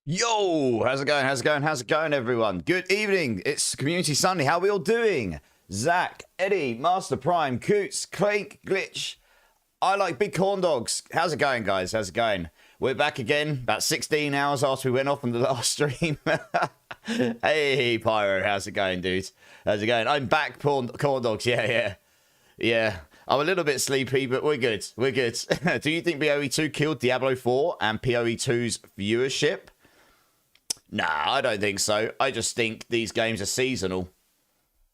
Yo, how's it going? How's it going? How's it going, everyone? Good evening. It's Community Sunday. How are we all doing? Zach, Eddie, Master Prime, Coots, Clink, Glitch. I like big corn dogs. How's it going, guys? How's it going? We're back again, about 16 hours after we went off on the last stream. Hey, Pyro, how's it going, dude? How's it going? I'm back, corn dogs. Yeah. I'm a little bit sleepy, but we're good. We're good. Do you think PoE2 killed Diablo 4 and PoE2's viewership? Nah, I don't think so. I just think these games are seasonal.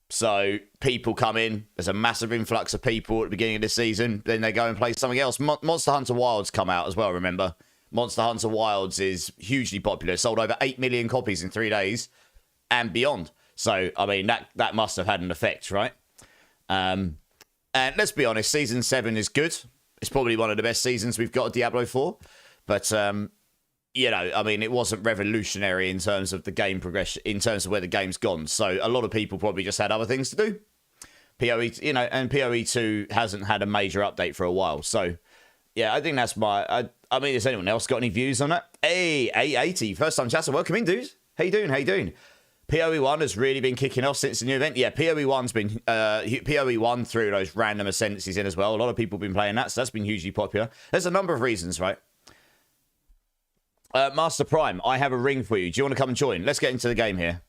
So people come in, there's a massive influx of people at the beginning of the season, then they go and play something else. Monster Hunter Wilds come out as well, remember? Monster Hunter Wilds is hugely popular. Sold over 8 million copies in 3 days and beyond. So, I mean, that must have had an effect, right? And let's be honest, Season 7 is good. It's probably one of the best seasons we've got at Diablo 4. But, you know, I mean, it wasn't revolutionary in terms of the game progression, in terms of where the game's gone. So a lot of people probably just had other things to do. PoE, you know, and PoE2 hasn't had a major update for a while. So, yeah, I think that's my... I mean, has anyone else got any views on that? Hey, A80, first time chatter. Welcome in, dude. How you doing? How you doing? PoE1 has really been kicking off since the new event. Yeah, PoE1's been... PoE1 threw those random ascendancies in as well. A lot of people have been playing that, so that's been hugely popular. There's a number of reasons, right? Master Prime, I have a ring for you. Do you want to come and join? Let's get into the game here.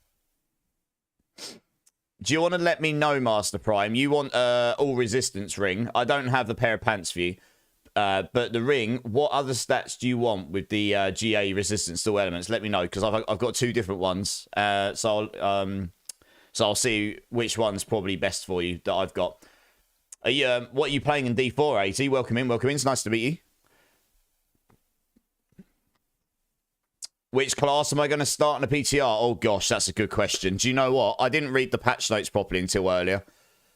Do you want to let me know, Master Prime? You want all resistance ring. I don't have the pair of pants for you. But the ring, what other stats do you want with the GA resistance to elements? Let me know, because I've got 2 different ones. So I'll see which one's probably best for you that I've got. Are you, what are you playing in D4, AT? Welcome in, welcome in. It's nice to meet you. Which class am I going to start in a PTR? Oh, gosh, that's a good question. Do you know what? I didn't read the patch notes properly until earlier.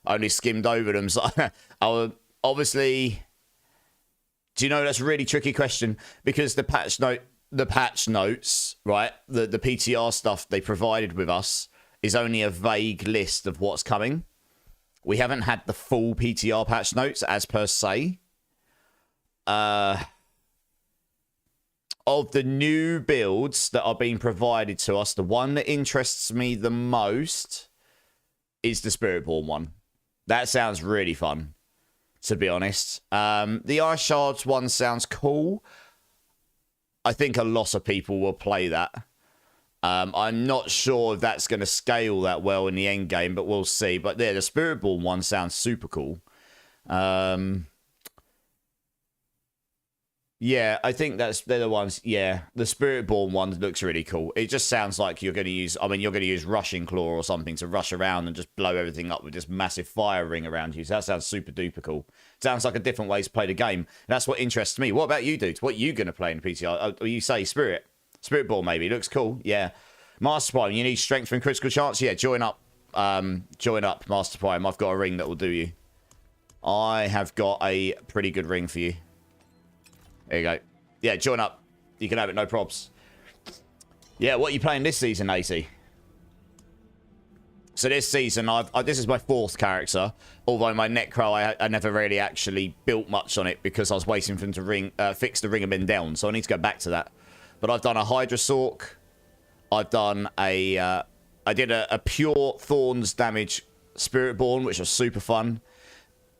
I only skimmed over them. So I would, obviously... Do you know, that's a really tricky question, because the patch notes, right, the PTR stuff they provided with us is only a vague list of what's coming. We haven't had the full PTR patch notes as per se. Of the new builds that are being provided to us, the one that interests me the most is the Spiritborn one. That sounds really fun, to be honest. The Ice Shards one sounds cool. I think a lot of people will play that. I'm not sure if that's going to scale that well in the end game, but we'll see. But yeah, the Spiritborn one sounds super cool. Yeah, I think they're the ones. Yeah, the Spiritborn one looks really cool. It just sounds like you're going to use... I mean, you're going to use Rushing Claw or something to rush around and just blow everything up with this massive fire ring around you. So that sounds super duper cool. Sounds like a different way to play the game. That's what interests me. What about you, dudes? What are you going to play in PTR? Oh, you say Spiritborn maybe. Looks cool. Yeah. Master Prime, you need strength and critical chance? Yeah, join up. Join up, Master Prime. I've got a ring that will do you. I have got a pretty good ring for you. There you go. Yeah, join up. You can have it, no probs. Yeah, what are you playing this season, AC? So this season, this is my 4th character. Although my Necro, I never really actually built much on it because I was waiting for him to fix the ring and bend down. So I need to go back to that. But I've done a Hydra Sork. I've done a... I did a pure Thorns damage Spiritborn, which was super fun.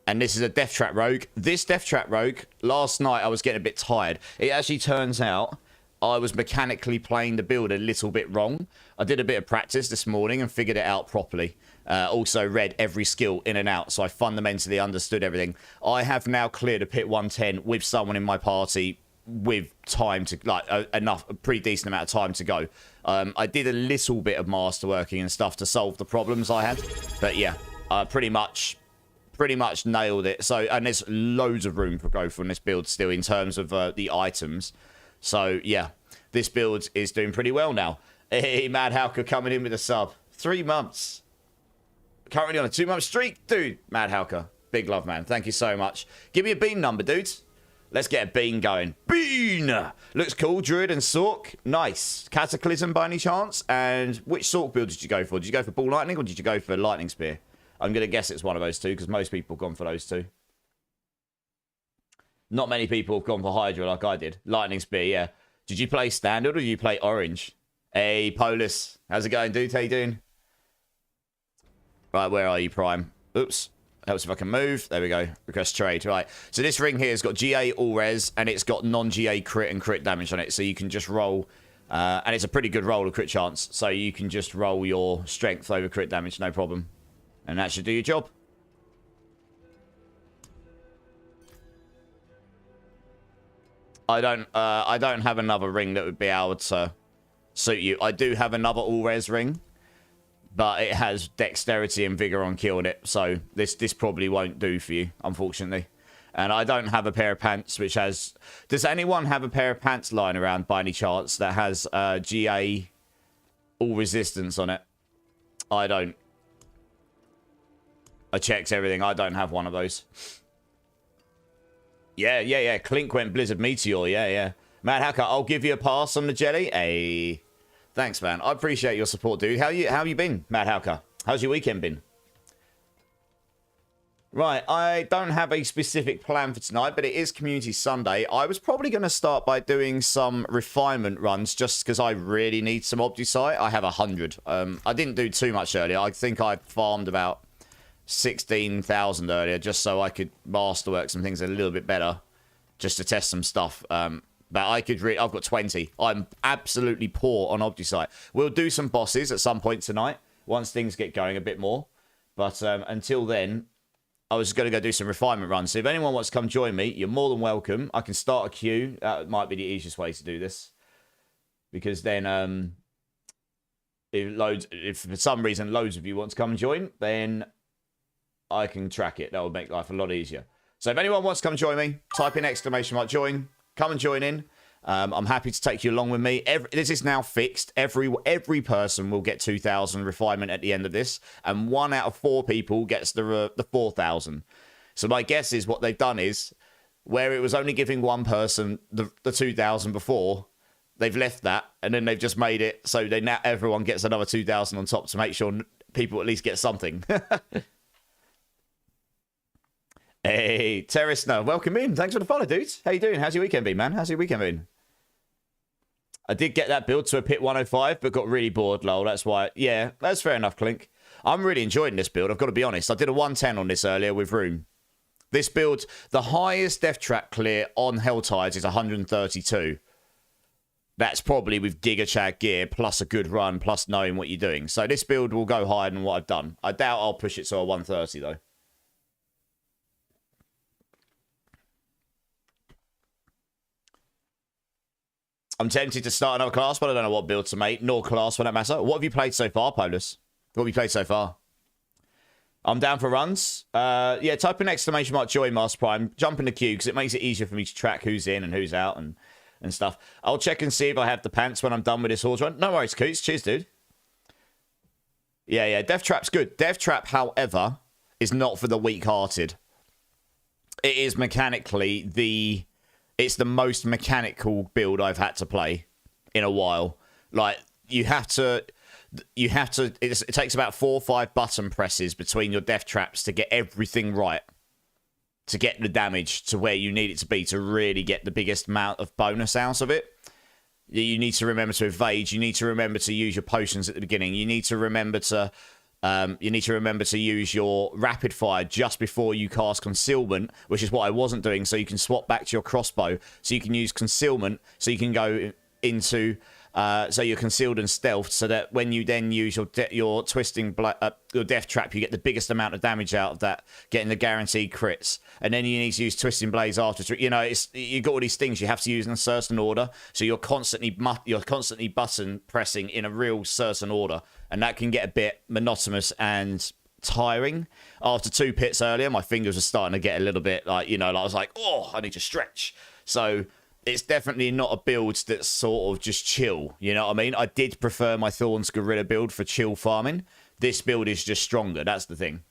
And this is a Death Trap Rogue. This Death Trap Rogue, last night I was getting a bit tired. It actually turns out I was mechanically playing the build a little bit wrong. I did a bit of practice this morning and figured it out properly. Also read every skill in and out, so I fundamentally understood everything. I have now cleared a Pit 110 with someone in my party with time to, like, a pretty decent amount of time to go. I did a little bit of masterworking and stuff to solve the problems I had. But yeah, pretty much nailed it. So, and there's loads of room for growth on this build still in terms of the items. So yeah, this build is doing pretty well now. Hey, Mad Hawker coming in with a sub. 3 months. Currently on a 2-month streak. Dude, Mad Hawker. Big love, man. Thank you so much. Give me a bean number, dudes. Let's get a bean going. Bean! Looks cool. Druid and Sork. Nice. Cataclysm by any chance? And which Sork build did you go for? Did you go for Ball Lightning or did you go for Lightning Spear? I'm going to guess it's one of those two, because most people have gone for those two. Not many people have gone for Hydra like I did. Lightning Spear, yeah. Did you play standard or did you play orange? Hey, Polis. How's it going, dude? How you doing? Right, where are you, Prime? Oops. Helps if I can move. There we go. Request trade. Right. So this ring here has got GA all res and it's got non-GA crit and crit damage on it. So you can just roll, and it's a pretty good roll of crit chance. So you can just roll your strength over crit damage, no problem. And that should do your job. I don't have another ring that would be able to suit you. I do have another all-res ring, but it has dexterity and vigor on kill in it, so this probably won't do for you, unfortunately. And I don't have a pair of pants which has... Does anyone have a pair of pants lying around by any chance that has GA all resistance on it? I don't. I checked everything. I don't have one of those. Yeah. Clink went Blizzard Meteor. Yeah. Mad Hacker, I'll give you a pass on the jelly. Hey. Thanks, man. I appreciate your support, dude. How you been, Mad Hacker? How's your weekend been? Right, I don't have a specific plan for tonight, but it is Community Sunday. I was probably going to start by doing some refinement runs just because I really need some Obdusite. I have 100. I didn't do too much earlier. I think I farmed about 16,000 earlier just so I could masterwork some things a little bit better just to test some stuff. But I could I've got 20. I'm absolutely poor on Obdusite. We'll do some bosses at some point tonight once things get going a bit more. But until then, I was going to go do some refinement runs. So if anyone wants to come join me, you're more than welcome. I can start a queue. That might be the easiest way to do this. Because then if for some reason loads of you want to come and join, then I can track it. That will make life a lot easier. So if anyone wants to come join me, type in ! join. Come and join in. I'm happy to take you along with me. This is now fixed. Every person will get 2,000 refinement at the end of this. And 1 out of 4 people gets the 4,000. So my guess is what they've done is, where it was only giving one person the 2,000 before, they've left that. And then they've just made it so now everyone gets another 2,000 on top to make sure people at least get something. Hey, Terrasner, welcome in. Thanks for the follow, dudes. How you doing? How's your weekend been, man? How's your weekend been? I did get that build to a pit 105, but got really bored, lol. That's why. Yeah, that's fair enough, Clink. I'm really enjoying this build. I've got to be honest. I did a 110 on this earlier with Room. This build, the highest death trap clear on Helltides is 132. That's probably with Giga Chad gear, plus a good run, plus knowing what you're doing. So this build will go higher than what I've done. I doubt I'll push it to a 130, though. I'm tempted to start another class, but I don't know what build to make, nor class for that matter. What have you played so far, Polus? What have you played so far? I'm down for runs. Yeah, type in ! join Master Prime. Jump in the queue, because it makes it easier for me to track who's in and who's out and stuff. I'll check and see if I have the pants when I'm done with this horse run. No worries, Coots. Cheers, dude. Yeah, Death Trap's good. Death Trap, however, is not for the weak-hearted. It is mechanically it's the most mechanical build I've had to play in a while. Like, it takes about 4 or 5 button presses between your death traps to get everything right. To get the damage to where you need it to be to really get the biggest amount of bonus out of it. You need to remember to evade. You need to remember to use your potions at the beginning. You need to remember to use your rapid fire just before you cast concealment, which is what I wasn't doing, so you can swap back to your crossbow. So you can use concealment, so you can go into so you're concealed and stealthed, so that when you then use your twisting your death trap, you get the biggest amount of damage out of that, getting the guaranteed crits. And then you need to use twisting blades after. You know, you got all these things you have to use in a certain order, so you're constantly button pressing in a real certain order, and that can get a bit monotonous and tiring. After 2 pits earlier, my fingers were starting to get a little bit like, I was like, oh, I need to stretch. So it's definitely not a build that's sort of just chill, you know what I mean? I did prefer my Thorns Gorilla build for chill farming. This build is just stronger, that's the thing.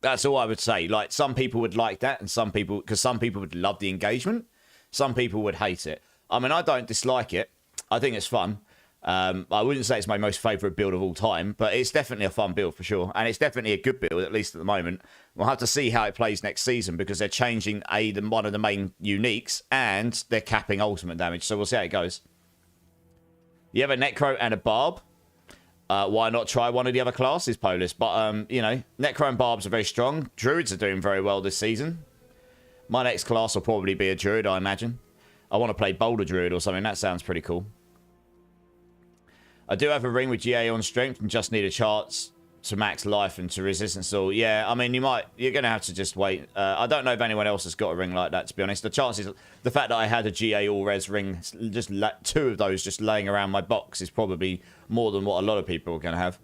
That's all I would say. Like, some people would like that, and some people would love the engagement. Some people would hate it. I mean, I don't dislike it. I think it's fun. I wouldn't say it's my most favourite build of all time, but it's definitely a fun build for sure. And it's definitely a good build, at least at the moment. We'll have to see how it plays next season because they're changing one of the main uniques and they're capping ultimate damage. So we'll see how it goes. You have a Necro and a Barb. Why not try one of the other classes, Polis? But, you know, Necro and Barbs are very strong. Druids are doing very well this season. My next class will probably be a Druid, I imagine. I want to play Boulder Druid or something. That sounds pretty cool. I do have a ring with GA on strength and just need a chance to max life and to resistance. So, yeah, I mean, you're going to have to just wait. I don't know if anyone else has got a ring like that, to be honest. The chances, the fact that I had a GA all-res ring, just 2 of those just laying around my box is probably more than what a lot of people are going to have.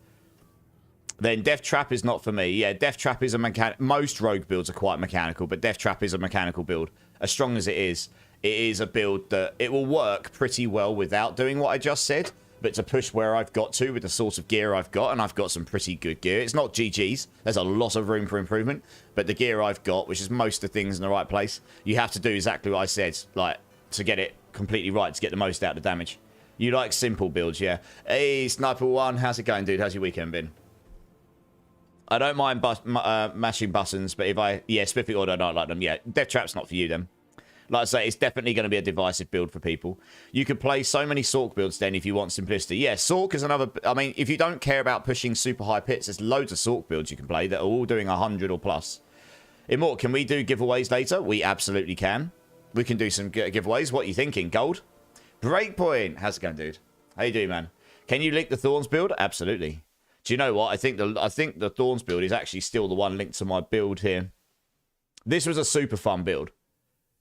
Then Death Trap is not for me. Yeah, Death Trap is a most rogue builds are quite mechanical, but Death Trap is a mechanical build. As strong as it is a build that it will work pretty well without doing what I just said. But to push where I've got to with the sort of gear I've got, and I've got some pretty good gear. It's not GG's. There's a lot of room for improvement. But the gear I've got, which is most of the things in the right place, you have to do exactly what I said, like, to get it completely right, to get the most out of the damage. You like simple builds, yeah. Hey, Sniper1, how's it going, dude? How's your weekend been? I don't mind mashing buttons, but if yeah, Spiffy Order, I don't like them. Yeah, Death Trap's not for you, then. Like I say, it's definitely going to be a divisive build for people. You could play so many Sork builds then if you want simplicity. Yeah, Sork is another... I mean, if you don't care about pushing super high pits, there's loads of Sork builds you can play that are all doing 100 or plus. Immort, can we do giveaways later? We absolutely can. We can do some giveaways. What are you thinking? Gold? Breakpoint. How's it going, dude? How you doing, man? Can you link the Thorns build? Absolutely. Do you know what? I think the Thorns build is actually still the one linked to my build here. This was a super fun build.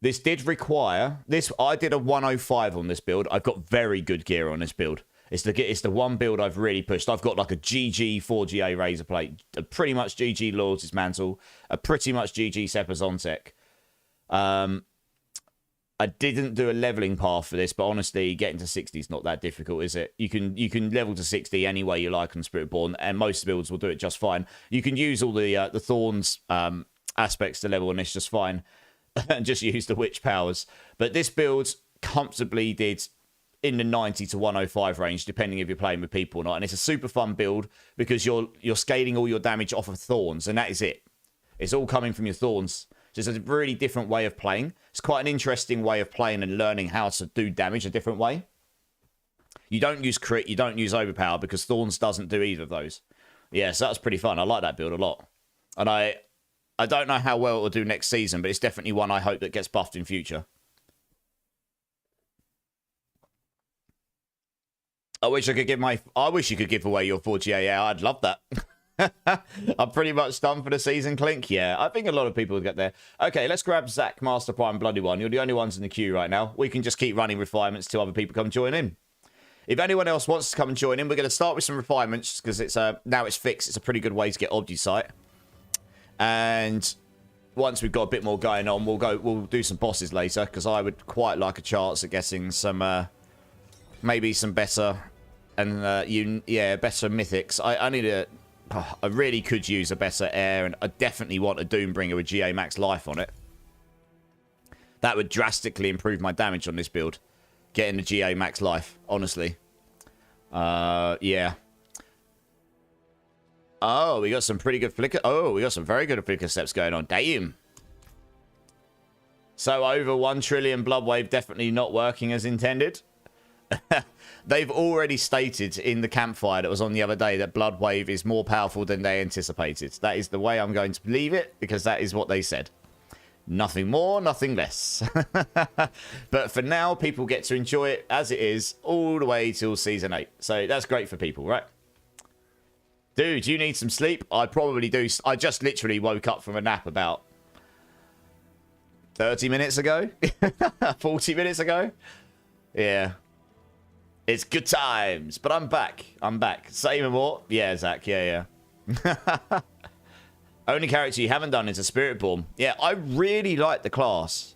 This did require... I did a 105 on this build. I've got very good gear on this build. It's the one build I've really pushed. I've got like a GG 4GA Razor Plate, a pretty much GG Lords' Mantle, a pretty much GG Seppers Ontech. I didn't do a leveling path for this, but honestly, getting to 60 is not that difficult, is it? You can level to 60 any way you like on Spiritborn, and most builds will do it just fine. You can use all the Thorns aspects to level on this just fine. And just use the witch powers. But this build comfortably did in the 90 to 105 range, depending if you're playing with people or not. And it's a super fun build because you're scaling all your damage off of Thorns, and that is it. It's all coming from your Thorns. Just a really different way of playing. It's quite an interesting way of playing and learning how to do damage a different way. You don't use crit, you don't use overpower because Thorns doesn't do either of those. Yeah, so that's pretty fun. I like that build a lot. And I don't know how well it will do next season, but it's definitely one I hope that gets buffed in future. I wish you could give away your 4GA. Yeah, I'd love that. I'm pretty much done for the season, Clink. Yeah, I think a lot of people will get there. Okay, let's grab Zach, Master Prime, Bloody One. You're the only ones in the queue right now. We can just keep running refinements till other people come join in. If anyone else wants to come and join in, we're going to start with some refinements because it's now it's fixed. It's a pretty good way to get Obdusite. And once we've got a bit more going on, we'll do some bosses later because I would quite like a chance at getting some maybe some better and better mythics. I really could use a better air, and I definitely want a Doombringer with GA max life on it. That would drastically improve my damage on this build. Getting the GA max life, honestly. Yeah. Oh, we got some pretty good flicker. Oh, we got some very good flicker steps going on. Damn. So over 1 trillion Bloodwave definitely not working as intended. They've already stated in the campfire that was on the other day that Bloodwave is more powerful than they anticipated. That is the way I'm going to believe it because that is what they said. Nothing more, nothing less. But for now, people get to enjoy it as it is all the way till Season 8. So that's great for people, right? Dude, you need some sleep? I probably do. I just literally woke up from a nap about 30 minutes ago. 40 minutes ago. Yeah. It's good times. But I'm back. I'm back. Same and more. Yeah, Zach. Yeah. Only character you haven't done is a Spiritborn. Yeah, I really like the class.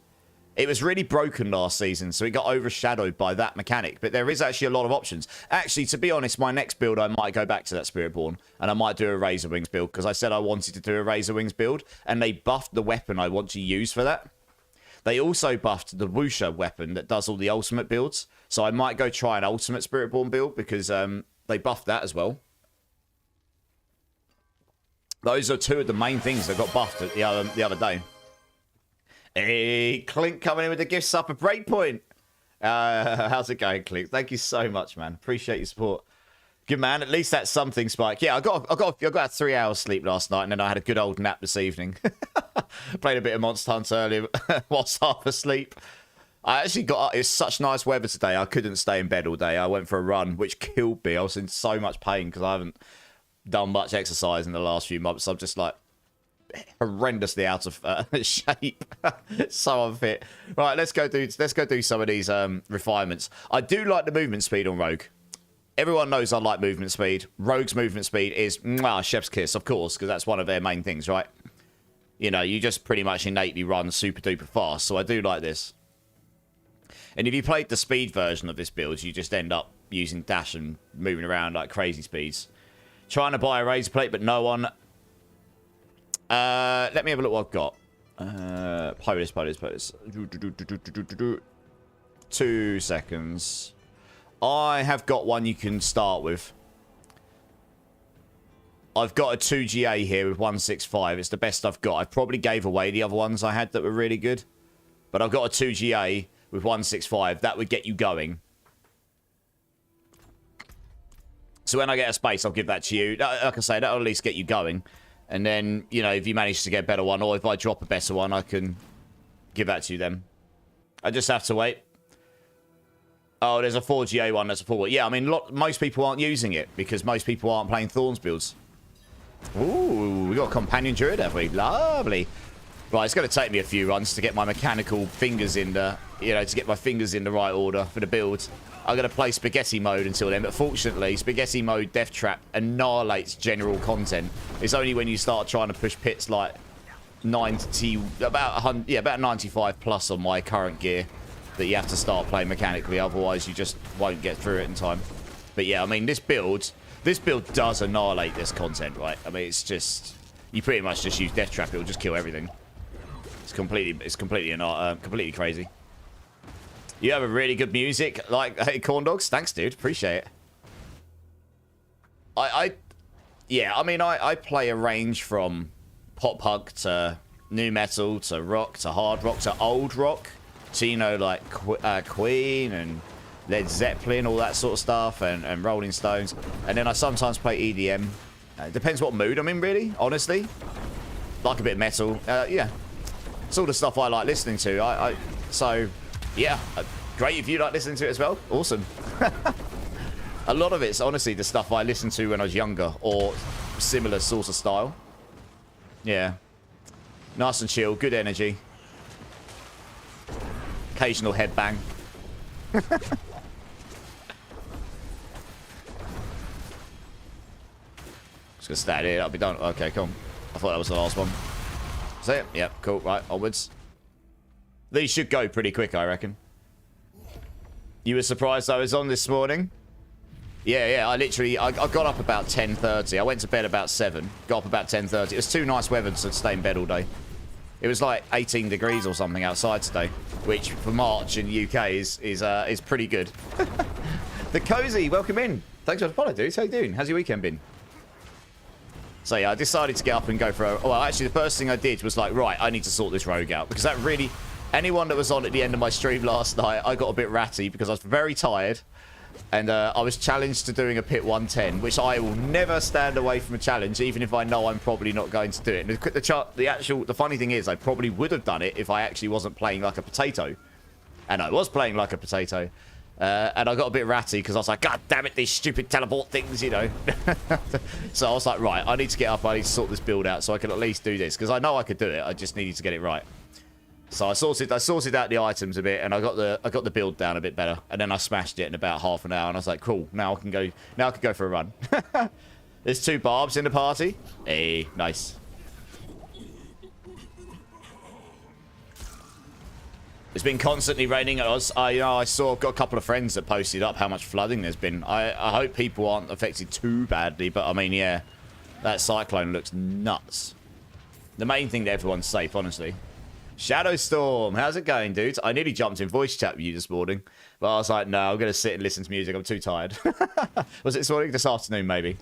It was really broken last season, so it got overshadowed by that mechanic. But there is actually a lot of options. Actually, to be honest, my next build, I might go back to that Spiritborn. And I might do a Razor Wings build, because I said I wanted to do a Razor Wings build. And they buffed the weapon I want to use for that. They also buffed the Wusha weapon that does all the ultimate builds. So I might go try an ultimate Spiritborn build, because they buffed that as well. Those are two of the main things that got buffed the other day. Hey, Clink coming in with the gift sub a Breakpoint. How's it going, Clink? Thank you so much, man. Appreciate your support. Good man. At least that's something, Spike. Yeah, I got 3 hours sleep last night, and then I had a good old nap this evening. Played a bit of Monster Hunter earlier whilst half asleep. I actually got up. It's such nice weather today. I couldn't stay in bed all day. I went for a run, which killed me. I was in so much pain because I haven't done much exercise in the last few months. I'm just like horrendously out of shape. So unfit. Right, let's go do some of these refinements. I do like the movement speed on Rogue. Everyone knows I like movement speed. Rogue's movement speed is chef's kiss, of course, because that's one of their main things, right? You know, you just pretty much innately run super duper fast, so I do like this. And if you played the speed version of this build, you just end up using dash and moving around like crazy speeds. Trying to buy a razor plate, but no one. Let me have a look what I've got. POTUS. 2 seconds. I have got one you can start with. I've got a 2GA here with 165. It's the best I've got. I probably gave away the other ones I had that were really good. But I've got a 2GA with 165. That would get you going. So when I get a space, I'll give that to you. Like I say, that'll at least get you going. And then, you know, if you manage to get a better one, or if I drop a better one, I can give that to you then. I just have to wait. Oh, there's a 4GA one that's a full. Yeah, I mean, most people aren't using it because most people aren't playing Thorns builds. Ooh, we got a Companion Druid, have we? Lovely. Right, it's going to take me a few runs to get my mechanical fingers in the, you know, to get my fingers in the right order for the build. I'm going to play Spaghetti mode until then, but fortunately, Spaghetti mode Death Trap annihilates general content. It's only when you start trying to push pits like 90, about 100, yeah, about 95 plus on my current gear that you have to start playing mechanically, otherwise you just won't get through it in time. But yeah, I mean, this build does annihilate this content, right? I mean, it's just, you pretty much just use Death Trap, it'll just kill everything. It's completely crazy. You have a really good music, like, hey, Corn Dogs, thanks, dude, appreciate it. Yeah, I mean, I play a range from pop punk to new metal to rock to hard rock to old rock. So, you know, like Queen and Led Zeppelin, all that sort of stuff, and Rolling Stones. And then I sometimes play EDM. It depends what mood I'm in, really, honestly. Like a bit of metal. Yeah. It's all the stuff I like listening to. So, yeah. Great if you like listening to it as well. Awesome. A lot of it's, honestly, the stuff I listened to when I was younger, or similar sort of style. Yeah. Nice and chill. Good energy. Occasional headbang. Just gonna stat it. I'll be done. Okay, cool. I thought that was the last one. Is that it? Yep, cool. Right, onwards. These should go pretty quick, I reckon. You were surprised I was on this morning? Yeah. I got up about 10:30. I went to bed about 7. Got up about 10:30. It was too nice weather to stay in bed all day. It was like 18 degrees or something outside today, which for March in the UK is pretty good. The Cozy, welcome in. Thanks for the follow, dude. How you doing? How's your weekend been? So yeah, I decided to get up and go for a... Well, actually, the first thing I did was like, right, I need to sort this rogue out. Because that really... Anyone that was on at the end of my stream last night, I got a bit ratty because I was very tired. And I was challenged to doing a pit 110, which I will never stand away from a challenge, even if I know I'm probably not going to do it. And the funny thing is, I probably would have done it if I actually wasn't playing like a potato. And I was playing like a potato. And I got a bit ratty because I was like, God damn it, these stupid teleport things, you know. So I was like, right, I need to get up, I need to sort this build out so I can at least do this. Because I know I could do it, I just needed to get it right. So I sorted out the items a bit, and I got the build down a bit better, and then I smashed it in about half an hour, and I was like, cool, now I can go for a run. There's 2 barbs in the party. Hey, nice. It's been constantly raining at us. I've got a couple of friends that posted up how much flooding there's been. I hope people aren't affected too badly, but I mean, yeah, that cyclone looks nuts. The main thing that everyone's safe, honestly. Shadowstorm, how's it going, dudes? I nearly jumped in voice chat with you this morning, but I was like, no, I'm going to sit and listen to music. I'm too tired. Was it this morning? This afternoon, maybe.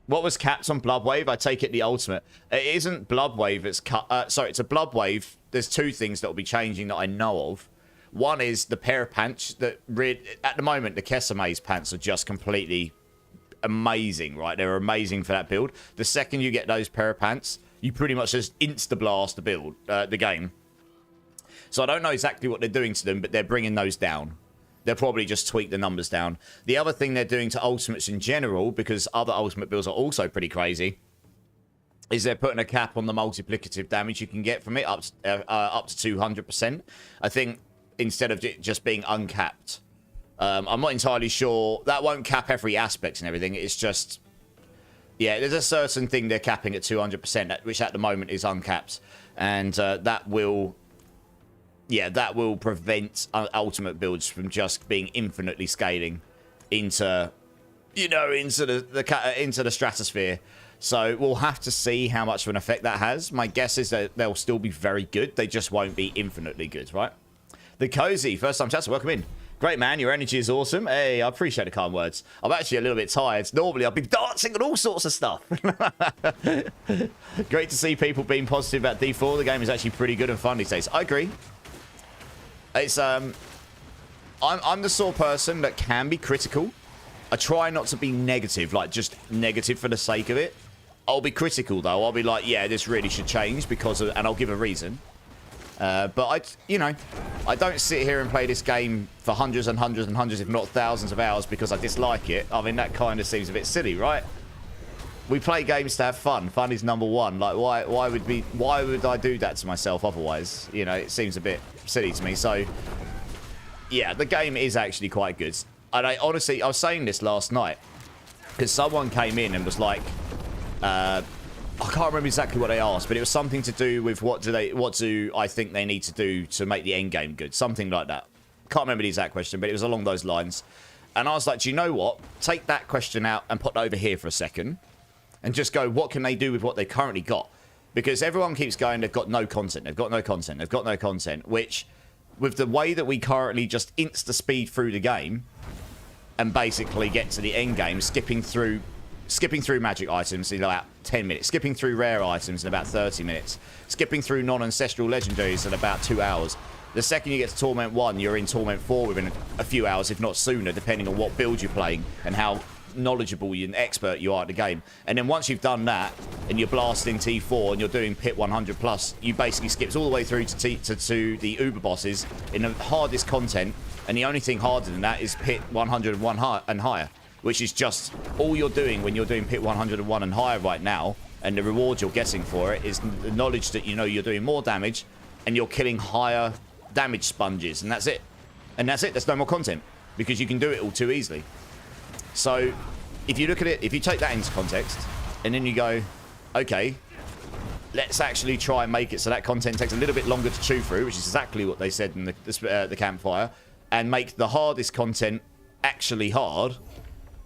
What was capped on Bloodwave? I take it the ultimate. It isn't Bloodwave. It's cut. Sorry, it's a Bloodwave. There's two things that will be changing that I know of. One is the pair of pants that at the moment the Kesame's pants are just completely amazing, right? They're amazing for that build. The second you get those pair of pants, you pretty much just insta-blast the build, the game. So I don't know exactly what they're doing to them, but they're bringing those down. They'll probably just tweak the numbers down. The other thing they're doing to ultimates in general, because other ultimate builds are also pretty crazy, is they're putting a cap on the multiplicative damage you can get from it up to 200%. I think instead of just being uncapped. I'm not entirely sure. That won't cap every aspect and everything. It's just, yeah, there's a certain thing they're capping at 200%, which at the moment is uncapped. And that will prevent ultimate builds from just being infinitely scaling into, you know, into the stratosphere. So we'll have to see how much of an effect that has. My guess is that they'll still be very good. They just won't be infinitely good, right? The Cozy, first time chatter, welcome in. Great, man. Your energy is awesome. Hey, I appreciate the kind words. I'm actually a little bit tired. Normally, I've been dancing and all sorts of stuff. Great to see people being positive about D4. The game is actually pretty good and fun these days. I agree. It's I'm the sort of person that can be critical. I try not to be negative, like just negative for the sake of it. I'll be critical though. I'll be like, yeah, this really should change because of, and I'll give a reason. But I don't sit here and play this game for hundreds and hundreds and hundreds, if not thousands of hours because I dislike it. I mean, that kind of seems a bit silly, right? We play games to have fun. Fun is number one. Like, why would I do that to myself otherwise? You know, it seems a bit silly to me. So, yeah, the game is actually quite good. And I honestly, I was saying this last night because someone came in and was like, I can't remember exactly what they asked, but it was something to do with what do I think they need to do to make the end game good, something like that. Can't remember the exact question, but it was along those lines. And I was like, do you know what? Take that question out and put it over here for a second, and just go, what can they do with what they currently got? Because everyone keeps going, they've got no content, they've got no content, they've got no content. Which, with the way that we currently just insta speed through the game, and basically get to the end game, skipping through magic items in about 10 minutes, skipping through rare items in about 30 minutes, skipping through non-ancestral legendaries in about 2 hours. The second you get to Torment 1, you're in Torment 4 within a few hours, if not sooner, depending on what build you're playing and how knowledgeable and expert you are at the game. And then once you've done that, and you're blasting T4 and you're doing Pit 100 plus, you basically skip all the way through to the Uber bosses in the hardest content, and the only thing harder than that is Pit 101 and higher, which is just all you're doing when you're doing Pit 101 and higher right now, and the reward you're getting for it is the knowledge that you know you're doing more damage and you're killing higher damage sponges, and that's it. And that's it. There's no more content because you can do it all too easily. So if you look at it, if you take that into context and then you go, okay, let's actually try and make it so that content takes a little bit longer to chew through, which is exactly what they said in the campfire, and make the hardest content actually hard,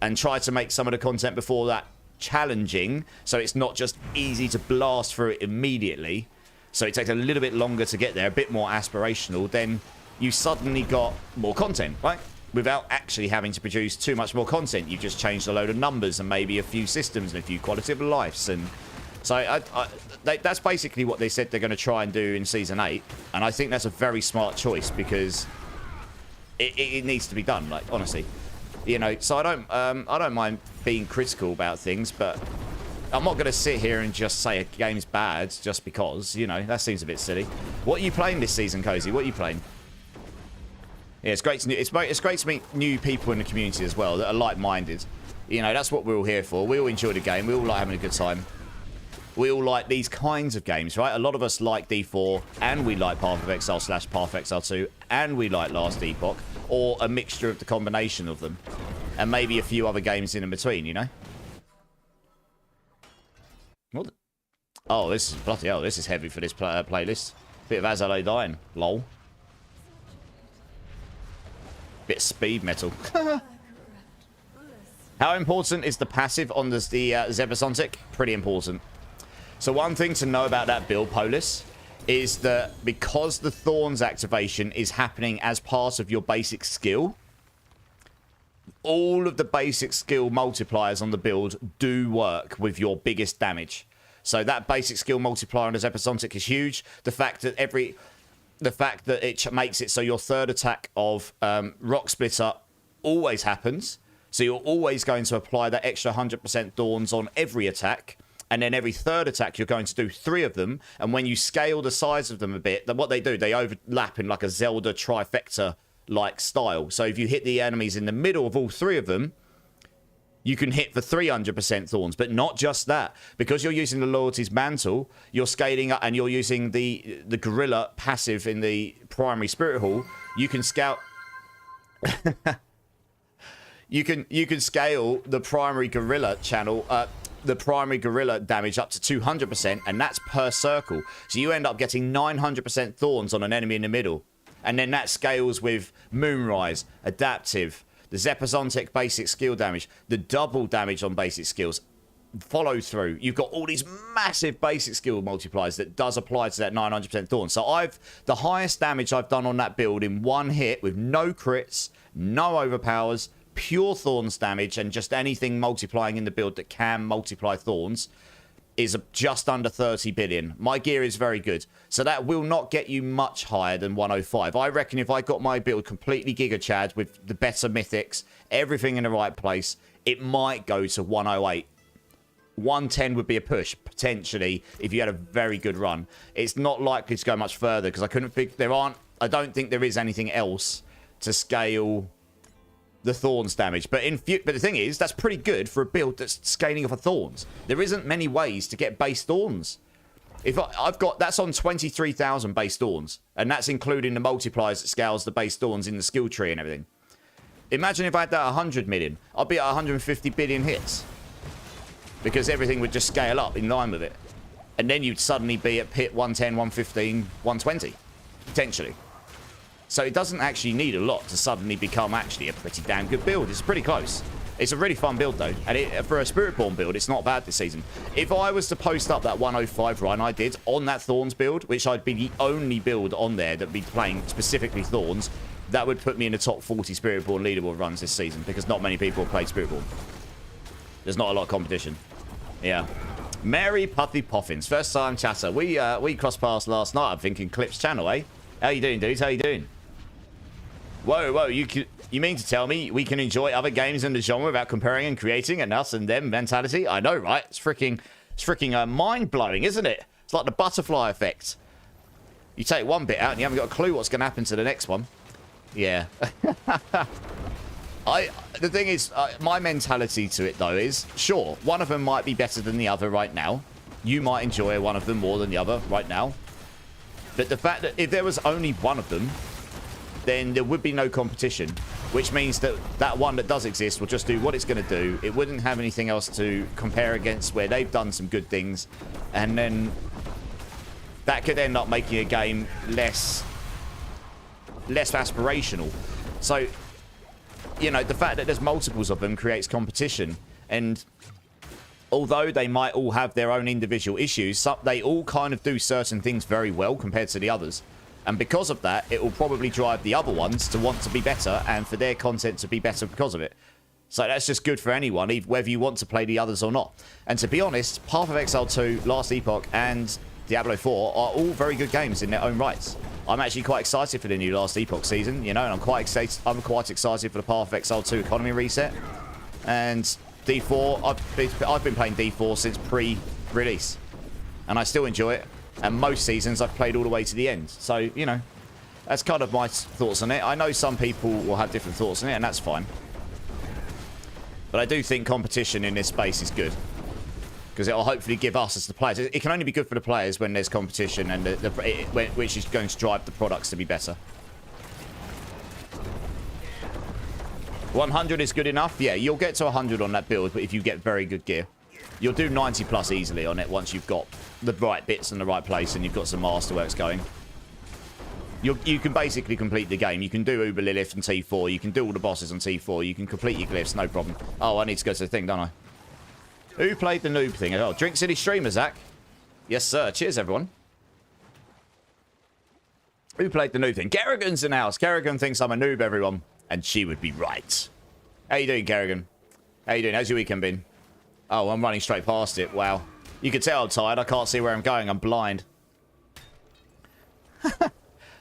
and try to make some of the content before that challenging, so it's not just easy to blast through it immediately, so it takes a little bit longer to get there, a bit more aspirational, then you suddenly got more content, right? Without actually having to produce too much more content. You've just changed a load of numbers and maybe a few systems and a few quality of lives. And so that's basically what they said they're going to try and do in Season 8. And I think that's a very smart choice because it needs to be done, like, honestly. You know, so I don't mind being critical about things, but I'm not going to sit here and just say a game's bad just because, you know, that seems a bit silly. What are you playing this season, Cozy? What are you playing? Yeah, it's great to meet new people in the community as well that are like-minded. You know, that's what we're all here for. We all enjoy the game. We all like having a good time. We all like these kinds of games, right? A lot of us like D4, and we like Path of Exile / Path of Exile 2, and we like Last Epoch, or a mixture of the combination of them, and maybe a few other games in between, you know? What? Oh, this is bloody hell. This is heavy for this playlist. Bit of Azalea Dying. Lol. Bit of speed metal. How important is the passive on the Zebasontic? Pretty important. So one thing to know about that build, Polis, is that because the Thorns activation is happening as part of your basic skill, all of the basic skill multipliers on the build do work with your biggest damage. So that basic skill multiplier on his Epizontic is huge. The fact that it makes it so your third attack of Rock Splitter always happens. So you're always going to apply that extra 100% Thorns on every attack. And then every third attack, you're going to do 3 of them. And when you scale the size of them a bit, what they do, they overlap in like a Zelda trifecta-like style. So if you hit the enemies in the middle of all 3 of them, you can hit for 300% Thorns. But not just that. Because you're using the Loyalty's Mantle, you're scaling up and you're using the Gorilla passive in the primary Spirit Hall, you can scout... you can scale the primary Gorilla channel... the primary gorilla damage up to 200%, and that's per circle. So you end up getting 900% Thorns on an enemy in the middle. And then that scales with Moonrise, Adaptive, the Epizontic basic skill damage, the double damage on basic skills, follow through. You've got all these massive basic skill multipliers that does apply to that 900% Thorn. So the highest damage I've done on that build in one hit with no crits, no overpowers, pure Thorns damage, and just anything multiplying in the build that can multiply Thorns is just under 30 billion. My gear is very good. So that will not get you much higher than 105. I reckon if I got my build completely Giga Chad with the better mythics, everything in the right place, it might go to 108. 110 would be a push, potentially, if you had a very good run. It's not likely to go much further because I couldn't think I don't think there is anything else to scale the Thorns damage. But the thing is, that's pretty good for a build that's scaling off of Thorns. There isn't many ways to get base Thorns. If I've got, that's on 23,000 base Thorns, and that's including the multipliers that scales the base Thorns in the skill tree and everything. Imagine if I had that 100 million. I'd be at 150 billion hits. Because everything would just scale up in line with it. And then you'd suddenly be at pit 110, 115, 120. Potentially. So it doesn't actually need a lot to suddenly become actually a pretty damn good build. It's pretty close. It's a really fun build, though. And for a Spiritborn build, it's not bad this season. If I was to post up that 105 run I did on that Thorns build, which I'd be the only build on there that'd be playing specifically Thorns, that would put me in the top 40 Spiritborn leaderboard runs this season, because not many people have played Spiritborn. There's not a lot of competition. Yeah. Mary Puffy Poffins, first time chatter. We crossed paths last night, I'm thinking Clips channel, eh? How you doing, dudes? How you doing? Whoa, you mean to tell me we can enjoy other games in the genre without comparing and creating an us and them mentality? I know, right? It's freaking mind-blowing, isn't it? It's like the butterfly effect. You take one bit out and you haven't got a clue what's going to happen to the next one. Yeah. The thing is, my mentality to it, though, is, sure, one of them might be better than the other right now. You might enjoy one of them more than the other right now. But the fact that if there was only one of them, then there would be no competition, which means that that one that does exist will just do what it's going to do. It wouldn't have anything else to compare against where they've done some good things, and then that could end up making a game less aspirational. So, you know, the fact that there's multiples of them creates competition, and although they might all have their own individual issues, they all kind of do certain things very well compared to the others. And because of that, it will probably drive the other ones to want to be better and for their content to be better because of it. So that's just good for anyone, whether you want to play the others or not. And to be honest, Path of Exile 2, Last Epoch, and Diablo 4 are all very good games in their own rights. I'm actually quite excited for the new Last Epoch season, you know, and I'm quite excited for the Path of Exile 2 economy reset. And D4, I've been playing D4 since pre-release, and I still enjoy it. And most seasons I've played all the way to the end. So, you know, that's kind of my thoughts on it. I know some people will have different thoughts on it, and that's fine. But I do think competition in this space is good, because it will hopefully give us as the players. It can only be good for the players when there's competition, and which is going to drive the products to be better. 100 is good enough. Yeah, you'll get to 100 on that build, but if you get very good gear. You'll do 90 plus easily on it once you've got the right bits in the right place and you've got some masterworks going. You can basically complete the game. You can do Uber Lilith and T4. You can do all the bosses on T4. You can complete your glyphs, no problem. Oh, I need to go to the thing, don't I? Who played the noob thing? Oh, Drink City streamer, Zach. Yes, sir. Cheers, everyone. Who played the noob thing? Kerrigan's in the house. Kerrigan thinks I'm a noob, everyone. And she would be right. How you doing, Kerrigan? How you doing? How's your weekend been? Oh, I'm running straight past it. Wow. You can tell I'm tired. I can't see where I'm going. I'm blind.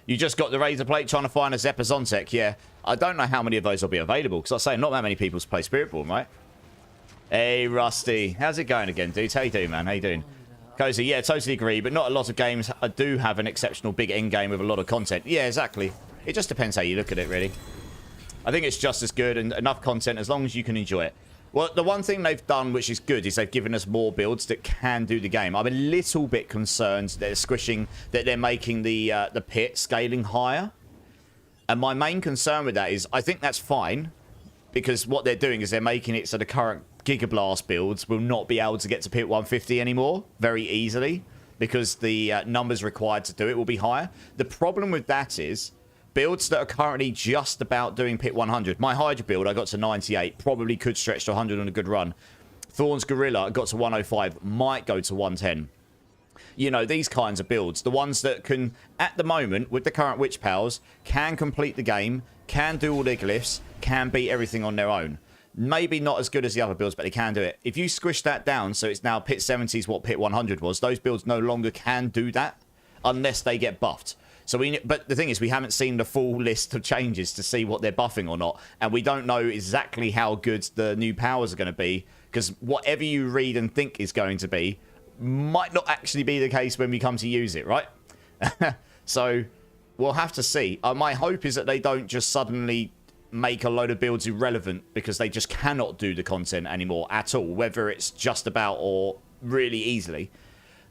You just got the razor plate trying to find a Zepazontek. Yeah. I don't know how many of those will be available. Because I say not that many people play Spiritborn, right? Hey, Rusty. How's it going again, dude? How you doing, man? How you doing? Cozy, yeah, totally agree. But not a lot of games do have an exceptional big end game with a lot of content. Yeah, exactly. It just depends how you look at it, really. I think it's just as good and enough content as long as you can enjoy it. Well, the one thing they've done, which is good, is they've given us more builds that can do the game. I'm a little bit concerned that they're squishing, that they're making the pit scaling higher. And my main concern with that is, I think that's fine, because what they're doing is they're making it so the current Gigablast builds will not be able to get to pit 150 anymore very easily, because the numbers required to do it will be higher. The problem with that is, builds that are currently just about doing pit 100. My Hydra build, I got to 98. Probably could stretch to 100 on a good run. Thorn's Gorilla, I got to 105. Might go to 110. You know, these kinds of builds. The ones that can, at the moment, with the current Witch Powers, can complete the game, can do all their glyphs, can beat everything on their own. Maybe not as good as the other builds, but they can do it. If you squish that down, so it's now pit 70 is what pit 100 was, those builds no longer can do that unless they get buffed. So but the thing is, we haven't seen the full list of changes to see what they're buffing or not. And we don't know exactly how good the new powers are going to be. Because whatever you read and think is going to be, might not actually be the case when we come to use it, right? So, we'll have to see. My hope is that they don't just suddenly make a load of builds irrelevant because they just cannot do the content anymore at all. Whether it's just about or really easily.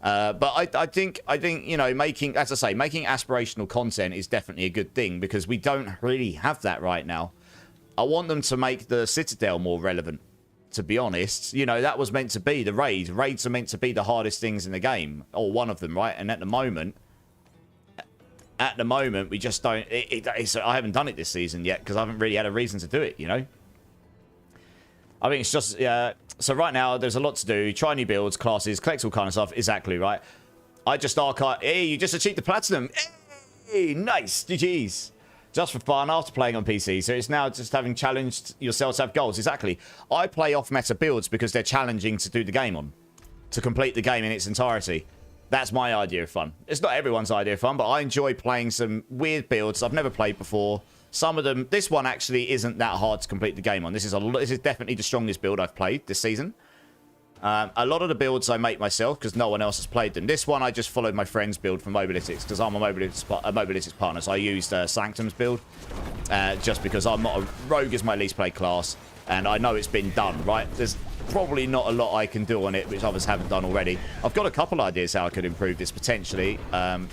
But I think, you know, making, as I say, making aspirational content is definitely a good thing because we don't really have that right now. I want them to make the Citadel more relevant, to be honest. You know, that was meant to be the raid. Raids are meant to be the hardest things in the game, or one of them, right? And at the moment, we just don't, I haven't done it this season yet because I haven't really had a reason to do it, you know? I think it's just, so right now, there's a lot to do. Try new builds, classes, collect all kind of stuff. Exactly, right? I just archive. Hey, you just achieved the platinum. Hey, nice. GG's. Just for fun after playing on PC. So it's now just having challenged yourself to have goals. Exactly. I play off-meta builds because they're challenging to do the game on. To complete the game in its entirety. That's my idea of fun. It's not everyone's idea of fun, but I enjoy playing some weird builds I've never played before. Some of them, this one actually isn't that hard to complete the game on. This is definitely the strongest build I've played this season. A lot of the builds I make myself because no one else has played them. This one I just followed my friend's build from Mobalytics because I'm a Mobalytics partner. So I used Sanctum's build just because I'm not a rogue is my least played class. And I know it's been done, right? There's probably not a lot I can do on it which others haven't done already. I've got a couple ideas how I could improve this potentially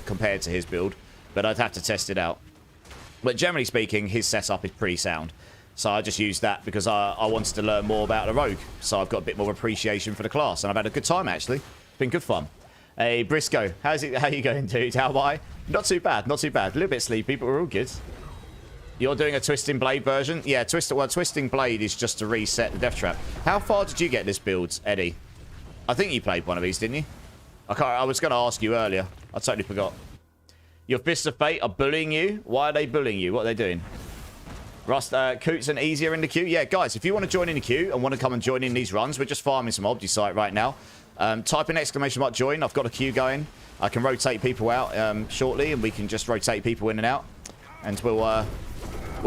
compared to his build. But I'd have to test it out. But generally speaking, his setup is pretty sound. So I just used that because I wanted to learn more about the rogue. So I've got a bit more appreciation for the class. And I've had a good time, actually. It's been good fun. Hey, Briscoe. How you going, dude? How am I? Not too bad. Not too bad. A little bit sleepy, but we're all good. You're doing a Twisting Blade version? Yeah, Twisting Blade is just to reset the Death Trap. How far did you get this build, Eddie? I think you played one of these, didn't you? I was going to ask you earlier. I totally forgot. Your Fists of Fate are bullying you? Why are they bullying you? What are they doing? Rust, Coots and easier in the queue? Yeah, guys, if you want to join in the queue and want to come and join in these runs, we're just farming some Obdusite right now. Type in ! join. I've got a queue going. I can rotate people out shortly, and we can just rotate people in and out. And we'll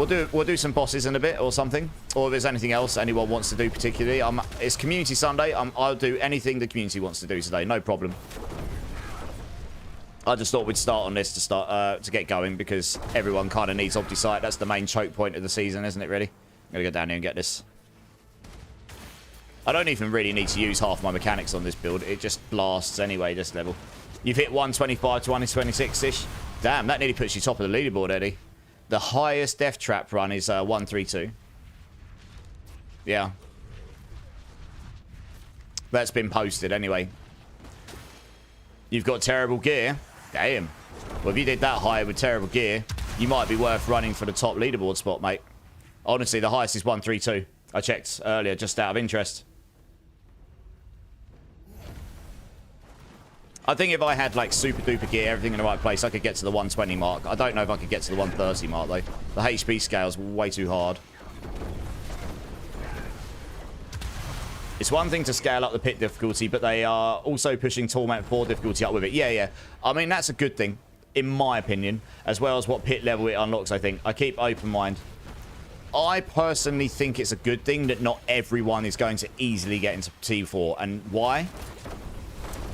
do some bosses in a bit or something. Or if there's anything else anyone wants to do particularly. It's Community Sunday. I'll do anything the community wants to do today. No problem. I just thought we'd start on this to get going because everyone kind of needs Obdusite. That's the main choke point of the season, isn't it, really? I'm going to go down here and get this. I don't even really need to use half my mechanics on this build. It just blasts anyway, this level. You've hit 125 to 126-ish. Damn, that nearly puts you top of the leaderboard, Eddie. The highest Death Trap run is 132. Yeah. That's been posted anyway. You've got terrible gear. Damn. Well, if you did that high with terrible gear, you might be worth running for the top leaderboard spot, mate. Honestly, the highest is 132. I checked earlier just out of interest. I think if I had like super duper gear, everything in the right place, I could get to the 120 mark. I don't know if I could get to the 130 mark though. The HP scale's way too hard. It's one thing to scale up the pit difficulty, but they are also pushing Torment 4 difficulty up with it. Yeah, yeah. I mean, that's a good thing, in my opinion, as well as what pit level it unlocks, I think. I keep open mind. I personally think it's a good thing that not everyone is going to easily get into T4. And why?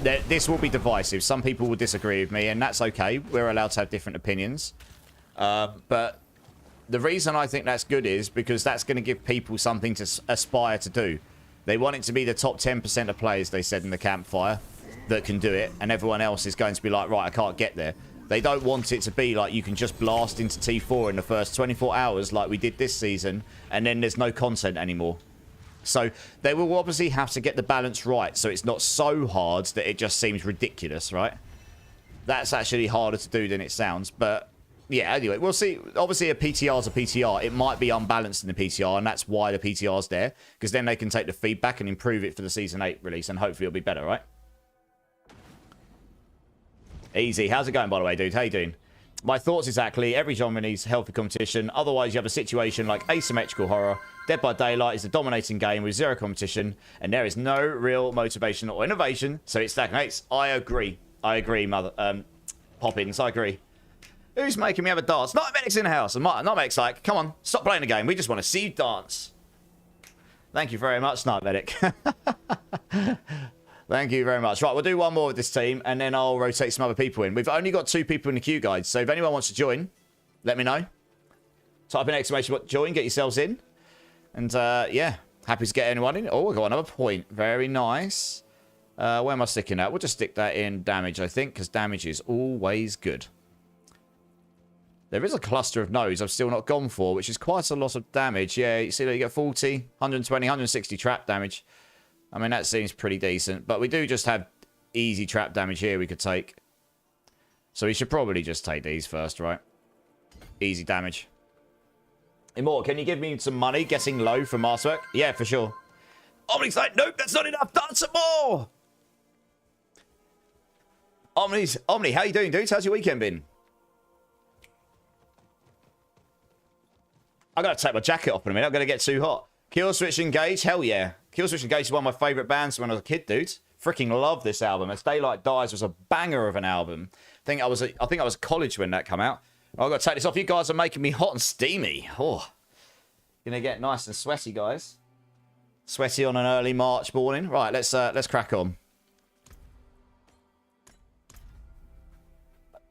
This will be divisive. Some people will disagree with me, and that's okay. We're allowed to have different opinions. But the reason I think that's good is because that's going to give people something to aspire to do. They want it to be the top 10% of players, they said in the campfire, that can do it, and everyone else is going to be like, right, I can't get there. They don't want it to be like you can just blast into T4 in the first 24 hours like we did this season, and then there's no content anymore. So they will obviously have to get the balance right, so it's not so hard that it just seems ridiculous, right? That's actually harder to do than it sounds, but yeah, anyway, we'll see. Obviously, a PTR is a PTR. It might be unbalanced in the PTR, and that's why the PTR is there, because then they can take the feedback and improve it for the Season 8 release, and hopefully it'll be better, right? Easy. How's it going, by the way, dude? How you doing? My thoughts exactly. Every genre needs healthy competition. Otherwise, you have a situation like asymmetrical horror. Dead by Daylight is the dominating game with zero competition, and there is no real motivation or innovation, so it stagnates. I agree. I agree, Poppins. I agree. Who's making me have a dance? Nightmedic's in the house. And Nightmedic's like, come on, stop playing the game. We just want to see you dance. Thank you very much, Nightmedic. Thank you very much. Right, we'll do one more with this team, and then I'll rotate some other people in. We've only got 2 people in the queue, guys. So if anyone wants to join, let me know. Type in exclamation join, get yourselves in. And, yeah, happy to get anyone in. Oh, we've got another point. Very nice. Where am I sticking at? We'll just stick that in damage, I think, because damage is always good. There is a cluster of nodes I've still not gone for, which is quite a lot of damage. Yeah, you see that you get 40, 120, 160 trap damage. I mean, that seems pretty decent. But we do just have easy trap damage here we could take. So we should probably just take these first, right? Easy damage. Immortal, can you give me some money getting low for Masterwork? Yeah, for sure. Omni's like, nope, that's not enough. Dance some more. Omni, how you doing, dudes? How's your weekend been? I gotta take my jacket off in a minute. I'm gonna get too hot. Kill Switch Engage, hell yeah. Kill Switch Engage is one of my favourite bands when I was a kid, dudes. Freaking love this album. As Daylight Dies was a banger of an album. I think I was college when that came out. I've got to take this off. You guys are making me hot and steamy. Oh, gonna get nice and sweaty, guys. Sweaty on an early March morning. Right, let's crack on.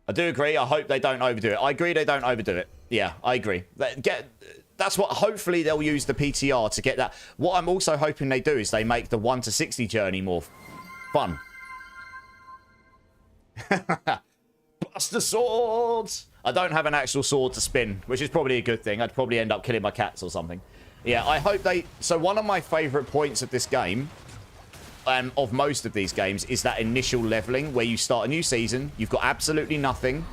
I do agree. I hope they don't overdo it. I agree they don't overdo it. Yeah, I agree. That's what, hopefully they'll use the PTR to get that. What I'm also hoping they do is they make the 1 to 60 journey more fun. Buster swords! I don't have an actual sword to spin, which is probably a good thing. I'd probably end up killing my cats or something. Yeah, I hope they... So one of my favourite points of this game, of most of these games, is that initial leveling where you start a new season, you've got absolutely nothing,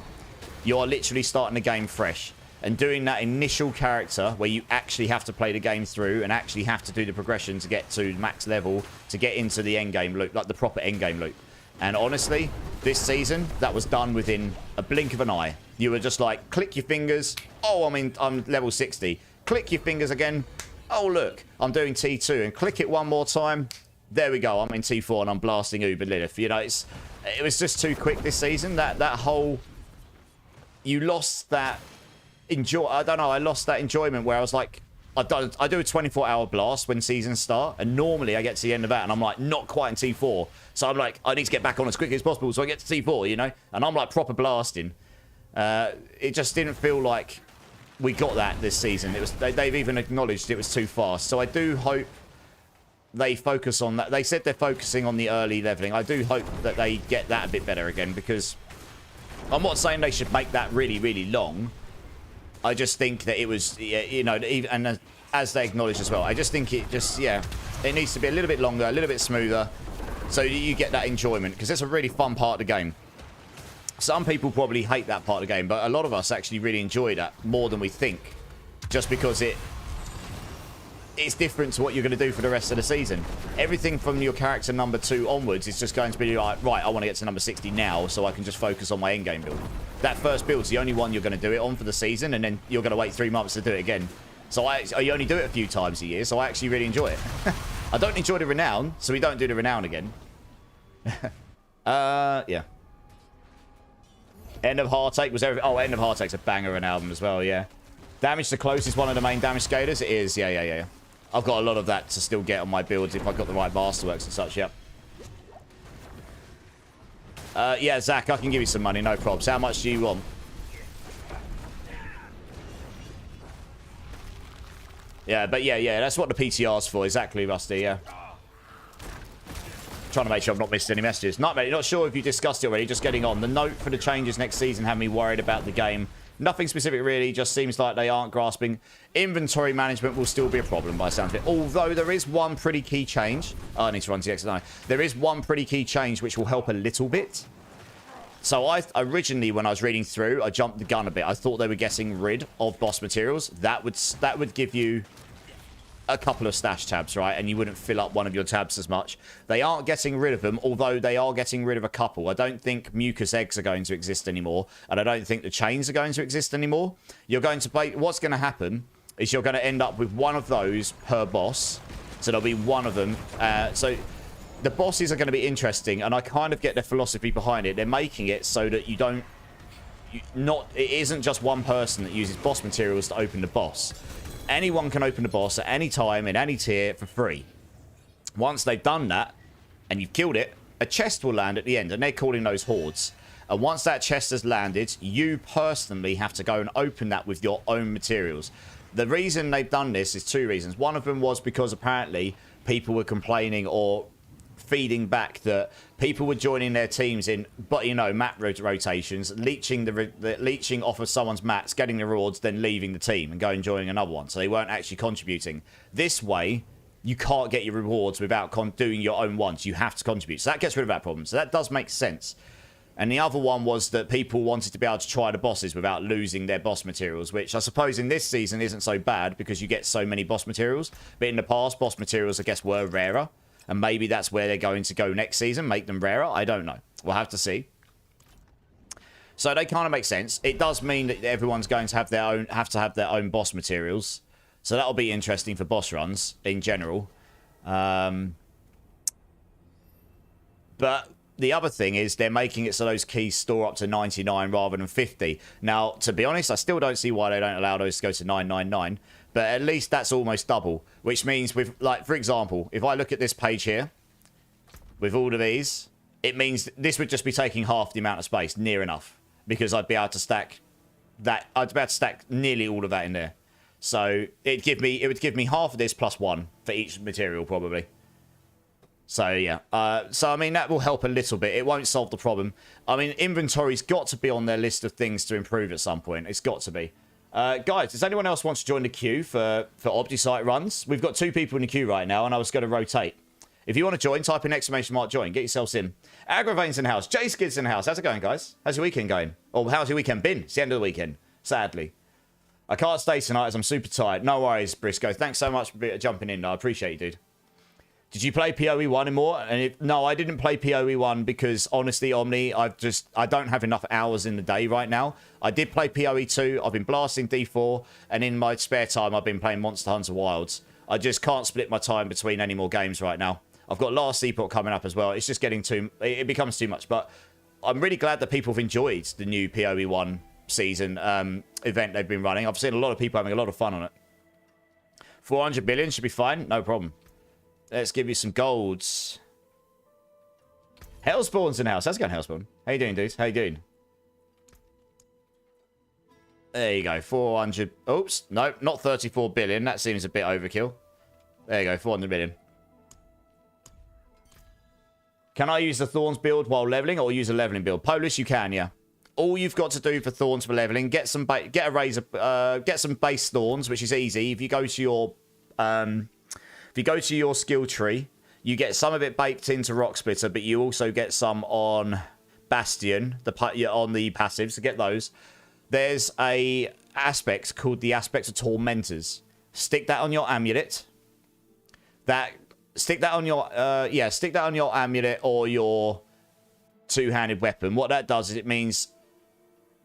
you're literally starting the game fresh. And doing that initial character where you actually have to play the game through and actually have to do the progression to get to max level to get into the endgame loop, like the proper endgame loop. And honestly, this season, that was done within a blink of an eye. You were just like, click your fingers. Oh, I'm level 60. Click your fingers again. Oh, look, I'm doing T2. And click it one more time. There we go. I'm in T4 and I'm blasting Uber Lilith. You know, it was just too quick this season. That whole... You lost that... I don't know, I lost that enjoyment where I was like, I do a 24-hour blast when seasons start, and normally I get to the end of that and I'm like, not quite in T4. So I'm like, I need to get back on as quickly as possible so I get to T4, you know? And I'm like proper blasting. It just didn't feel like we got that this season. It was they've even acknowledged it was too fast. So I do hope they focus on that. They said they're focusing on the early leveling. I do hope that they get that a bit better again, because I'm not saying they should make that really, really long. I just think that it was, you know, and as they acknowledge as well, I just think it needs to be a little bit longer, a little bit smoother, so you get that enjoyment, because it's a really fun part of the game. Some people probably hate that part of the game, but a lot of us actually really enjoy that more than we think, just because it's different to what you're going to do for the rest of the season. Everything from your character number 2 onwards is just going to be like, right, I want to get to number 60 now so I can just focus on my endgame build. That first build's the only one you're going to do it on for the season, and then you're going to wait 3 months to do it again. So you only do it a few times a year, so I actually really enjoy it. I don't enjoy the Renown, so we don't do the Renown again. Yeah. End of Heartache was everything. Oh, End of Heartache's a banger of an album as well, yeah. Damage to Close is one of the main damage scalers. It is, yeah. I've got a lot of that to still get on my builds if I've got the right Masterworks and such, yep. Yeah, Zach, I can give you some money, no probs. How much do you want? Yeah, but yeah, that's what the PTR's for. Exactly, Rusty, yeah. Trying to make sure I've not missed any messages. Nightmare, not sure if you discussed it already, just getting on. The note for the changes next season had me worried about the game. Nothing specific really, just seems like they aren't grasping. Inventory management will still be a problem by the sound of it. Although there is one pretty key change. Oh, I need to run to the exit now. There is one pretty key change which will help a little bit. So I originally, when I was reading through, I jumped the gun a bit. I thought they were getting rid of boss materials. That would give you a couple of stash tabs, right? And you wouldn't fill up one of your tabs as much. They aren't getting rid of them, although they are getting rid of a couple. I don't think mucus eggs are going to exist anymore, and I don't think the chains are going to exist anymore. You're going to play... What's going to happen is you're going to end up with one of those per boss. So there'll be one of them. So the bosses are going to be interesting, and I kind of get the philosophy behind it. They're making it so that you don't... It isn't just one person that uses boss materials to open the boss. Anyone can open the boss at any time in any tier for free. Once they've done that and you've killed it, a chest will land at the end, and they're calling those hordes. And once that chest has landed, you personally have to go and open that with your own materials. The reason they've done this is two reasons. One of them was because apparently people were complaining or feeding back that people were joining their teams in, but you know, map rotations, leeching leeching off of someone's mats, getting the rewards, then leaving the team and going joining another one. So they weren't actually contributing. This way, you can't get your rewards without doing your own ones. You have to contribute. So that gets rid of that problem. So that does make sense. And the other one was that people wanted to be able to try the bosses without losing their boss materials, which I suppose in this season isn't so bad because you get so many boss materials. But in the past, boss materials, I guess, were rarer. And maybe that's where they're going to go next season, make them rarer. I don't know. We'll have to see. So they kind of make sense. It does mean that everyone's going to have their own boss materials. So that'll be interesting for boss runs in general. But the other thing is they're making it so those keys store up to 99 rather than 50. Now, to be honest, I still don't see why they don't allow those to go to 999. But at least that's almost double, which means with, like, for example, if I look at this page here, with all of these, it means this would just be taking half the amount of space, near enough, because I'd be able to stack that, I'd be able to stack nearly all of that in there. So it would give me half of this plus one for each material, probably. So, yeah. So, I mean, that will help a little bit. It won't solve the problem. I mean, inventory's got to be on their list of things to improve at some point. It's got to be. Guys, does anyone else want to join the queue for ObjiSite runs? We've got 2 people in the queue right now, and I was going to rotate. If you want to join, type in ! Join. Get yourselves in. Agravain's in the house. J Skid's in the house. How's it going, guys? How's your weekend going? Or how's your weekend been? It's the end of the weekend, sadly. I can't stay tonight as I'm super tired. No worries, Briscoe. Thanks so much for jumping in. I appreciate you, dude. Did you play PoE 1 and more? And no, I didn't play PoE 1 because, honestly, Omni, I don't have enough hours in the day right now. I did play PoE 2. I've been blasting D4. And in my spare time, I've been playing Monster Hunter Wilds. I just can't split my time between any more games right now. I've got Last Epoch coming up as well. It's just getting it becomes too much. But I'm really glad that people have enjoyed the new PoE 1 season event they've been running. I've seen a lot of people having a lot of fun on it. 400 billion should be fine. No problem. Let's give you some golds. Hellspawn's in the house. How's it going, Hellspawn? How you doing, dude? How you doing? There you go. 400. Oops. No, not 34 billion. That seems a bit overkill. There you go. 400 million. Can I use the Thorns build while leveling or use a leveling build? Polish, you can, yeah. All you've got to do for Thorns for leveling, get some base Thorns, which is easy. If you go to your skill tree, you get some of it baked into Rock Splitter, but you also get some on Bastion, on the passives, to get those. There's a aspect called the Aspect of Tormentors. Stick that on your amulet. Stick that on your amulet or your two-handed weapon. What that does is it means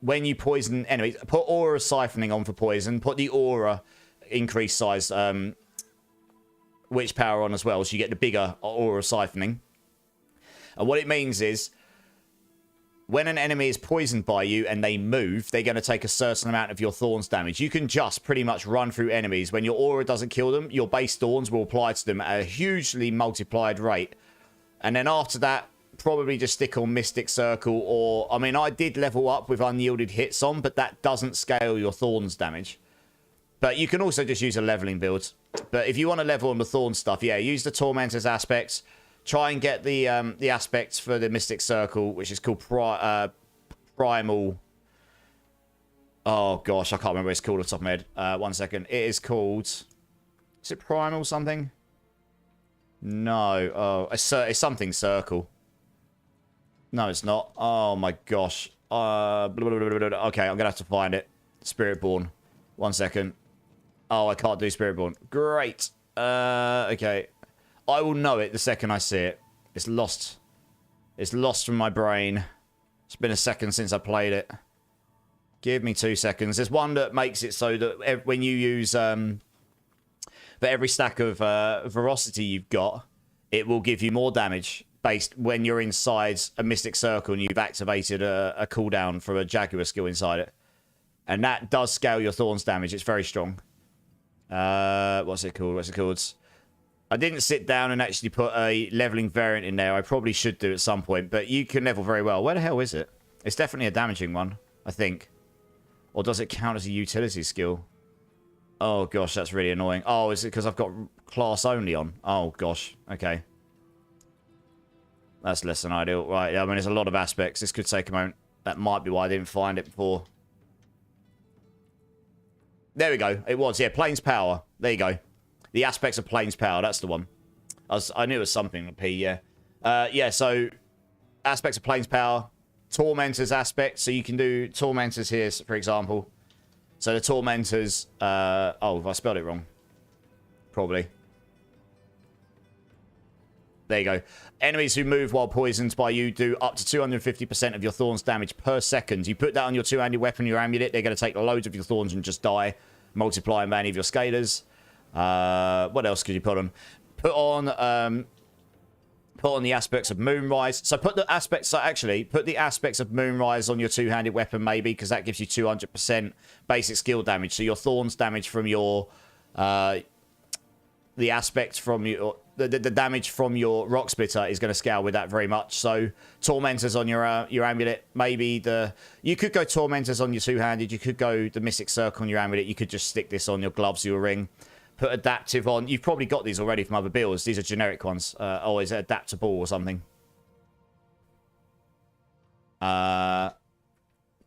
when you poison enemies, put aura siphoning on for poison, put the aura increase size witch power on as well, so you get the bigger aura siphoning. And what it means is, when an enemy is poisoned by you and they move, they're going to take a certain amount of your thorns damage. You can just pretty much run through enemies. When your aura doesn't kill them, your base thorns will apply to them at a hugely multiplied rate. And then after that, probably just stick on Mystic Circle or... I mean, I did level up with unyielded hits on, but that doesn't scale your thorns damage. But you can also just use a leveling build. But if you want to level on the thorn stuff, yeah, use the Tormentor's aspects. Try and get the aspects for the Mystic Circle, which is called Primal. Oh, gosh, I can't remember what it's called off the top of my head. 1 second. It is called... Is it Primal something? No. Oh, it's something Circle. No, it's not. Oh, my gosh. Okay, I'm going to have to find it. Spiritborn. 1 second. Oh, I can't do Spiritborn. Great. Okay. I will know it the second I see it. It's lost. It's lost from my brain. It's been a second since I played it. Give me 2 seconds. There's one that makes it so that when you use... for every stack of Veracity you've got, it will give you more damage based when you're inside a Mystic Circle and you've activated a cooldown for a Jaguar skill inside it. And that does scale your Thorns damage. It's very strong. What's it called? I didn't sit down and actually put a leveling variant in there. I probably should do at some point, but you can level very well. Where the hell is it? It's definitely a damaging one, I think. Or does it count as a utility skill? Oh, gosh, that's really annoying. Oh, is it because I've got class only on? Oh, gosh. Okay. That's less than ideal. Right, I mean, there's a lot of aspects. This could take a moment. That might be why I didn't find it before. There we go. It was, yeah, Plains Power. There you go. The aspects of Plains Power, that's the one. I knew it was something with P, yeah. Yeah, so aspects of Plains Power, Tormentors aspect. So you can do Tormentors here, for example. So the Tormentors... oh, have I spelled it wrong? Probably. There you go. Enemies who move while poisoned by you do up to 250% of your Thorns damage per second. You put that on your two-handed weapon, your amulet, they're going to take loads of your Thorns and just die. Multiplying by any of your scalers. What else could you put on? Put on the aspects of Moonrise. So put the aspects... So actually, put the aspects of Moonrise on your two-handed weapon, maybe, because that gives you 200% basic skill damage. So your Thorns damage from your... the aspect from your... The damage from your Rock Splitter is going to scale with that very much. So Tormentors on your amulet. Maybe the... You could go Tormentors on your two-handed. You could go the Mystic Circle on your amulet. You could just stick this on your gloves, your ring. Put Adaptive on. You've probably got these already from other builds. These are generic ones. Oh, is it Adaptable or something?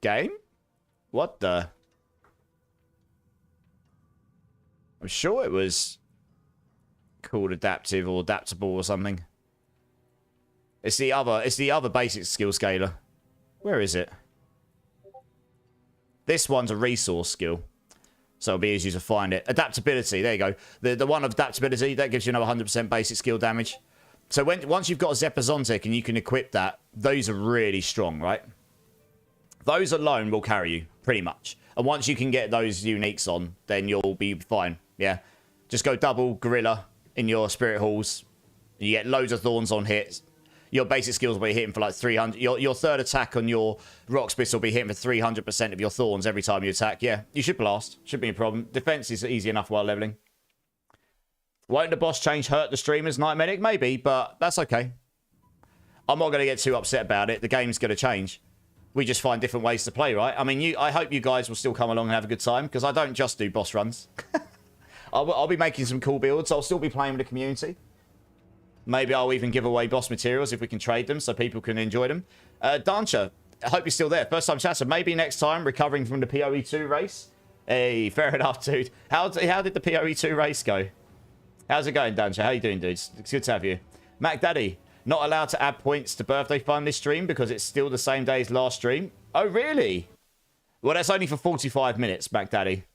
Game? What the... I'm sure it was... called Adaptive or Adaptable or something. It's the other basic skill scaler. Where is it? This one's a resource skill. So it'll be easier to find it. Adaptability, there you go. The one of Adaptability, that gives you another 100% basic skill damage. So once you've got a Zepazontic and you can equip that, those are really strong, right? Those alone will carry you, pretty much. And once you can get those uniques on, then you'll be fine, yeah? Just go double Gorilla in your Spirit Halls. You get loads of Thorns on hits. Your basic skills will be hitting for like 300. Your third attack on your Rock Spit will be hitting for 300% of your Thorns every time you attack. Yeah, you should blast. Shouldn't be a problem. Defense is easy enough while leveling. Won't the boss change hurt the streamers, Night Medic? Maybe, but that's okay. I'm not going to get too upset about it. The game's going to change. We just find different ways to play, right? I mean, I hope you guys will still come along and have a good time, because I don't just do boss runs. I'll be making some cool builds. I'll still be playing with the community. Maybe I'll even give away boss materials if we can trade them so people can enjoy them. Dancha, I hope you're still there. First time chatter. Maybe next time, recovering from the PoE2 race. Hey, fair enough, dude. How did the PoE2 race go? How's it going, Dancha? How you doing, dude? It's good to have you. Mac Daddy, not allowed to add points to birthday fun this stream because it's still the same day as last stream. Oh, really? Well, that's only for 45 minutes, Mac Daddy.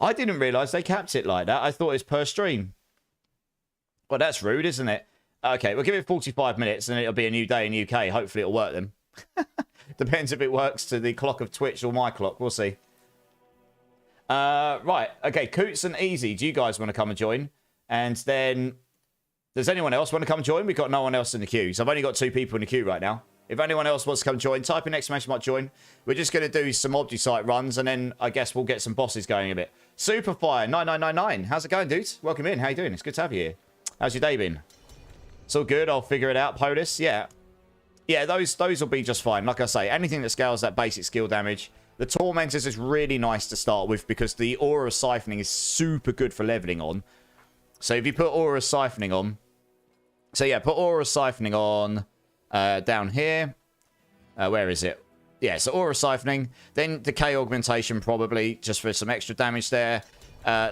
I didn't realise they capped it like that. I thought it was per stream. Well, that's rude, isn't it? Okay, we'll give it 45 minutes and it'll be a new day in UK. Hopefully it'll work then. Depends if it works to the clock of Twitch or my clock. We'll see. Right. Okay, Coots and Easy. Do you guys want to come and join? And then, does anyone else want to come join? We've got no one else in the queue. So I've only got 2 people in the queue right now. If anyone else wants to come join, type in exclamation mark join. We're just going to do some Obdusite runs, and then I guess we'll get some bosses going a bit. Superfire9999. How's it going, dudes? Welcome in. How you doing? It's good to have you here. How's your day been? It's all good. I'll figure it out. POTUS. Yeah. Yeah, those will be just fine. Like I say, anything that scales that basic skill damage. The Tormentors is really nice to start with because the Aura Siphoning is super good for leveling on. So if you put Aura Siphoning on... So yeah, put Aura Siphoning on down here. Where is it? Yeah, so Aura Siphoning. Then Decay Augmentation probably, just for some extra damage there.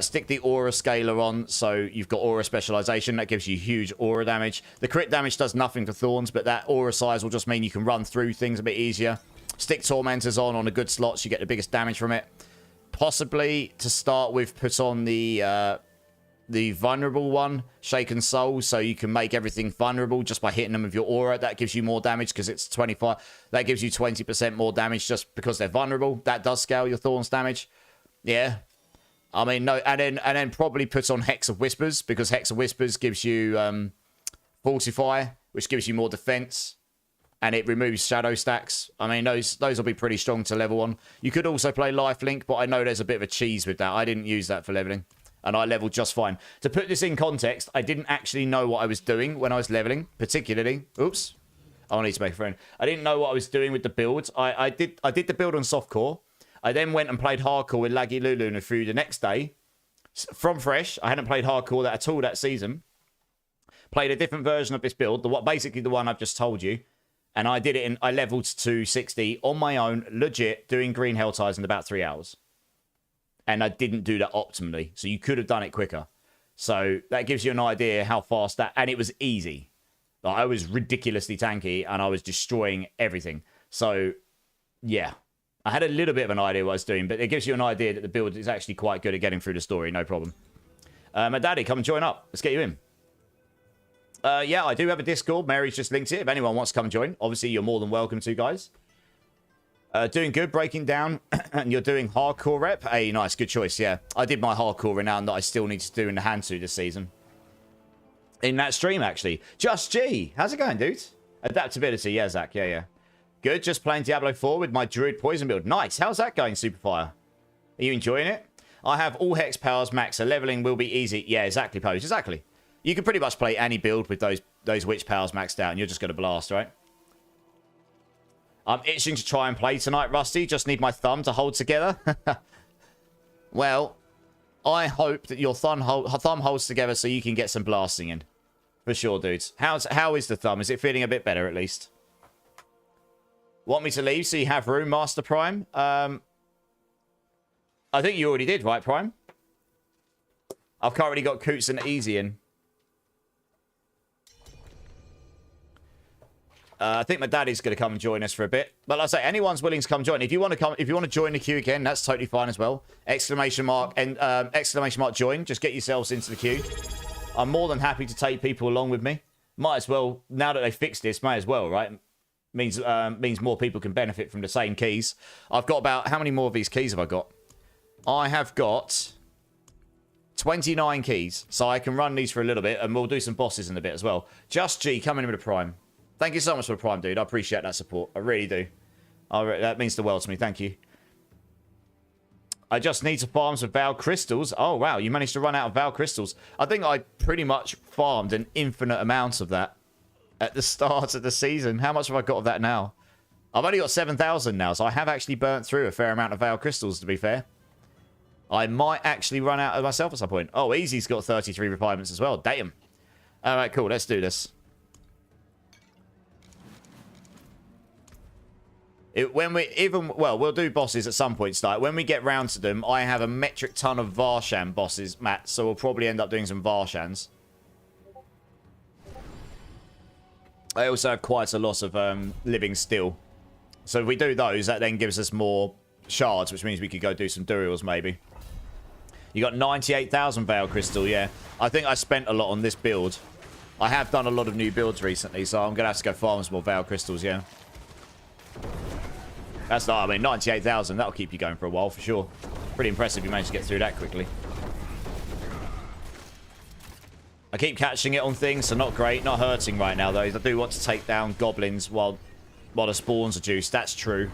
Stick the Aura Scaler on, so you've got Aura Specialization. That gives you huge Aura damage. The crit damage does nothing for Thorns, but that Aura size will just mean you can run through things a bit easier. Stick Tormentors on a good slot, so you get the biggest damage from it. Possibly, to start with, put on the vulnerable one, Shaken Soul, so you can make everything vulnerable just by hitting them with your aura. That gives you more damage because it's 25. That gives you 20% more damage just because they're vulnerable. That does scale your Thorns damage. Yeah. I mean, no, and then probably put on Hex of Whispers, because Hex of Whispers gives you Fortify, which gives you more defense, and it removes shadow stacks. I mean, those will be pretty strong to level on. You could also play Lifelink, but I know there's a bit of a cheese with that. I didn't use that for leveling, and I leveled just fine. To put this in context, I didn't actually know what I was doing when I was leveling, particularly. Oops. I need to make a friend. I didn't know what I was doing with the builds. I did the build on softcore. I then went and played hardcore with Laggy Lulu and through the next day. From fresh, I hadn't played hardcore at all that season. Played a different version of this build, basically the one I've just told you. And I did it I leveled to 60 on my own, legit, doing green hell ties in about 3 hours. And I didn't do that optimally, so you could have done it quicker. So that gives you an idea how fast that... And it was easy. Like, I was ridiculously tanky, and I was destroying everything. So, yeah. I had a little bit of an idea what I was doing, but it gives you an idea that the build is actually quite good at getting through the story, no problem. My daddy, come and join up. Let's get you in. Yeah, I do have a Discord. Mary's just linked it. If anyone wants to come join, obviously you're more than welcome to, guys. Doing good, breaking down, and you're doing hardcore rep. Hey, nice, good choice, yeah. I did my hardcore renown that I still need to do in the Hansu this season. In that stream, actually. Just G, how's it going, dude? Adaptability, yeah, Zach, yeah. Good, just playing Diablo 4 with my Druid Poison build. Nice, how's that going, Superfire? Are you enjoying it? I have all Hex powers max, so leveling will be easy. Yeah, exactly, Pose, exactly. You can pretty much play any build with those Witch powers maxed out, and you're just going to blast, right? I'm itching to try and play tonight, Rusty. Just need my thumb to hold together. Well, I hope that your thumb holds together so you can get some blasting in. For sure, dudes. How is the thumb? Is it feeling a bit better, at least? Want me to leave so you have room, Master Prime? I think you already did, right, Prime? I've currently got Coots and Easy in. I think my daddy's going to come and join us for a bit. But like I say, anyone's willing to come join. If you want to join the queue again, that's totally fine as well. Exclamation mark and exclamation mark join. Just get yourselves into the queue. I'm more than happy to take people along with me. Might as well, now that they fixed this, might as well, right? Means more people can benefit from the same keys. I've got about... How many more of these keys have I got? I have got 29 keys. So I can run these for a little bit, and we'll do some bosses in a bit as well. Just G, coming in with a Prime. Thank you so much for the Prime, dude. I appreciate that support. I really do. That means the world to me. Thank you. I just need to farm some Val Crystals. Oh, wow. You managed to run out of Val Crystals. I think I pretty much farmed an infinite amount of that at the start of the season. How much have I got of that now? I've only got 7,000 now, so I have actually burnt through a fair amount of Val Crystals, to be fair. I might actually run out of myself at some point. Oh, Easy's got 33 refinements as well. Damn. All right, cool. Let's do this. We'll do bosses at some point, Start. When we get round to them, I have a metric ton of Varshan bosses, Matt, so we'll probably end up doing some Varshans. I also have quite a lot of living still. So if we do those, that then gives us more shards, which means we could go do some Durials, maybe. You got 98,000 Veil Crystal, yeah. I think I spent a lot on this build. I have done a lot of new builds recently, so I'm going to have to go farm some more Veil Crystals, yeah. That's not, I mean, 98,000, that'll keep you going for a while, for sure. Pretty impressive you managed to get through that quickly. I keep catching it on things, so not great. Not hurting right now, though. I do want to take down goblins while the spawns are juiced. That's true.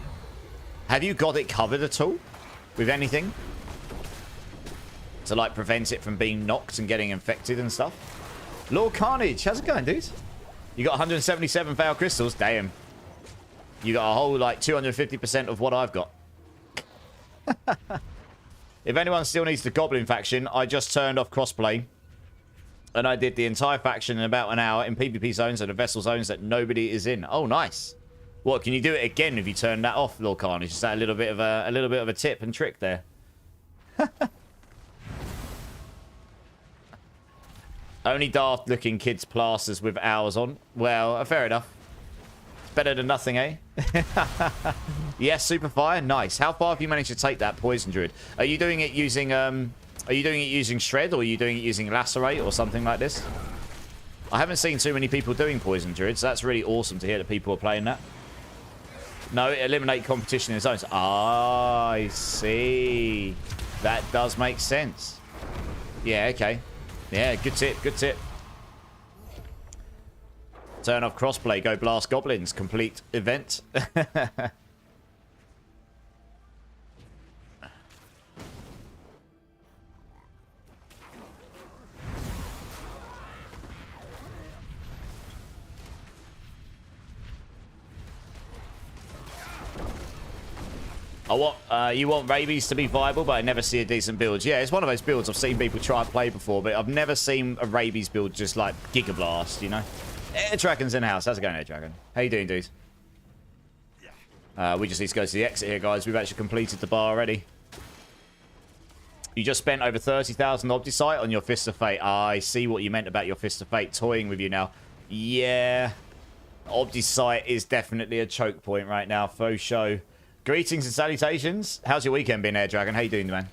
Have you got it covered at all? With anything? To, like, prevent it from being knocked and getting infected and stuff? Lord Carnage, how's it going, dude? You got 177 failed crystals? Damn. You got a whole, like, 250% of what I've got. If anyone still needs the Goblin faction, I just turned off crossplay. And I did the entire faction in about an hour in PvP zones and the vessel zones that nobody is in. Oh, nice. What, can you do it again if you turn that off, Lord Carnage? Is that a little bit of a tip and trick there? Only daft-looking kids plasters with hours on. Well, fair enough. It's better than nothing, eh? Yes, super fire. Nice. How far have you managed to take that poison druid? Are you doing it using shred, or are you doing it using lacerate or something like this? I haven't seen too many people doing poison druids, so that's really awesome to hear that people are playing that. No, eliminate competition in zones. Ah, I see. That does make sense. Yeah, okay. Yeah, good tip, good tip. Turn off crossplay, go blast goblins. Complete event. You want rabies to be viable, but I never see a decent build. Yeah, it's one of those builds I've seen people try and play before, but I've never seen a rabies build just like Giga Blast, you know? Air Dragon's in the house. How's it going, Air Dragon? How you doing, dude? We just need to go to the exit here, guys. We've actually completed the bar already. You just spent over 30,000 Obdicite on your Fist of Fate. I see what you meant about your Fist of Fate toying with you now. Yeah. Obdicite is definitely a choke point right now. Faux show. Greetings and salutations. How's your weekend been, Air Dragon? How you doing, man?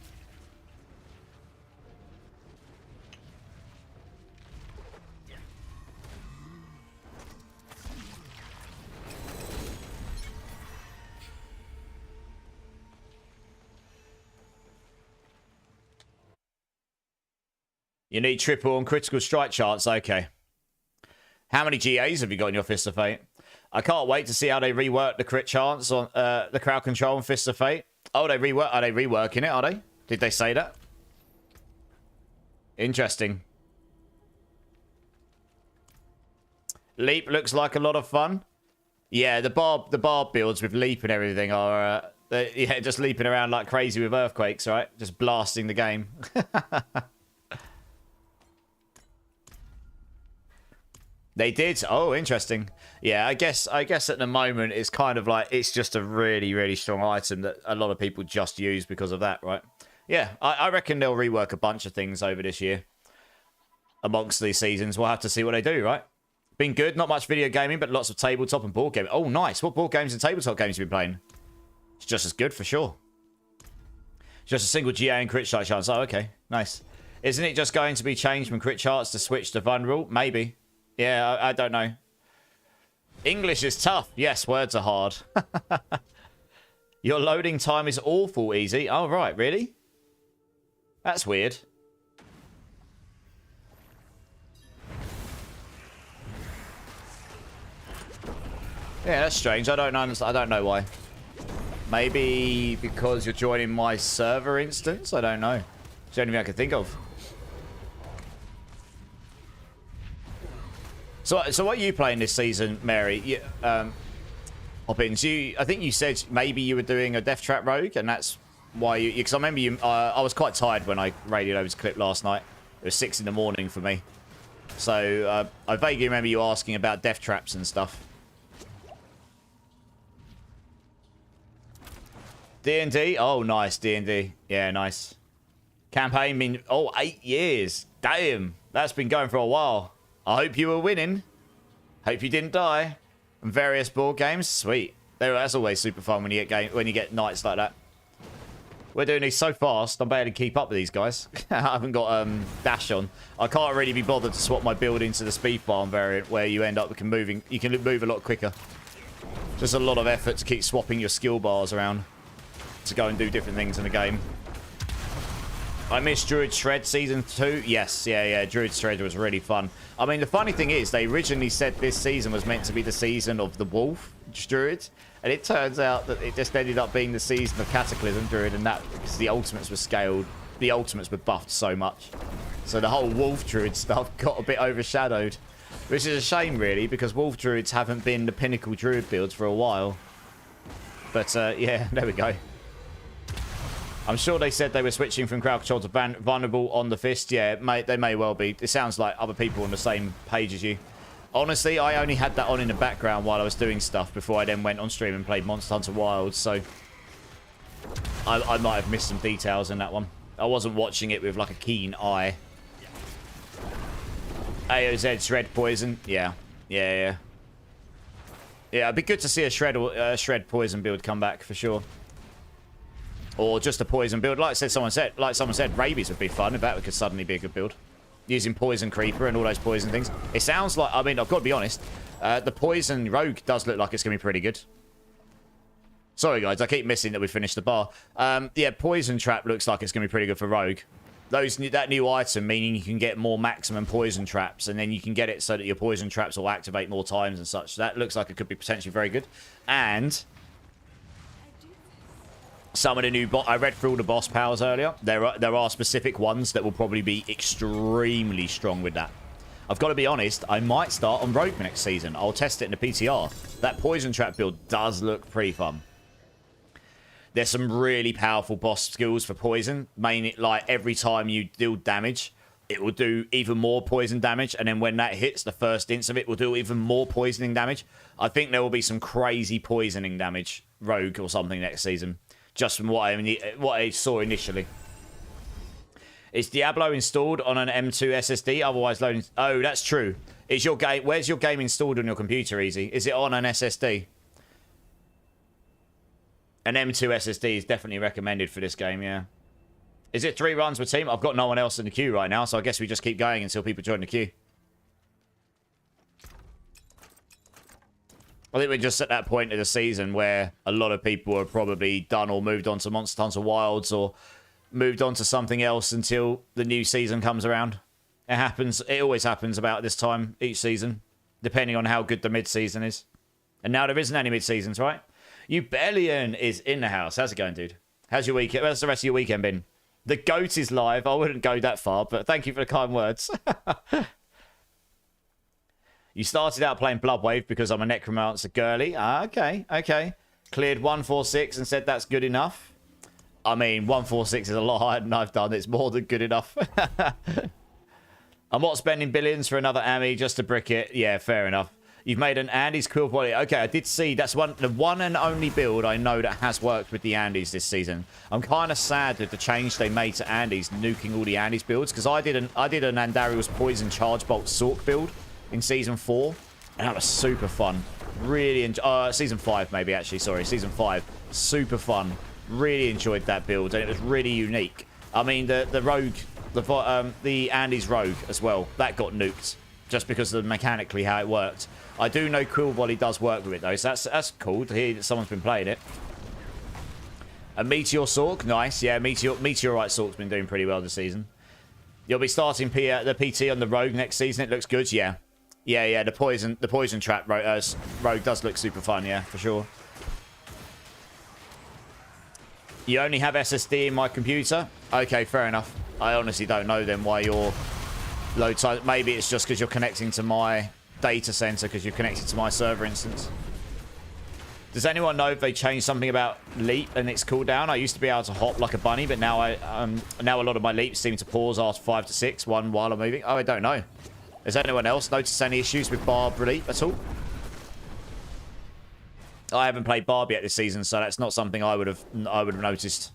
You need triple and critical strike charts. Okay. How many GAs have you got in your Fist of Fate? I can't wait to see how they rework the crit chance on the crowd control and Fist of Fate. Oh, are they reworking it, are they? Did they say that? Interesting. Leap looks like a lot of fun. Yeah, the barb builds with leap and everything are yeah, just leaping around like crazy with earthquakes, right? Just blasting the game. They did. Oh, interesting. Yeah, I guess at the moment it's kind of like it's just a really, really strong item that a lot of people just use because of that, right? Yeah, I reckon they'll rework a bunch of things over this year. Amongst these seasons, we'll have to see what they do, right? Been good, not much video gaming, but lots of tabletop and board gaming. Oh, nice. What board games and tabletop games have you been playing? It's just as good for sure. Just a single GA and crit strike chance. Oh, okay. Nice. Isn't it just going to be changed from crit charts to switch to vulnerable? Maybe. Yeah, I don't know. English is tough. Yes, words are hard. Your loading time is awful easy. Oh, right. Really? That's weird. Yeah, that's strange. I don't understand. I don't know why. Maybe because you're joining my server instance? I don't know. It's the only thing I can think of. So what are you playing this season, Mary? Hoppins, I think you said maybe you were doing a Death Trap Rogue, and that's why you... Because I remember you... I was quite tired when I radioed over to clip last night. It was 6 in the morning for me. So I vaguely remember you asking about Death Traps and stuff. D&D? Oh, nice, D&D. Yeah, nice. Campaign been... Oh, 8 years. Damn. That's been going for a while. I hope you were winning. Hope you didn't die. And various board games. Sweet. That's always super fun when you get nights like that. We're doing these so fast, I'm barely keep up with these guys. I haven't got dash on. I can't really be bothered to swap my build into the speed farm variant where you end up you can move a lot quicker. Just a lot of effort to keep swapping your skill bars around to go and do different things in the game. I missed Druid Shred Season 2. Yes, yeah. Druid Shred was really fun. I mean, the funny thing is, they originally said this season was meant to be the season of the Wolf Druid. And it turns out that it just ended up being the season of Cataclysm Druid. And that, because the ultimates were scaled. The ultimates were buffed so much. So the whole Wolf Druid stuff got a bit overshadowed. Which is a shame, really, because Wolf Druids haven't been the pinnacle Druid builds for a while. But, yeah, there we go. I'm sure they said they were switching from crowd control to vulnerable on the fist. Yeah, they may well be. It sounds like other people on the same page as you. Honestly, I only had that on in the background while I was doing stuff before I then went on stream and played Monster Hunter Wilds. So I might have missed some details in that one. I wasn't watching it with like a keen eye. AOZ Shred Poison. Yeah. Yeah, it'd be good to see a Shred Poison build come back for sure. Or just a poison build. Like someone said, rabies would be fun if that could suddenly be a good build. Using poison creeper and all those poison things. It sounds like, I mean, I've got to be honest, the poison rogue does look like it's going to be pretty good. Sorry guys, I keep missing that we finished the bar. Yeah, poison trap looks like it's going to be pretty good for rogue. That new item, meaning you can get more maximum poison traps, and then you can get it so that your poison traps will activate more times and such. That looks like it could be potentially very good. And some of the new I read through all the boss powers earlier. There are specific ones that will probably be extremely strong with that. I've got to be honest, I might start on Rogue next season. I'll test it in the PTR. That poison trap build does look pretty fun. There's some really powerful boss skills for poison. Mainly, like, every time you deal damage, it will do even more poison damage. And then when that hits, the first inch of it will do even more poisoning damage. I think there will be some crazy poisoning damage, Rogue or something next season. Just from what I saw initially. Is Diablo installed on an M2 SSD? Otherwise loading... Oh, that's true. Is your game... Where's your game installed on your computer, Easy? Is it on an SSD? An M2 SSD is definitely recommended for this game, yeah. Is it 3 runs per team? I've got no one else in the queue right now, so I guess we just keep going until people join the queue. I think we're just at that point of the season where a lot of people are probably done or moved on to Monster Hunter Wilds or moved on to something else until the new season comes around. It happens. It always happens about this time each season, depending on how good the mid-season is. And now there isn't any mid-seasons, right? Ubellion is in the house. How's it going, dude? How's your weekend? How's the rest of your weekend been? The goat is live. I wouldn't go that far, but thank you for the kind words. You started out playing Bloodwave because I'm a necromancer girly. Ah, okay. Cleared 146 and said that's good enough. I mean, 146 is a lot higher than I've done. It's more than good enough. I'm not spending billions for another Ami just to brick it. Yeah, fair enough. You've made an Andes quill quality. Okay, I did see that's the one and only build I know that has worked with the Andes this season. I'm kind of sad with the change they made to Andes, nuking all the Andes builds, because I did an Andariel's Poison Charge Bolt Sork build in Season 4, and that was super fun. Really Season 5 maybe, actually, sorry. Season 5. Super fun. Really enjoyed that build, and it was really unique. I mean, the Rogue, the Andes Rogue as well, that got nuked, just because of mechanically how it worked. I do know Quill Volley does work with it, though, so that's cool to hear that someone's been playing it. A Meteor Sork, nice. Yeah, Meteorite Sork's been doing pretty well this season. You'll be starting the PT on the Rogue next season. It looks good, yeah. Yeah, the poison trap Rogue does look super fun, yeah, for sure. You only have SSD in my computer? Okay, fair enough. I honestly don't know then why your load time... Maybe it's just because you're connecting to my data center because you're connected to my server instance. Does anyone know if they changed something about leap and its cooldown? I used to be able to hop like a bunny, but now now a lot of my leaps seem to pause after 5 to 6, one while I'm moving. Oh, I don't know. Has anyone else noticed any issues with Barb leap at all? I haven't played Barb yet this season, so that's not something I would have noticed.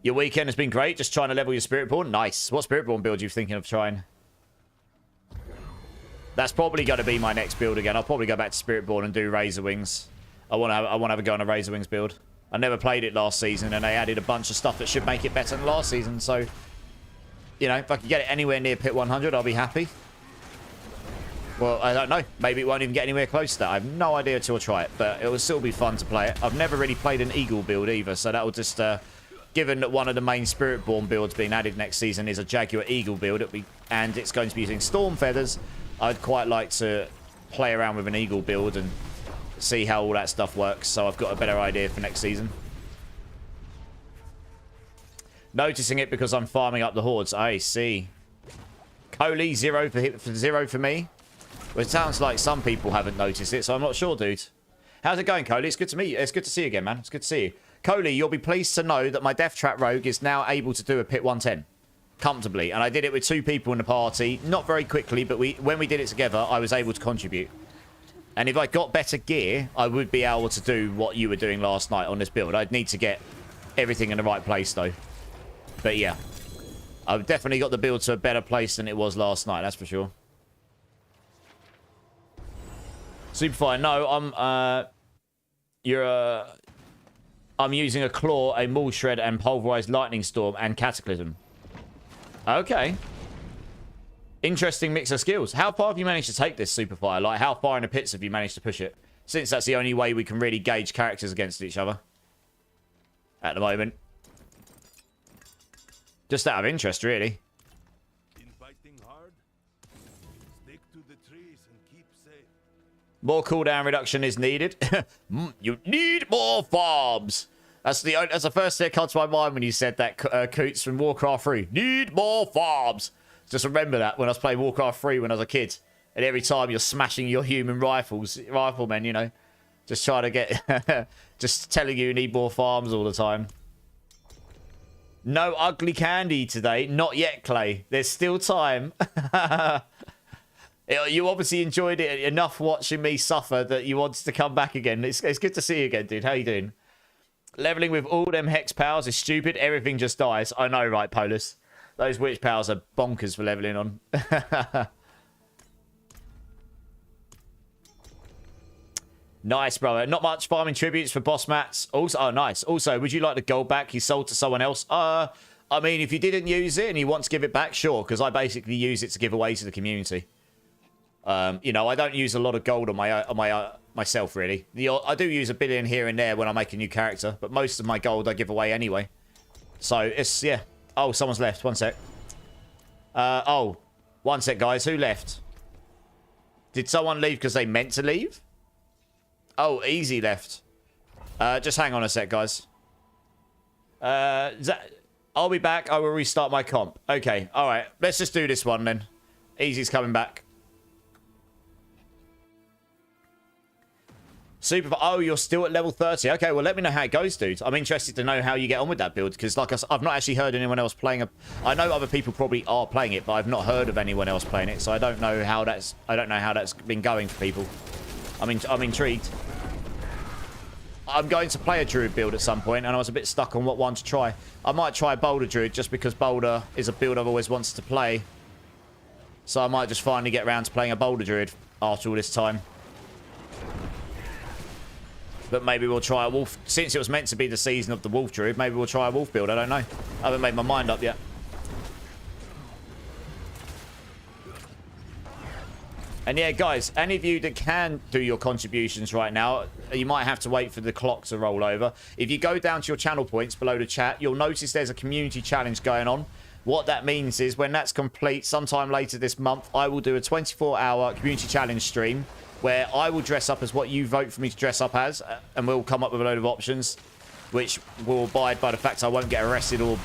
Your weekend has been great. Just trying to level your Spiritborn. Nice. What Spiritborn build are you thinking of trying? That's probably going to be my next build again. I'll probably go back to Spiritborn and do Razor Wings. I want to have a go on a Razor Wings build. I never played it last season, and they added a bunch of stuff that should make it better than last season. So, you know, if I can get it anywhere near Pit 100, I'll be happy. Well, I don't know. Maybe it won't even get anywhere close to that. I have no idea until I try it, but it will still be fun to play it. I've never really played an Eagle build either, so that will just given that one of the main Spiritborn builds being added next season is a Jaguar Eagle build, and it's going to be using Storm Feathers, I'd quite like to play around with an Eagle build and see how all that stuff works, so I've got a better idea for next season. Noticing it because I'm farming up the hordes. I see. Coley, 0 for me. Well, it sounds like some people haven't noticed it, so I'm not sure, dude. How's it going, Coley? It's good to meet you. It's good to see you again, man. It's good to see you. Coley, you'll be pleased to know that my Death Trap Rogue is now able to do a Pit 110. Comfortably. And I did it with 2 people in the party. Not very quickly, but when we did it together, I was able to contribute. And if I got better gear, I would be able to do what you were doing last night on this build. I'd need to get everything in the right place, though. But yeah, I've definitely got the build to a better place than it was last night, that's for sure. Superfire, no, I'm using a Claw, a Maul Shred, and Pulverized Lightning Storm, and Cataclysm. Okay. Interesting mix of skills. How far have you managed to take this, Superfire? Like, how far in the pits have you managed to push it? Since that's the only way we can really gauge characters against each other. At the moment. Just out of interest, really. In fighting hard, stick to the trees and keep safe. More cooldown reduction is needed. You need more farms. That's the first thing that comes to my mind when you said that, Coots from Warcraft 3. Need more farms. Just remember that when I was playing Warcraft 3 when I was a kid. And every time you're smashing your human riflemen, you know. Just trying to get... just telling you need more farms all the time. No ugly candy today. Not yet, Clay. There's still time. You obviously enjoyed it enough watching me suffer that you wanted to come back again. It's good to see you again, dude. How you doing? Leveling with all them hex powers is stupid. Everything just dies. I know, right, Polus? Those witch powers are bonkers for leveling on. Nice, brother. Not much farming tributes for boss mats. Also, oh, nice. Also, would you like the gold back you sold to someone else? I mean, if you didn't use it and you want to give it back, sure, because I basically use it to give away to the community. You know, I don't use a lot of gold on myself, really. I do use $1 billion here and there when I make a new character, but most of my gold I give away anyway. So, it's, yeah. Oh, someone's left. One sec. Oh, one sec, guys. Who left? Did someone leave because they meant to leave? Oh, easy left. Just hang on a sec, guys. I'll be back. I will restart my comp. Okay, all right. Let's just do this one then. Easy's coming back. Super. Oh, you're still at level 30. Okay, well, let me know how it goes, dude. I'm interested to know how you get on with that build because, like I said, I've not actually heard anyone else playing it. I know other people probably are playing it, but I've not heard of anyone else playing it, so I don't know how that's been going for people. I'm intrigued. I'm going to play a Druid build at some point, and I was a bit stuck on what one to try. I might try Boulder Druid just because Boulder is a build I've always wanted to play. So I might just finally get around to playing a Boulder Druid after all this time. But maybe we'll try a Wolf. Since it was meant to be the season of the Wolf Druid, maybe we'll try a Wolf build. I don't know. I haven't made my mind up yet. And yeah, guys, any of you that can do your contributions right now, you might have to wait for the clock to roll over. If you go down to your channel points below the chat, you'll notice there's a community challenge going on. What that means is when that's complete, sometime later this month, I will do a 24-hour community challenge stream where I will dress up as what you vote for me to dress up as, and we'll come up with a load of options, which will abide by the fact I won't get arrested or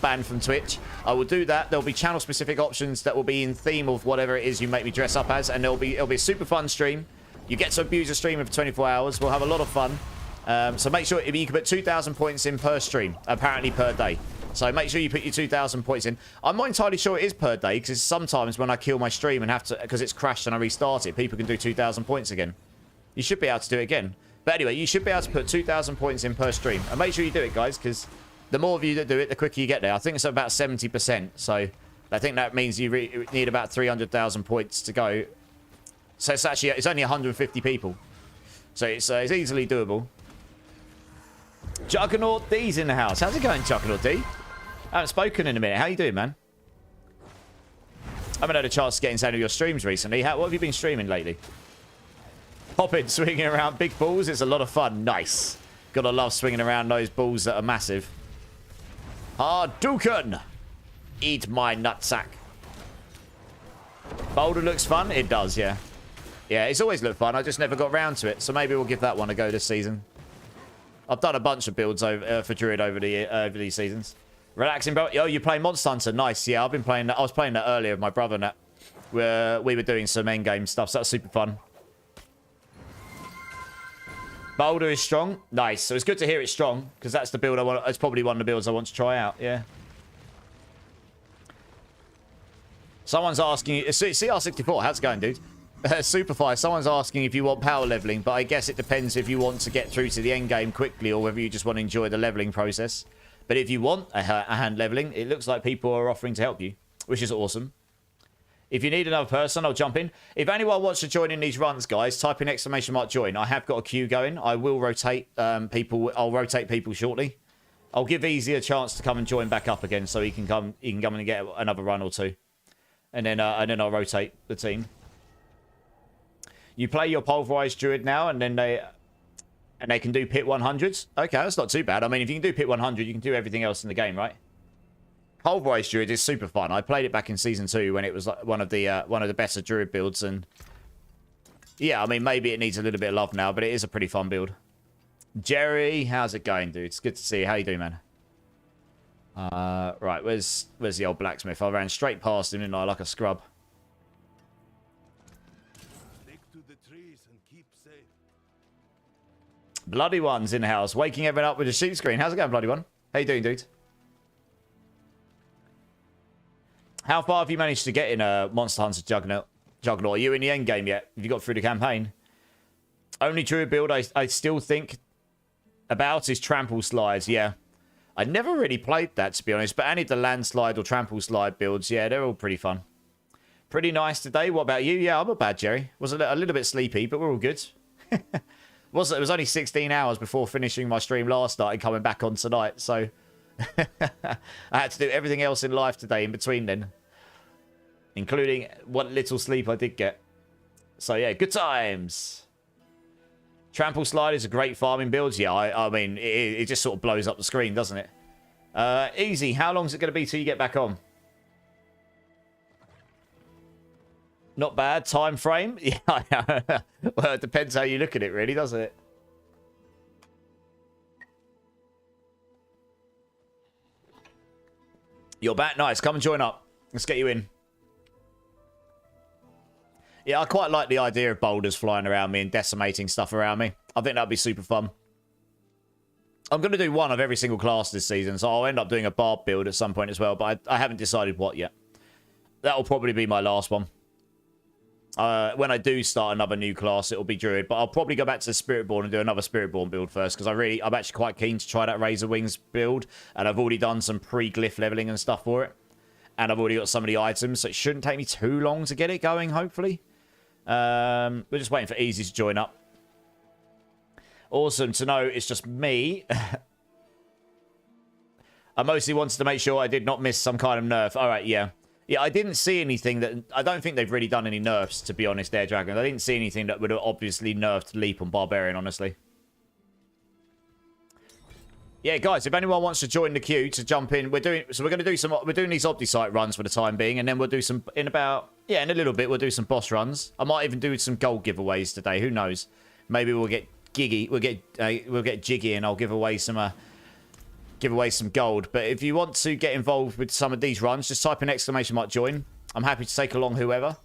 banned from Twitch. I will do that. There'll be channel-specific options that will be in theme of whatever it is you make me dress up as, and it'll be a super fun stream. You get to abuse a streamer for 24 hours. We'll have a lot of fun. So make sure if you can put 2,000 points in per stream, apparently per day. So make sure you put your 2,000 points in. I'm not entirely sure it is per day, because sometimes when I kill my stream and have to, because it's crashed and I restart it, people can do 2,000 points again. You should be able to do it again. But anyway, you should be able to put 2,000 points in per stream. And make sure you do it, guys, because the more of you that do it, the quicker you get there. I think it's about 70%. So I think that means you need about 300,000 points to go. So it's only 150 people. So it's easily doable. Juggernaut D's in the house. How's it going, Juggernaut D? I haven't spoken in a minute. How you doing, man? I haven't had a chance to get into any of your streams recently. What have you been streaming lately? Hopping, swinging around big balls. It's a lot of fun. Nice. Gotta love swinging around those balls that are massive. Hadouken! Eat my nutsack. Boulder looks fun. It does, yeah. Yeah, it's always looked fun. I just never got round to it. So maybe we'll give that one a go this season. I've done a bunch of builds over, for Druid over these seasons. Relaxing, bro. Oh, you play Monster Hunter? Nice. Yeah, I've been playing that. I was playing that earlier with my brother and that. Where we were doing some endgame stuff. So that's super fun. Boulder is strong. Nice. So it's good to hear it's strong. Because that's the build I want. It's probably one of the builds I want to try out. Yeah. Someone's asking... CR64, how's it going, dude? Superfly, someone's asking if you want power leveling, but I guess it depends if you want to get through to the end game quickly or whether you just want to enjoy the leveling process. But if you want a hand leveling, it looks like people are offering to help you, which is awesome. If you need another person, I'll jump in. If anyone wants to join in these runs, guys, type in !join. I have got a queue going. I will rotate people. I'll rotate people shortly. I'll give Easy a chance to come and join back up again, so he can come and get another run or two, and then I'll rotate the team. You play your pulverized druid now, and then they can do pit 100s. Okay, that's not too bad. I mean, if you can do pit 100, you can do everything else in the game, right? Pulverized druid is super fun. I played it back in season 2 when it was like one of the better druid builds, and yeah, I mean, maybe it needs a little bit of love now, but it is a pretty fun build. Jerry, how's it going, dude? It's good to see you. How you doing, man? Right, where's the old blacksmith? I ran straight past him, didn't I, like a scrub. Bloody One's in the house, waking everyone up with a sheep screen. How's it going, Bloody One? How you doing, dude? How far have you managed to get in Monster Hunter Juggernaut? Are you in the end game yet? Have you got through the campaign? Only Druid build I still think about is Trample Slides, yeah. I never really played that, to be honest, but any of the Landslide or Trample Slide builds, yeah, they're all pretty fun. Pretty nice today. What about you? Yeah, I'm not bad, Jerry. Was a little bit sleepy, but we're all good. It was only 16 hours before finishing my stream last night and coming back on tonight, so I had to do everything else in life today in between then, including what little sleep I did get. So yeah, good times. Trample Slide is a great farming build. Yeah, I mean, it just sort of blows up the screen, doesn't it? Easy, how long is it going to be till you get back on? Not bad. Time frame? Yeah. Well, it depends how you look at it, really, doesn't it? You're back. Nice. Come and join up. Let's get you in. Yeah, I quite like the idea of boulders flying around me and decimating stuff around me. I think that'd be super fun. I'm going to do one of every single class this season, so I'll end up doing a barb build at some point as well, but I haven't decided what yet. That'll probably be my last one. When I do start another new class, it'll be Druid, but I'll probably go back to the Spiritborn and do another Spiritborn build first, because I'm actually quite keen to try that Razor Wings build, and I've already done some pre-glyph leveling and stuff for it, and I've already got some of the items, so it shouldn't take me too long to get it going, hopefully. We're just waiting for Easy to join up. Awesome to know it's just me. I mostly wanted to make sure I did not miss some kind of nerf. All right, yeah. Yeah, I didn't see anything that... I don't think they've really done any nerfs, to be honest, Air Dragon. I didn't see anything that would have obviously nerfed Leap on Barbarian, honestly. Yeah, guys, if anyone wants to join the queue to jump in, we're doing these Opti-Site runs for the time being, and then we'll do some... in a little bit, we'll do some boss runs. I might even do some gold giveaways today. Who knows? Maybe we'll get giggy. We'll get jiggy, and I'll give away some gold. But if you want to get involved with some of these runs, just type in !join. I'm happy to take along whoever.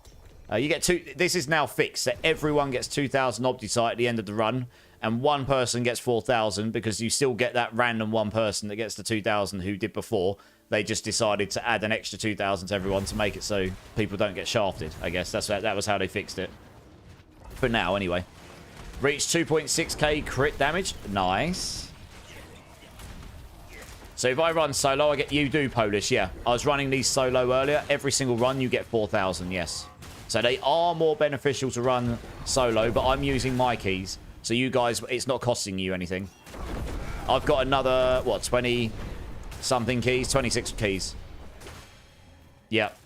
You get this is now fixed, that everyone gets 2,000 Opti-Site at the end of the run, and one person gets 4,000, because you still get that random one person that gets the 2,000 who did before. They just decided to add an extra 2,000 to everyone to make it so people don't get shafted, I guess. That was how they fixed it. For now, anyway. Reached 2.6k crit damage. Nice. So if I run solo, you do Polish, yeah. I was running these solo earlier. Every single run, you get 4,000, yes. So they are more beneficial to run solo, but I'm using my keys. So you guys, it's not costing you anything. I've got another, what, 20-something keys? 26 keys. Yep.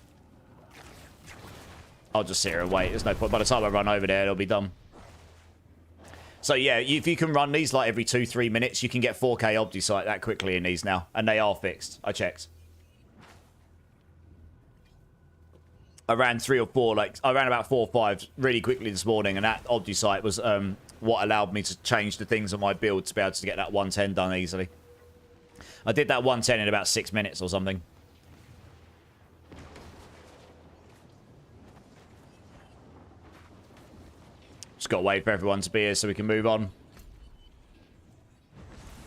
I'll just sit here and wait. There's no point. By the time I run over there, it'll be done. So yeah, if you can run these like every 2-3 minutes, you can get 4K Opti-Sight that quickly in these now. And they are fixed. I checked. I ran 3 or 4, like, I ran about 4 or 5 really quickly this morning, and that Opti-Sight was what allowed me to change the things on my build to be able to get that 110 done easily. I did that 110 in about 6 minutes or something. Just got to wait for everyone to be here so we can move on.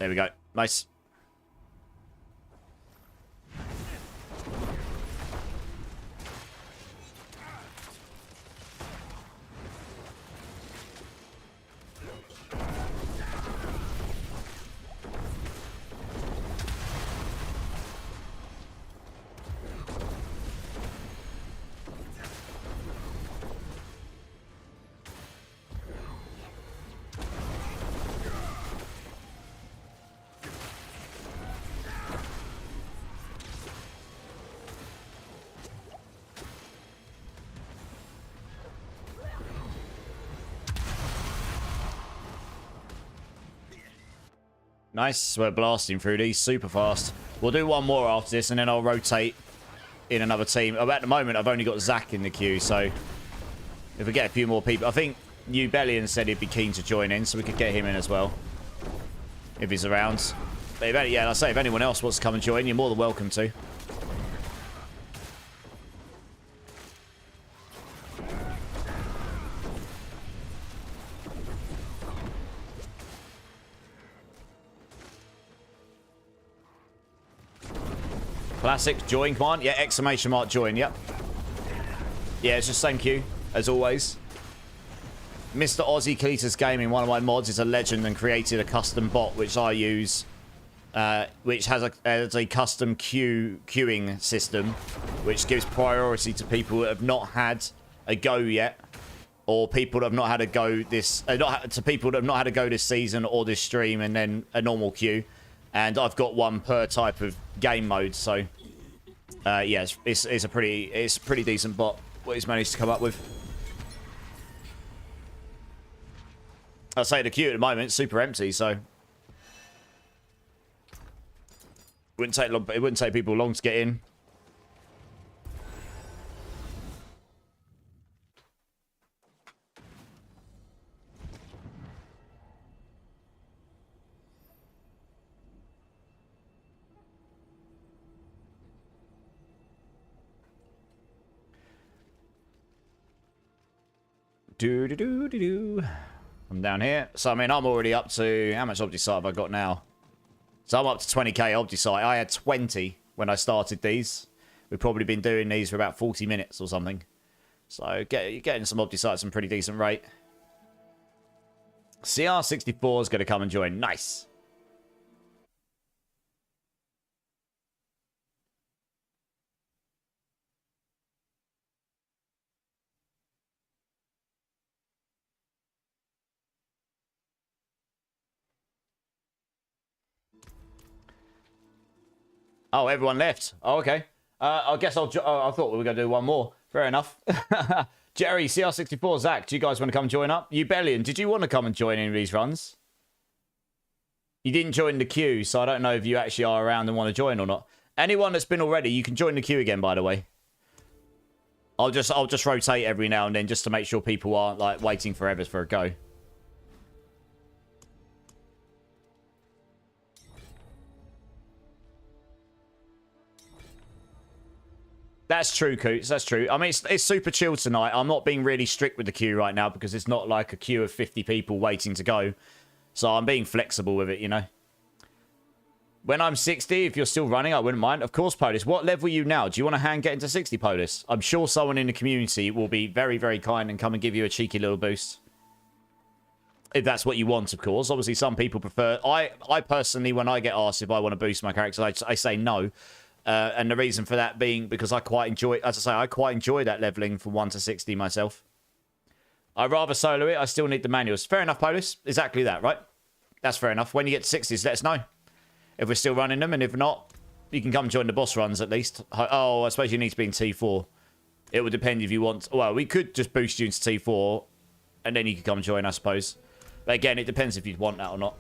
There we go. Nice. Nice. We're blasting through these super fast. We'll do one more after this, and then I'll rotate in another team. Oh, at the moment, I've only got Zach in the queue, so if we get a few more people... I think New Bellion said he'd be keen to join in, so we could get him in as well. If he's around. But if, yeah, I say, if anyone else wants to come and join, you're more than welcome to. Classic, join, come on. Yeah, exclamation mark, join, yep. Yeah, it's just same queue, as always. Mr. Aussie Cletus Gaming, one of my mods, is a legend and created a custom bot, which I use, which has a custom queuing system, which gives priority to people that have not had a go yet, or people that have not had a go this, to people that have not had a go this season or this stream, and then a normal queue. And I've got one per type of game mode, so yeah, it's a pretty decent bot what he's managed to come up with. I'll say the queue at the moment is super empty, so wouldn't take long. It wouldn't take people long to get in. I'm down here. So, I mean, I'm already up to... How much Opti-Sight have I got now? So, I'm up to 20k Opti-Sight. I had 20 when I started these. We've probably been doing these for about 40 minutes or something. So, you're getting some Opti-Sight at some pretty decent rate. CR64 is going to come and join. Nice. Oh, everyone left. Oh, okay. I guess I thought we were going to do one more. Fair enough. Jerry, CR64, Zach, do you guys want to come join up? You Bellion, did you want to come and join any of these runs? You didn't join the queue, so I don't know if you actually are around and want to join or not. Anyone that's been already, you can join the queue again, by the way. I'll just rotate every now and then just to make sure people aren't like waiting forever for a go. That's true, Coots. That's true. I mean, it's super chill tonight. I'm not being really strict with the queue right now because it's not like a queue of 50 people waiting to go. So I'm being flexible with it, you know. When I'm 60, if you're still running, I wouldn't mind. Of course, Polis. What level are you now? Do you want to hand get into 60, Polis? I'm sure someone in the community will be very, very kind and come and give you a cheeky little boost. If that's what you want, of course. Obviously, some people prefer... I personally, when I get asked if I want to boost my character, I say no. And the reason for that being because I quite enjoy, as I say, I quite enjoy that leveling from 1 to 60 myself. I'd rather solo it. I still need the manuals. Fair enough, Polis. Exactly that, right? That's fair enough. When you get to 60s, let us know. If we're still running them, and if not, you can come join the boss runs at least. Oh, I suppose you need to be in T4. It would depend if you want... Well, we could just boost you into T4, and then you could come join, I suppose. But again, it depends if you'd want that or not.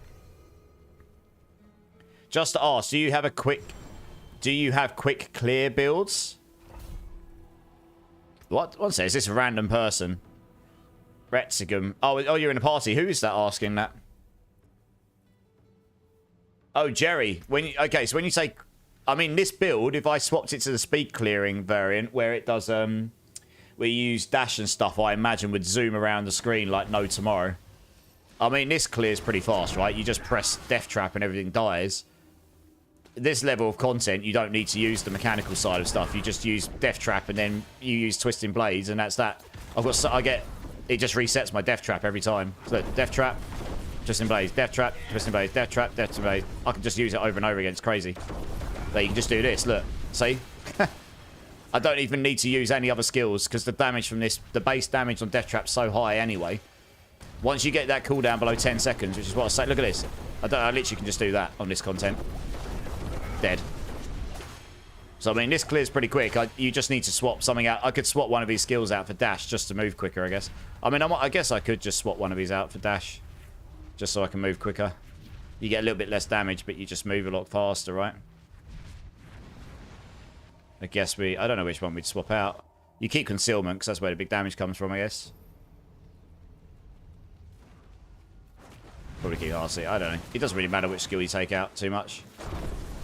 Just to ask, do you have quick clear builds? What? One says, is this a random person? Retzigum. Oh, you're in a party. Who is that asking that? Oh, Jerry. Okay, so when you say... I mean, this build, if I swapped it to the speed clearing variant, where it does... we use dash and stuff, I imagine would zoom around the screen like no tomorrow. I mean, this clears pretty fast, right? You just press Death Trap and everything dies. This level of content, you don't need to use the mechanical side of stuff. You just use Death Trap and then you use Twisting Blades, and that's that. It just resets my Death Trap every time. So, Death Trap, Twisting Blades, Death Trap, Twisting Blades, Death Trap, Twisting Blades. I can just use it over and over again. It's crazy. But you can just do this. Look. See? I don't even need to use any other skills because the damage from this, the base damage on Death Trap's so high anyway. Once you get that cooldown below 10 seconds, which is what I say. Look at this. I literally can just do that on this content. Dead. So, I mean, this clears pretty quick. You just need to swap something out. I could swap one of these skills out for dash just to move quicker, I guess. I mean, I guess I could just swap one of these out for dash just so I can move quicker. You get a little bit less damage, but you just move a lot faster, right? I guess I don't know which one we'd swap out. You keep concealment because that's where the big damage comes from, I guess. Probably keep RC. I don't know. It doesn't really matter which skill you take out too much.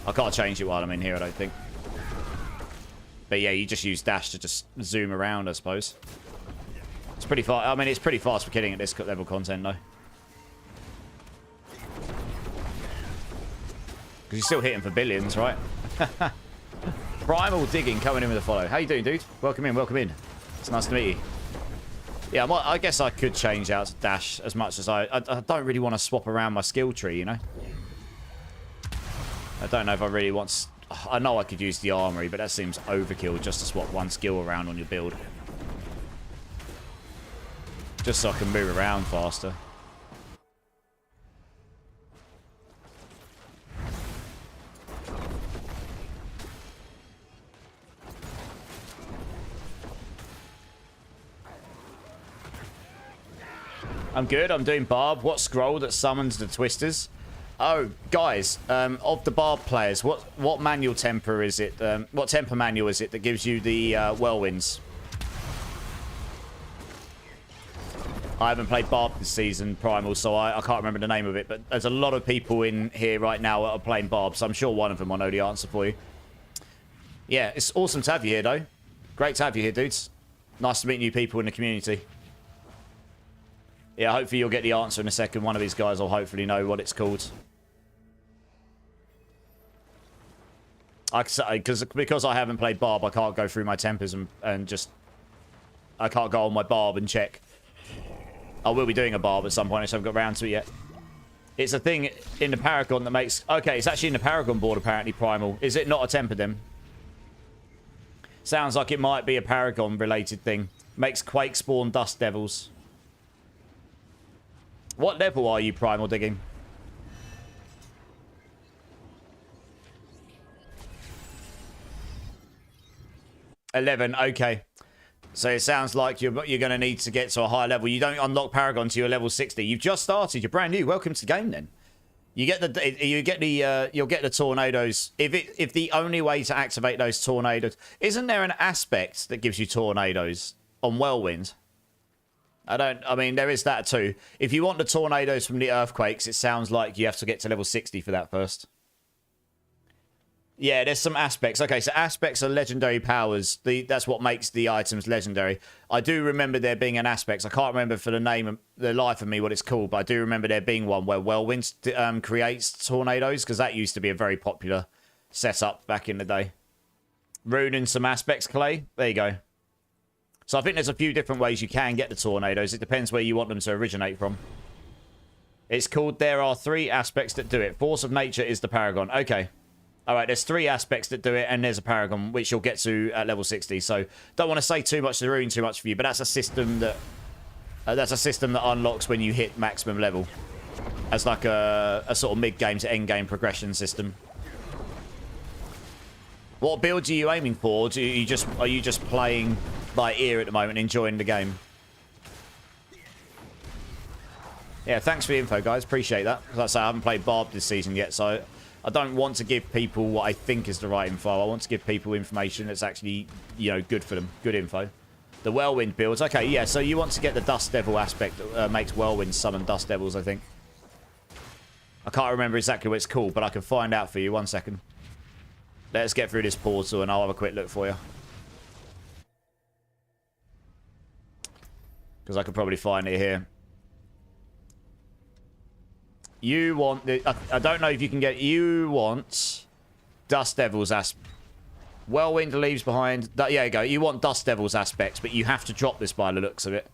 I can't change it while I'm in here, I don't think. But yeah, you just use dash to just zoom around, I suppose. It's pretty fast. I mean, it's pretty fast for killing at this level content, though. Because you're still hitting for billions, right? Primal Digging coming in with a follow. How you doing, dude? Welcome in, welcome in. It's nice to meet you. Yeah, I guess I could change out to dash as much as I don't really want to swap around my skill tree, you know? I don't know if I really want... I know I could use the armory, but that seems overkill just to swap one skill around on your build. Just so I can move around faster. I'm good. I'm doing Barb. What scroll that summons the Twisters? Oh, guys, of the Barb players, what manual temper is it? What temper manual is it that gives you the whirlwinds? I haven't played Barb this season, Primal, so I can't remember the name of it. But there's a lot of people in here right now that are playing Barb, so I'm sure one of them will know the answer for you. Yeah, it's awesome to have you here, though. Great to have you here, dudes. Nice to meet new people in the community. Yeah, hopefully you'll get the answer in a second. One of these guys will hopefully know what it's called. Because I haven't played Barb, I can't go through my tempers and just... I can't go on my Barb and check. I will be doing a Barb at some point, I just haven't got around to it yet. It's a thing in the Paragon that makes... Okay, it's actually in the Paragon board, apparently, Primal. Is it not a temper, then? Sounds like it might be a Paragon-related thing. Makes Quake spawn Dust Devils. What level are you, Primal Digging? 11, okay. So it sounds like you're going to need to get to a higher level. You don't unlock Paragon to your level 60. You've just started. You're brand new. Welcome to the game, then. You'll get the tornadoes. If the only way to activate those tornadoes, isn't there an aspect that gives you tornadoes on Whirlwind? I mean, there is that too. If you want the tornadoes from the earthquakes, it sounds like you have to get to level 60 for that first. Yeah, there's some aspects. Okay, so aspects are legendary powers. That's what makes the items legendary. I do remember there being an aspect. I can't remember for the life of me what it's called, but I do remember there being one where Whirlwind creates tornadoes, because that used to be a very popular setup back in the day. Rune and some aspects, Clay. There you go. So I think there's a few different ways you can get the tornadoes. It depends where you want them to originate from. It's called There Are 3 Aspects That Do It. Force of Nature is the Paragon. Okay. Alright, there's 3 aspects that do it, and there's a Paragon, which you'll get to at level 60. So, don't want to say too much to ruin too much for you, but that's a system that... unlocks when you hit maximum level. As like a sort of mid-game to end-game progression system. What builds are you aiming for? Are you just playing by ear at the moment, enjoying the game? Yeah, thanks for the info, guys. Appreciate that. As I say, I haven't played Barb this season yet, so I don't want to give people what I think is the right info. I want to give people information that's actually, you know, good for them. Good info. The Whirlwind builds. Okay, yeah, so you want to get the Dust Devil aspect that makes Whirlwind summon Dust Devils, I think. I can't remember exactly what it's called, but I can find out for you. 1 second. Let's get through this portal and I'll have a quick look for you. Because I could probably find it here. You want... I don't know if you can get... You want Dust Devil's aspect. Whirlwind leaves behind... Yeah, you go. You want Dust Devil's aspects, but you have to drop this by the looks of it.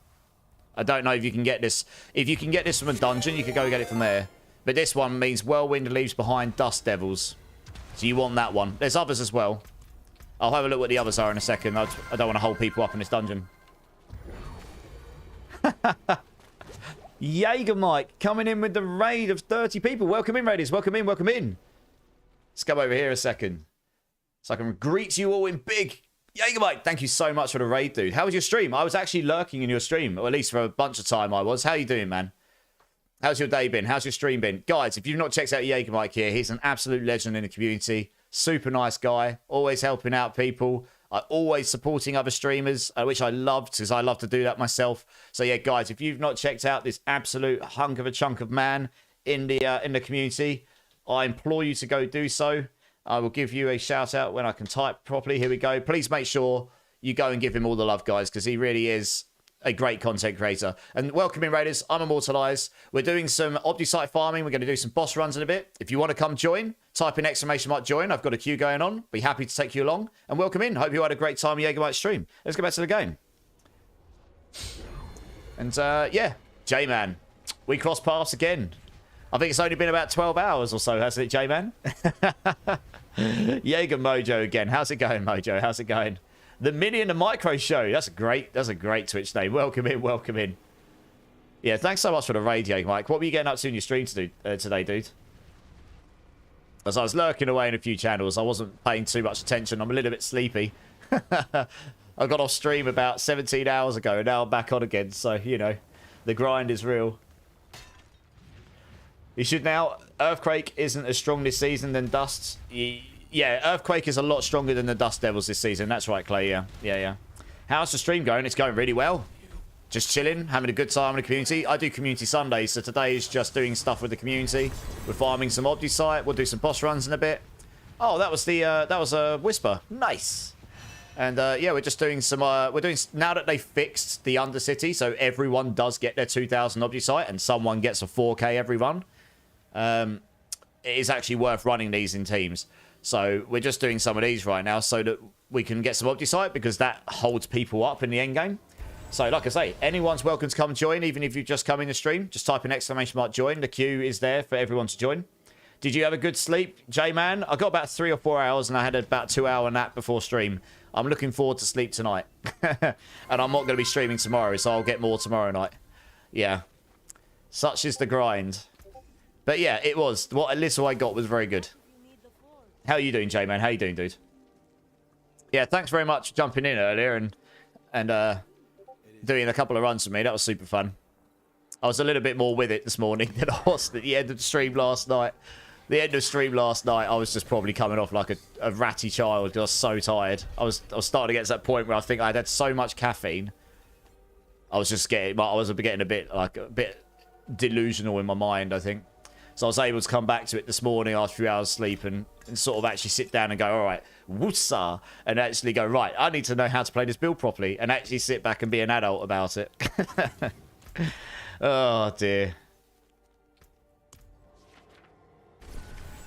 I don't know if you can get this... If you can get this from a dungeon, you could go get it from there. But this one means Whirlwind leaves behind Dust Devils. So you want that one. There's others as well. I'll have a look what the others are in a second. I don't want to hold people up in this dungeon. Jaeger Mike coming in with the raid of 30 people. Welcome in, raiders. Welcome in, welcome in. Let's come over here a second. So I can greet you all in big. Jaeger Mike, thank you so much for the raid, dude. How was your stream? I was actually lurking in your stream. Or at least for a bunch of time I was. How you doing, man? How's your day been? How's your stream been? Guys, if you've not checked out Jaeger Mike here, he's an absolute legend in the community. Super nice guy. Always helping out people. Always supporting other streamers, which I loved, because I love to do that myself. So yeah, guys, if you've not checked out this absolute hunk of a chunk of man in the community, I implore you to go do so. I will give you a shout out when I can type properly. Here we go. Please make sure you go and give him all the love, guys, because he really is a great content creator. And welcome in, raiders. I'm Immortalized. We're doing some ObdiSite farming. We're going to do some boss runs in a bit. If you want to come join, type in !join. I've got a queue going on. Be happy to take you along. And welcome in. Hope you had a great time Jaegermite stream. Let's go back to the game. And yeah, J-Man. We cross paths again. I think it's only been about 12 hours or so, hasn't it, J-Man? Jaeger Mojo again. How's it going, Mojo? How's it going? The Mini and the Micro Show. That's a great Twitch name. Welcome in, welcome in. Yeah, thanks so much for the raid, Jaeger Mike. What were you getting up to in your stream today, dude? As I was lurking away in a few channels, I wasn't paying too much attention. I'm a little bit sleepy. I got off stream about 17 hours ago, and now I'm back on again. So, you know, the grind is real. You should now... Earthquake isn't as strong this season than Dust. Yeah, Earthquake is a lot stronger than the Dust Devils this season. That's right, Clay. Yeah. How's the stream going? It's going really well. Just chilling, having a good time in the community. I do community Sundays, so today is just doing stuff with the community. We're farming some ObdiSite. We'll do some boss runs in a bit. Oh, that was a Whisper. Nice. And yeah, we're just doing some. We're doing now that they fixed the Undercity, so everyone does get their 2,000 ObdiSite, and someone gets a 4K every run. It is actually worth running these in teams. So we're just doing some of these right now so that we can get some ObdiSite, because that holds people up in the end game. So like I say, anyone's welcome to come join, even if you've just come in the stream. Just type in !join. The queue is there for everyone to join. Did you have a good sleep, J-Man? I got about 3 or 4 hours and I had about 2-hour nap before stream. I'm looking forward to sleep tonight. And I'm not going to be streaming tomorrow, so I'll get more tomorrow night. Yeah. Such is the grind. But yeah, it was. What little I got was very good. How are you doing, J-Man? How you doing, dude? Yeah, thanks very much for jumping in earlier and doing a couple of runs for me. That was super fun. I was a little bit more with it this morning than I was at the end of the stream last night. The end of stream last night, I was just probably coming off like a ratty child. I was so tired. I was starting to get to that point where I think I'd had so much caffeine. I was getting a bit delusional in my mind, I think. So I was able to come back to it this morning after a few hours sleep and sort of actually sit down and go, all right, woosah, and actually go, right, I need to know how to play this build properly, and actually sit back and be an adult about it. Oh, dear.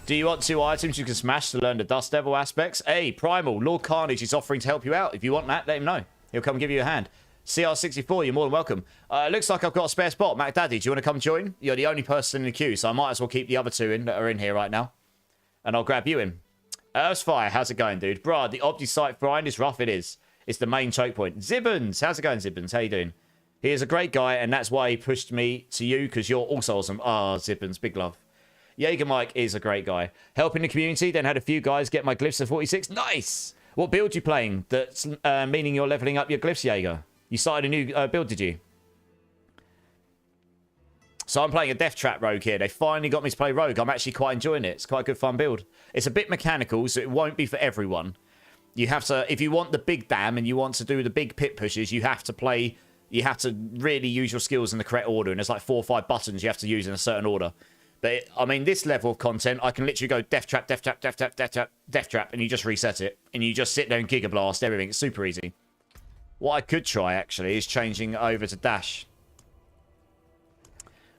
Do you want 2 items you can smash to learn the Dust Devil aspects? Hey, Primal, Lord Carnage is offering to help you out. If you want that, let him know. He'll come give you a hand. CR64, you're more than welcome. Looks like I've got a spare spot. Mac Daddy, do you want to come join? You're the only person in the queue, so I might as well keep the other 2 in that are in here right now. And I'll grab you in. Earthfire, how's it going, dude? Bruh, the ObdiSite grind is rough, it is. It's the main choke point. Zibbons, how's it going, Zibbons? How you doing? He is a great guy, and that's why he pushed me to you, because you're also awesome. Ah, Zibbons, big love. Jaeger Mike is a great guy. Helping the community, then had a few guys get my glyphs to 46. Nice! What build you playing? That's meaning you're leveling up your glyphs, Jaeger. You started a new build, did you? So I'm playing a Death Trap Rogue here. They finally got me to play Rogue. I'm actually quite enjoying it. It's quite a good fun build. It's a bit mechanical, so it won't be for everyone. You have to, if you want the big dam and you want to do the big pit pushes, you have to really use your skills in the correct order. And there's like 4 or 5 buttons you have to use in a certain order. But, I mean, this level of content, I can literally go Death Trap, Death Trap, Death Trap, Death Trap, Death Trap, and you just reset it. And you just sit there and Giga Blast everything. It's super easy. What I could try, actually, is changing over to Dash.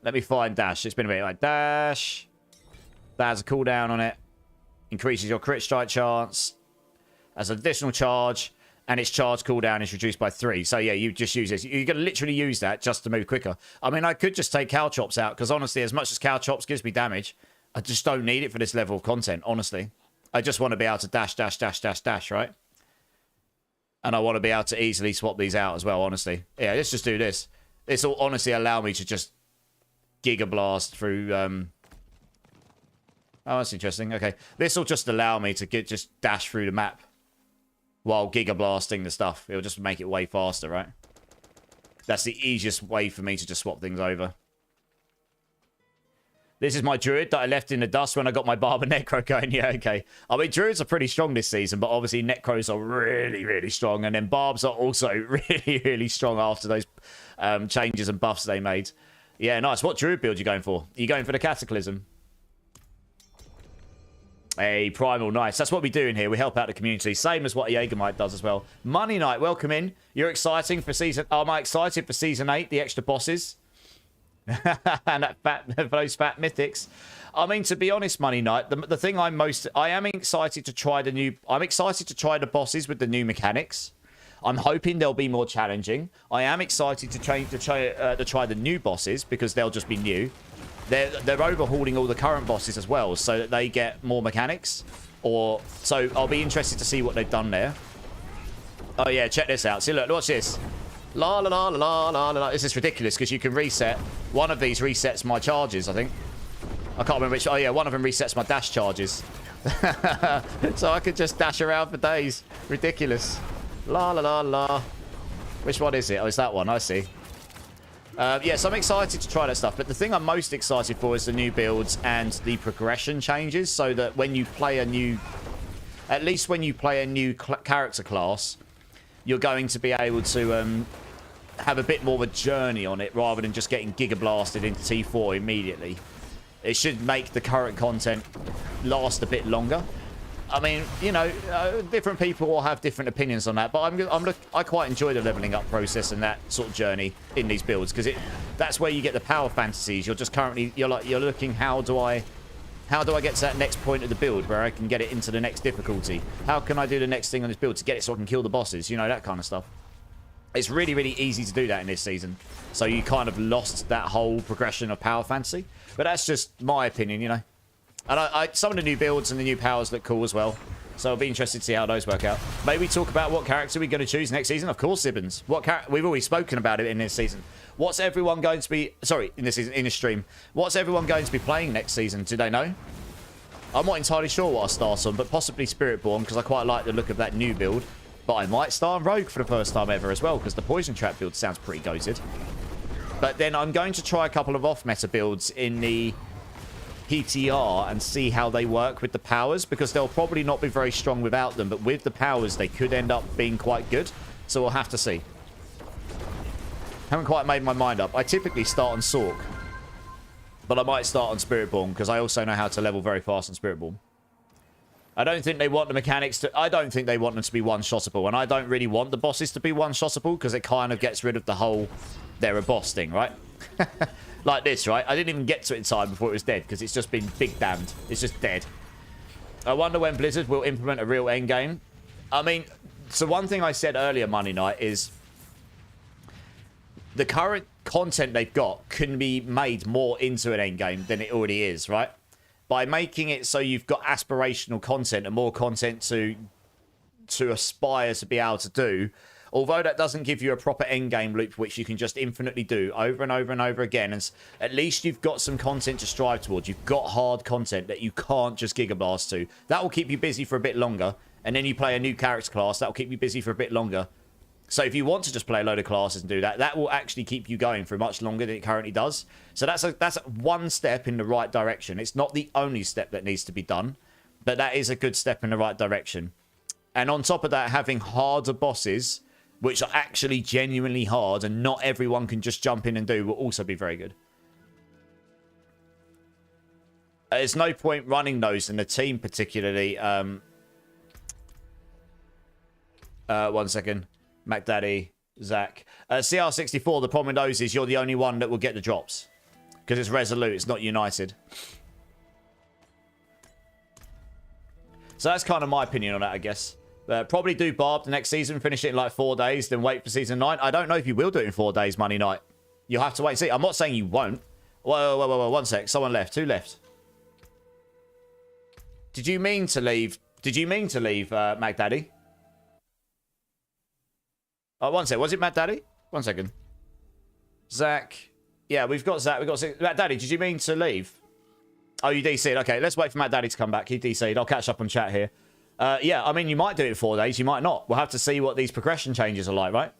Let me find Dash. It's been a bit like Dash. That has a cooldown on it. Increases your crit strike chance. As an additional charge. And its charge cooldown is reduced by 3. So, yeah, you just use this. You're going to literally use that just to move quicker. I mean, I could just take Cow Chops out. Because, honestly, as much as Cow Chops gives me damage, I just don't need it for this level of content, honestly. I just want to be able to dash, dash, dash, dash, dash, right? And I want to be able to easily swap these out as well, honestly. Yeah, let's just do this. This will honestly allow me to just Giga Blast through... Oh, that's interesting. Okay. This will just allow me to just dash through the map while Giga Blasting the stuff. It'll just make it way faster, right? That's the easiest way for me to just swap things over. This is my Druid that I left in the dust when I got my Barber Necro going. Yeah, okay. I mean, Druids are pretty strong this season, but obviously Necros are really, really strong. And then Barbs are also really, really strong after those changes and buffs they made. Yeah, nice. What Druid build are you going for? Are you going for the Cataclysm? A Primal, nice. That's what we do in here. We help out the community. Same as what a Jägermite does as well. Money Night, welcome in. You're exciting for season... Am I excited for season 8, the extra bosses? And that those fat mythics. I mean, to be honest, Money Night, the thing I am excited to try the new... I'm excited to try the bosses with the new mechanics. I'm hoping they'll be more challenging. I am excited to try the new bosses because they'll just be new. They're overhauling all the current bosses as well, so that they get more mechanics. So I'll be interested to see what they've done there. Oh yeah, check this out. See, look, watch this. La la la la la la. This is ridiculous because you can reset. One of these resets my charges, I think. I can't remember which. Oh yeah, one of them resets my dash charges. So I could just dash around for days. Ridiculous. La la la la. Which one is it? Oh, it's that one. I see. Yes, I'm excited to try that stuff, but the thing I'm most excited for is the new builds and the progression changes, so that when you play a new... At least when you play a new character class, you're going to be able to have a bit more of a journey on it, rather than just getting Giga Blasted into T4 immediately. It should make the current content last a bit longer. I mean, you know, different people will have different opinions on that, but I quite enjoy the leveling up process and that sort of journey in these builds, because that's where you get the power fantasies. You're just currently you're looking, how do I get to that next point of the build where I can get it into the next difficulty? How can I do the next thing on this build to get it so I can kill the bosses? You know, that kind of stuff. It's really, really easy to do that in this season. So you kind of lost that whole progression of power fantasy. But that's just my opinion, you know. And some of the new builds and the new powers look cool as well. So I'll be interested to see how those work out. Maybe talk about what character we're going to choose next season. Of course, Sibbons. We've already spoken about it in this season. What's everyone going to be... Sorry, in this season, in this stream. What's everyone going to be playing next season? Do they know? I'm not entirely sure what I'll start on, but possibly Spiritborn, because I quite like the look of that new build. But I might start on Rogue for the first time ever as well, because the Poison Trap build sounds pretty goated. But then I'm going to try a couple of off-meta builds in the PTR and see how they work with the powers, because they'll probably not be very strong without them, but with the powers they could end up being quite good. So we'll have to see. Haven't quite made my mind up. I typically start on Sork, but I might start on Spiritborn because I also know how to level very fast on Spiritborn. I don't think they want the mechanics to... I don't think they want them to be one-shottable, and I don't really want the bosses to be one-shottable because it kind of gets rid of the whole they're a boss thing, right? Like this, right? I didn't even get to it in time before it was dead because it's just been big damned. It's just dead. I wonder when Blizzard will implement a real endgame. I mean, so one thing I said earlier, Monday Night, is the current content they've got can be made more into an endgame than it already is, right? By making it so you've got aspirational content and more content to aspire to be able to do. Although that doesn't give you a proper endgame loop, which you can just infinitely do over and over and over again. And at least you've got some content to strive towards. You've got hard content that you can't just Giga Blast to. That will keep you busy for a bit longer. And then you play a new character class. That will keep you busy for a bit longer. So if you want to just play a load of classes and do that, that will actually keep you going for much longer than it currently does. So that's one step in the right direction. It's not the only step that needs to be done, but that is a good step in the right direction. And on top of that, having harder bosses, which are actually genuinely hard and not everyone can just jump in and do, will also be very good. There's no point running those in the team particularly. One second. MacDaddy, Zach. CR64, the problem with those is you're the only one that will get the drops. Because it's Resolute, it's not United. So that's kind of my opinion on that, I guess. Probably do Barb the next season, finish it in like 4 days, then wait for season 9. I don't know if you will do it in 4 days, Money Night. You'll have to wait and see. I'm not saying you won't. Whoa, one sec. Someone left. Who left? Did you mean to leave? Did you mean to leave, MacDaddy? Oh, one sec. Was it MacDaddy? 1 second. Zach. Yeah, we've got Zach. We've got MacDaddy. Did you mean to leave? Oh, you DC'd. Okay, let's wait for MacDaddy to come back. He DC'd. I'll catch up on chat here. Yeah, I mean, you might do it in 4 days. You might not. We'll have to see what these progression changes are like, right?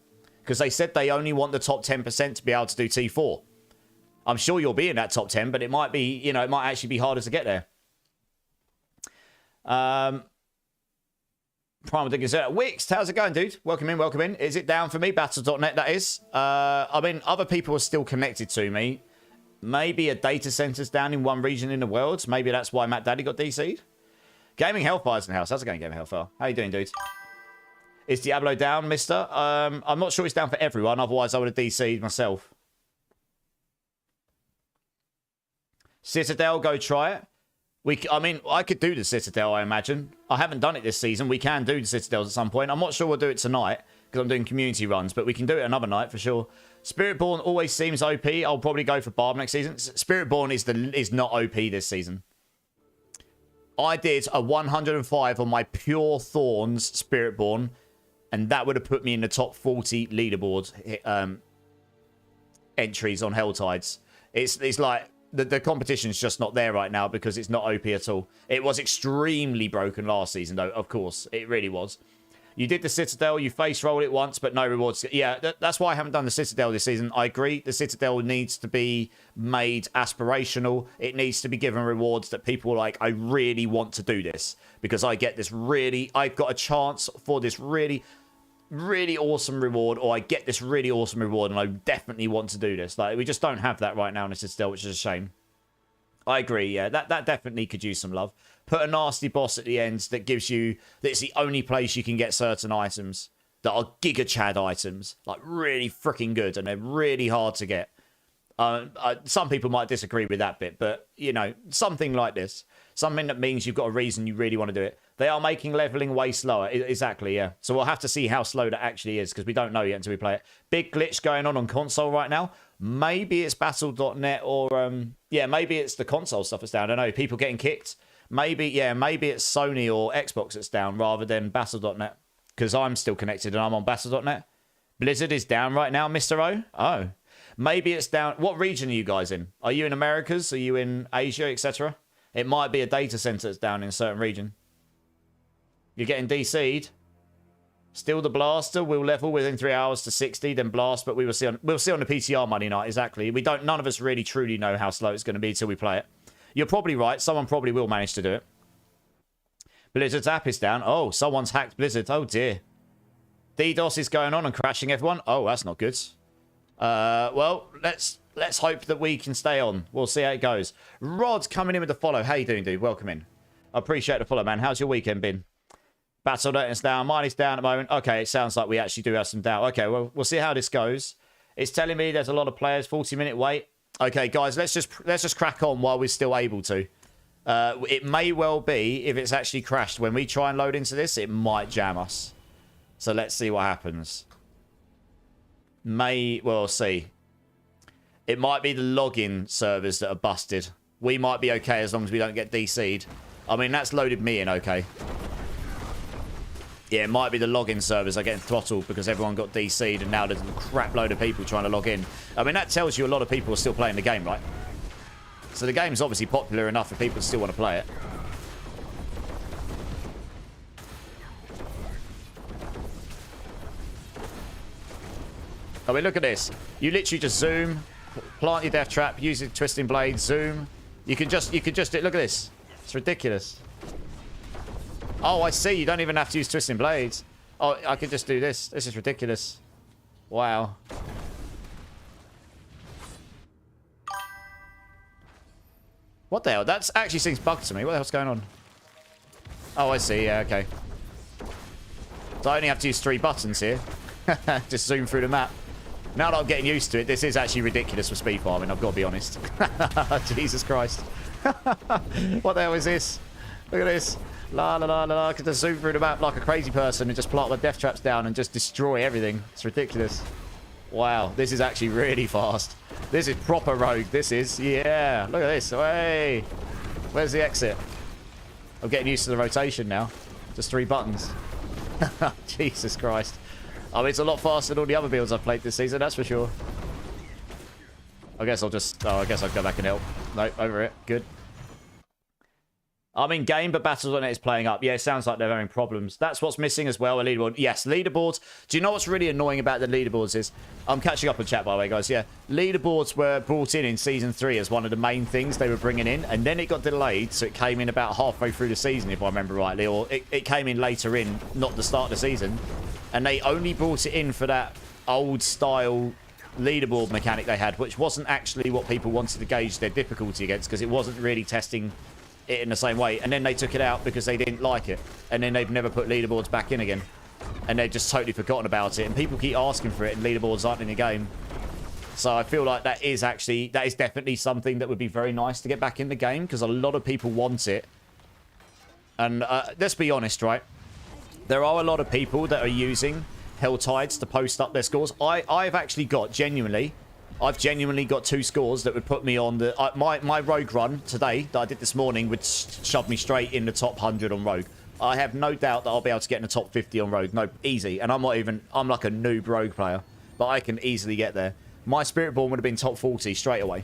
Because they said they only want the top 10% to be able to do T4. I'm sure you'll be in that top 10, but it might be, you know, it might actually be harder to get there. Primal Diggers. Wix, how's it going, dude? Welcome in, welcome in. Is it down for me? Battle.net, that is. I mean, other people are still connected to me. Maybe a data center's down in one region in the world. Maybe that's why Matt Daddy got DC'd. Gaming Hellfire's in the house. How's it going, Gaming Hellfire? How you doing, dude? Is Diablo down, mister? I'm not sure it's down for everyone. Otherwise, I would have DC'd myself. Citadel, go try it. I mean, I could do the Citadel, I imagine. I haven't done it this season. We can do the Citadels at some point. I'm not sure we'll do it tonight because I'm doing community runs, but we can do it another night for sure. Spiritborn always seems OP. I'll probably go for Barb next season. Spiritborn is not OP this season. I did a 105 on my Pure Thorns Spiritborn, and that would have put me in the top 40 leaderboard entries on Helltides. It's like... The competition's just not there right now because it's not OP at all. It was extremely broken last season, though, of course. It really was. You did the Citadel, you face rolled it once, but no rewards. Yeah, that's why I haven't done the Citadel this season. I agree, the Citadel needs to be made aspirational. It needs to be given rewards that people are like, I really want to do this because I get this really... I've got a chance for this really awesome reward, or I get this really awesome reward and I definitely want to do this. Like, we just don't have that right now in the Citadel, which is a shame. I agree, yeah, that definitely could use some love. Put a nasty boss at the end that gives you... That's the only place you can get certain items that are Giga Chad items. Like, really freaking good, and they're really hard to get. Some people might disagree with that bit, but, you know, something like this. Something that means you've got a reason you really want to do it. They are making leveling way slower. Exactly, yeah. So we'll have to see how slow that actually is, because we don't know yet until we play it. Big glitch going on console right now. Maybe it's Battle.net or... yeah, maybe it's the console stuff that's down. I don't know. People getting kicked. Maybe, yeah, maybe it's Sony or Xbox that's down rather than Battle.net. Because I'm still connected and I'm on Battle.net. Blizzard is down right now, Mr. O. Oh. Maybe it's down... What region are you guys in? Are you in Americas? Are you in Asia, etc.? It might be a data center that's down in a certain region. You're getting DC'd. Still the blaster will level within 3 hours to 60, then blast, but we'll see on the PTR Monday night, exactly. None of us really truly know how slow it's going to be until we play it. You're probably right. Someone probably will manage to do it. Blizzard's app is down. Oh, someone's hacked Blizzard. Oh, dear. DDoS is going on and crashing everyone. Oh, that's not good. Well, let's hope that we can stay on. We'll see how it goes. Rod coming in with the follow. How you doing, dude? Welcome in. I appreciate the follow, man. How's your weekend been? Battle.net is down. Mine is down at the moment. Okay, it sounds like we actually do have some doubt. Okay, well, we'll see how this goes. It's telling me there's a lot of players. 40-minute wait. Okay, guys, let's just crack on while we're still able to. It may well be, if it's actually crashed, when we try and load into this, it might jam us. So let's see what happens. We'll see. It might be the login servers that are busted. We might be okay as long as we don't get DC'd. I mean, that's loaded me in okay. Yeah, it might be the login servers are getting throttled because everyone got DC'd and now there's a crap load of people trying to log in. I mean, that tells you a lot of people are still playing the game, right? So the game's obviously popular enough for people to still want to play it. I mean, look at this. You literally just zoom, plant your death trap, use your twisting blade, zoom. You can just look at this. It's ridiculous. Oh, I see. You don't even have to use twisting blades. Oh, I could just do this. This is ridiculous. Wow. What the hell? That actually seems bugged to me. What the hell's going on? Oh, I see. Yeah, okay. So I only have to use 3 buttons here. Just zoom through the map. Now that I'm getting used to it, this is actually ridiculous for speed farming, I've got to be honest. Jesus Christ. What the hell is this? Look at this. La la la la la. I can just zoom through the map like a crazy person and just plant my death traps down and just destroy everything. It's ridiculous. Wow, this is actually really fast. This is proper rogue. This is, yeah. Look at this. Hey, where's the exit? I'm getting used to the rotation now. Just 3 buttons. Jesus Christ. I mean, it's a lot faster than all the other builds I've played this season, that's for sure. I guess I'll just... Oh, I guess I'll go back and help. Nope, over it. Good. I'm in game, but Battle.net is playing up. Yeah, it sounds like they're having problems. That's what's missing as well, a leaderboard. Yes, leaderboards. Do you know what's really annoying about the leaderboards is... I'm catching up on chat, by the way, guys. Yeah, leaderboards were brought in Season 3 as one of the main things they were bringing in, and then it got delayed, so it came in about halfway through the season, if I remember rightly, or it came in later in, not the start of the season, and they only brought it in for that old-style leaderboard mechanic they had, which wasn't actually what people wanted to gauge their difficulty against, because it wasn't really testing it in the same way, and then they took it out because they didn't like it, and then they've never put leaderboards back in again, and they've just totally forgotten about it, and people keep asking for it, and leaderboards aren't in the game. So I feel like that is definitely something that would be very nice to get back in the game, because a lot of people want it. And let's be honest, right? There are a lot of people that are using Hell Tides to post up their scores. I've actually got I've genuinely got 2 scores that would put me on the... my rogue run today that I did this morning would shove me straight in the top 100 on rogue. I have no doubt that I'll be able to get in the top 50 on rogue. No, easy. And I'm like a noob rogue player. But I can easily get there. My Spiritborn would have been top 40 straight away.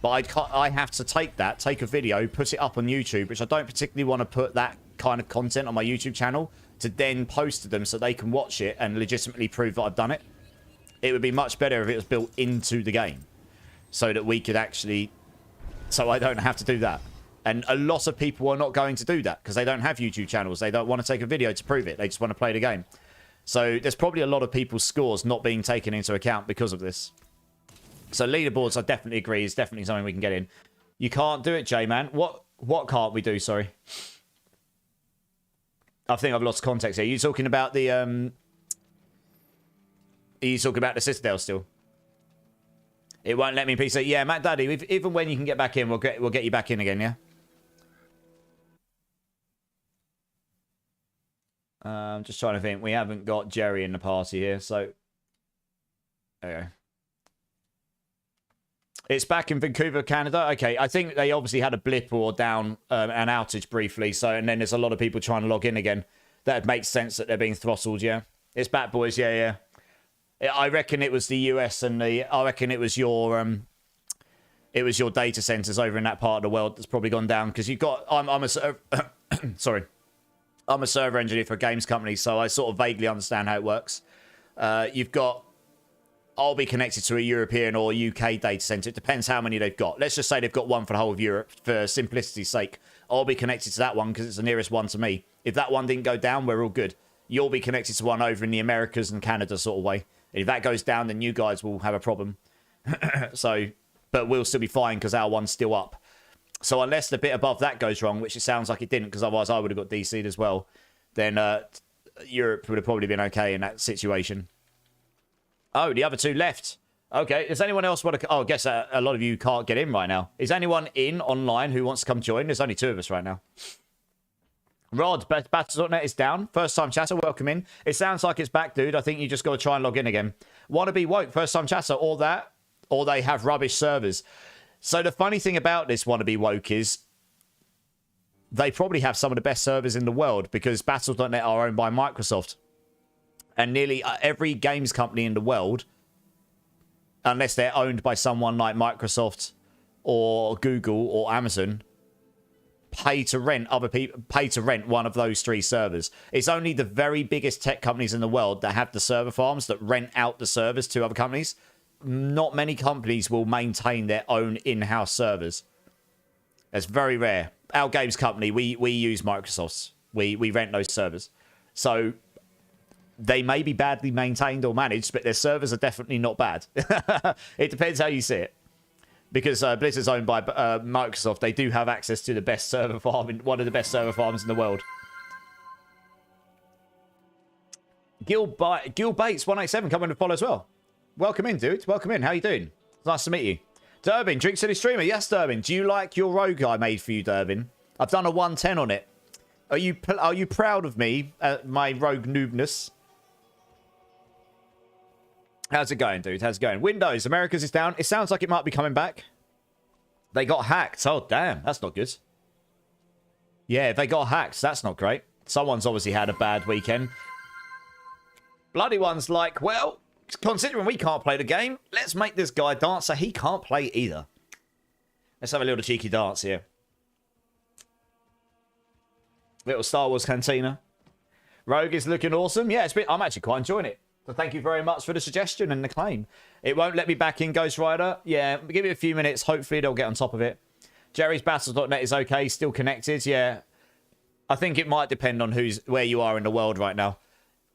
But I have to take a video, put it up on YouTube, which I don't particularly want to put that kind of content on my YouTube channel, to then post to them so they can watch it and legitimately prove that I've done it. It would be much better if it was built into the game so that we could actually... So I don't have to do that. And a lot of people are not going to do that because they don't have YouTube channels. They don't want to take a video to prove it. They just want to play the game. So there's probably a lot of people's scores not being taken into account because of this. So leaderboards, I definitely agree, is definitely something we can get in. You can't do it, J-Man. What can't we do, sorry? I think I've lost context here. Are you talking about the... Are you talking about the Citadel still? It won't let me PC. Yeah, Matt Daddy, even when you can get back in, we'll get you back in again, yeah? I'm just trying to think. We haven't got Jerry in the party here, so... There you go. It's back in Vancouver, Canada. Okay, I think they obviously had a blip or down an outage briefly, so and then there's a lot of people trying to log in again. That makes sense that they're being throttled, yeah? It's back, boys, yeah. I reckon it was the US and I reckon it was your data centers over in that part of the world that's probably gone down because you've got. I'm a sorry, I'm a server engineer for a games company, so I sort of vaguely understand how it works. You've got. I'll be connected to a European or UK data center. It depends how many they've got. Let's just say they've got one for the whole of Europe for simplicity's sake. I'll be connected to that one because it's the nearest one to me. If that one didn't go down, we're all good. You'll be connected to one over in the Americas and Canada sort of way. If that goes down, then you guys will have a problem. So, but we'll still be fine because our one's still up. So unless the bit above that goes wrong, which it sounds like it didn't, because otherwise I would have got DC'd as well, then Europe would have probably been okay in that situation. Oh, the other 2 left. Okay, does anyone else want to... Oh, I guess a lot of you can't get in right now. Is anyone in online who wants to come join? There's only 2 of us right now. Rod, Battle.net is down. First time chatter, welcome in. It sounds like it's back, dude. I think you just got to try and log in again. Wanna be woke, first time chatter, or that, or they have rubbish servers. So the funny thing about this Wanna Be Woke is they probably have some of the best servers in the world because Battle.net are owned by Microsoft. And nearly every games company in the world, unless they're owned by someone like Microsoft or Google or Amazon, pay to rent other people, pay to rent one of those 3 servers. It's only the very biggest tech companies in the world that have the server farms that rent out the servers to other companies. Not many companies will maintain their own in-house servers. That's very rare. Our games company, we use Microsoft's. We rent those servers. So they may be badly maintained or managed, but their servers are definitely not bad. It depends how you see it. Because Blizzard's owned by Microsoft, they do have access to the best server farm, one of the best server farms in the world. Gil Bates 187 coming to follow as well. Welcome in, dude. Welcome in. How you doing? It's nice to meet you. Durbin, Drink City Streamer. Yes, Durbin. Do you like your rogue I made for you, Durbin? I've done a 110 on it. Are you proud of me, my rogue noobness? How's it going, dude? How's it going? Windows, America's is down. It sounds like it might be coming back. They got hacked. Oh, damn. That's not good. Yeah, they got hacked. That's not great. Someone's obviously had a bad weekend. Bloody one's like, well, considering we can't play the game, let's make this guy dance so he can't play either. Let's have a little cheeky dance here. Little Star Wars cantina. Rogue is looking awesome. Yeah, I'm actually quite enjoying it. So thank you very much for the suggestion and the claim. It won't let me back in, Ghost Rider. Yeah, give it a few minutes. Hopefully they'll get on top of it. Jerry's Battles.net is okay. Still connected. Yeah. I think it might depend on where you are in the world right now.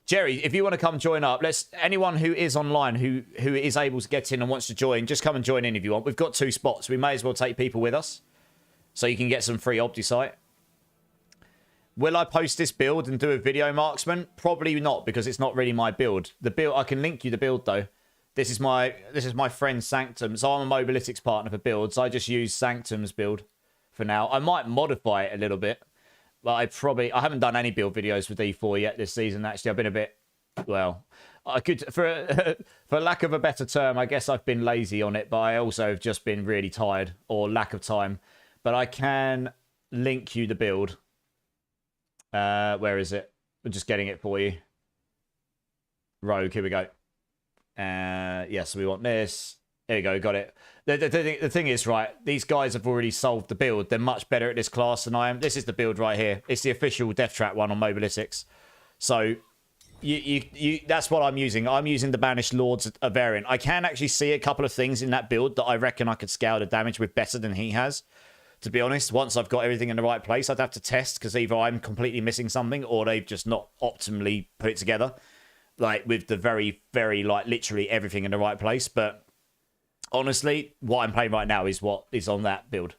Jerry, if you want to come join up, anyone who is online who is able to get in and wants to join, just come and join in if you want. We've got 2 spots. We may as well take people with us so you can get some free Optisite. Will I post this build and do a video, Marksman? Probably not, because it's not really my build. The build, I can link you the build though. This is my friend Sanctum. So I'm a Mobalytics partner for builds. I just use Sanctum's build for now. I might modify it a little bit. But I haven't done any build videos for D4 yet this season. Actually, I've been a bit, well, I could, for lack of a better term, I guess I've been lazy on it, but I also have just been really tired or lack of time. But I can link you the build. Where is it? We're just getting it for you. Rogue, here we go. Yes, we want this. There you go, got it. The thing is, right, these guys have already solved the build. They're much better at this class than I am. This is the build right here. It's the official Death Trap one on Mobalytics. So, that's what I'm using. I'm using the Banished Lord's variant. I can actually see a couple of things in that build that I reckon I could scale the damage with better than he has. To be honest, once I've got everything in the right place, I'd have to test, because either I'm completely missing something or they've just not optimally put it together. Like, with the very, very, like, literally everything in the right place. But honestly, what I'm playing right now is what is on that build.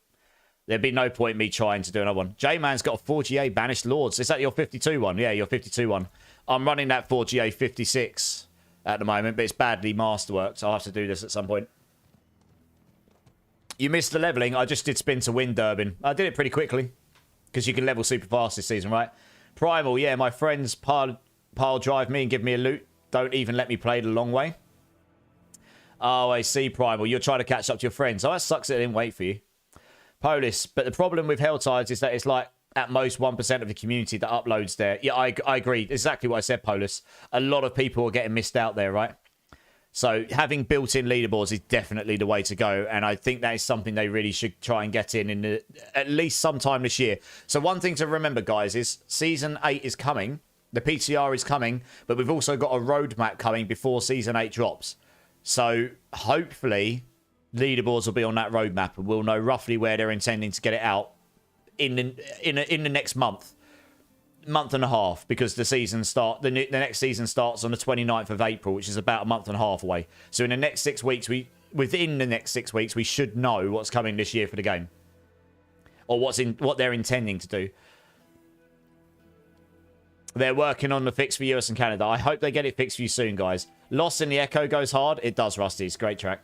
There'd be no point in me trying to do another one. J-Man's got a 4GA Banished Lords. Is that your 52 one? Yeah, your 52 one. I'm running that 4GA 56 at the moment, but it's badly masterworked, so I'll have to do this at some point. You missed the leveling. I just did spin to win Durbin. I did it pretty quickly, because you can level super fast this season, right? Primal, yeah, my friends pile drive me and give me a loot. Don't even let me play the long way. Oh, I see, Primal. You're trying to catch up to your friends. Oh, that sucks that they didn't wait for you. Polis, but the problem with Helltides is that it's like at most 1% of the community that uploads there. Yeah, I agree. Exactly what I said, Polis. A lot of people are getting missed out there, right? So having built-in leaderboards is definitely the way to go, and I think that is something they really should try and get in at least sometime this year. So one thing to remember, guys, is Season 8 is coming. The PTR is coming, but we've also got a roadmap coming before Season 8 drops. So hopefully leaderboards will be on that roadmap, and we'll know roughly where they're intending to get it out in the next month and a half, because the next season starts on the 29th of April, which is about a month and a half away. So in the next 6 weeks, within the next 6 weeks, we should know what's coming this year for the game, or what they're intending to do. They're working on the fix for US and Canada. I hope they get it fixed for you soon, guys. Lost in the Echo goes hard. It does, Rusty. It's a great track.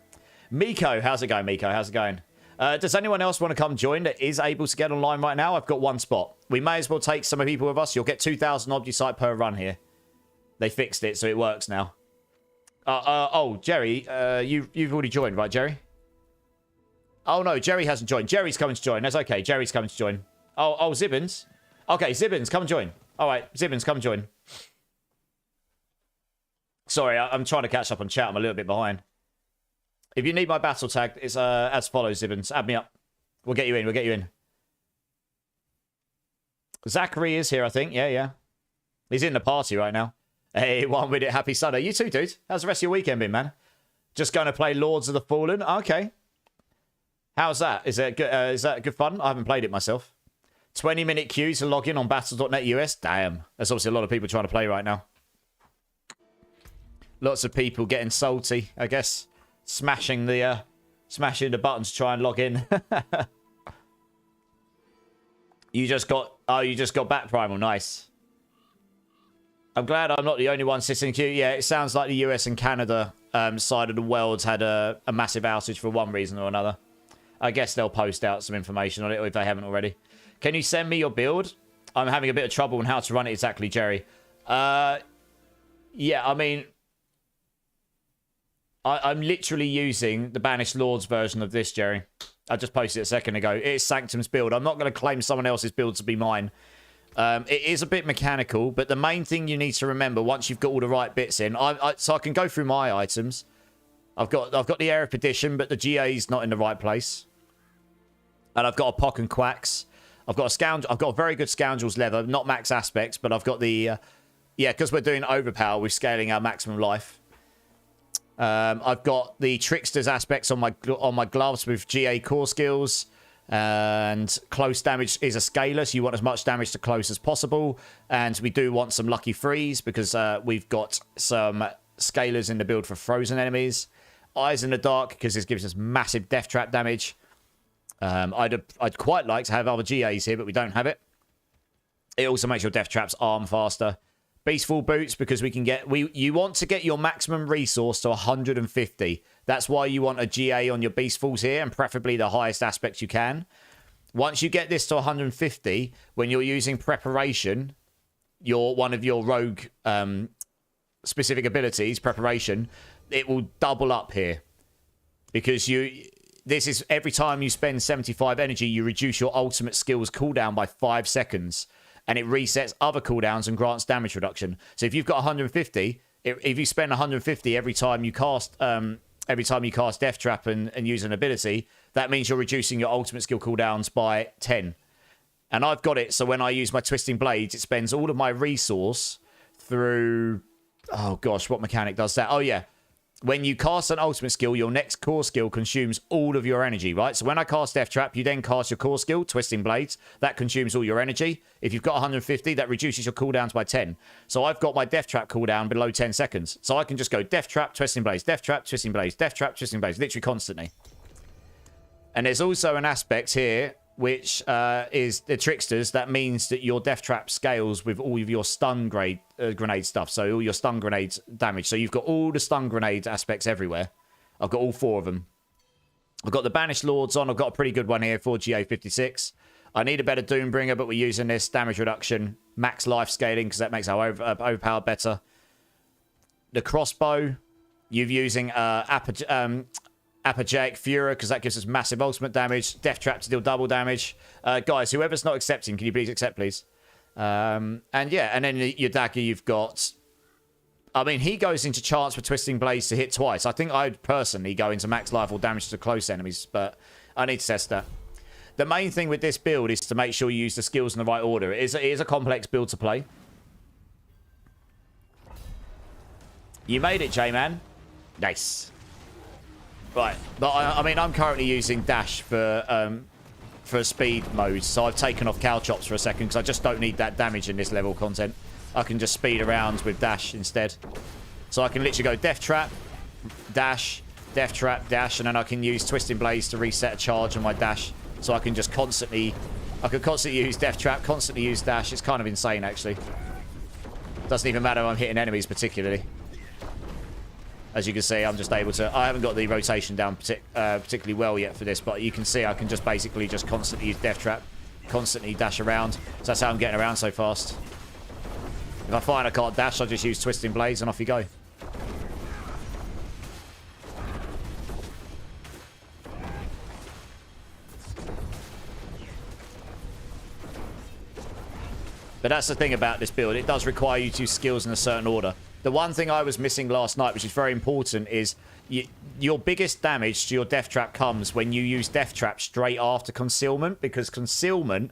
Miko, how's it going, Miko? How's it going? Does anyone else want to come join that is able to get online right now? I've got one spot. We may as well take some people with us. You'll get 2,000 Optisite per run here. They fixed it, so it works now. Oh, Jerry, you've already joined, right, Jerry? Oh, no, Jerry hasn't joined. Jerry's coming to join. That's okay. Jerry's coming to join. Oh, Zibbins. Okay, Zibbins, come join. All right, Zibbins, come join. Sorry, I'm trying to catch up on chat. I'm a little bit behind. If you need my battle tag, it's as follows, Zibbins. Add me up. We'll get you in. We'll get you in. Zachary is here, I think. Yeah, yeah. He's in the party right now. Hey, 1 minute. Happy Sunday. You too, dude. How's the rest of your weekend been, man? Just going to play Lords of the Fallen? Okay. How's that? Is that good fun? I haven't played it myself. 20-minute queue to log in on battle.net US. Damn. There's obviously a lot of people trying to play right now. Lots of people getting salty, I guess. Smashing the button to try and log in. You just got back, Primal. Nice. I'm glad I'm not the only one sitting in queue. Yeah, it sounds like the US and Canada side of the world had a massive outage for one reason or another. I guess they'll post out some information on it if they haven't already. Can you send me your build? I'm having a bit of trouble on how to run it exactly, Jerry. Yeah, I mean, I'm literally using the Banished Lords version of this, Jerry. I just posted it a second ago. It's Sanctum's build. I'm not going to claim someone else's build to be mine. It is a bit mechanical, but the main thing you need to remember once you've got all the right bits in, so I can go through my items. I've got the Air of Perdition, but the GA's not in the right place. And I've got a Pock and Quacks. I've got a very good Scoundrel's Leather, not max aspects, but I've got the because we're doing overpower, we're scaling our maximum life. I've got the Trickster's aspects on my gloves with GA core skills. And close damage is a scaler, so you want as much damage to close as possible. And we do want some lucky freeze because we've got some scalers in the build for frozen enemies. Eyes in the dark because this gives us massive death trap damage. I'd quite like to have other GAs here, but we don't have it. It also makes your death traps arm faster. Beastful boots because you want to get your maximum resource to 150. That's why you want a GA on your Beastfuls here, and preferably the highest aspect you can. Once you get this to 150, when you're using preparation, one of your rogue specific abilities, preparation, it will double up here. Because this is every time you spend 75 energy, you reduce your ultimate skills cooldown by 5 seconds. And it resets other cooldowns and grants damage reduction. So if you've got 150, if you spend 150 every time you cast Death Trap and use an ability, that means you're reducing your ultimate skill cooldowns by 10. And I've got it, so when I use my Twisting Blades, it spends all of my resource through... Oh gosh, what mechanic does that? Oh yeah. When you cast an ultimate skill, your next core skill consumes all of your energy, right? So when I cast Death Trap, you then cast your core skill, Twisting Blades. That consumes all your energy. If you've got 150, that reduces your cooldowns by 10. So I've got my Death Trap cooldown below 10 seconds. So I can just go Death Trap, Twisting Blades, Death Trap, Twisting Blades, Death Trap, Twisting Blades, literally constantly. And there's also an aspect here, which is the Tricksters. That means that your Death Trap scales with all of your stun grenade stuff. So all your stun grenades damage. So you've got all the stun grenade aspects everywhere. I've got all 4 of them. I've got the Banished Lords on. I've got a pretty good one here for GA56. I need a better Doombringer, but we're using this führer reduction, max life scaling, because that makes our overpower better. The crossbow, you're using Apogeic Führer, because that gives us massive ultimate damage. Death Trap to deal double damage. Guys, whoever's not accepting, can you please accept, please? And yeah, and then your dagger, you've got... I mean, he goes into chance for Twisting Blades to hit twice. I think I'd personally go into max life or damage to close enemies, but I need to test that. The main thing with this build is to make sure you use the skills in the right order. It is a complex build to play. You made it, J-Man. Nice. Right, but I mean, I'm currently using dash for speed mode, so I've taken off cow chops for a second because I just don't need that damage in this level content. I can just speed around with dash instead. So I can literally go Death Trap, dash, Death Trap, dash, and then I can use Twisting Blades to reset a charge on my dash. So I can just constantly use Death Trap, constantly use dash. It's kind of insane, actually. Doesn't even matter if I'm hitting enemies particularly. As you can see, I'm just able to... I haven't got the rotation down particularly well yet for this, but you can see I can just basically just constantly use Death Trap, constantly dash around. So that's how I'm getting around so fast. If I find I can't dash, I'll just use Twisting Blades and off you go. But that's the thing about this build. It does require you to use skills in a certain order. The one thing I was missing last night, which is very important, is your biggest damage to your Death Trap comes when you use Death Trap straight after Concealment, because Concealment,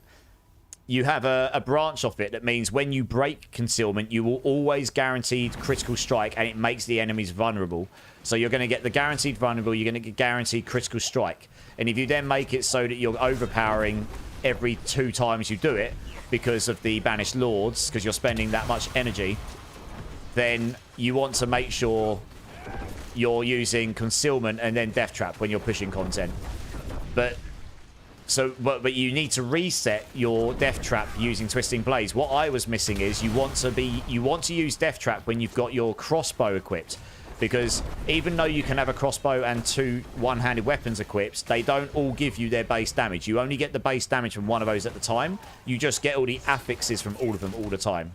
you have a branch off it that means when you break concealment, you will always guaranteed critical strike, and it makes the enemies vulnerable. So you're going to get the guaranteed vulnerable, you're going to get guaranteed critical strike. And if you then make it so that you're overpowering every 2 times you do it because of the Banished Lords, because you're spending that much energy, then you want to make sure you're using concealment and then death trap when you're pushing content. But you need to reset your death trap using twisting blades. What I was missing is you want to use death trap when you've got your crossbow equipped, because even though you can have a crossbow and 2 one-handed weapons equipped, they don't all give you their base damage. You only get the base damage from one of those at the time. You just get all the affixes from all of them all the time.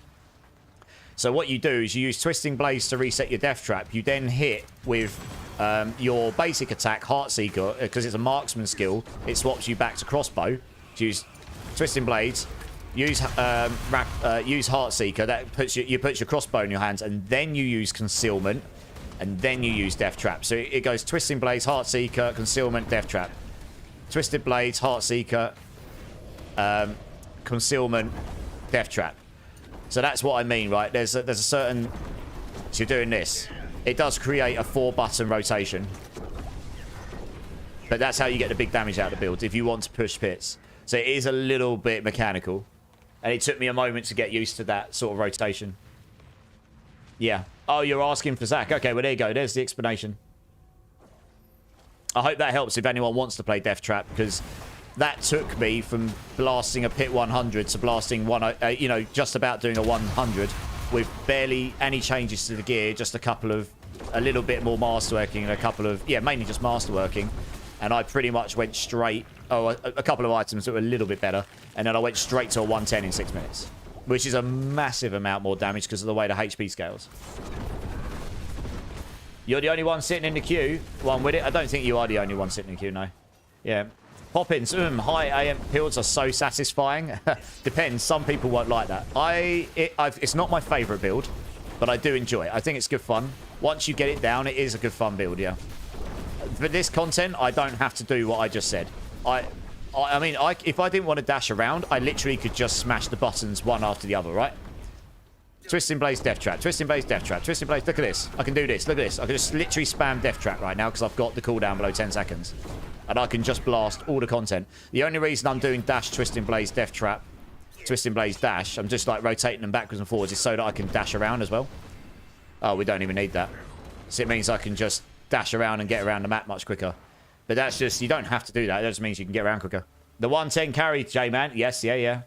So what you do is you use twisting blades to reset your death trap. You then hit with your basic attack, Heartseeker, because it's a marksman skill. It swaps you back to crossbow. So use twisting blades, use Heartseeker. That puts your crossbow in your hands, and then you use concealment, and then you use death trap. So it goes twisting blades, Heartseeker, concealment, death trap. Twisted blades, Heartseeker, concealment, death trap. So that's what I mean, right? There's a certain... So you're doing this. It does create a 4-button rotation. But that's how you get the big damage out of the build, if you want to push pits. So it is a little bit mechanical. And it took me a moment to get used to that sort of rotation. Yeah. Oh, you're asking for Zach. Okay, well, there you go. There's the explanation. I hope that helps if anyone wants to play Death Trap, because that took me from blasting a pit 100 to blasting just about doing a 100 with barely any changes to the gear, just a little bit more masterworking and a couple of, mainly just masterworking. And I pretty much went straight, a couple of items that were a little bit better, and then I went straight to a 110 in 6 minutes, which is a massive amount more damage because of the way the HP scales. You're the only one sitting in the queue, one with it. I don't think you are the only one sitting in the queue, no. Yeah. Pop-ins, high AM builds are so satisfying. Depends, some people won't like that. It's not my favourite build, but I do enjoy it. I think it's good fun. Once you get it down, it is a good fun build, yeah. For this content, I don't have to do what I just said. I mean, if I didn't want to dash around, I literally could just smash the buttons one after the other, right? Twisting Blades, Death Trap. Twisting Blades, Death Trap. Twisting Blades, look at this. I can do this. Look at this. I can just literally spam Death Trap right now because I've got the cooldown below 10 seconds. And I can just blast all the content. The only reason I'm doing dash, Twisting Blades, Death Trap, Twisting Blades, dash, I'm just like rotating them backwards and forwards, is so that I can dash around as well. Oh, we don't even need that. So it means I can just dash around and get around the map much quicker. But that's just, you don't have to do that. That just means you can get around quicker. The 110 carry, J-Man. Yes, yeah.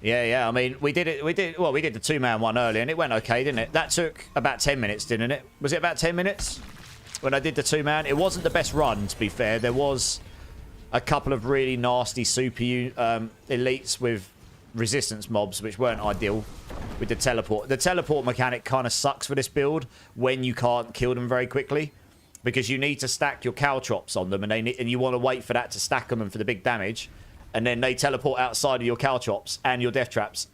Yeah. I mean, we did the 2-man one earlier, and it went okay, didn't it? That took about 10 minutes, didn't it? Was it about 10 minutes when I did the 2-man? It wasn't the best run, to be fair. There was a couple of really nasty super elites with resistance mobs, which weren't ideal with the teleport. The teleport mechanic kind of sucks for this build when you can't kill them very quickly, because you need to stack your caltrops on them, and you want to wait for that to stack them and for the big damage. And then they teleport outside of your caltrops and your death traps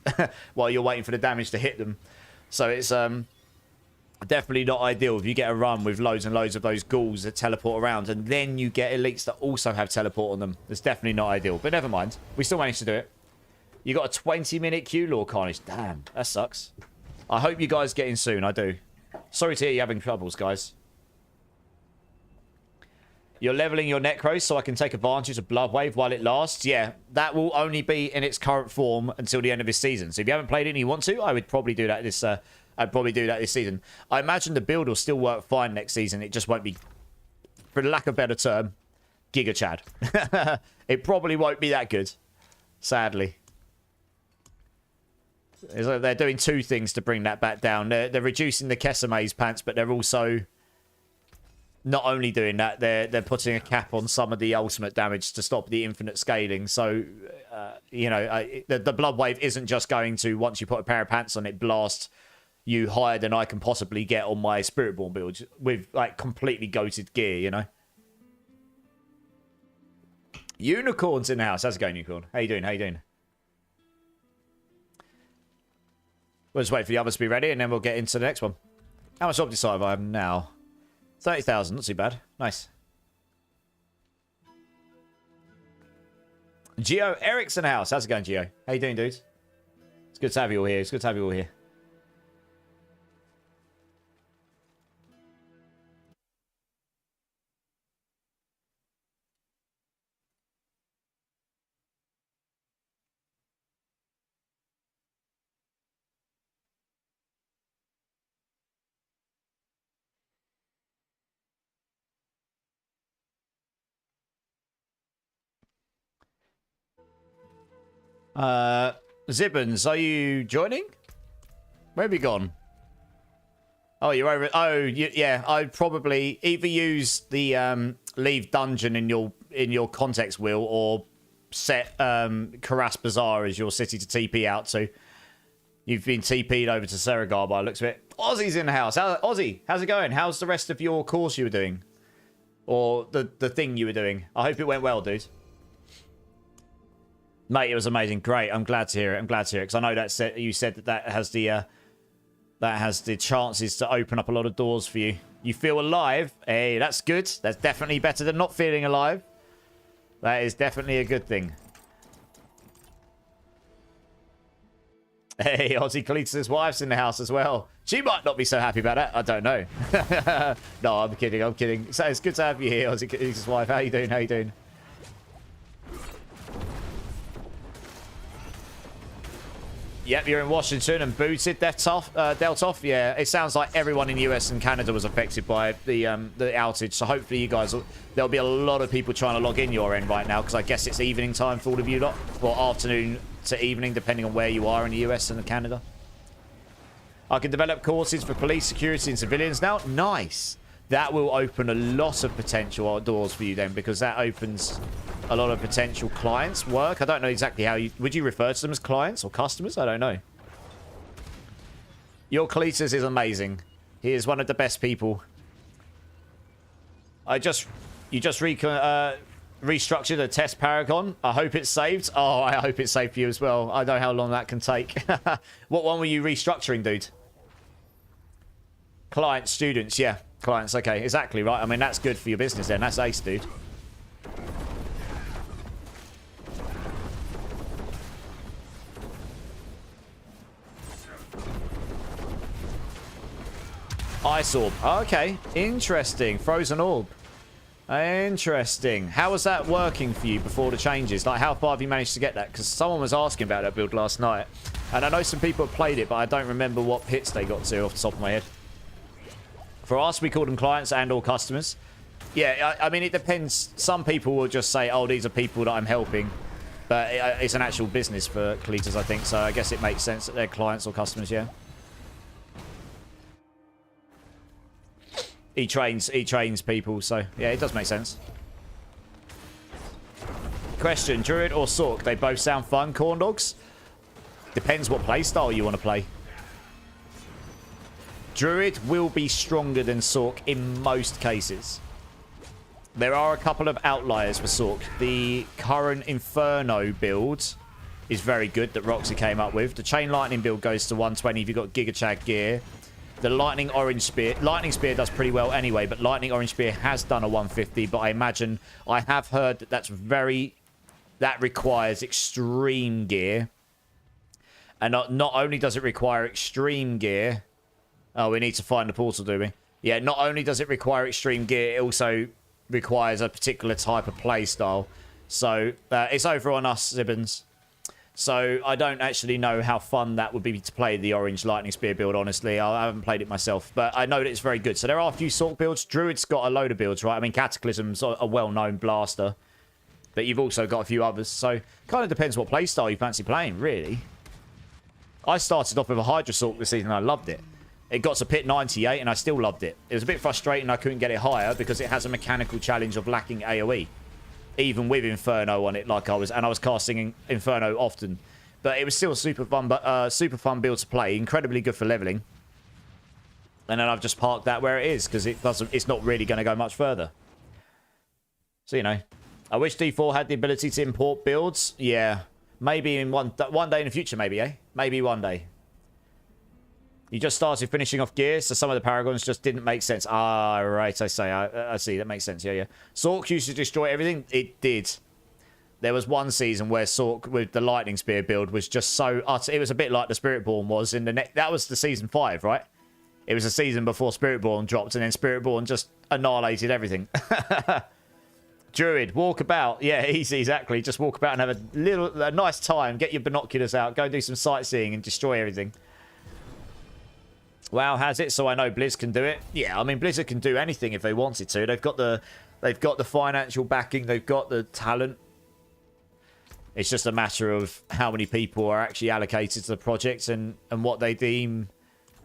while you're waiting for the damage to hit them. So it's definitely not ideal if you get a run with loads and loads of those ghouls that teleport around, and then you get elites that also have teleport on them. It's definitely not ideal, but never mind. We still managed to do it. You got a 20-minute queue, Lord Carnage. Damn, that sucks. I hope you guys get in soon. I do. Sorry to hear you're having troubles, guys. You're leveling your Necros so I can take advantage of Bloodwave while it lasts. Yeah, that will only be in its current form until the end of this season. So if you haven't played it and you want to, I would probably do that this. I'd probably do that this season. I imagine the build will still work fine next season. It just won't be, for lack of a better term, Giga Chad. It probably won't be that good, sadly. They're doing two things to bring that back down. They're reducing the Keseme's pants, but they're also not only doing that, they're putting a cap on some of the ultimate damage to stop the infinite scaling. So, the Blood Wave isn't just going to, once you put a pair of pants on it, blast you higher than I can possibly get on my Spiritborn build with, like, completely goated gear, you know? Unicorns in the house. How's it going, Unicorn? How you doing? We'll just wait for the others to be ready, and then we'll get into the next one. How much Opticide have I have now? 30,000, not too bad. Nice. Gio Eric's in the house. How's it going, Gio? How you doing, dudes? It's good to have you all here. It's good to have you all here. Zibbons, are you joining? Where have you gone? Oh, you're over. Oh, yeah. I'd probably either use the leave dungeon in your context wheel, or set Karas Bazaar as your city to TP out to. You've been TP'd over to Seragar by the looks of it. Ozzy's in the house. Ozzy, how's it going? How's the rest of your course you were doing, or the thing you were doing? I hope it went well, dude. Mate, it was amazing. Great. I'm glad to hear it. I'm glad to hear it, because I know that you said that has the chances to open up a lot of doors for you. You feel alive. Hey, that's good. That's definitely better than not feeling alive. That is definitely a good thing. Hey, Ozzy Cletus' wife's in the house as well. She might not be so happy about that. I don't know. No, I'm kidding. I'm kidding. So it's good to have you here, Ozzy Cletus' wife. How you doing? How you doing? Yep, you're in Washington and booted. Dealt off. Yeah, it sounds like everyone in the US and Canada was affected by the outage. So hopefully you guys, there'll be a lot of people trying to log in your end right now, because I guess it's evening time for all of you lot, or afternoon to evening, depending on where you are in the US and Canada. I can develop courses for police, security, and civilians now. Nice. That will open a lot of potential doors for you then, because that opens a lot of potential clients' work. I don't know exactly how you... Would you refer to them as clients or customers? I don't know. Your Cletus is amazing. He is one of the best people. You just restructured a test Paragon. I hope it's saved. Oh, I hope it's saved for you as well. I know how long that can take. What one were you restructuring, dude? Clients, students, yeah. Clients, okay, exactly right. I mean, that's good for your business then. That's ace, dude. Ice Orb. Okay, interesting. Frozen Orb. Interesting. How was that working for you before the changes? Like, how far have you managed to get that? Because someone was asking about that build last night. And I know some people have played it, but I don't remember what hits they got to off the top of my head. For us, we call them clients and or customers. Yeah, I mean, it depends. Some people will just say, oh, these are people that I'm helping. But it's an actual business for Cletus, I think. So I guess it makes sense that they're clients or customers, yeah. He trains people, so yeah, it does make sense. Question, Druid or Sork? They both sound fun, corn dogs. Depends what playstyle you want to play. Druid will be stronger than Sork in most cases. There are a couple of outliers for Sork. The current Inferno build is very good that Roxy came up with. The Chain Lightning build goes to 120 if you've got Giga Chad gear. The Lightning Orange Spear. Lightning Spear does pretty well anyway, but Lightning Orange Spear has done a 150, but I imagine... I have heard that that requires extreme gear. And not only does it require extreme gear... Oh, we need to find the portal, do we? Yeah, not only does it require extreme gear, it also requires a particular type of play style. So, it's over on us, Zibbons. So, I don't actually know how fun that would be to play the Orange Lightning Spear build, honestly. I haven't played it myself, but I know that it's very good. So, there are a few Sork builds. Druid's got a load of builds, right? I mean, Cataclysm's a well-known blaster. But you've also got a few others. So, kind of depends what playstyle you fancy playing, really. I started off with a Hydra Sork this season and I loved it. It got to pit 98 and I still loved it. It was a bit frustrating I couldn't get it higher because it has a mechanical challenge of lacking AoE. Even with Inferno on it, like I was casting Inferno often. But it was still a super fun build to play. Incredibly good for leveling. And then I've just parked that where it is because it's not really going to go much further. So, you know. I wish D4 had the ability to import builds. Yeah. Maybe in one day in the future, maybe, eh? Maybe one day. You just started finishing off gear, so some of the Paragons just didn't make sense. Ah, right, I see. That makes sense. Yeah, yeah. Sork used to destroy everything. It did. There was one season where Sork with the Lightning Spear build was just so utter. It was a bit like the Spiritborn was in the that was the season 5, right? It was a season before Spiritborn dropped, and then Spiritborn just annihilated everything. Druid, walk about. Yeah, easy, exactly. Just walk about and have a nice time. Get your binoculars out. Go do some sightseeing and destroy everything. WoW has it, so I know Blizz can do it. Yeah, I mean, Blizzard can do anything if they wanted to. They've got the financial backing. They've got the talent. It's just a matter of how many people are actually allocated to the project and what they deem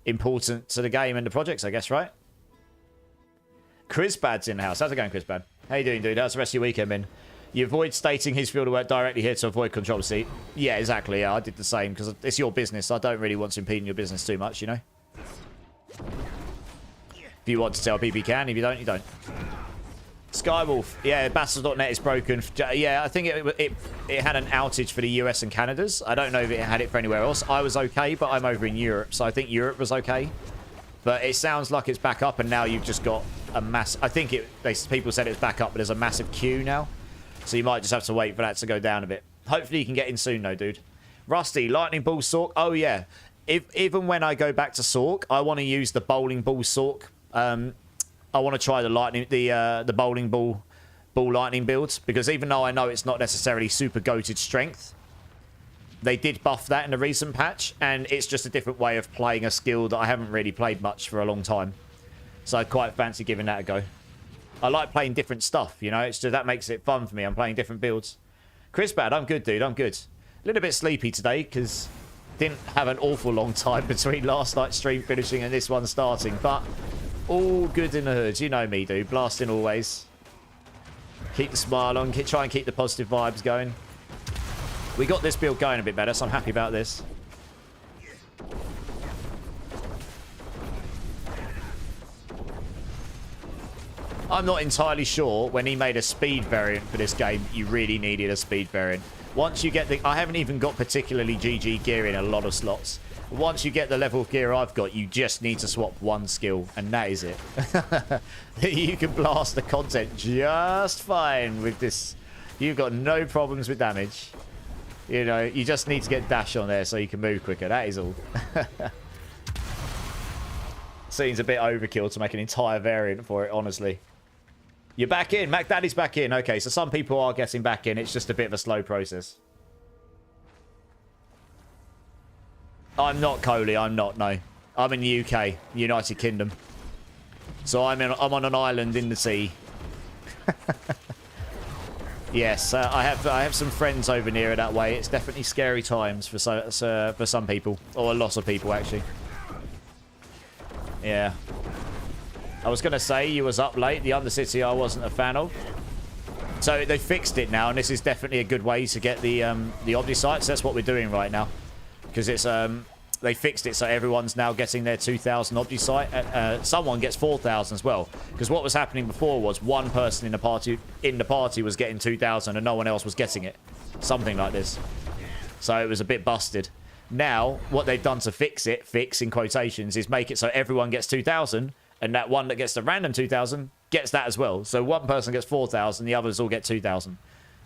important to the game and the projects, I guess, right? Chrisbad's in the house. How's it going, Chrisbad? How you doing, dude? How's the rest of your weekend been? You avoid stating his field of work directly here to avoid controversy. Yeah, exactly. Yeah, I did the same because it's your business. I don't really want to impede in your business too much, you know? If you want to tell people you can. If you don't, you don't. Skywolf. Yeah, Battles.net is broken. Yeah, I think it had an outage for the US and Canada's. I don't know if it had it for anywhere else. I was okay, but I'm over in Europe, so I think Europe was okay. But it sounds like it's back up, and now you've just got a mass. I think people said it's back up, but there's a massive queue now. So you might just have to wait for that to go down a bit. Hopefully you can get in soon, though, dude. Rusty, Lightning Ball Sork. Oh, yeah. Even when I go back to Sork, I want to use the Bowling Ball Sork. I want to try the Bowling Ball Lightning builds, because even though I know it's not necessarily super goated strength, they did buff that in the recent patch, and it's just a different way of playing a skill that I haven't really played much for a long time. So I quite fancy giving that a go. I like playing different stuff, you know. It's just that makes it fun for me. I'm playing different builds. Chrisbad, I'm good, dude. I'm good. A little bit sleepy today because didn't have an awful long time between last night's stream finishing and this one starting, but all good in the hood. You know me, dude. Blasting always. Keep the smile on. Try and keep the positive vibes going. We got this build going a bit better, so I'm happy about this. I'm not entirely sure when he made a speed variant for this game, you really needed a speed variant. Once you get the... I haven't even got particularly GG gear in a lot of slots. Once you get the level of gear I've got, you just need to swap one skill, and that is it. You can blast the content just fine with this. You've got no problems with damage. You know, you just need to get dash on there so you can move quicker. That is all. Seems a bit overkill to make an entire variant for it, honestly. You're back in. Mac Daddy's back in. Okay, so some people are getting back in. It's just a bit of a slow process. I'm not Coley. I'm not, no. I'm in the UK, United Kingdom. So I'm on an island in the sea. Yes, I have some friends over near that way. It's definitely scary times for some people, or a lot of people actually. Yeah. I was gonna say you was up late. The Undercity I wasn't a fan of. So they fixed it now, and this is definitely a good way to get the Obdisites. That's what we're doing right now, because it's they fixed it so everyone's now getting their 2,000 Obdisite. Someone gets 4,000 as well, because what was happening before was one person in the party was getting 2,000 and no one else was getting it, something like this. So it was a bit busted. Now what they've done to fix in quotations, is make it so everyone gets 2,000, and that one that gets the random 2,000 gets that as well. So one person gets 4,000, the others all get 2,000.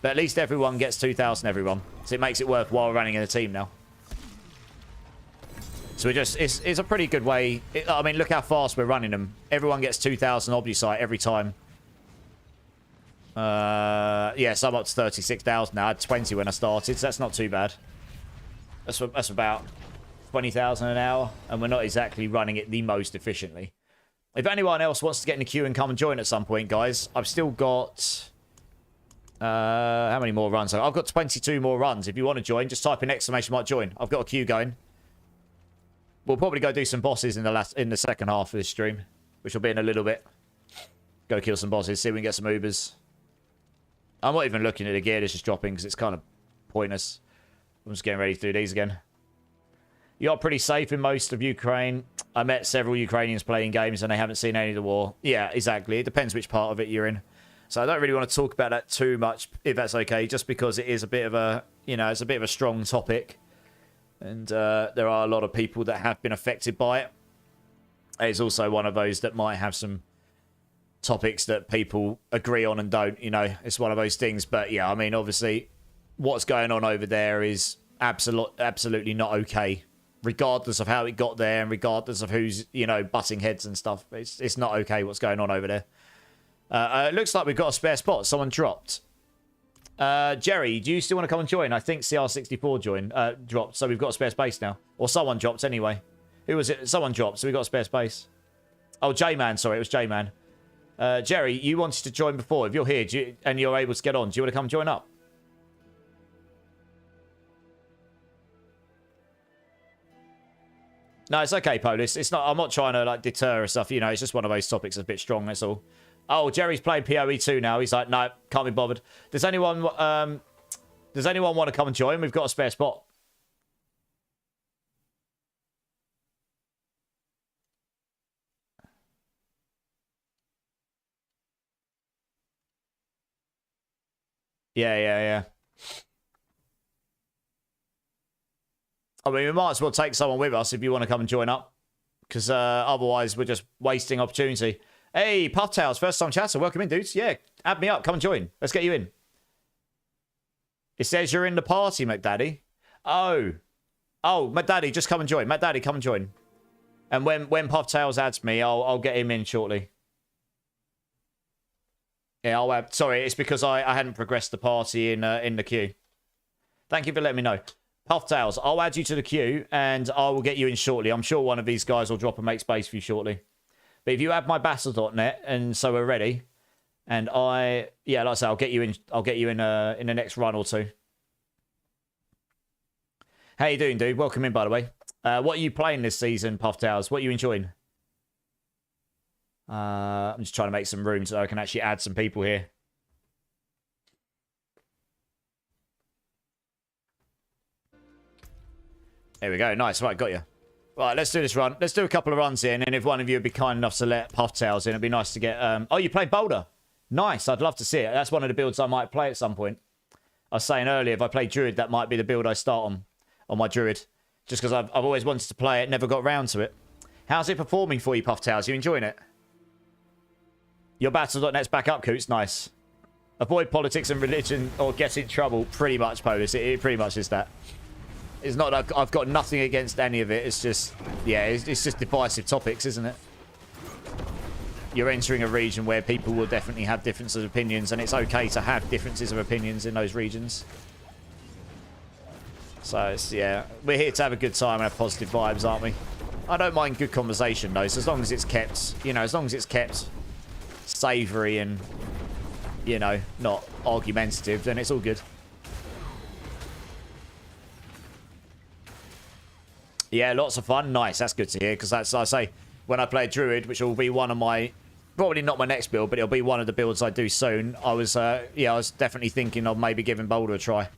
But at least everyone gets 2,000, everyone. So it makes it worthwhile running in a team now. So it's a pretty good way. I mean, look how fast we're running them. Everyone gets 2,000 Obdisite every time. Yeah, so I'm up to 36,000 now. I had 20 when I started, so that's not too bad. That's about 20,000 an hour, and we're not exactly running it the most efficiently. If anyone else wants to get in the queue and come and join at some point, guys, I've still got... how many more runs? I've got 22 more runs. If you want to join, just type in exclamation mark join. I've got a queue going. We'll probably go do some bosses in the second half of this stream, which will be in a little bit. Go kill some bosses, see if we can get some Ubers. I'm not even looking at the gear that's just dropping because it's kind of pointless. I'm just getting ready to do these again. You're pretty safe in most of Ukraine. I met several Ukrainians playing games and they haven't seen any of the war. Yeah, exactly. It depends which part of it you're in. So I don't really want to talk about that too much, if that's okay, just because it is a bit of a, you know, it's a bit of a strong topic. And there are a lot of people that have been affected by it. It's also one of those that might have some topics that people agree on and don't, you know. It's one of those things. But yeah, I mean, obviously, what's going on over there is absolutely not okay. Regardless of how it got there and regardless of who's, you know, butting heads and stuff. It's not okay what's going on over there. It looks like we've got a spare spot. Someone dropped. Jerry, do you still want to come and join? I think CR64 dropped, so we've got a spare space now. Or someone dropped anyway. Who was it? Someone dropped, so we've got a spare space. Oh, J-Man. Sorry, it was J-Man. Jerry, you wanted to join before. If you're here and you're able to get on, do you want to come join up? No, it's okay, Polis. It's not. I'm not trying to like deter or stuff. You know, it's just one of those topics that's a bit strong. That's all. Oh, Jerry's playing PoE 2 now. He's like, no, can't be bothered. Does anyone want to come and join? We've got a spare spot. Yeah. I mean, we might as well take someone with us if you want to come and join up. Because otherwise, we're just wasting opportunity. Hey, Pufftails, first time chatter. Welcome in, dudes. Yeah, add me up. Come and join. Let's get you in. It says you're in the party, McDaddy. Oh, McDaddy, just come and join. McDaddy, come and join. And when Pufftails adds me, I'll get him in shortly. Yeah, I'll add. Sorry, it's because I hadn't progressed the party in the queue. Thank you for letting me know. Pufftails, I'll add you to the queue and I will get you in shortly. I'm sure one of these guys will drop and make space for you shortly. But if you have my battle.net and so we're ready, and like I say, I'll get you in the next run or two. How you doing, dude? Welcome in, by the way. What are you playing this season, Pufftails? What are you enjoying? I'm just trying to make some room so I can actually add some people here. There we go. Nice. Right, got you. Right, let's do this run. Let's do a couple of runs here, and then if one of you would be kind enough to let Pufftails in, it'd be nice to get... Oh, you played Boulder? Nice. I'd love to see it. That's one of the builds I might play at some point. I was saying earlier, if I play Druid, that might be the build I start on my Druid. Just because I've always wanted to play it, never got around to it. How's it performing for you, Pufftails? You enjoying it? Your battle.net's back up, Coots. Nice. Avoid politics and religion or get in trouble. Pretty much, Polis. It pretty much is that. It's not like I've got nothing against any of it. It's just, yeah, it's just divisive topics, isn't it? You're entering a region where people will definitely have differences of opinions, and it's okay to have differences of opinions in those regions. So, it's, yeah, we're here to have a good time and have positive vibes, aren't we? I don't mind good conversation, though, so as long as it's kept, you know, as long as it's kept savoury and, you know, not argumentative, then it's all good. Yeah, lots of fun. Nice. That's good to hear, because that's, I say, when I play Druid, which will be one of my, probably not my next build, but it'll be one of the builds I do soon. I was definitely thinking of maybe giving Boulder a try.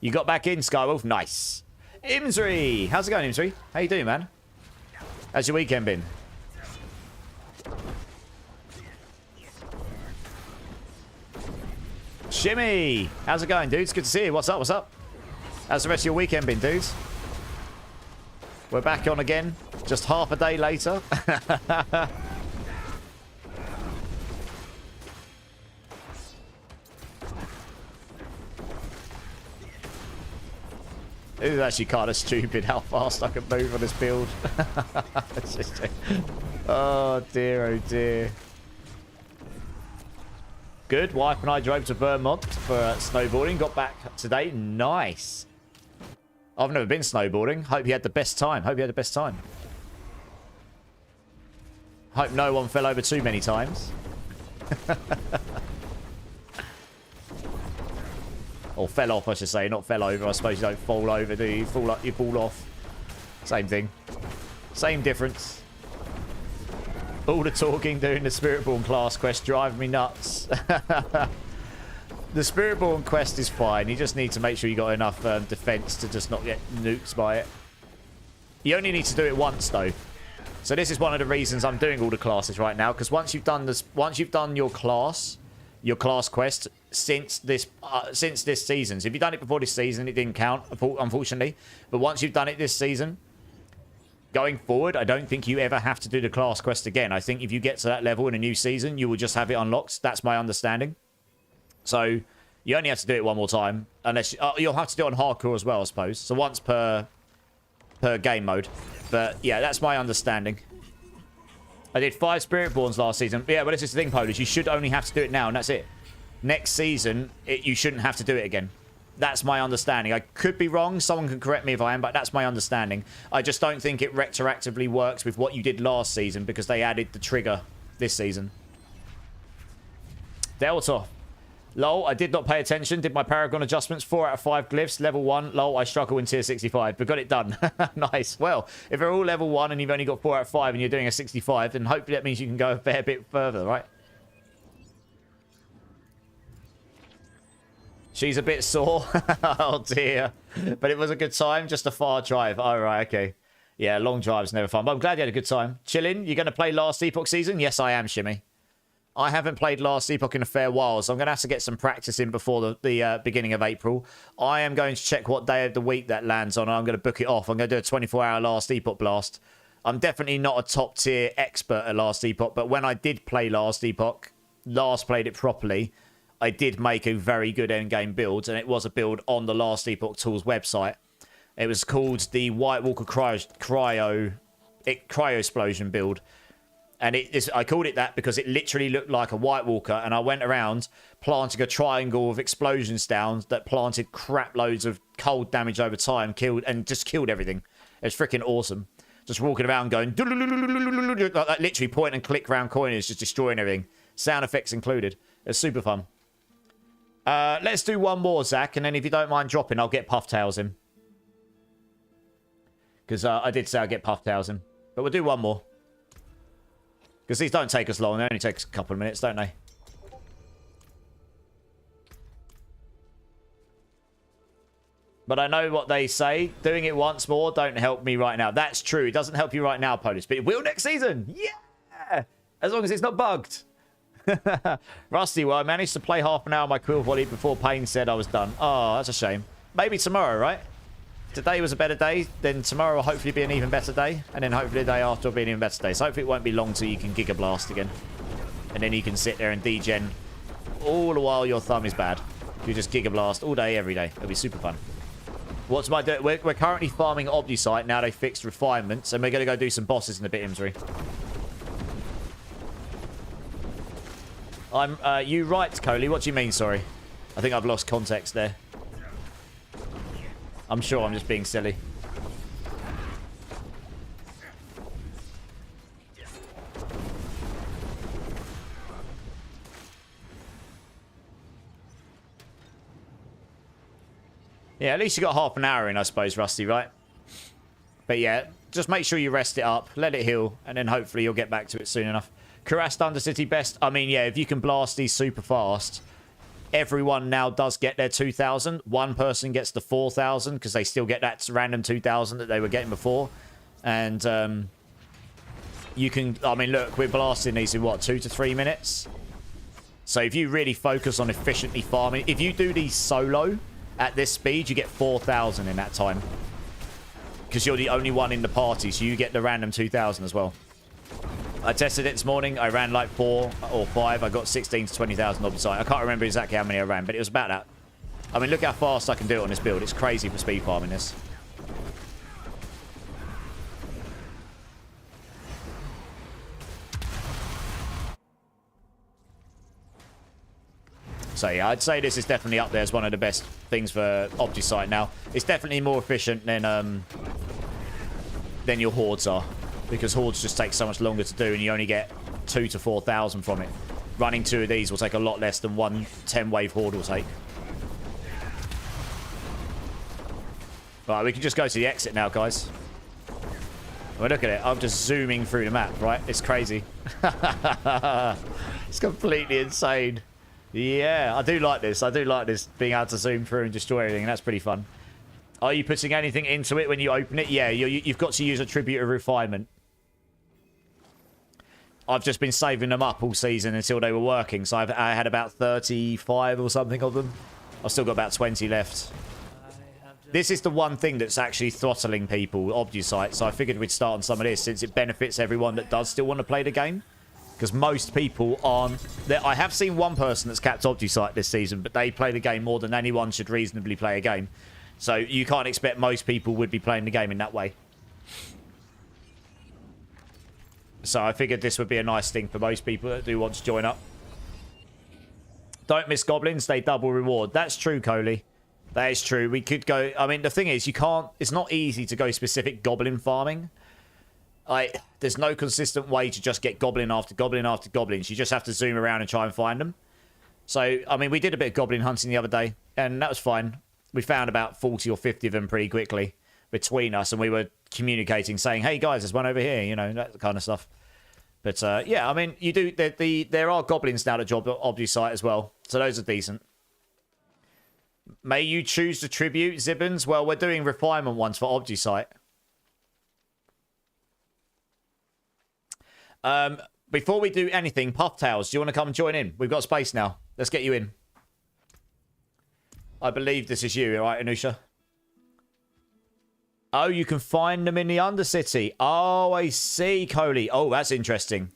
You got back in, Skywolf? Nice. Imsry! How's it going, Imsry? How you doing, man? How's your weekend been? Shimmy! How's it going, dudes? Good to see you. What's up? What's up? How's the rest of your weekend been, dudes? We're back on again, just half a day later. It is actually kind of stupid how fast I can move on this build. It's just, oh dear, oh dear. Good. Wife and I drove to Vermont for snowboarding. Got back today. Nice. I've never been snowboarding. Hope you had the best time. Hope you had the best time. Hope no one fell over too many times. Or fell off, I should say. Not fell over. I suppose you don't fall over, do you? You fall up, you fall off. Same thing. Same difference. All the talking doing the Spiritborn class quest driving me nuts. The Spiritborn quest is fine. You just need to make sure you got enough defense to just not get nuked by it. You only need to do it once, though. So this is one of the reasons I'm doing all the classes right now, because once you've done this, once you've done your class quest since this season. So if you've done it before this season, it didn't count, unfortunately. But once you've done it this season, going forward, I don't think you ever have to do the class quest again. I think if you get to that level in a new season, you will just have it unlocked. That's my understanding. So You only have to do it one more time, unless you'll have to do it on hardcore as well, I suppose. So once per game mode. But yeah, that's my understanding. I did 5 Spiritborns last season. Yeah, but this is the thing, Polish. You should only have to do it now, and that's it. Next season, you shouldn't have to do it again. That's my understanding. I could be wrong. Someone can correct me if I am, but that's my understanding. I just don't think it retroactively works with what you did last season because they added the trigger this season. Delta. Lol, I did not pay attention. Did my Paragon adjustments. 4 out of 5 glyphs. Level 1. Lol, I struggle in tier 65, but got it done. Nice. Well, if they're all level 1 and you've only got 4 out of 5 and you're doing a 65, then hopefully that means you can go a fair bit further, right? She's a bit sore. Oh, dear. But it was a good time. Just a far drive. Oh, right. Okay. Yeah, long drive's never fun. But I'm glad you had a good time. Chilling. You going to play Last Epoch season? Yes, I am, Shimmy. I haven't played Last Epoch in a fair while, so I'm going to have to get some practice in before the beginning of April. I am going to check what day of the week that lands on, and I'm going to book it off. I'm going to do a 24-hour Last Epoch blast. I'm definitely not a top-tier expert at Last Epoch, but when I did play Last Epoch, played it properly, I did make a very good endgame build, and it was a build on the Last Epoch Tools website. It was called the White Walker Cryo Explosion build. And I called it that because it literally looked like a White Walker, and I went around planting a triangle of explosions down that planted crap loads of cold damage over time, killed everything. It was freaking awesome. Just walking around going, like literally point and click round corners, just destroying everything. Sound effects included. It was super fun. Let's do one more, Zach, and then if you don't mind dropping, I'll get Puff Tails in. Because I did say I'd get Puff Tails in. But we'll do one more. Because these don't take us long. They only take us a couple of minutes, don't they? But I know what they say. Doing it once more don't help me right now. That's true. It doesn't help you right now, Polish. But it will next season. Yeah! As long as it's not bugged. Rusty, well, I managed to play half an hour on my quill volley before Payne said I was done. Oh, that's a shame. Maybe tomorrow, right? Today was a better day, then tomorrow will hopefully be an even better day, and then hopefully the day after will be an even better day. So hopefully it won't be long till you can Giga Blast again. And then you can sit there and degen all the while your thumb is bad. You just Giga Blast all day, every day. It'll be super fun. What's my do? We're currently farming Obdusite, now they fixed refinements, and we're going to go do some bosses in a bit, Imsry. You right, Coley. What do you mean, sorry? I think I've lost context there. I'm sure I'm just being silly. Yeah, at least you got half an hour in, I suppose, Rusty, right? But yeah, just make sure you rest it up, let it heal, and then hopefully you'll get back to it soon enough. Karast Undercity best. I mean, yeah, if you can blast these super fast, everyone now does get their 2,000. One person gets the 4,000 because they still get that random 2,000 that they were getting before. And you can, I mean, look, we're blasting these in what, 2 to 3 minutes? So if you really focus on efficiently farming, if you do these solo at this speed, you get 4,000 in that time. Because you're the only one in the party, so you get the random 2,000 as well. I tested it this morning. I ran like 4 or 5. I got 16 to 20,000 Obdusite. I can't remember exactly how many I ran, but it was about that. I mean, look how fast I can do it on this build. It's crazy for speed farming this. So yeah, I'd say this is definitely up there as one of the best things for Obdusite now. It's definitely more efficient than your hordes are. Because hordes just take so much longer to do and you only get 2 to 4,000 from it. Running 2 of these will take a lot less than one 10-wave horde will take. Right, we can just go to the exit now, guys. Well, look at it. I'm just zooming through the map, right? It's crazy. It's completely insane. Yeah, I do like this. I do like this, being able to zoom through and destroy everything. That's pretty fun. Are you putting anything into it when you open it? Yeah, you've got to use a Tribute of Refinement. I've just been saving them up all season until they were working. So I had about 35 or something of them. I've still got about 20 left. This is the one thing that's actually throttling people, Obdusite. So I figured we'd start on some of this since it benefits everyone that does still want to play the game. Because most people aren't... I have seen one person that's capped Obdusite this season, but they play the game more than anyone should reasonably play a game. So you can't expect most people would be playing the game in that way. So I figured this would be a nice thing for most people that do want to join up. Don't miss goblins, they double reward. That's true, Coley. That is true. We could go... I mean, the thing is, you can't... It's not easy to go specific goblin farming. There's no consistent way to just get goblin after goblin after goblins. You just have to zoom around and try and find them. So, I mean, we did a bit of goblin hunting the other day, and that was fine. We found about 40 or 50 of them pretty quickly between us, and we were communicating, saying, hey, guys, there's one over here, you know, that kind of stuff. But, yeah, I mean, you do... There are goblins now that drop Obdusite as well, so those are decent. May you choose to tribute, Zibbons? Well, we're doing refinement ones for Obdusite. Before we do anything, Pufftails, do you want to come and join in? We've got space now. Let's get you in. I believe this is you, right, Anusha? Oh, you can find them in the Undercity. Oh, I see, Coley. Oh, that's interesting.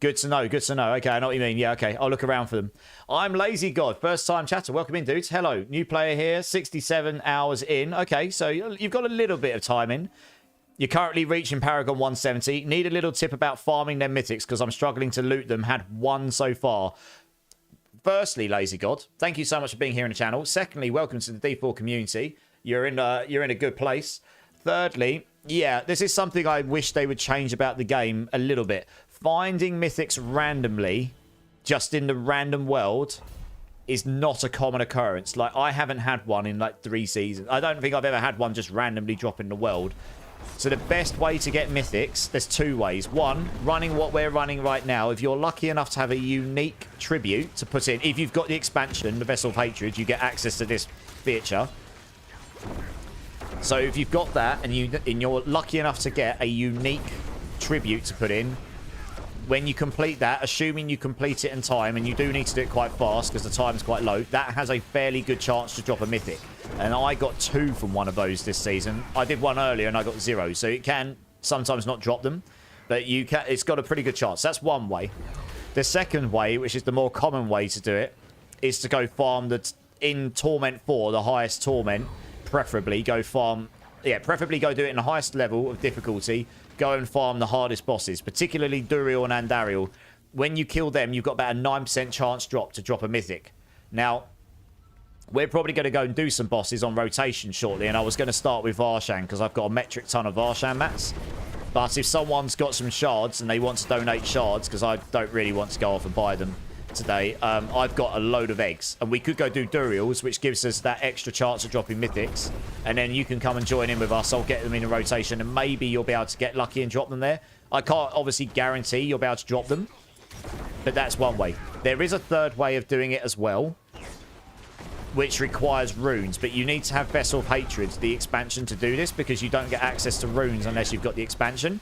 Good to know, good to know. Okay, I know what you mean. Yeah, okay, I'll look around for them. I'm Lazy God, first time chatter. Welcome in, dudes. Hello, new player here, 67 hours in. Okay, so you've got a little bit of time in. You're currently reaching Paragon 170. Need a little tip about farming their mythics because I'm struggling to loot them. Had one so far. Firstly, Lazy God, thank you so much for being here in the channel. Secondly, welcome to the D4 community. You're in a good place. Thirdly, yeah, this is something I wish they would change about the game a little bit. Finding mythics randomly, just in the random world, is not a common occurrence. Like, I haven't had one in like 3 seasons. I don't think I've ever had one just randomly drop in the world. So the best way to get mythics, there's 2 ways. One, running what we're running right now. If you're lucky enough to have a unique tribute to put in, if you've got the expansion, the Vessel of Hatred, you get access to this feature. So if you've got that and you're lucky enough to get a unique tribute to put in, when you complete that, assuming you complete it in time, and you do need to do it quite fast because the time's quite low, that has a fairly good chance to drop a mythic. And I got 2 from one of those this season. I did one earlier and I got 0, so it can sometimes not drop them, but it's got a pretty good chance. That's one way. The second way, which is the more common way to do it, is to go farm in Torment 4, the highest Torment, preferably go farm... Yeah, preferably go do it in the highest level of difficulty. Go and farm the hardest bosses, particularly Duriel and Andariel. When you kill them, you've got about a 9% chance drop to drop a mythic. Now, we're probably going to go and do some bosses on rotation shortly, and I was going to start with Varshan because I've got a metric ton of Varshan mats. But if someone's got some shards and they want to donate shards, because I don't really want to go off and buy them today, I've got a load of eggs, and we could go do Duriels, which gives us that extra chance of dropping mythics, and then you can come and join in with us. I'll get them in a rotation, and maybe you'll be able to get lucky and drop them there. I can't obviously guarantee you'll be able to drop them, but that's one way. There is a third way of doing it as well, which requires runes, but you need to have Vessel of Hatred, the expansion, to do this, because you don't get access to runes unless you've got the expansion.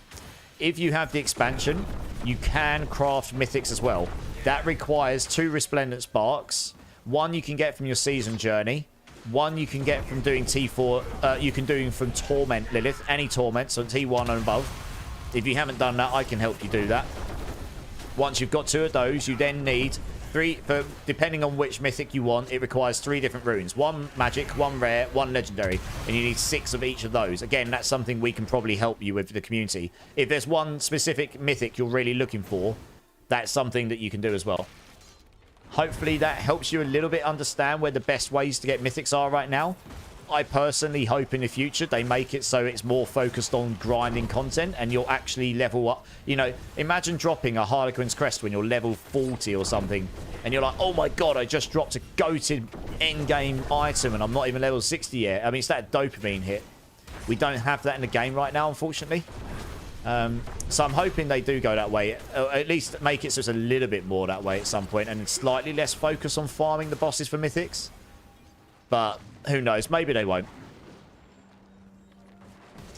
If you have the expansion, you can craft mythics as well. That requires 2 Resplendent Sparks. 1 you can get from your Season Journey. 1 you can get from doing T4. You can do from Torment Lilith. Any Torment, so T1 and above. If you haven't done that, I can help you do that. Once you've got 2 of those, you then need 3... depending on which mythic you want, it requires 3 different runes. 1 magic, 1 rare, 1 legendary. And you need 6 of each of those. Again, that's something we can probably help you with the community. If there's one specific mythic you're really looking for, that's something that you can do as well. Hopefully that helps you a little bit understand where the best ways to get mythics are right now. I personally hope in the future they make it so it's more focused on grinding content and you'll actually level up. You know, imagine dropping a Harlequin's Crest when you're level 40 or something and you're like, oh my god, I just dropped a goated endgame item and I'm not even level 60 yet. I mean, it's that dopamine hit. We don't have that in the game right now, unfortunately. So I'm hoping they do go that way, at least make it so it's a little bit more that way at some point, and slightly less focus on farming the bosses for mythics. But who knows, maybe they won't.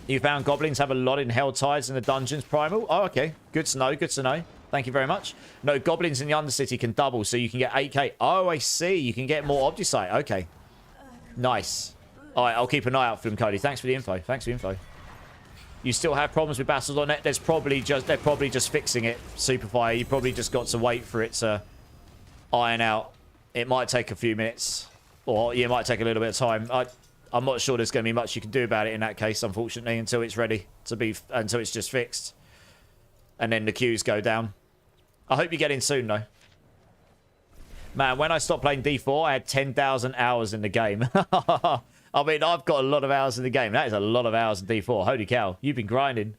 You found goblins have a lot in Hell Tides in the dungeons, Primal? Oh, okay, good to know, good to know. Thank you very much. No, goblins in the Undercity can double, so you can get 8k. Oh, I see, you can get more Obdusite. Okay, nice. All right, I'll keep an eye out for them, Cody. Thanks for the info, thanks for the info. you still have problems with battles on it, they're probably just fixing it. Superfire, you probably just got to wait for it to iron out. It might take a few minutes, or it might take a little bit of time. I'm not sure there's going to be much you can do about it in that case, unfortunately, until it's ready to be, until it's just fixed. And then the queues go down. I hope you get in soon, though. Man, when I stopped playing D4, I had 10,000 hours in the game. I mean, I've got a lot of hours in the game. That is a lot of hours in D4. Holy cow. You've been grinding.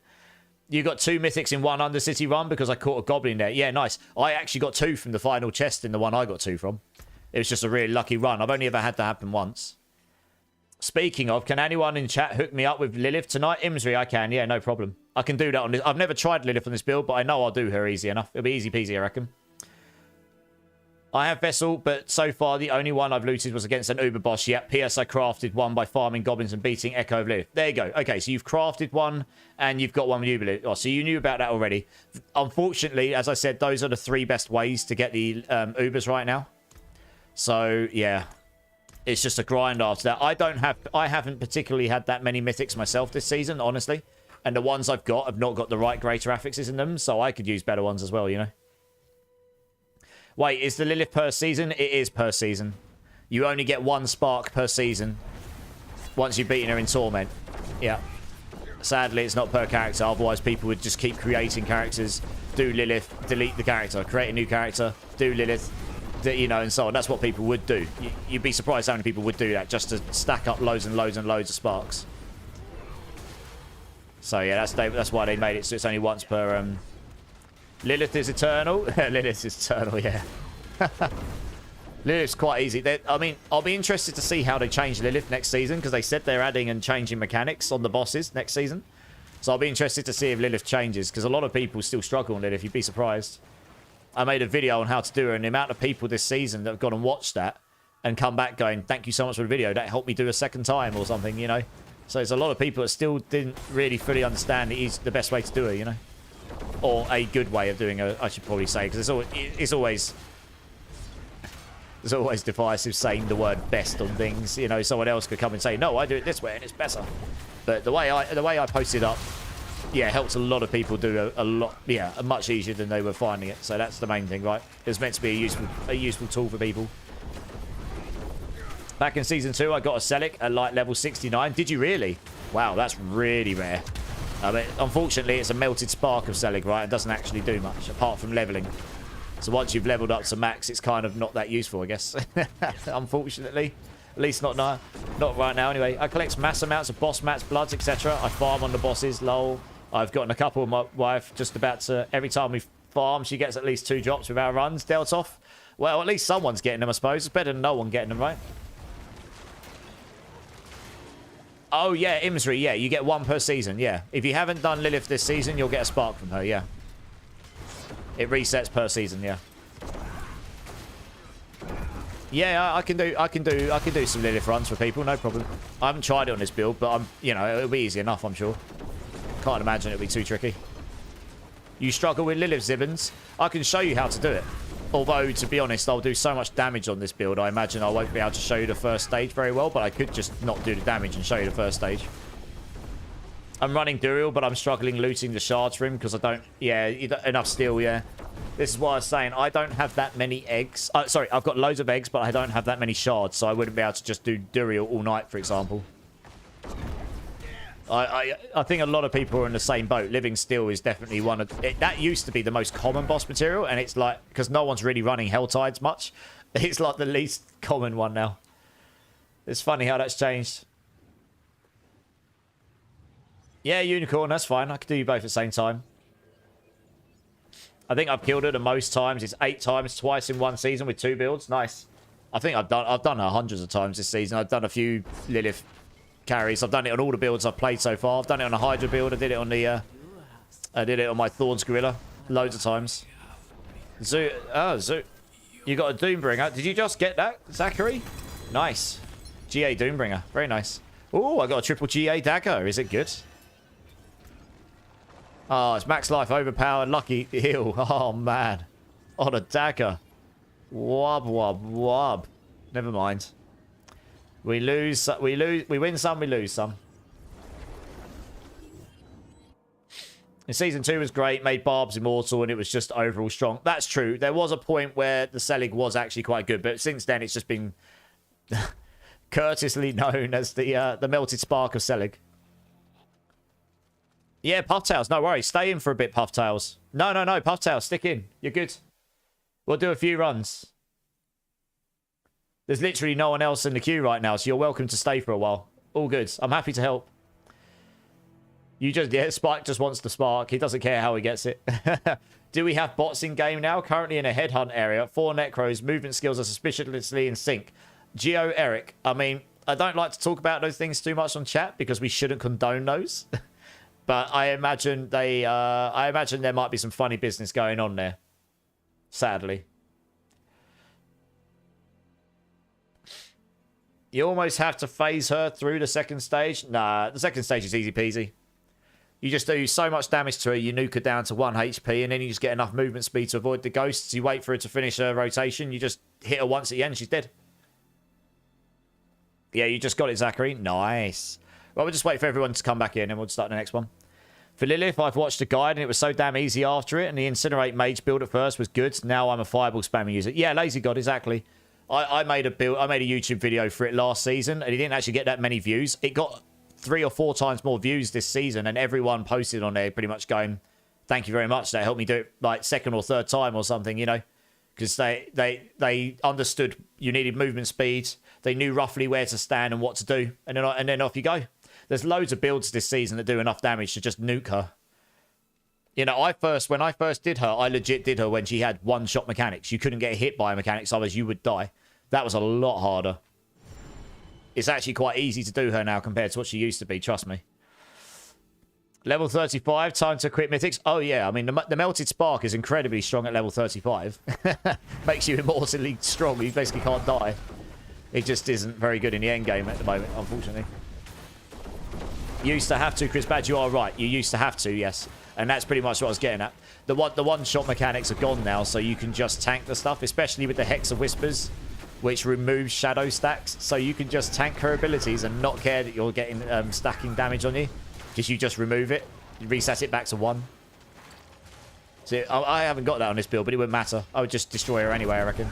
You got 2 mythics in one Undercity run because I caught a goblin there. Yeah, nice. I actually got 2 from the final chest in the one I got 2 from. It was just a really lucky run. I've only ever had that happen once. Speaking of, can anyone in chat hook me up with Lilith tonight? Imsri, I can. Yeah, no problem. I can do that on this. I've never tried Lilith on this build, but I know I'll do her easy enough. It'll be easy peasy, I reckon. I have Vessel, but so far the only one I've looted was against an Uber boss. Yep, PS I crafted one by farming goblins and beating Echo of Lilith. There you go. Okay, so you've crafted one and you've got one with Uber. Oh, so you knew about that already. Unfortunately, as I said, those are the 3 best ways to get the Ubers right now. So, yeah. It's just a grind after that. I haven't particularly had that many mythics myself this season, honestly. And the ones I've got have not got the right greater affixes in them, so I could use better ones as well, you know. Wait, is the Lilith per season? It is per season. You only get 1 spark per season once you've beaten her in Torment. Yeah. Sadly, it's not per character. Otherwise, people would just keep creating characters, do Lilith, delete the character, create a new character, do Lilith, you know, and so on. That's what people would do. You'd be surprised how many people would do that just to stack up loads and loads and loads of sparks. So, yeah, that's why they made it so it's only once per... Lilith is eternal. Lilith is eternal, yeah. Lilith's quite easy. I mean, I'll be interested to see how they change Lilith next season because they said they're adding and changing mechanics on the bosses next season. So I'll be interested to see if Lilith changes because a lot of people still struggle on Lilith. You'd be surprised. I made a video on how to do it, and the amount of people this season that have gone and watched that and come back going, thank you so much for the video. That helped me do a second time or something, you know. So there's a lot of people that still didn't really fully understand it is the best way to do it, you know. Or a good way of doing it, I should probably say, because it's always divisive saying the word best on things. You know, someone else could come and say, no, I do it this way and it's better. But the way I posted up, yeah, helps a lot of people do a lot, yeah, much easier than they were finding it. So that's the main thing, right? It's meant to be a useful tool for people. Back in Season 2, I got a Celic at like level 69. Did you really? Wow, that's really rare. I mean, unfortunately, it's a melted spark of Celic, right? It doesn't actually do much, apart from leveling. So once you've leveled up to max, it's kind of not that useful, I guess. Unfortunately. At least not right now, anyway. I collect mass amounts of boss mats, bloods, etc. I farm on the bosses, lol. I've gotten a couple of my wife just about to... Every time we farm, she gets at least 2 drops with our runs dealt off. Well, at least someone's getting them, I suppose. It's better than no one getting them, right? Oh, yeah, Imsri, yeah. You get 1 per season, yeah. If you haven't done Lilith this season, you'll get a spark from her, yeah. It resets per season, yeah. Yeah, I can do some Lilith runs for people, no problem. I haven't tried it on this build, but you know, it'll be easy enough, I'm sure. Can't imagine it'll be too tricky. You struggle with Lilith Zibbons? I can show you how to do it. Although, to be honest, I'll do so much damage on this build, I imagine I won't be able to show you the first stage very well, but I could just not do the damage and show you the first stage. I'm running Duriel, but I'm struggling looting the shards for him because I don't... Yeah, enough steel, yeah. This is why I was saying I don't have that many eggs. Sorry, I've got loads of eggs, but I don't have that many shards, so I wouldn't be able to just do Duriel all night, for example. I think a lot of people are in the same boat. Living Steel is definitely one of... that used to be the most common boss material, and it's like... Because no one's really running Helltides much. It's like the least common one now. It's funny how that's changed. Yeah, Unicorn, that's fine. I can do you both at the same time. I think I've killed her the most times. It's 8 times, twice in 1 season with 2 builds. Nice. I think I've done her hundreds of times this season. I've done a few Lilith carries. I've done it on all the builds I've played so far. I've done it on a Hydra build. I did it on the I did it on my Thorns Gorilla loads of times. Zoo. Oh, Zoo. You got a Doombringer. Did you just get that, Zachary? Nice. GA Doombringer. Very nice. Oh, I got a triple GA dagger. Is it good? Oh, it's max life overpowered. Lucky heal. Oh, man. On a dagger. Wub, wub, wub. Never mind. We win some, we lose some. In Season 2 was great, made Barbs immortal, and it was just overall strong. That's true. There was a point where the Selig was actually quite good, but since then it's just been courteously known as the melted spark of Selig. Yeah, Pufftails, no worries. Stay in for a bit, Pufftails. No, Pufftails, stick in. You're good. We'll do a few runs. There's literally no one else in the queue right now, so you're welcome to stay for a while. All good. I'm happy to help. Yeah, Spike just wants the spark. He doesn't care how he gets it. Do we have bots in game now? Currently in a headhunt area. 4 necros. Movement skills are suspiciously in sync. Geo Eric. I mean, I don't like to talk about those things too much on chat because we shouldn't condone those. But I imagine there might be some funny business going on there. Sadly. You almost have to phase her through the second stage. Nah, the second stage is easy peasy. You just do so much damage to her, you nuke her down to 1 HP, and then you just get enough movement speed to avoid the ghosts. You wait for her to finish her rotation. You just hit her once at the end, she's dead. Yeah, you just got it, Zachary. Nice. Well, we'll just wait for everyone to come back in, and we'll start the next one. For Lilith, I've watched the guide, and it was so damn easy after it, and the Incinerate Mage build at first was good. Now I'm a Fireball spamming user. Yeah, Lazy God, exactly. I made a YouTube video for it last season, and it didn't actually get that many views. It got 3 or 4 times more views this season, and everyone posted on there pretty much going, thank you very much. That helped me do it like 2nd or 3rd time or something, you know, because they understood you needed movement speed. They knew roughly where to stand and what to do, and then off you go. There's loads of builds this season that do enough damage to just nuke her. You know, when I first did her, I legit did her when she had one-shot mechanics. You couldn't get hit by mechanics, otherwise you would die. That was a lot harder. It's actually quite easy to do her now compared to what she used to be, trust me. Level 35, time to quit Mythics. Oh, yeah, I mean, the Melted Spark is incredibly strong at level 35. Makes you immortally strong. You basically can't die. It just isn't very good in the end game at the moment, unfortunately. You used to have to, Chris Badge, you are right. You used to have to, yes. And that's pretty much what I was getting at. The one-shot mechanics are gone now, so you can just tank the stuff, especially with the Hex of Whispers, which removes shadow stacks. So you can just tank her abilities and not care that you're getting stacking damage on you. Because you just remove it. You reset it back to 1. So I haven't got that on this build, but it wouldn't matter. I would just destroy her anyway, I reckon.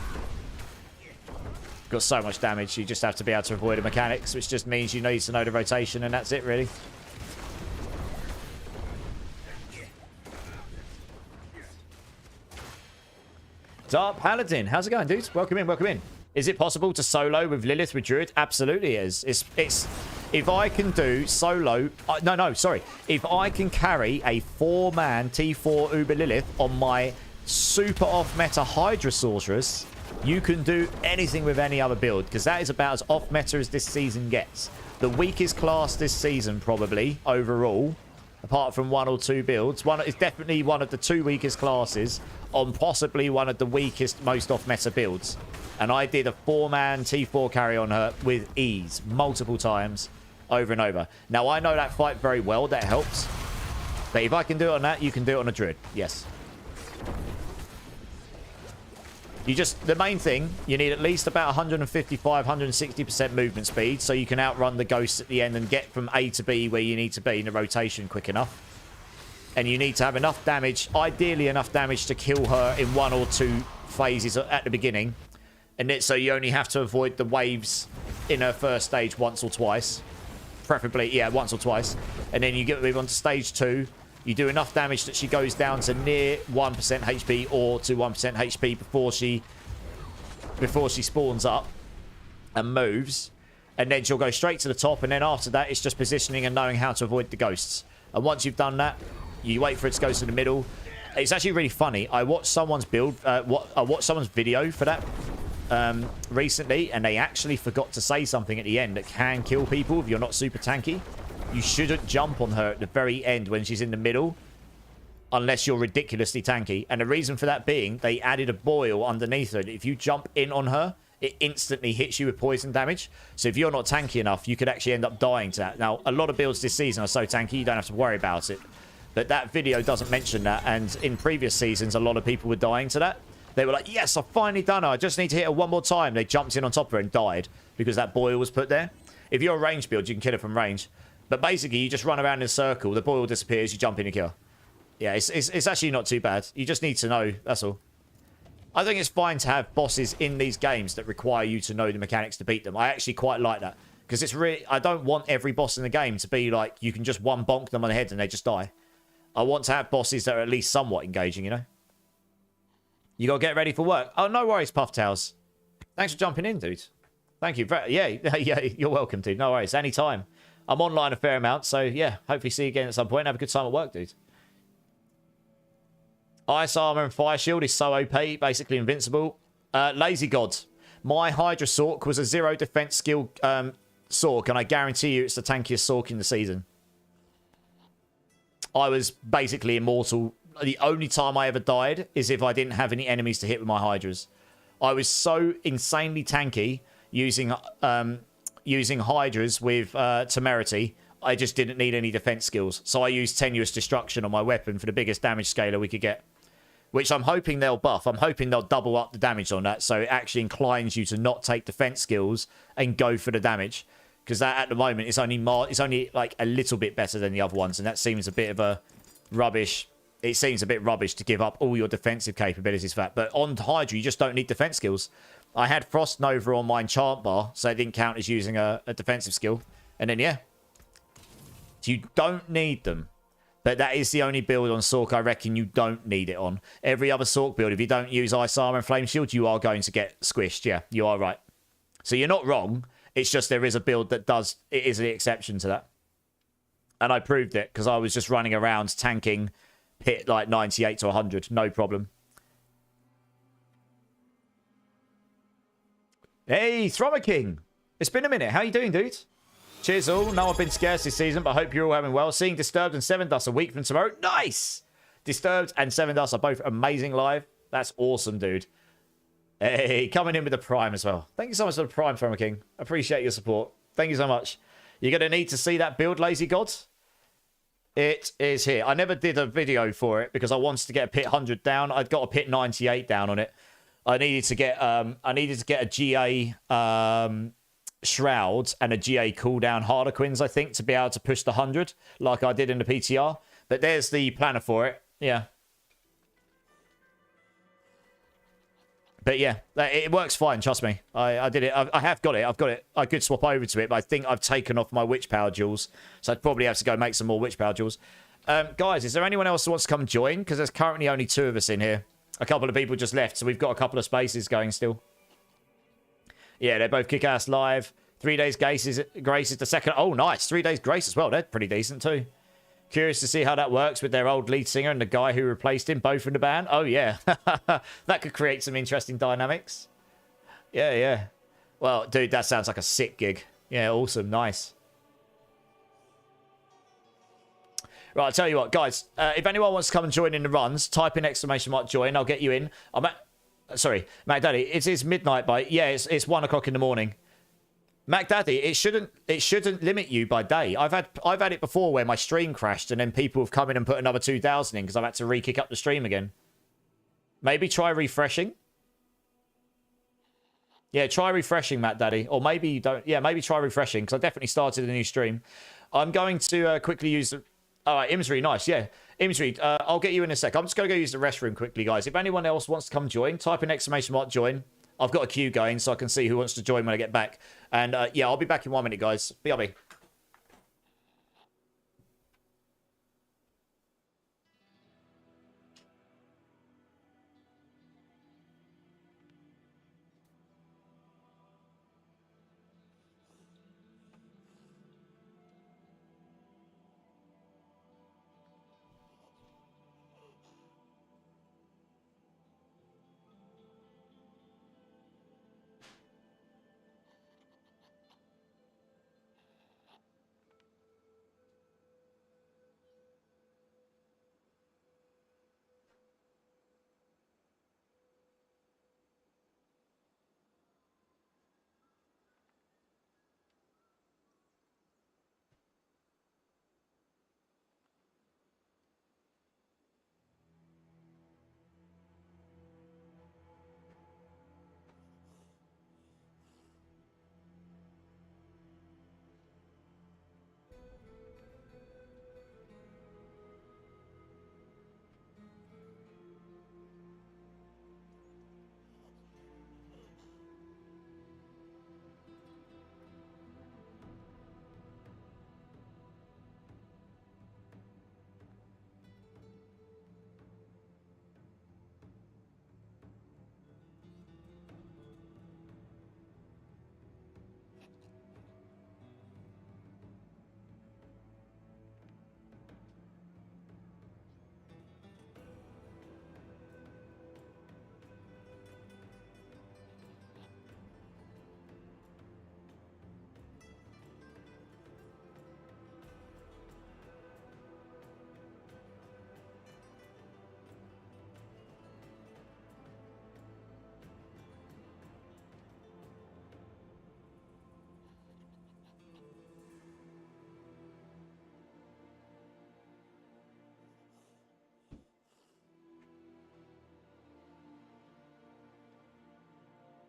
Got so much damage, you just have to be able to avoid the mechanics, which just means you need to know the rotation, and that's it, really. Dark Paladin, how's it going, dudes? Welcome in, welcome in. Is it possible to solo with Lilith with Druid? Absolutely is. It's if I can do solo... sorry. If I can carry a 4-man T4 Uber Lilith on my super off-meta Hydra Sorceress, you can do anything with any other build, because that is about as off-meta as this season gets. The weakest class this season, probably, overall, apart from 1 or 2 builds. It's definitely one of the 2 weakest classes on possibly one of the weakest, most off-meta builds. And I did a 4-man T4 carry on her with ease, multiple times, over and over. Now, I know that fight very well, that helps. But if I can do it on that, you can do it on a Druid, yes. The main thing, you need at least about 155, 160% movement speed, so you can outrun the ghosts at the end and get from A to B where you need to be in the rotation quick enough. And you need to have enough damage, ideally enough damage to kill her in 1 or 2 phases at the beginning. And so you only have to avoid the waves in her first stage once or twice. Preferably, yeah, once or twice. And then you move on to stage 2. You do enough damage that she goes down to near 1% HP or to 1% HP before she spawns up and moves. And then she'll go straight to the top. And then after that, it's just positioning and knowing how to avoid the ghosts. And once you've done that, you wait for it to go to the middle. It's actually really funny. I watched someone's build. I watched someone's video for that recently, and they actually forgot to say something at the end that can kill people if you're not super tanky. You shouldn't jump on her at the very end when she's in the middle unless you're ridiculously tanky. And the reason for that being, they added a boil underneath her. If you jump in on her, it instantly hits you with poison damage. So if you're not tanky enough, you could actually end up dying to that. Now, a lot of builds this season are so tanky, you don't have to worry about it. But that video doesn't mention that. And in previous seasons, a lot of people were dying to that. They were like, yes, I've finally done her. I just need to hit her one more time. They jumped in on top of her and died because that boil was put there. If you're a range build, you can kill her from range. But basically, you just run around in a circle. The boil disappears. You jump in and kill her. Yeah, it's actually not too bad. You just need to know, that's all. I think it's fine to have bosses in these games that require you to know the mechanics to beat them. I actually quite like that. Because it's really... I don't want every boss in the game to be like, you can just one bonk them on the head and they just die. I want to have bosses that are at least somewhat engaging, you know? You got to get ready for work. Oh, no worries, Puff Towels. Thanks for jumping in, dude. Thank you. Yeah, yeah, you're welcome, dude. No worries. Anytime. I'm online a fair amount, so yeah. Hopefully see you again at some point. Have a good time at work, dude. Ice Armor and Fire Shield is so OP, basically invincible. Lazy God. My Hydra Sork was a 0 defense skill Sork, and I guarantee you it's the tankiest Sork in the season. I was basically immortal. The only time I ever died is if I didn't have any enemies to hit with my Hydras. I was so insanely tanky using Hydras with Temerity. I just didn't need any defense skills. So I used Tenuous Destruction on my weapon for the biggest damage scaler we could get. Which I'm hoping they'll buff. I'm hoping they'll double up the damage on that. So it actually inclines you to not take defense skills and go for the damage. Because that at the moment is only like a little bit better than the other ones. And that seems a bit of a rubbish. It seems a bit rubbish to give up all your defensive capabilities for that. But on Hydra, you just don't need defense skills. I had Frost Nova on my enchant bar. So it didn't count as using a defensive skill. And then, yeah. So you don't need them. But that is the only build on Sork I reckon you don't need it on. Every other Sork build, if you don't use Ice Armor and Flame Shield, you are going to get squished. Yeah, you are right. So you're not wrong. It's just there is a build that does... It is the exception to that. And I proved it because I was just running around tanking hit like 98 to 100. No problem. Hey, Thrummer King. It's been a minute. How you doing, dude? Cheers all. No, I've been scarce this season, but I hope you're all having well. Seeing Disturbed and Seven Dust a week from tomorrow. Nice! Disturbed and Seven Dust are both amazing live. That's awesome, dude. Hey, coming in with the Prime as well. Thank you so much for the Prime, Thrummer King. Appreciate your support. Thank you so much. You're going to need to see that build, Lazy Gods. It is here. I never did a video for it because I wanted to get a pit 100 down. I'd got a pit 98 down on it. I needed to get a GA Shrouds and a GA cooldown Harlequins, I think, to be able to push the 100 like I did in the PTR. But there's the planner for it. Yeah. But yeah, it works fine, trust me. I did it. I have got it. I've got it. I could swap over to it, but I think I've taken off my Witch Power jewels. So I'd probably have to go make some more Witch Power jewels. Guys, is there anyone else who wants to come and join? Because there's currently only 2 of us in here. A couple of people just left, so we've got a couple of spaces going still. Yeah, they're both kick-ass live. 3 days Grace is the second. Oh, nice. 3 days Grace as well. They're pretty decent too. Curious to see how that works with their old lead singer and the guy who replaced him, both in the band. Oh, yeah. That could create some interesting dynamics. Yeah, yeah. Well, dude, that sounds like a sick gig. Yeah, awesome. Nice. Right, I'll tell you what, guys. If anyone wants to come and join in the runs, type in ! join. I'll get you in. Sorry, Mac Daddy, it is midnight by... Yeah, it's 1 o'clock in the morning. Mac Daddy, it shouldn't limit you by day. I've had it before where my stream crashed and then people have come in and put another 2,000 in because I've had to re-kick up the stream again. Maybe try refreshing. Yeah, try refreshing, Matt Daddy. Or maybe you don't... Yeah, maybe try refreshing because I definitely started a new stream. I'm going to quickly use the... All right, Imsry, nice, yeah. Imsry, I'll get you in a sec. I'm just going to go use the restroom quickly, guys. If anyone else wants to come join, type in ! join. I've got a queue going so I can see who wants to join when I get back. And yeah, I'll be back in 1 minute, guys. BRB.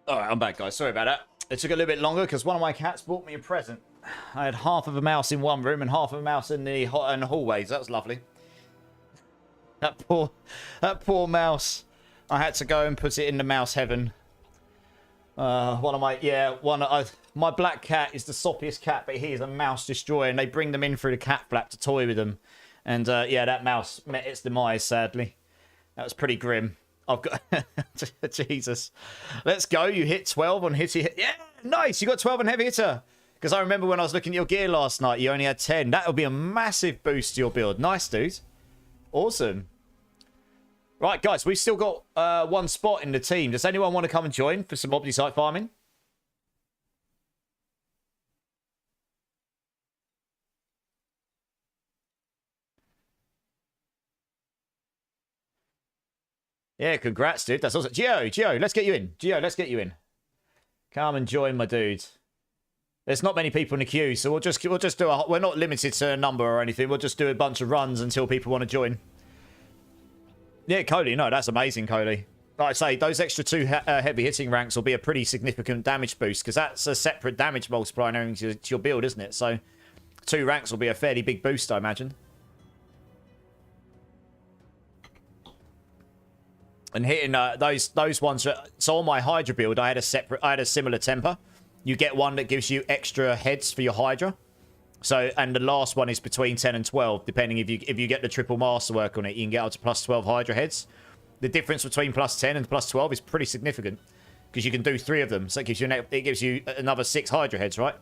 All right, I'm back, guys. Sorry about that. It took a little bit longer because one of my cats brought me a present. I had half of a mouse in one room and half of a mouse in the hallways. That was lovely. That poor mouse. I had to go and put it in the mouse heaven. My black cat is the soppiest cat, but he is a mouse destroyer, and they bring them in through the cat flap to toy with them. And yeah, that mouse met its demise, sadly. That was pretty grim. I've got... Jesus. Let's go. You hit 12 on Hitty. Yeah, nice. You got 12 on Heavy Hitter. Because I remember when I was looking at your gear last night, you only had 10. That would be a massive boost to your build. Nice, dude. Awesome. Right, guys, we've still got one spot in the team. Does anyone want to come and join for some Obdicite farming? Yeah, congrats, dude. That's awesome. Gio, let's get you in. Gio, let's get you in. Come and join my dude. There's not many people in the queue, so we'll just do a... We're not limited to a number or anything. We'll just do a bunch of runs until people want to join. Yeah, Coley. No, that's amazing, Coley. Like I say, those extra 2 heavy hitting ranks will be a pretty significant damage boost, because that's a separate damage multiplier to your build, isn't it? So 2 ranks will be a fairly big boost, I imagine. And hitting those ones. So on my Hydra build, I had a similar temper. You get one that gives you extra heads for your Hydra. So, and the last one is between 10 and 12, depending if you get the triple masterwork on it, you can get up to plus 12 Hydra heads. The difference between plus 10 and plus 12 is pretty significant, because you can do 3 of them. So it gives you another 6 Hydra heads, right?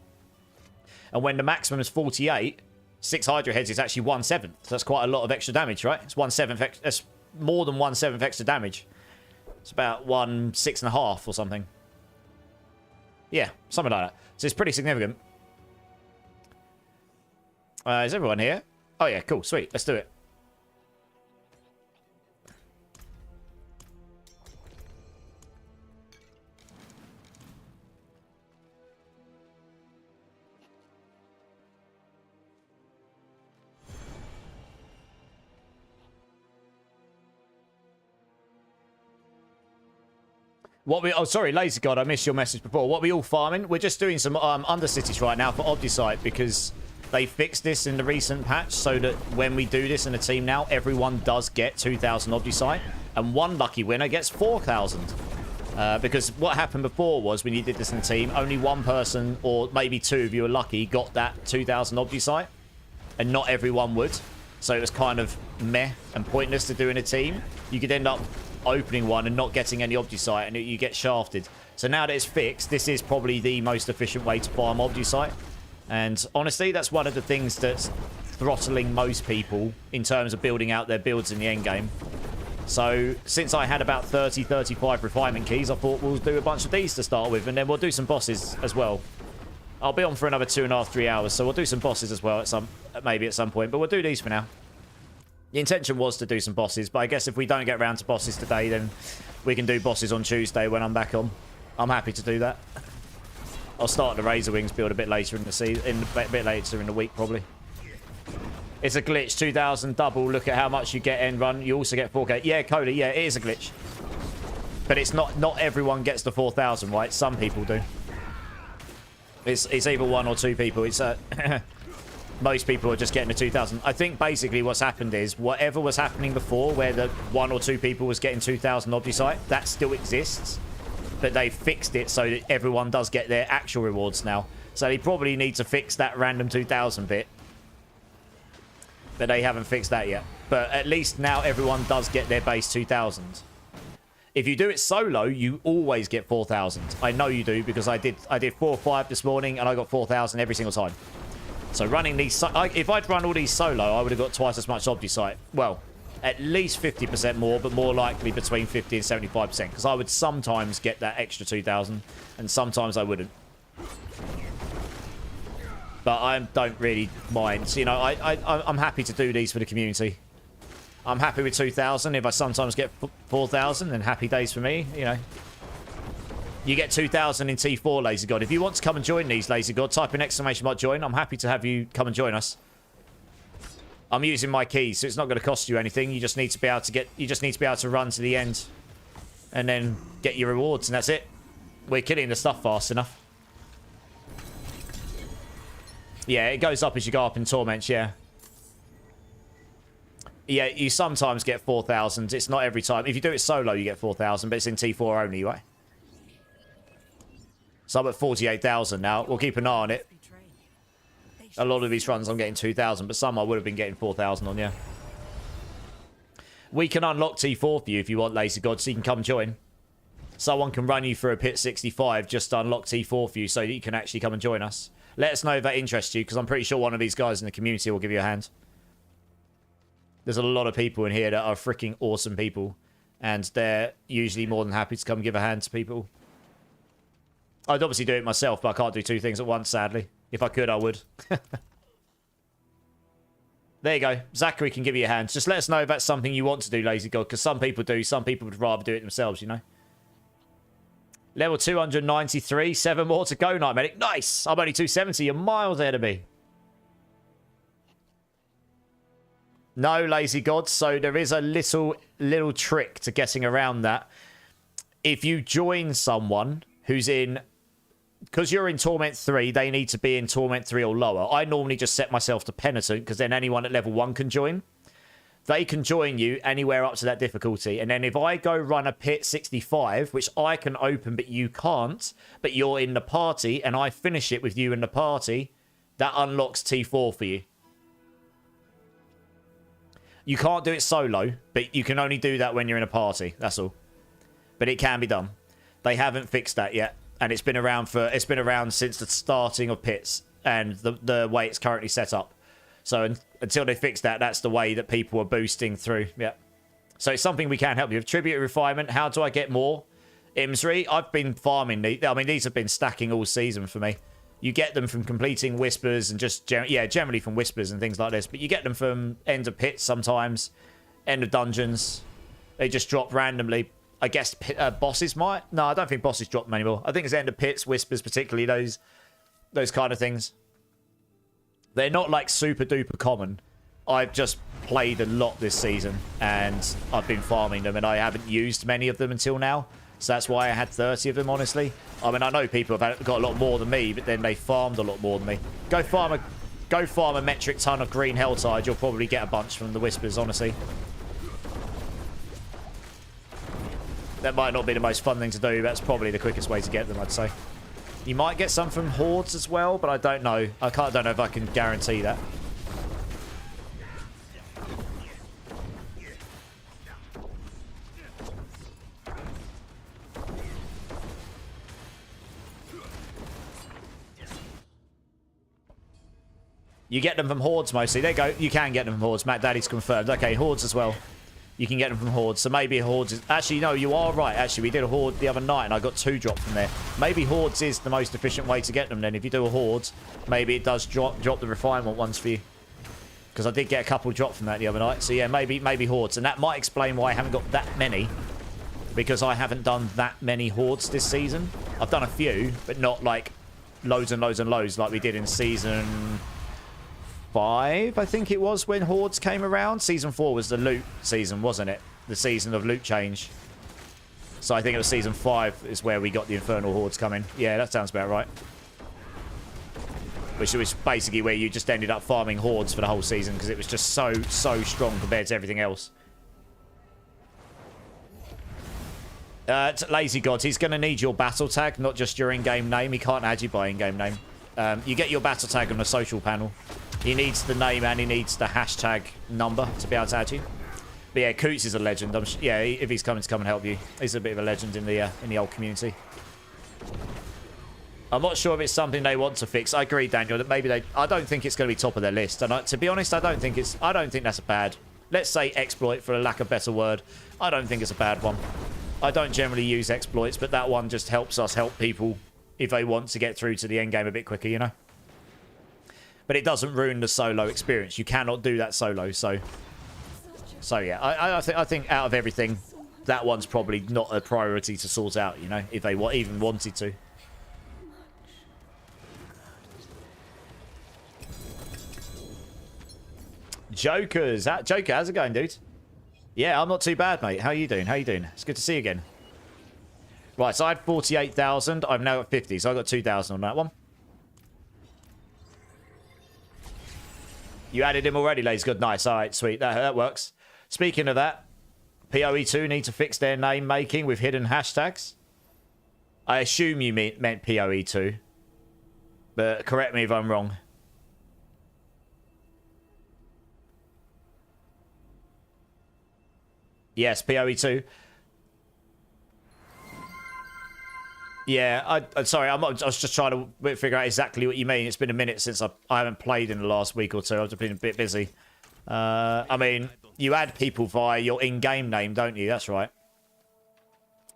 And when the maximum is 48, 6 Hydra heads is actually 1/7. So that's quite a lot of extra damage, right? It's 1/7. That's more than 1/7 extra damage. It's about 1/6.5 or something. Yeah, something like that. So it's pretty significant. Is everyone here? Oh yeah, cool, sweet. Let's do it. Oh, sorry, Laser God, I missed your message before. What we all farming? We're just doing some undercities right now for Obdicite, because they fixed this in the recent patch, so that when we do this in a team now, everyone does get 2,000 Obdicite, and one lucky winner gets 4,000. Because what happened before was, when you did this in a team, only one person, or maybe 2 if you were lucky, got that 2,000 Obdicite, and not everyone would. So it was kind of meh and pointless to do in a team. You could end up opening one and not getting any Obdicite, and you get shafted. So now that it's fixed, this is probably the most efficient way to farm Obdicite. And honestly, that's one of the things that's throttling most people in terms of building out their builds in the endgame. So since I had about 30, 35 refinement keys, I thought we'll do a bunch of these to start with, and then we'll do some bosses as well. I'll be on for another 2.5, 3 hours, so we'll do some bosses as well maybe at some point, but we'll do these for now. The intention was to do some bosses, but I guess if we don't get around to bosses today, then we can do bosses on Tuesday when I'm back on. I'm happy to do that. I'll start the Razor Wings build a bit later in the season, a bit later in the week probably. It's a glitch, 2,000 double. Look at how much you get end run. You also get 4K. Yeah, Cody, yeah, it is a glitch. But it's not everyone gets the 4,000, right? Some people do. It's either 1 or 2 people. It's most people are just getting the 2,000. I think basically what's happened is whatever was happening before, where the 1 or 2 people was getting 2,000 Obdicite, that still exists. But they fixed it so that everyone does get their actual rewards now. So they probably need to fix that random 2,000 bit. But they haven't fixed that yet. But at least now everyone does get their base 2,000. If you do it solo, you always get 4,000. I know you do, because I did 4 or 5 this morning and I got 4,000 every single time. So running these... if I'd run all these solo, I would have got twice as much Obdicite. Well, at least 50% more, but more likely between 50 and 75%. Because I would sometimes get that extra 2,000 and sometimes I wouldn't. But I don't really mind. So, you know, I'm happy to do these for the community. I'm happy with 2,000. If I sometimes get 4,000, then happy days for me, you know. You get 2,000 in T4, Laser God. If you want to come and join these, Laser God, type in ! join. I'm happy to have you come and join us. I'm using my keys, so it's not going to cost you anything. You just need to be able to run to the end and then get your rewards, and that's it. We're killing the stuff fast enough. Yeah, it goes up as you go up in Torments, yeah. Yeah, you sometimes get 4,000. It's not every time. If you do it solo, you get 4,000, but it's in T4 only, right? So I'm at 48,000 now. We'll keep an eye on it. A lot of these runs I'm getting 2,000, but some I would have been getting 4,000 on, yeah. We can unlock T4 for you if you want, Lazy God, so you can come join. Someone can run you through a pit 65 just to unlock T4 for you so that you can actually come and join us. Let us know if that interests you, because I'm pretty sure one of these guys in the community will give you a hand. There's a lot of people in here that are freaking awesome people, and they're usually more than happy to come give a hand to people. I'd obviously do it myself, but I can't do two things at once, sadly. If I could, I would. There you go. Zachary can give you a hand. Just let us know if that's something you want to do, Lazy God, because some people do. Some people would rather do it themselves, you know? Level 293. 7 more to go, Night Medic. Nice! I'm only 270. You're miles ahead of me. No, Lazy God. So there is a little trick to getting around that. If you join someone who's in... Because you're in Torment 3, they need to be in Torment 3 or lower. I normally just set myself to Penitent, because then anyone at level 1 can join. They can join you anywhere up to that difficulty. And then if I go run a pit 65, which I can open but you can't, but you're in the party, and I finish it with you in the party, that unlocks T4 for you. You can't do it solo, but you can only do that when you're in a party. That's all. But it can be done. They haven't fixed that yet. And it's been around since the starting of pits and the way it's currently set up. So until they fix that, that's the way that people are boosting through. Yeah. So it's something we can help you with. Tribute refinement. How do I get more? Imsri, I've been farming these. I mean, these have been stacking all season for me. You get them from completing whispers and just, generally from whispers and things like this. But you get them from end of pits sometimes, end of dungeons. They just drop randomly. I guess bosses might. No, I don't think bosses drop them anymore. I think it's end of pits, whispers, particularly those kind of things. They're not like super duper common. I've just played a lot this season and I've been farming them and I haven't used many of them until now. So that's why I had 30 of them, honestly. I mean, I know people have got a lot more than me, but then they farmed a lot more than me. Go farm a metric ton of green Helltide. You'll probably get a bunch from the whispers, honestly. That might not be the most fun thing to do. That's probably the quickest way to get them, I'd say. You might get some from hordes as well, but I don't know. Don't know if I can guarantee that. You get them from hordes mostly. There you go. You can get them from hordes. Matt Daddy's confirmed. Okay, hordes as well. You can get them from hordes. So maybe hordes is... Actually, no, you are right. Actually, we did a horde the other night and I got 2 dropped from there. Maybe hordes is the most efficient way to get them then. If you do a horde, maybe it does drop the refinement ones for you. Because I did get a couple dropped from that the other night. So yeah, maybe hordes. And that might explain why I haven't got that many. Because I haven't done that many hordes this season. I've done a few, but not like loads and loads and loads like we did in season 5, I think it was, when hordes came around. Season 4 was the loot season, wasn't it? The season of loot change. So I think it was season 5 is where we got the infernal hordes coming. Yeah, that sounds about right. Which was basically where you just ended up farming hordes for the whole season because it was just so strong compared to everything else. Lazy God, he's going to need your battle tag, not just your in-game name. He can't add you by in-game name. You get your battle tag on the social panel. He needs the name and he needs the hashtag number to be able to add you. But yeah, Coots is a legend. Yeah, if he's coming to come and help you, he's a bit of a legend in the old community. I'm not sure if it's something they want to fix. I agree, Daniel, that maybe they... I don't think it's going to be top of their list. And to be honest, I don't think that's a bad... Let's say exploit for a lack of better word. I don't think it's a bad one. I don't generally use exploits, but that one just helps us help people if they want to get through to the end game a bit quicker, you know? But it doesn't ruin the solo experience. You cannot do that solo, so yeah. I think out of everything, that one's probably not a priority to sort out, you know, if they even wanted to. Joker, how's it going, dude? Yeah, I'm not too bad, mate. How you doing? It's good to see you again. Right, so I had 48,000. I've now got 50, so I got 2,000 on that one. You added him already, ladies. Good, nice. All right, sweet. That works. Speaking of that, PoE2 need to fix their name making with hidden hashtags. I assume you meant PoE2, but correct me if I'm wrong. Yes, PoE2. Yeah, I'm sorry. I was just trying to figure out exactly what you mean. It's been a minute since I haven't played in the last week or two. I've just been a bit busy. I mean, you add people via your in-game name, don't you? That's right.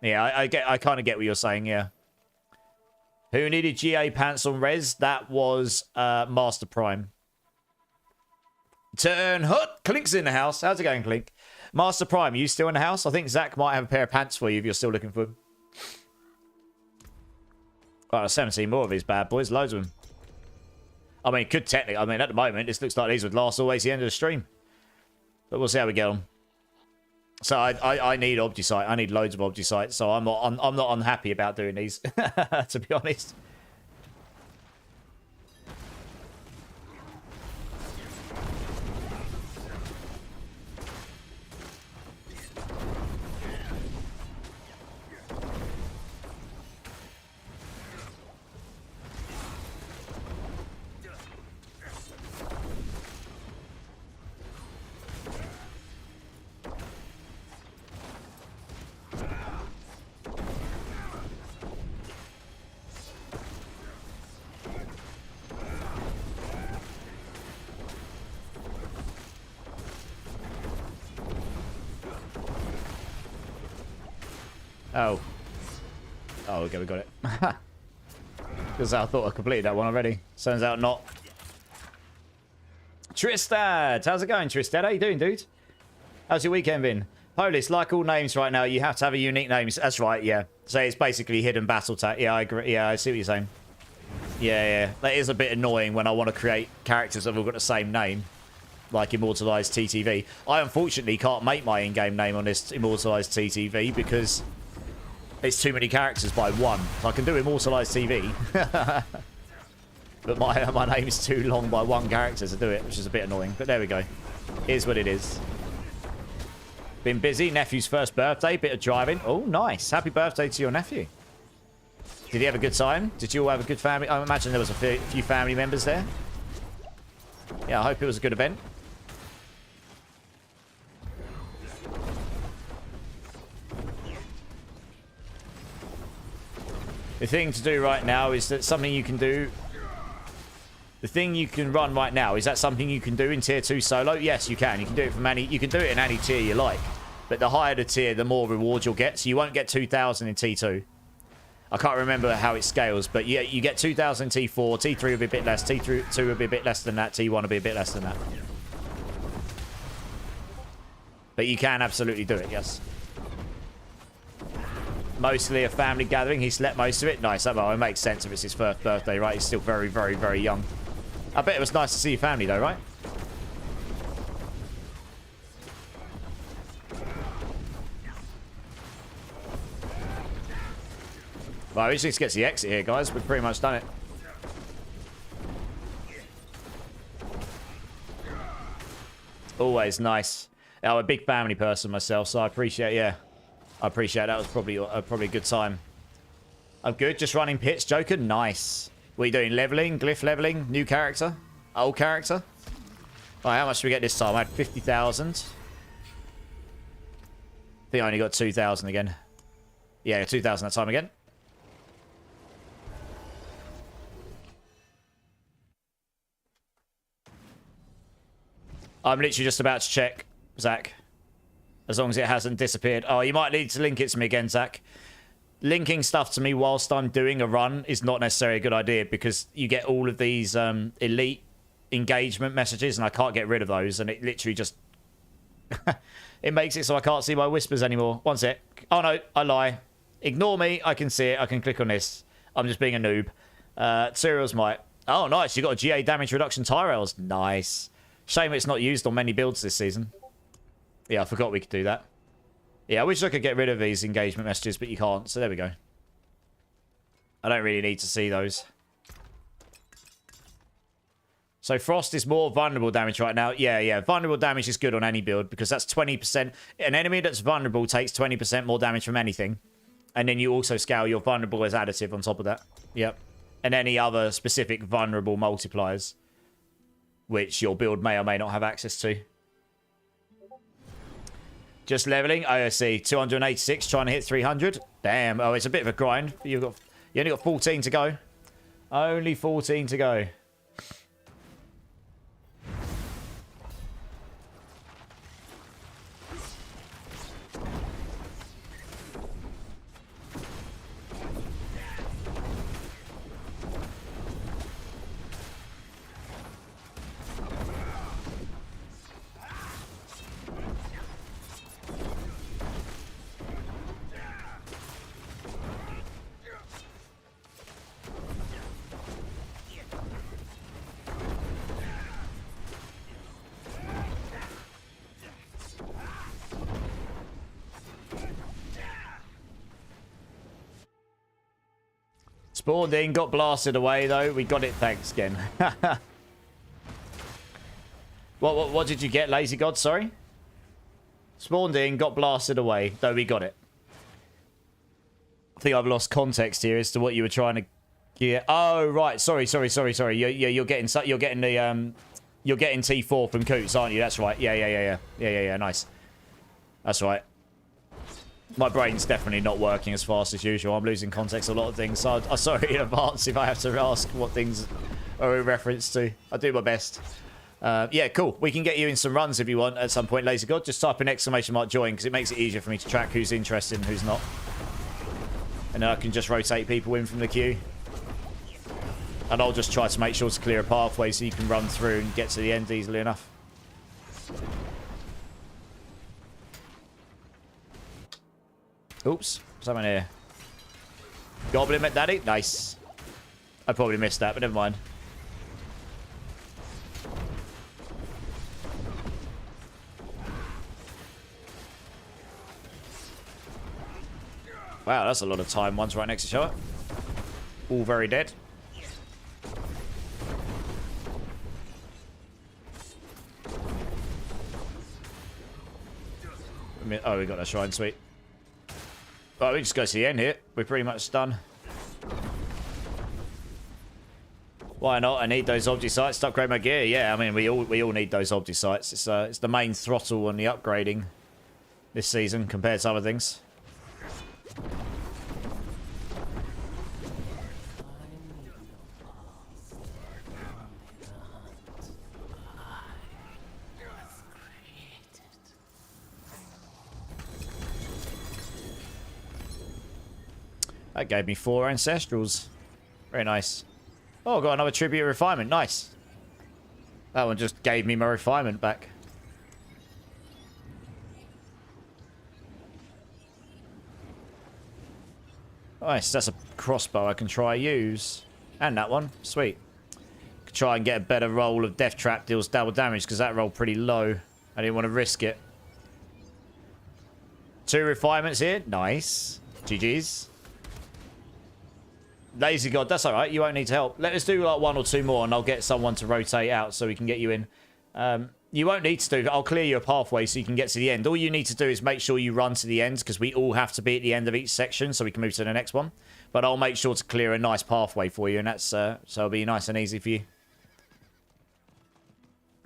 Yeah, I kind of get what you're saying. Yeah. Who needed GA pants on res? That was Master Prime. Turn hut. Clink's in the house. How's it going, Clink? Master Prime, you still in the house? I think Zach might have a pair of pants for you if you're still looking for them. Right, 17 more of these bad boys. Loads of them. I mean, could technically... I mean, at the moment, this looks like these would last always the end of the stream. But we'll see how we get on. So I need Obgisite. I need loads of Obgisite. So I'm not unhappy about doing these, to be honest. Oh. Oh, okay, we got it. Because I thought I completed that one already. Turns out not. Tristad! How's it going, Tristad? How you doing, dude? How's your weekend been? Police, like all names right now, you have to have a unique name. That's right, yeah. So it's basically hidden battle tag. Yeah, I agree. Yeah, I see what you're saying. Yeah. That is a bit annoying when I want to create characters that have all got the same name. Like Immortalized TTV. I unfortunately can't make my in-game name on this Immortalized TTV because it's too many characters by one. So I can do Immortalized TV. But my name is too long by one character to do it, which is a bit annoying. But there we go. Here's what it is. Been busy. Nephew's first birthday. Bit of driving. Oh, nice. Happy birthday to your nephew. Did he have a good time? Did you all have a good family? I imagine there was a few family members there. Yeah, I hope it was a good event. The thing to do right now is that something you can do. The thing you can run right now, is that something you can do in tier 2 solo? Yes, you can. You can do it from any. You can do it in any tier you like. But the higher the tier, the more rewards you'll get. So you won't get 2,000 in T2. I can't remember how it scales, but yeah, you get 2,000 in T4. T3 will be a bit less. T2 will be a bit less than that. T1 will be a bit less than that. But you can absolutely do it, yes. Mostly a family gathering. He slept most of it. Nice. Well, it makes sense if it's his first birthday, right? He's still very, very, very young. I bet it was nice to see your family, though, right? Right, we just need to get to the exit here, guys. We've pretty much done it. Always nice. I'm a big family person myself, so I appreciate, yeah. I appreciate that. Was probably a good time. I'm good. Just running pits. Joker, nice. What are you doing? Leveling? Glyph leveling? New character? Old character? All right, how much do we get this time? I had 50,000. I think I only got 2,000 again. Yeah, 2,000 that time again. I'm literally just about to check, Zach. As long as it hasn't disappeared. Oh, you might need to link it to me again, Zach. Linking stuff to me whilst I'm doing a run is not necessarily a good idea because you get all of these elite engagement messages and I can't get rid of those. And it literally just... it makes it so I can't see my whispers anymore. One sec. Oh, no, I lie. Ignore me. I can see it. I can click on this. I'm just being a noob. Cereals might... Oh, nice. You got a GA damage reduction Tyrells. Nice. Shame it's not used on many builds this season. Yeah, I forgot we could do that. Yeah, I wish I could get rid of these engagement messages, but you can't. So there we go. I don't really need to see those. So Frost is more vulnerable damage right now. Yeah. Vulnerable damage is good on any build because that's 20%. An enemy that's vulnerable takes 20% more damage from anything. And then you also scale your vulnerable as additive on top of that. Yep. And any other specific vulnerable multipliers, which your build may or may not have access to. Just leveling. Oh, I see. 286, trying to hit 300. Damn. Oh, it's a bit of a grind. You only got 14 to go. Only 14 to go. Spawned in, got blasted away though. We got it, thanks again. What did you get, Lazy God? Sorry? Spawned in, got blasted away, though we got it. I think I've lost context here as to what you were trying to get. Oh, right. Sorry. You're getting the you're getting T4 from Coots, aren't you? That's right. Yeah. Nice. That's right. My brain's definitely not working as fast as usual. I'm losing context a lot of things. So I'm sorry in advance if I have to ask what things are in reference to. I'll do my best. Yeah, cool. We can get you in some runs if you want at some point, Lazy God. Just type in ! join because it makes it easier for me to track who's interested and who's not. And then I can just rotate people in from the queue. And I'll just try to make sure to clear a pathway so you can run through and get to the end easily enough. Oops. Someone here. Goblin met Daddy. Nice. I probably missed that, but never mind. Wow, that's a lot of time. One's right next to each other. All very dead. Oh, we got that shrine. Sweet. Well, we just go to the end here. We're pretty much done. Why not? I need those object sites to upgrade my gear. Yeah, I mean, we all need those object sites. It's the main throttle on the upgrading this season compared to other things. That gave me 4 ancestrals. Very nice. Oh, got another tribute refinement. Nice. That one just gave me my refinement back. Nice. That's a crossbow I can try use. And that one. Sweet. Could try and get a better roll of Death Trap deals double damage because that rolled pretty low. I didn't want to risk it. 2 refinements here. Nice. GG's. Lazy God, that's alright. You won't need to help. Let us do like 1 or 2 more and I'll get someone to rotate out so we can get you in. You won't need to do. I'll clear you a pathway so you can get to the end. All you need to do is make sure you run to the end because we all have to be at the end of each section so we can move to the next one. But I'll make sure to clear a nice pathway for you and that's so it'll be nice and easy for you.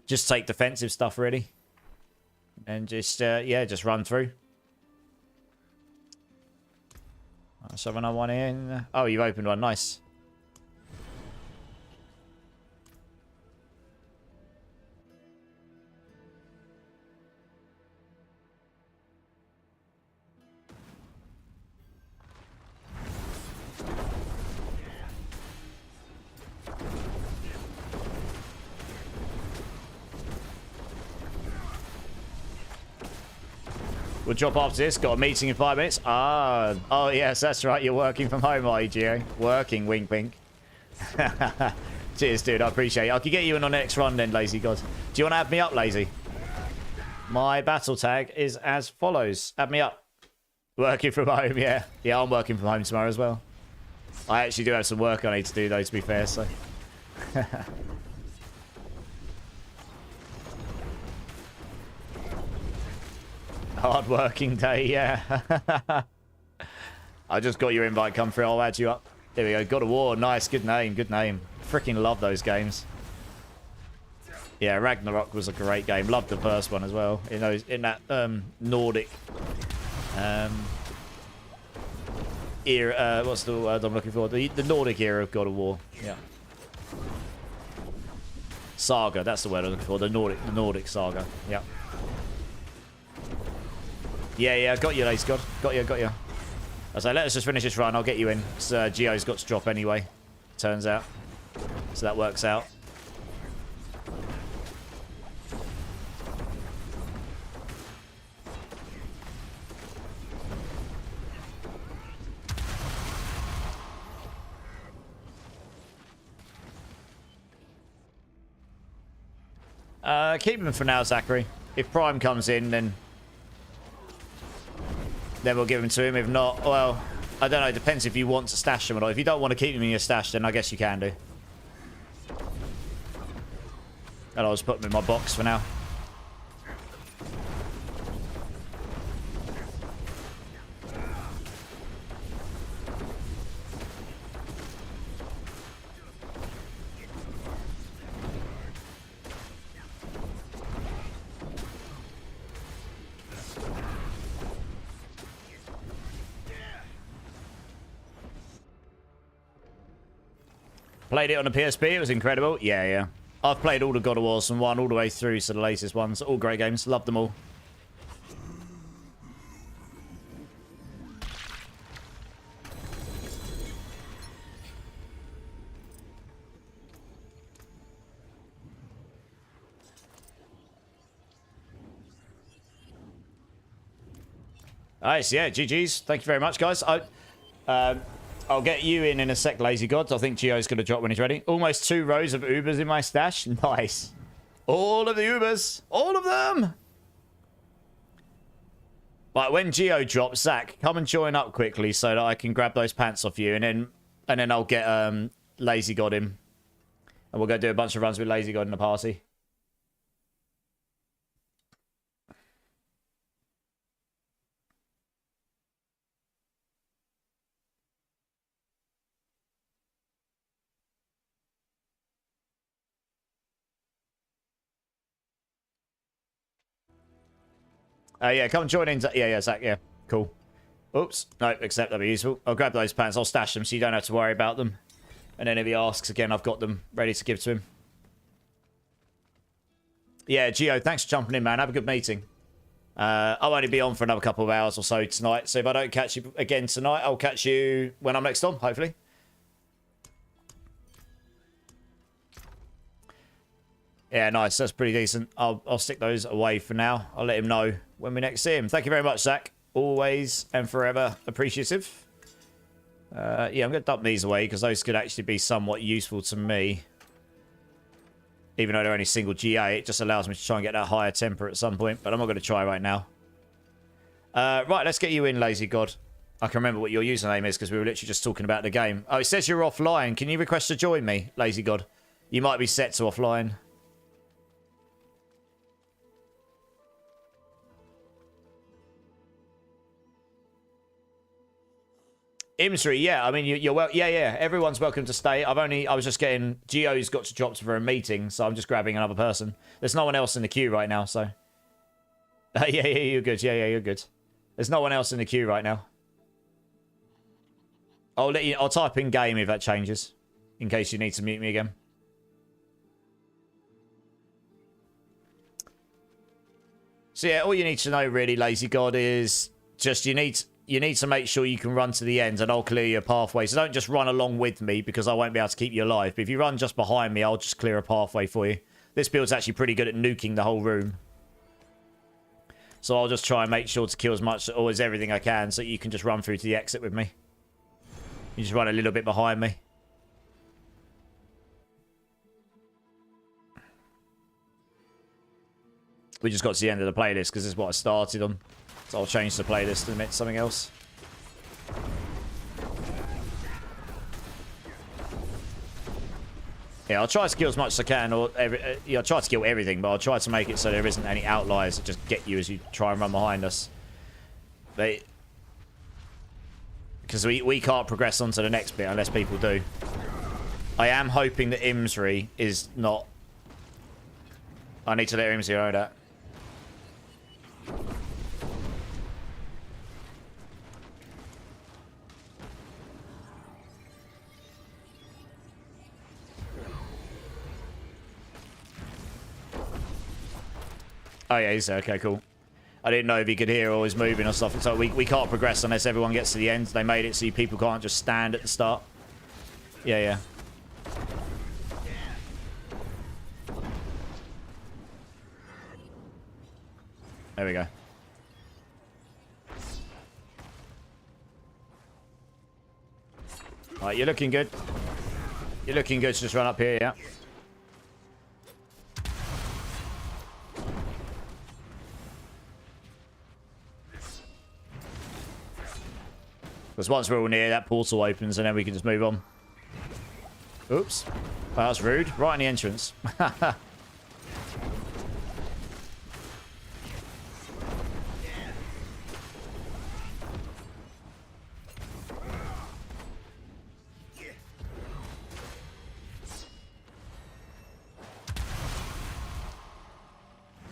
Just take defensive stuff really. And just, yeah, just run through. Let's have another one in. Oh, you've opened one. Nice. We'll drop after this. Got a meeting in 5 minutes. Ah. Oh, yes, that's right. You're working from home, are you, Gio? Working, wink, wink. Cheers, dude. I appreciate it. I could get you in on the next run then, Lazy God. Do you want to add me up, Lazy? My battle tag is as follows. Add me up. Working from home, yeah. Yeah, I'm working from home tomorrow as well. I actually do have some work I need to do, though, to be fair, so... Hard working day, yeah. I just got your invite come through. I'll add you up. There we go. God of War. Nice. Good name. Good name. Freaking love those games. Yeah, Ragnarok was a great game. Loved the first one as well. In that Nordic era. What's the word I'm looking for? The Nordic era of God of War. Yeah. Saga. That's the word I'm looking for. The Nordic saga. Yeah. Yeah. Got you, Lace God. Got you. I say, let us just finish this run. I'll get you in. So, Geo's got to drop anyway. Turns out. So that works out. Keep him for now, Zachary. If Prime comes in, then we'll give him to him. If not, well, I don't know. It depends if you want to stash him or not. If you don't want to keep him in your stash, then I guess you can do. And I'll just put him in my box for now. Played it on the PSP. It was incredible. Yeah. I've played all the God of Wars from 1 all the way through to the latest ones. All great games. Loved them all. Nice. Yeah, GG's. Thank you very much, guys. I'll get you in a sec, Lazy Gods. I think Gio's going to drop when he's ready. Almost 2 rows of Ubers in my stash. Nice. All of the Ubers. All of them. Right, when Gio drops, Zach, come and join up quickly so that I can grab those pants off you. And then I'll get Lazy God in. And we'll go do a bunch of runs with Lazy God in the party. Yeah, come and join in. Yeah, Zach, yeah. Cool. Oops. No, except that'd be useful. I'll grab those pants. I'll stash them so you don't have to worry about them. And then if he asks again, I've got them ready to give to him. Yeah, Gio, thanks for jumping in, man. Have a good meeting. I'll only be on for another couple of hours or so tonight. So if I don't catch you again tonight, I'll catch you when I'm next on, hopefully. Yeah, nice. That's pretty decent. I'll stick those away for now. I'll let him know when we next see him. Thank you very much, Zach. Always and forever appreciative. Yeah, I'm going to dump these away because those could actually be somewhat useful to me. Even though they're only single GA, it just allows me to try and get that higher temper at some point. But I'm not going to try right now. Right, let's get you in, Lazy God. I can remember what your username is because we were literally just talking about the game. Oh, it says you're offline. Can you request to join me, Lazy God? You might be set to offline. Imsry, yeah. I mean, you're well. Yeah. Everyone's welcome to stay. I was just getting. Gio's got to drop for a meeting, so I'm just grabbing another person. There's no one else in the queue right now, so. Yeah, you're good. Yeah, you're good. There's no one else in the queue right now. I'll type in game if that changes, in case you need to mute me again. So yeah, all you need to know really, Lazy God, is just you need to make sure you can run to the end and I'll clear your pathway. So don't just run along with me because I won't be able to keep you alive. But if you run just behind me, I'll just clear a pathway for you. This build's actually pretty good at nuking the whole room. So I'll just try and make sure to kill as much or as everything I can so you can just run through to the exit with me. You just run a little bit behind me. We just got to the end of the playlist because this is what I started on. So I'll change the playlist and admit something else. Yeah, I'll try to kill as much as I can, or yeah, I'll try to kill everything, but I'll try to make it so there isn't any outliers that just get you as you try and run behind us. Because we can't progress on to the next bit unless people do. I am hoping that Imsri is not... I need to let Imsri know that. Oh yeah, he's there. Okay, cool. I didn't know if he could hear or was moving or stuff. So we can't progress unless everyone gets to the end. They made it so people can't just stand at the start. Yeah, yeah. There we go. Alright, you're looking good. You're looking good, so just run up here, yeah. Because once we're all near, that portal opens and then we can just move on. Oops. Oh, that's rude. Right in the entrance.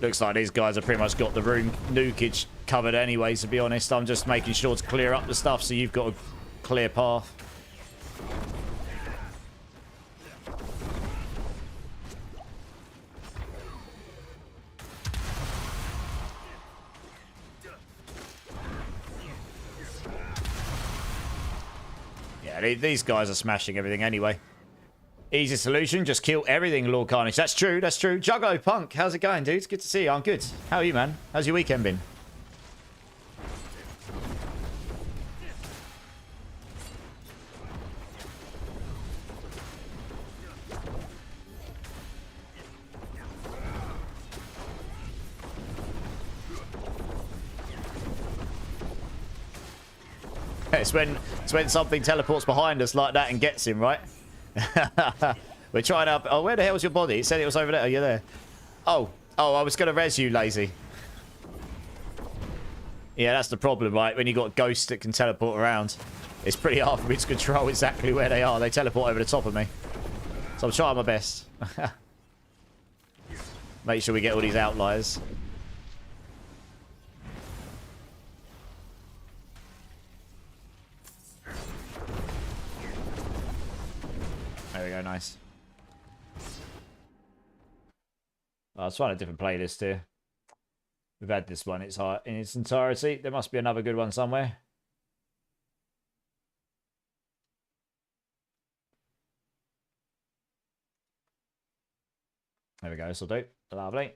Looks like these guys have pretty much got the room nukage covered anyway, to be honest. I'm just making sure to clear up the stuff so you've got a clear path. Yeah, these guys are smashing everything anyway. Easy solution, just kill everything, Lord Carnage. That's true, that's true. Juggalo Punk, how's it going, dude? It's good to see you. I'm good. How are you, man? How's your weekend been? It's when something teleports behind us like that and gets him, right? We're trying up. Oh, where the hell's your body? It said it was over there. Oh, you're there. Oh, I was going to res you, lazy. Yeah, that's the problem, right? When you got ghosts that can teleport around, it's pretty hard for me to control exactly where they are. They teleport over the top of me. So I'm trying my best. Make sure we get all these outliers. There we go, nice. Oh, let's find a different playlist here. We've had this one, it's in its entirety. There must be another good one somewhere. There we go, this'll do. Lovely.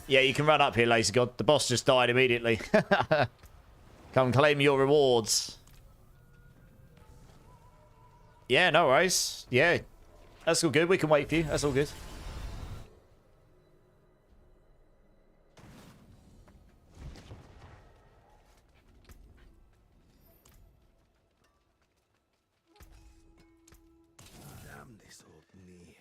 Yeah, you can run up here, Lazy God. The boss just died immediately. Come claim your rewards. Yeah, no worries. Yeah, that's all good. We can wait for you. That's all good. Damn this old knee.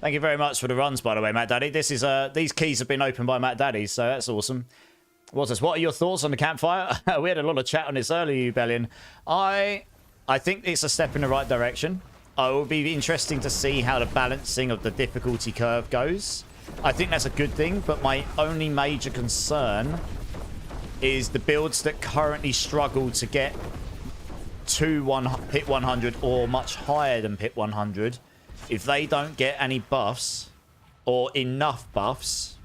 Thank you very much for the runs, by the way, Matt Daddy. This is these keys have been opened by Matt Daddy, so that's awesome. What are your thoughts on the campfire? We had a lot of chat on this earlier, Bellion. I think it's a step in the right direction. It will be interesting to see how the balancing of the difficulty curve goes. I think that's a good thing, but my only major concern is the builds that currently struggle to get to pit 100 or much higher than pit 100. If they don't get any buffs, or enough buffs,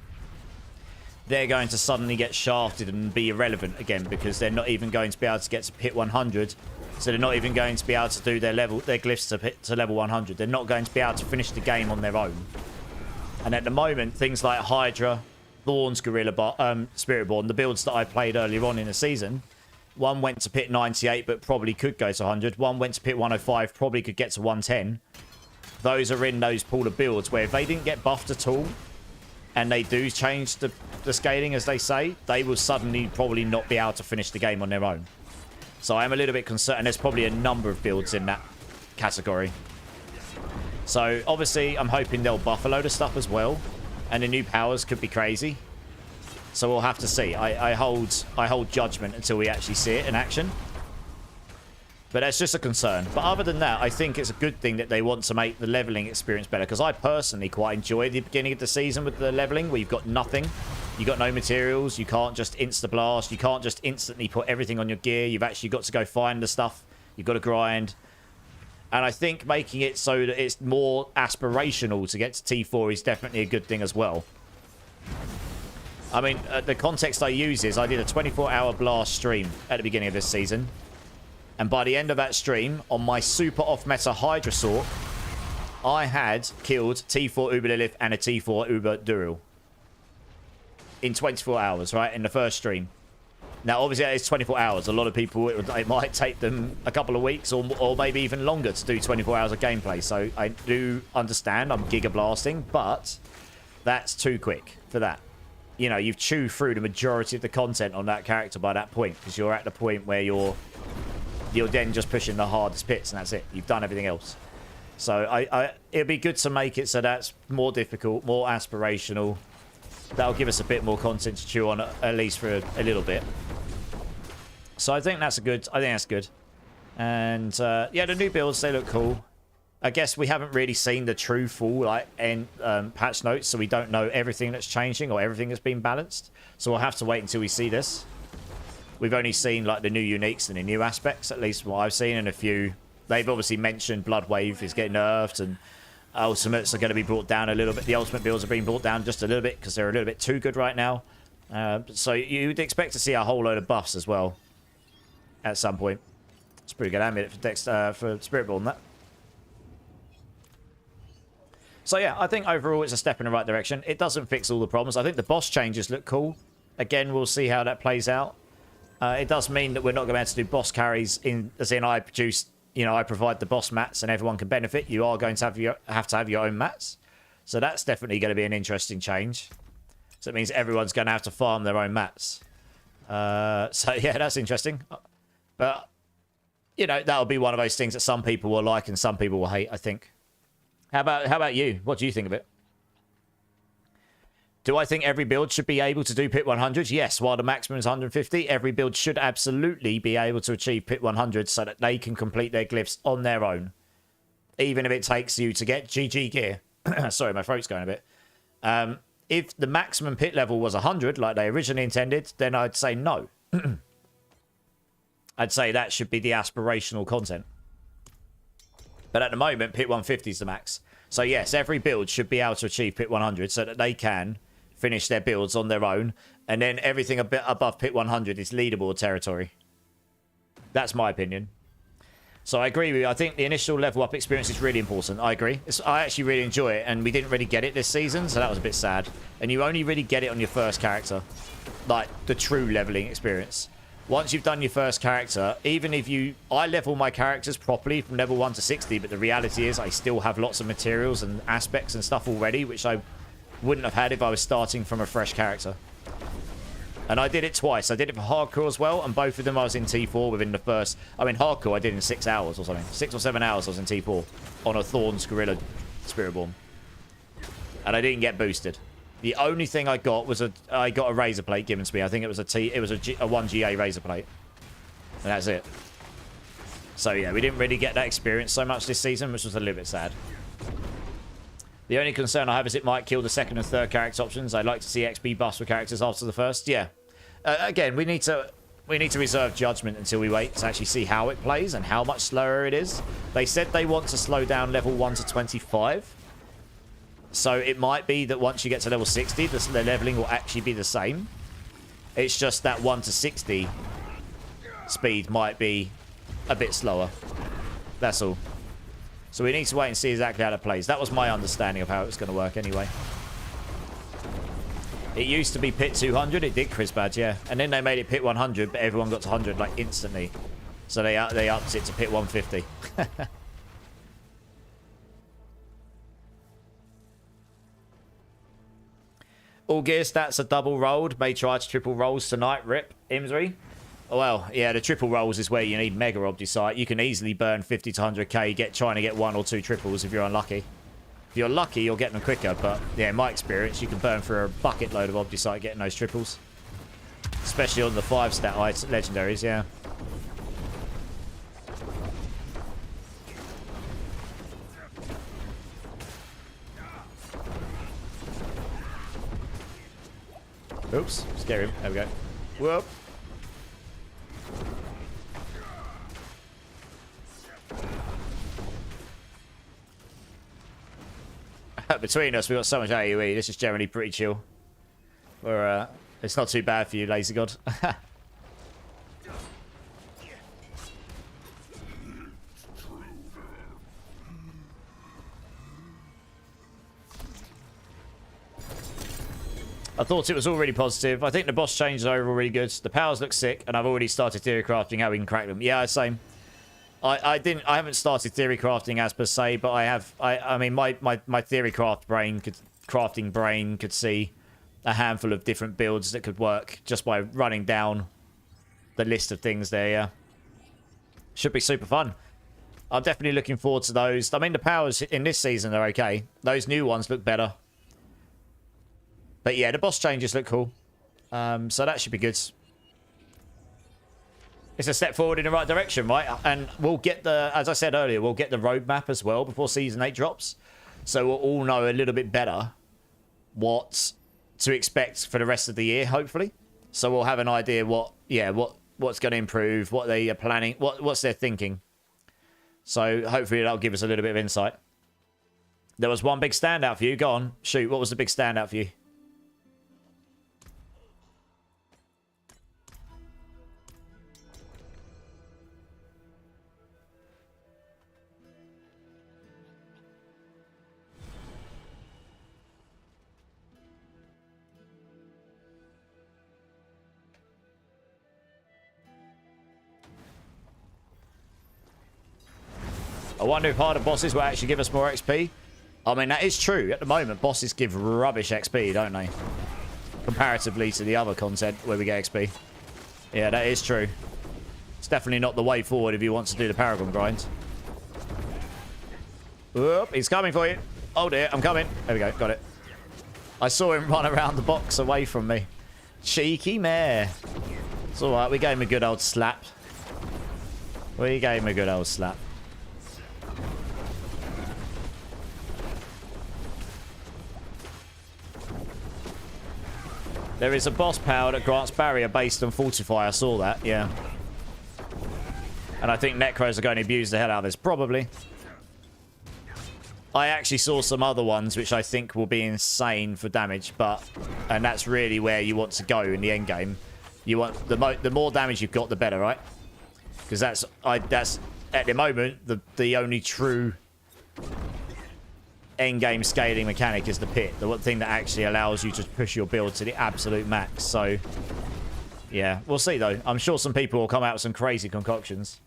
they're going to suddenly get shafted and be irrelevant again because they're not even going to be able to get to pit 100. So they're not even going to be able to do their glyphs to level 100. They're not going to be able to finish the game on their own. And at the moment, things like Hydra, Thorns, Spiritborn, the builds that I played earlier on in the season, one went to pit 98 but probably could go to 100. One went to pit 105, probably could get to 110. Those are in those pool of builds where if they didn't get buffed at all, and they do change the scaling, as they say, they will suddenly probably not be able to finish the game on their own. So I am a little bit concerned, and there's probably a number of builds in that category. So obviously, I'm hoping they'll buff a load of stuff as well, and the new powers could be crazy. So we'll have to see. I hold judgment until we actually see it in action. But that's just a concern. But other than that, I think it's a good thing that they want to make the leveling experience better. Because I personally quite enjoy the beginning of the season with the leveling, where you've got nothing. You've got no materials. You can't just insta-blast. You can't just instantly put everything on your gear. You've actually got to go find the stuff. You've got to grind. And I think making it so that it's more aspirational to get to T4 is definitely a good thing as well. I mean, the context I use is I did a 24-hour blast stream at the beginning of this season. And by the end of that stream, on my super off-meta Hydra Sort, I had killed T4 Uber Lilith and a T4 Uber Duril. In 24 hours, right? In the first stream. Now, obviously, it's 24 hours. A lot of people, it might take them a couple of weeks or maybe even longer to do 24 hours of gameplay. So I do understand I'm giga blasting, but that's too quick for that. You know, you've chewed through the majority of the content on that character by that point, because you're at the point where you're then just pushing the hardest pits, and that's it. You've done everything else. So it'd be good to make it so that's more difficult, more aspirational. That'll give us a bit more content to chew on, at least for a little bit. So I think that's good. And yeah, the new builds, they look cool. I guess we haven't really seen the true full patch notes, so we don't know everything that's changing or everything that's been balanced. So we'll have to wait until we see this. We've only seen like the new uniques and the new aspects, at least from what I've seen, and a few. They've obviously mentioned Bloodwave is getting nerfed, and ultimates are going to be brought down a little bit. The ultimate builds are being brought down just a little bit because they're a little bit too good right now. So you'd expect to see a whole load of buffs as well at some point. It's pretty good amulet for Spiritborn, that. So yeah, I think overall it's a step in the right direction. It doesn't fix all the problems. I think the boss changes look cool. Again, we'll see how that plays out. It does mean that we're not going to be able to do boss carries as in I produce, I provide the boss mats and everyone can benefit. You are going to have to have your own mats. So that's definitely going to be an interesting change. So it means everyone's going to have to farm their own mats. So yeah, that's interesting. But, that'll be one of those things that some people will like and some people will hate, I think. How about you? What do you think of it? Do I think every build should be able to do pit 100? Yes, while the maximum is 150, every build should absolutely be able to achieve pit 100 so that they can complete their glyphs on their own. Even if it takes you to get GG gear. Sorry, my throat's going a bit. If the maximum pit level was 100, like they originally intended, then I'd say no. I'd say that should be the aspirational content. But at the moment, pit 150 is the max. So yes, every build should be able to achieve pit 100 so that they can finish their builds on their own. And then everything a bit above pit 100 is leaderboard territory. That's my opinion. So I agree with you. I think the initial level up experience is really important. I agree. I actually really enjoy it. And we didn't really get it this season, so that was a bit sad. And you only really get it on your first character. Like the true leveling experience. Once you've done your first character, even if I level my characters properly from level 1 to 60, but the reality is I still have lots of materials and aspects and stuff already, which I wouldn't have had if I was starting from a fresh character. And I did it twice. I did it for Hardcore as well, and both of them I was in T4 within the first... Hardcore I did in 6 hours or something. 6 or 7 hours I was in T4 on a Thorns Gorilla Spiritborn. And I didn't get boosted. The only thing I got was I got a razor plate given to me. I think it was a 1GA razor plate. And that's it. So yeah, we didn't really get that experience so much this season, which was a little bit sad. The only concern I have is it might kill the second and third character options. I'd like to see XP buffs for characters after the first. Yeah. Again, we need to reserve judgment until we wait to actually see how it plays and how much slower it is. They said they want to slow down level 1 to 25. So it might be that once you get to level 60, the leveling will actually be the same. It's just that 1 to 60 speed might be a bit slower. That's all. So we need to wait and see exactly how that plays. That was my understanding of how it was going to work anyway. It used to be pit 200. It did Chris Badge, yeah. And then they made it pit 100, but everyone got to 100 like instantly. So they upped it to pit 150. All gear stats are double rolled. May try to triple rolls tonight. Rip. Imsry. Well, yeah, the triple rolls is where you need Mega Obdicite. You can easily burn 50 to 100k trying to get 1 or 2 triples if you're unlucky. If you're lucky, you'll get them quicker. But, yeah, in my experience, you can burn for a bucket load of Obdicite getting those triples. Especially on the 5-stat legendaries, yeah. Oops, scare him. There we go. Whoop. Between us, we've got so much AoE. This is generally pretty chill. It's not too bad for you, Lazy God. I thought it was all really positive. I think the boss changes are overall really good. The powers look sick, and I've already started theory crafting how we can crack them. Yeah, same. I haven't started theory crafting as per se, but I have. I mean, my theory crafting brain could see a handful of different builds that could work just by running down the list of things there. Yeah, should be super fun. I'm definitely looking forward to those. I mean, the powers in this season are okay. Those new ones look better. But yeah, the boss changes look cool. So that should be good. It's a step forward in the right direction, right? And we'll get the, as I said earlier, we'll get the roadmap as well before Season 8 drops. So we'll all know a little bit better what to expect for the rest of the year, hopefully. So we'll have an idea what's going to improve, what they are planning, what's their thinking. So hopefully that'll give us a little bit of insight. There was one big standout for you. Go on. Shoot, what was the big standout for you? I wonder if harder bosses will actually give us more XP. I mean, that is true. At the moment, bosses give rubbish XP, don't they? Comparatively to the other content where we get XP. Yeah, that is true. It's definitely not the way forward if you want to do the Paragon grind. Whoop, he's coming for you. Oh dear, I'm coming. There we go, got it. I saw him run around the box away from me. Cheeky mare. It's alright, we gave him a good old slap. We gave him a good old slap. There is a boss power that grants barrier based on Fortify. I saw that, yeah. And I think Necros are going to abuse the hell out of this, probably. I actually saw some other ones which I think will be insane for damage, and that's really where you want to go in the end game. You want the more damage you've got, the better, right? Because that's at the moment the only true end-game scaling mechanic is the pit. The one thing that actually allows you to push your build to the absolute max. So, yeah. We'll see, though. I'm sure some people will come out with some crazy concoctions.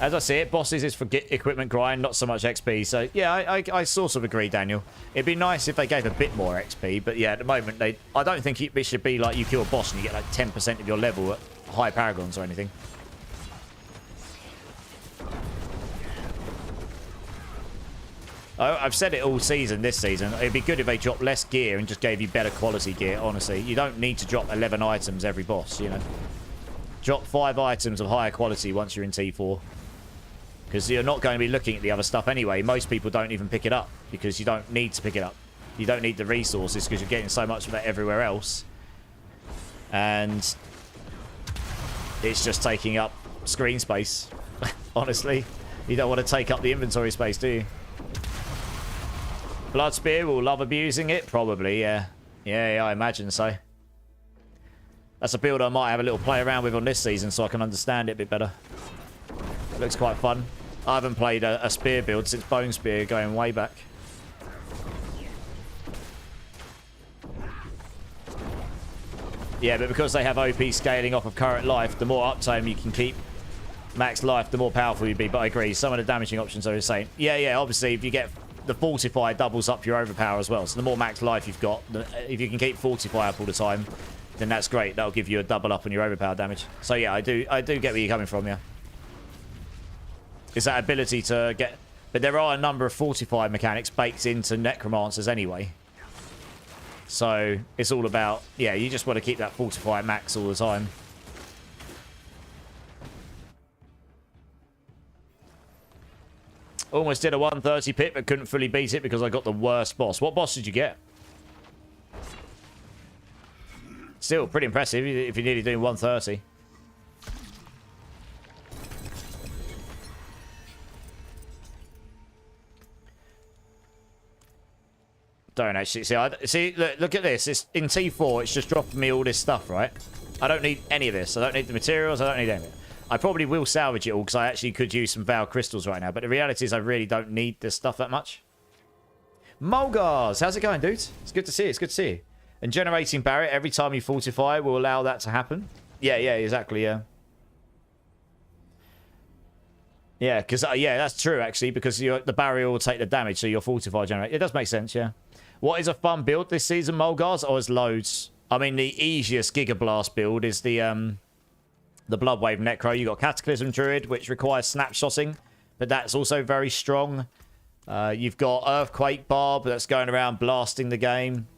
As I see it, bosses is for equipment grind, not so much XP. So, yeah, I sort of agree, Daniel. It'd be nice if they gave a bit more XP. But, yeah, at the moment, I don't think it should be like you kill a boss and you get like 10% of your level at high paragons or anything. I've said it all season, this season. It'd be good if they dropped less gear and just gave you better quality gear, honestly. You don't need to drop 11 items every boss, you know. Drop 5 items of higher quality once you're in T4. Because you're not going to be looking at the other stuff anyway. Most people don't even pick it up because you don't need to pick it up. You don't need the resources because you're getting so much of that everywhere else. And it's just taking up screen space, honestly. You don't want to take up the inventory space, do you? Blood Spear will love abusing it? Probably, yeah. Yeah, I imagine so. That's a build I might have a little play around with on this season so I can understand it a bit better. It looks quite fun. I haven't played a spear build since Bone Spear going way back. Yeah, but because they have OP scaling off of current life, the more uptime you can keep max life, the more powerful you'd be. But I agree, some of the damaging options are insane. Yeah, obviously, if you get the Fortify, doubles up your overpower as well. So the more max life you've got, if you can keep Fortify up all the time, then that's great. That'll give you a double up on your overpower damage. So yeah, I do get where you're coming from, yeah. It's that ability to get... But there are a number of Fortify mechanics baked into Necromancers anyway. So it's all about... Yeah, you just want to keep that Fortify max all the time. Almost did a 130 pit, but couldn't fully beat it because I got the worst boss. What boss did you get? Still pretty impressive if you're nearly doing 130. Don't actually see. Look at this. It's in T4. It's just dropping me all this stuff, right? I don't need any of this. I don't need the materials. I don't need any of it. I probably will salvage it all because I actually could use some Val crystals right now. But the reality is I really don't need this stuff that much. Mulgars, how's it going, dude? It's good to see you. It's good to see you. And generating Barret every time you fortify will allow that to happen. Yeah, exactly, yeah. Yeah, because yeah, that's true actually because the barrier will take the damage, so your fortify generate. It does make sense, yeah. What is a fun build this season, Mulgars? Oh, there's loads. I mean, the easiest Giga Blast build is the Bloodwave Necro. You got Cataclysm Druid, which requires snapshotting, but that's also very strong. You've got Earthquake Barb that's going around blasting the game.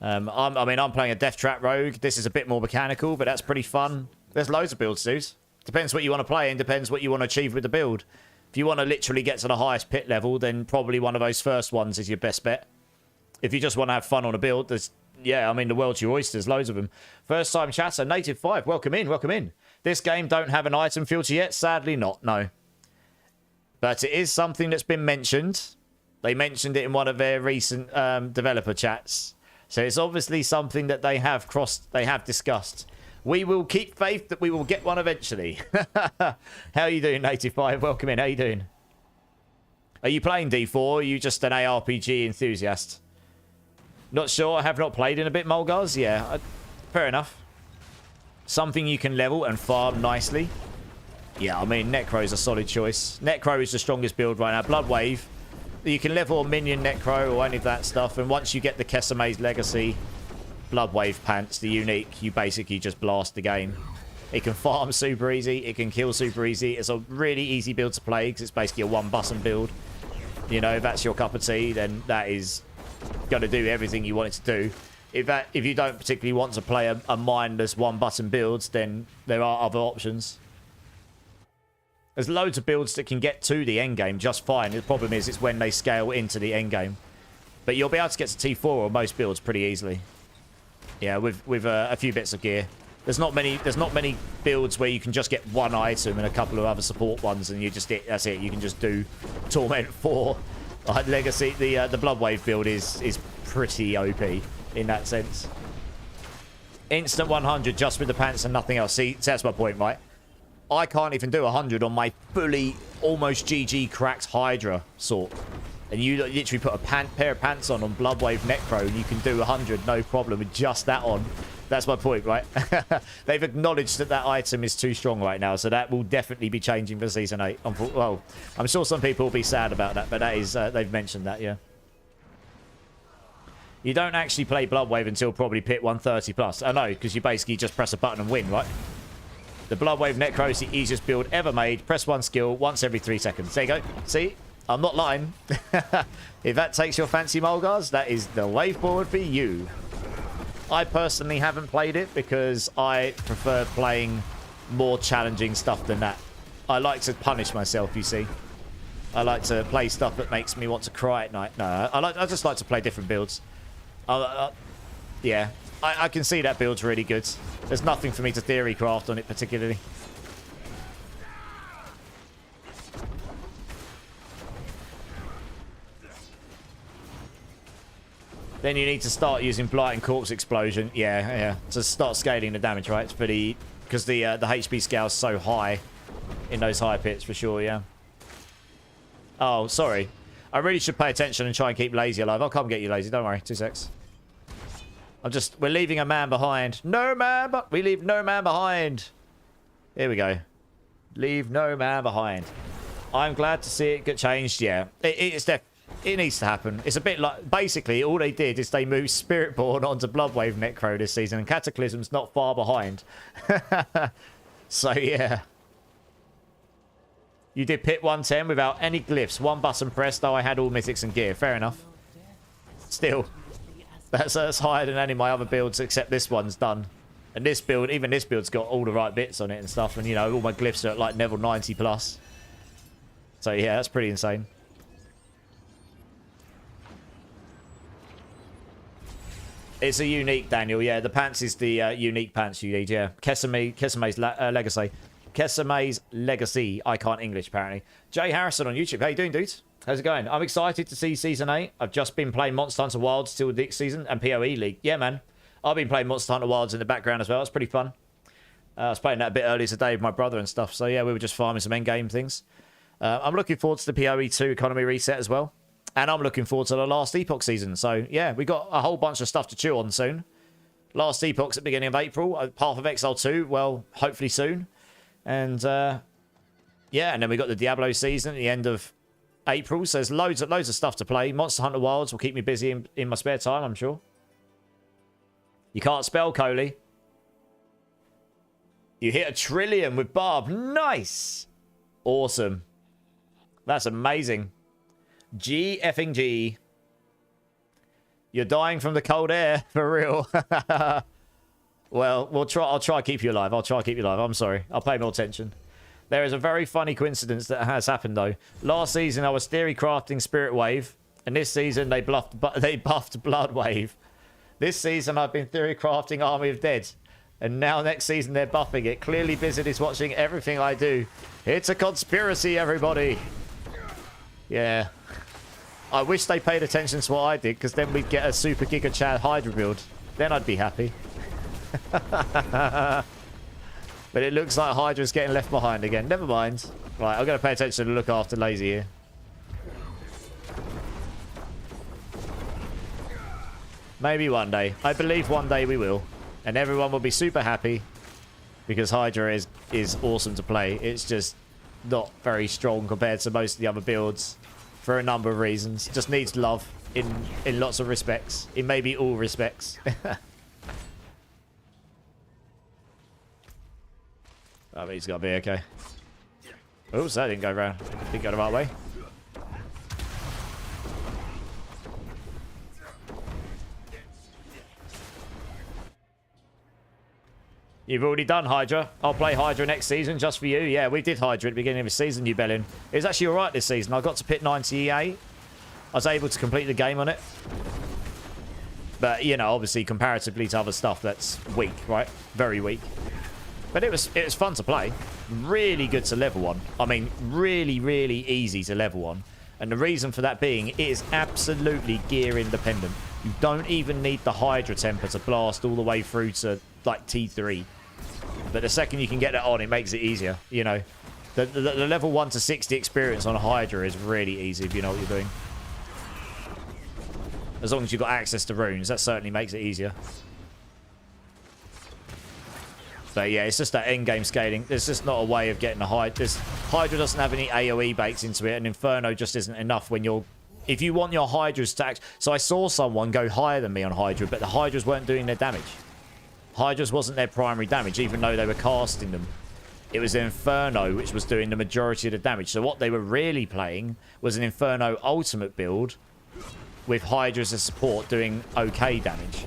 I'm playing a Death Trap Rogue. This is a bit more mechanical, but that's pretty fun. There's loads of builds, dudes. Depends what you want to play and depends what you want to achieve with the build. If you want to literally get to the highest pit level, then probably one of those first ones is your best bet. If you just want to have fun on a build, there's, yeah, I mean, the world's your oysters, loads of them. First time chatter, Native 5, welcome in, welcome in. This game don't have an item filter yet, sadly not, no. But it is something that's been mentioned. They mentioned it in one of their recent developer chats. So it's obviously something that they have discussed. We will keep faith that we will get one eventually. How are you doing, Native 5? Welcome in, how you doing? Are you playing D4 or are you just an ARPG enthusiast? Not sure, I have not played in a bit, Mulgars. Yeah, fair enough. Something you can level and farm nicely. Yeah, I mean, Necro is a solid choice. Necro is the strongest build right now. Bloodwave, you can level a minion Necro or any of that stuff. And once you get the Keseme's Legacy Bloodwave Pants, the unique, you basically just blast the game. It can farm super easy. It can kill super easy. It's a really easy build to play because it's basically a one-button build. You know, if that's your cup of tea, then that is going to do everything you want it to do. If you don't particularly want to play a mindless one-button build, then there are other options. There's loads of builds that can get to the endgame just fine. The problem is it's when they scale into the endgame. But you'll be able to get to T4 or most builds pretty easily. Yeah, with a few bits of gear. There's not many builds where you can just get one item and a couple of other support ones and that's it. You can just do Torment 4. Legacy, the Bloodwave build is pretty OP in that sense. Instant 100 just with the pants and nothing else. See, that's my point, right? I can't even do 100 on my fully almost GG cracked Hydra sort. And you literally put a pair of pants on Bloodwave Necro and you can do 100 no problem with just that on. That's my point, right? They've acknowledged that that item is too strong right now, so that will definitely be changing for Season 8. Well, I'm sure some people will be sad about that, but that is they've mentioned that, yeah. You don't actually play Bloodwave until probably pit 130 plus. I know, because you basically just press a button and win, right? The Bloodwave Necro is the easiest build ever made. Press one skill once every 3 seconds. There you go. See? I'm not lying. If that takes your fancy, Mulgars, that is the way forward for you. I personally haven't played it because I prefer playing more challenging stuff than that. I like to punish myself, you see. I like to play stuff that makes me want to cry at night. No, I just like to play different builds. Yeah, I can see that build's really good. There's nothing for me to theory craft on it particularly. Then you need to start using Blight and Corpse Explosion. Yeah. To start scaling the damage, right? For the... Because the HP scale is so high in those high pits, for sure, yeah. Oh, sorry. I really should pay attention and try and keep Lazy alive. I'll come get you, Lazy. Don't worry. 2 secs. We're leaving a man behind. No man, but we leave no man behind. Here we go. Leave no man behind. I'm glad to see it get changed. Yeah, it needs to happen. It's a bit like, basically, all they did is they moved Spiritborn onto Bloodwave Necro this season, and Cataclysm's not far behind. So, yeah. You did pit 110 without any glyphs. One button pressed, though I had all mythics and gear. Fair enough. Still. That's higher than any of my other builds, except this one's done. And this build, even this build's got all the right bits on it and stuff. And, you know, all my glyphs are at, like, level 90 plus. So, yeah, that's pretty insane. It's a unique, Daniel. Yeah, the pants is the unique pants you need, yeah. Keseme's Legacy. Keseme's Legacy. I can't English, apparently. Jay Harrison on YouTube. How you doing, dudes? How's it going? I'm excited to see Season 8. I've just been playing Monster Hunter Wilds till next season and PoE League. Yeah, man. I've been playing Monster Hunter Wilds in the background as well. It's pretty fun. I was playing that a bit earlier today with my brother and stuff. So, yeah, we were just farming some endgame things. I'm looking forward to the PoE 2 economy reset as well. And I'm looking forward to the last Epoch season. So, yeah, we got a whole bunch of stuff to chew on soon. Last Epoch's at the beginning of April. Path of Exile 2, well, hopefully soon. And, yeah, and then we got the Diablo season at the end of April. So there's loads of stuff to play. Monster Hunter Wilds will keep me busy in my spare time, I'm sure. You can't spell, Coley. You hit 1 trillion with Barb. Nice. Awesome. That's amazing. G effing G. You're dying from the cold air, for real. Well, I'll try to keep you alive. I'm sorry. I'll pay more attention. There is a very funny coincidence that has happened, though. Last season, I was theory crafting Spirit Wave, and this season, they buffed Blood Wave. This season, I've been theory crafting Army of Dead, and now next season, they're buffing it. Clearly, Blizzard is watching everything I do. It's a conspiracy, everybody. Yeah. I wish they paid attention to what I did, because then we'd get a Super Giga Chad Hydra build. Then I'd be happy. But it looks like Hydra's getting left behind again. Never mind. Right, I'm going to pay attention to look after Lazy here. Maybe one day. I believe one day we will. And everyone will be super happy. Because Hydra is awesome to play. It's just not very strong compared to most of the other builds. For a number of reasons. Just needs love in lots of respects. In maybe all respects. I mean, he's got to be okay. Oops, that didn't go round. Didn't go the right way. You've already done Hydra. I'll play Hydra next season just for you. Yeah, we did Hydra at the beginning of the season, you bellin. It was actually alright this season. I got to pit 98. I was able to complete the game on it. But, you know, obviously comparatively to other stuff, that's weak, right? Very weak. But it was fun to play. Really good to level on. I mean, really, really easy to level on. And the reason for that being, it is absolutely gear independent. You don't even need the Hydra temper to blast all the way through to, like, T3. But the second you can get that on, it makes it easier, you know. The level 1 to 60 experience on a Hydra is really easy if you know what you're doing. As long as you've got access to runes, that certainly makes it easier. But yeah, it's just that endgame scaling. There's just not a way of getting a Hydra. Hydra doesn't have any AoE baked into it, and Inferno just isn't enough when you're... If you want your Hydras to... So I saw someone go higher than me on Hydra, but the Hydras weren't doing their damage. Hydras wasn't their primary damage, even though they were casting them. It was Inferno which was doing the majority of the damage. So what they were really playing was an Inferno ultimate build with Hydras as support doing okay damage.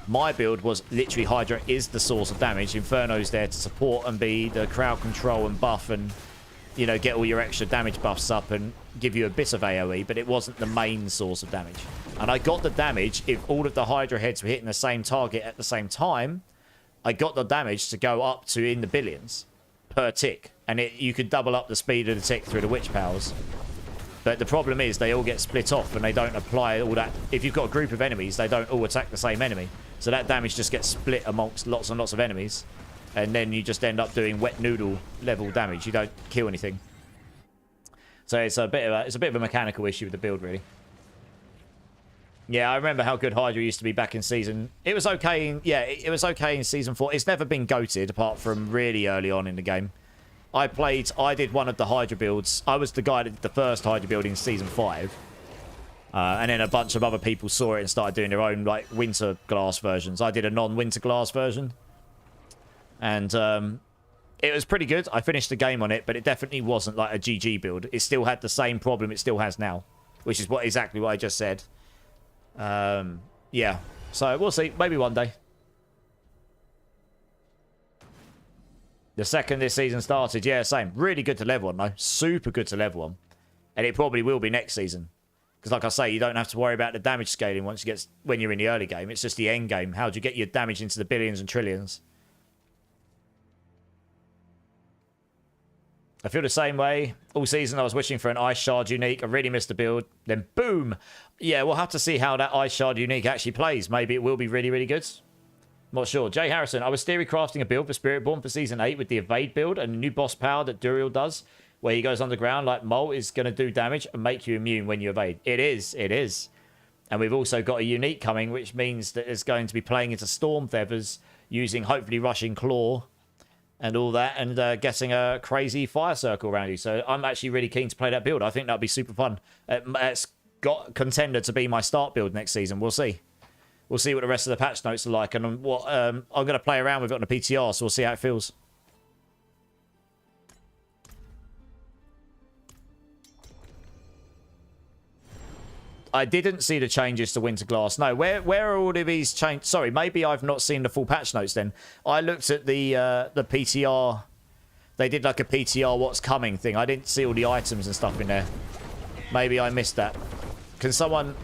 My build was literally Hydra is the source of damage. Inferno's there to support and be the crowd control and buff and, you know, get all your extra damage buffs up and give you a bit of AoE, but it wasn't the main source of damage. And I got the damage if all of the Hydra heads were hitting the same target at the same time. I got the damage to go up to in the billions per tick. And you could double up the speed of the tick through the witch powers. But the problem is they all get split off and they don't apply all that. If you've got a group of enemies, they don't all attack the same enemy. So that damage just gets split amongst lots and lots of enemies. And then you just end up doing wet noodle level damage. You don't kill anything. So it's a bit of a mechanical issue with the build, really. Yeah, I remember how good Hydra used to be back in season. It was okay. It was okay in season 4. It's never been goated apart from really early on in the game. I did one of the Hydra builds. I was the guy that did the first Hydra build in season 5. And then a bunch of other people saw it and started doing their own like winter glass versions. I did a non-winter glass version. And it was pretty good. I finished the game on it, but it definitely wasn't like a GG build. It still had the same problem it still has now. Which is exactly what I just said. Yeah. So we'll see. Maybe one day. The second this season started, yeah, same. Really good to level on, though. Super good to level on. And it probably will be next season. Because like I say, you don't have to worry about the damage scaling when you're in the early game. It's just the end game. How do you get your damage into the billions and trillions? I feel the same way. All season I was wishing for an Ice Shard unique. I really missed the build. Then boom! Yeah, we'll have to see how that Ice Shard unique actually plays. Maybe it will be really, really good. Not sure. Jay Harrison, I was theory crafting a build for Spiritborn for Season 8 with the Evade build and a new boss power that Duriel does, where he goes underground like Mole is going to do damage and make you immune when you evade. It is. It is. And we've also got a unique coming, which means that it's going to be playing into Storm Feathers, using hopefully Rushing Claw and all that, and getting a crazy fire circle around you. So I'm actually really keen to play that build. I think that'd be super fun. It's got contender to be my start build next season. We'll see. We'll see what the rest of the patch notes are like, and what I'm going to play around with it on the PTR, so we'll see how it feels. I didn't see the changes to Winterglass. No, where are all of these changes? Sorry, maybe I've not seen the full patch notes then. I looked at the PTR. They did like a PTR what's coming thing. I didn't see all the items and stuff in there. Maybe I missed that. Can someone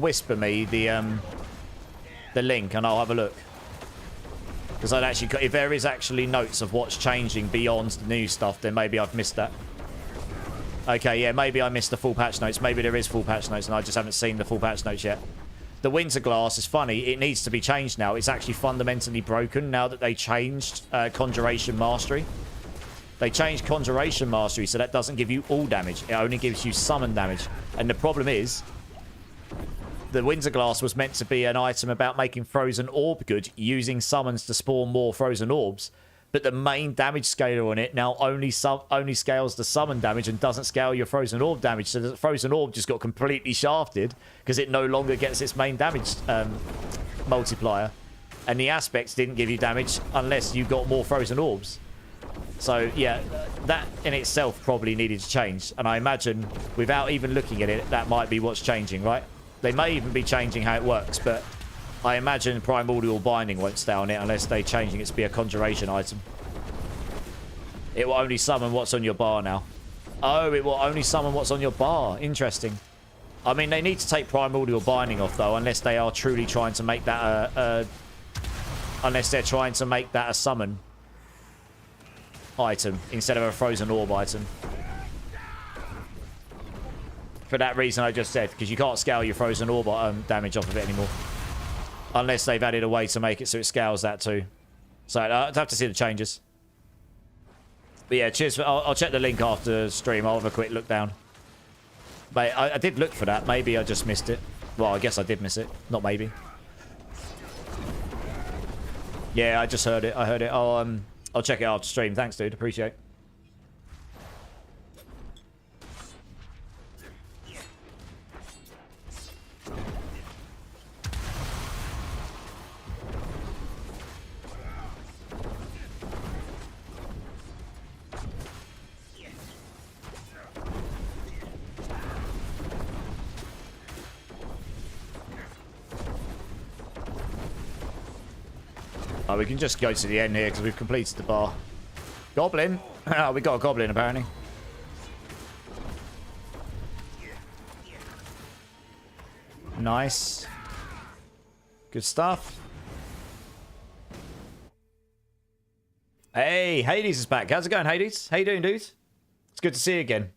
whisper me the link and I'll have a look? Because I'd actually, if there is actually notes of what's changing beyond the new stuff, then maybe I've missed that. Okay, yeah, maybe I missed the full patch notes. Maybe there is full patch notes and I just haven't seen the full patch notes yet. The Winterglass is funny. It needs to be changed now. It's actually fundamentally broken now that they changed Conjuration Mastery. They changed Conjuration Mastery, so that doesn't give you all damage. It only gives you summon damage. And the problem is, the Winterglass was meant to be an item about making Frozen Orb good, using summons to spawn more Frozen Orbs. But the main damage scaler on it now only scales the summon damage and doesn't scale your Frozen Orb damage. So the Frozen Orb just got completely shafted because it no longer gets its main damage multiplier. And the aspects didn't give you damage unless you got more Frozen Orbs. So, yeah, that in itself probably needed to change. And I imagine, without even looking at it, that might be what's changing, right? They may even be changing how it works, but I imagine Primordial Binding won't stay on it unless they're changing it to be a conjuration item. It will only summon what's on your bar now. Oh, it will only summon what's on your bar. Interesting. I mean, they need to take Primordial Binding off, though, unless they are truly trying to make that unless they're trying to make that a summon item instead of a Frozen Orb item. For that reason I just said, because you can't scale your Frozen Orb damage off of it anymore. Unless they've added a way to make it so it scales that too. So I'd have to see the changes. But yeah, cheers. I'll check the link after the stream. I'll have a quick look down. But I did look for that. Maybe I just missed it. Well, I guess I did miss it. Not maybe. Yeah, I just heard it. I heard it. I'll check it after stream. Thanks, dude. Appreciate it. Oh, we can just go to the end here because we've completed the bar. Goblin. Oh, we got a goblin apparently. Nice. Good stuff. Hey, Hades is back. How's it going, Hades? How you doing, dude? It's good to see you again.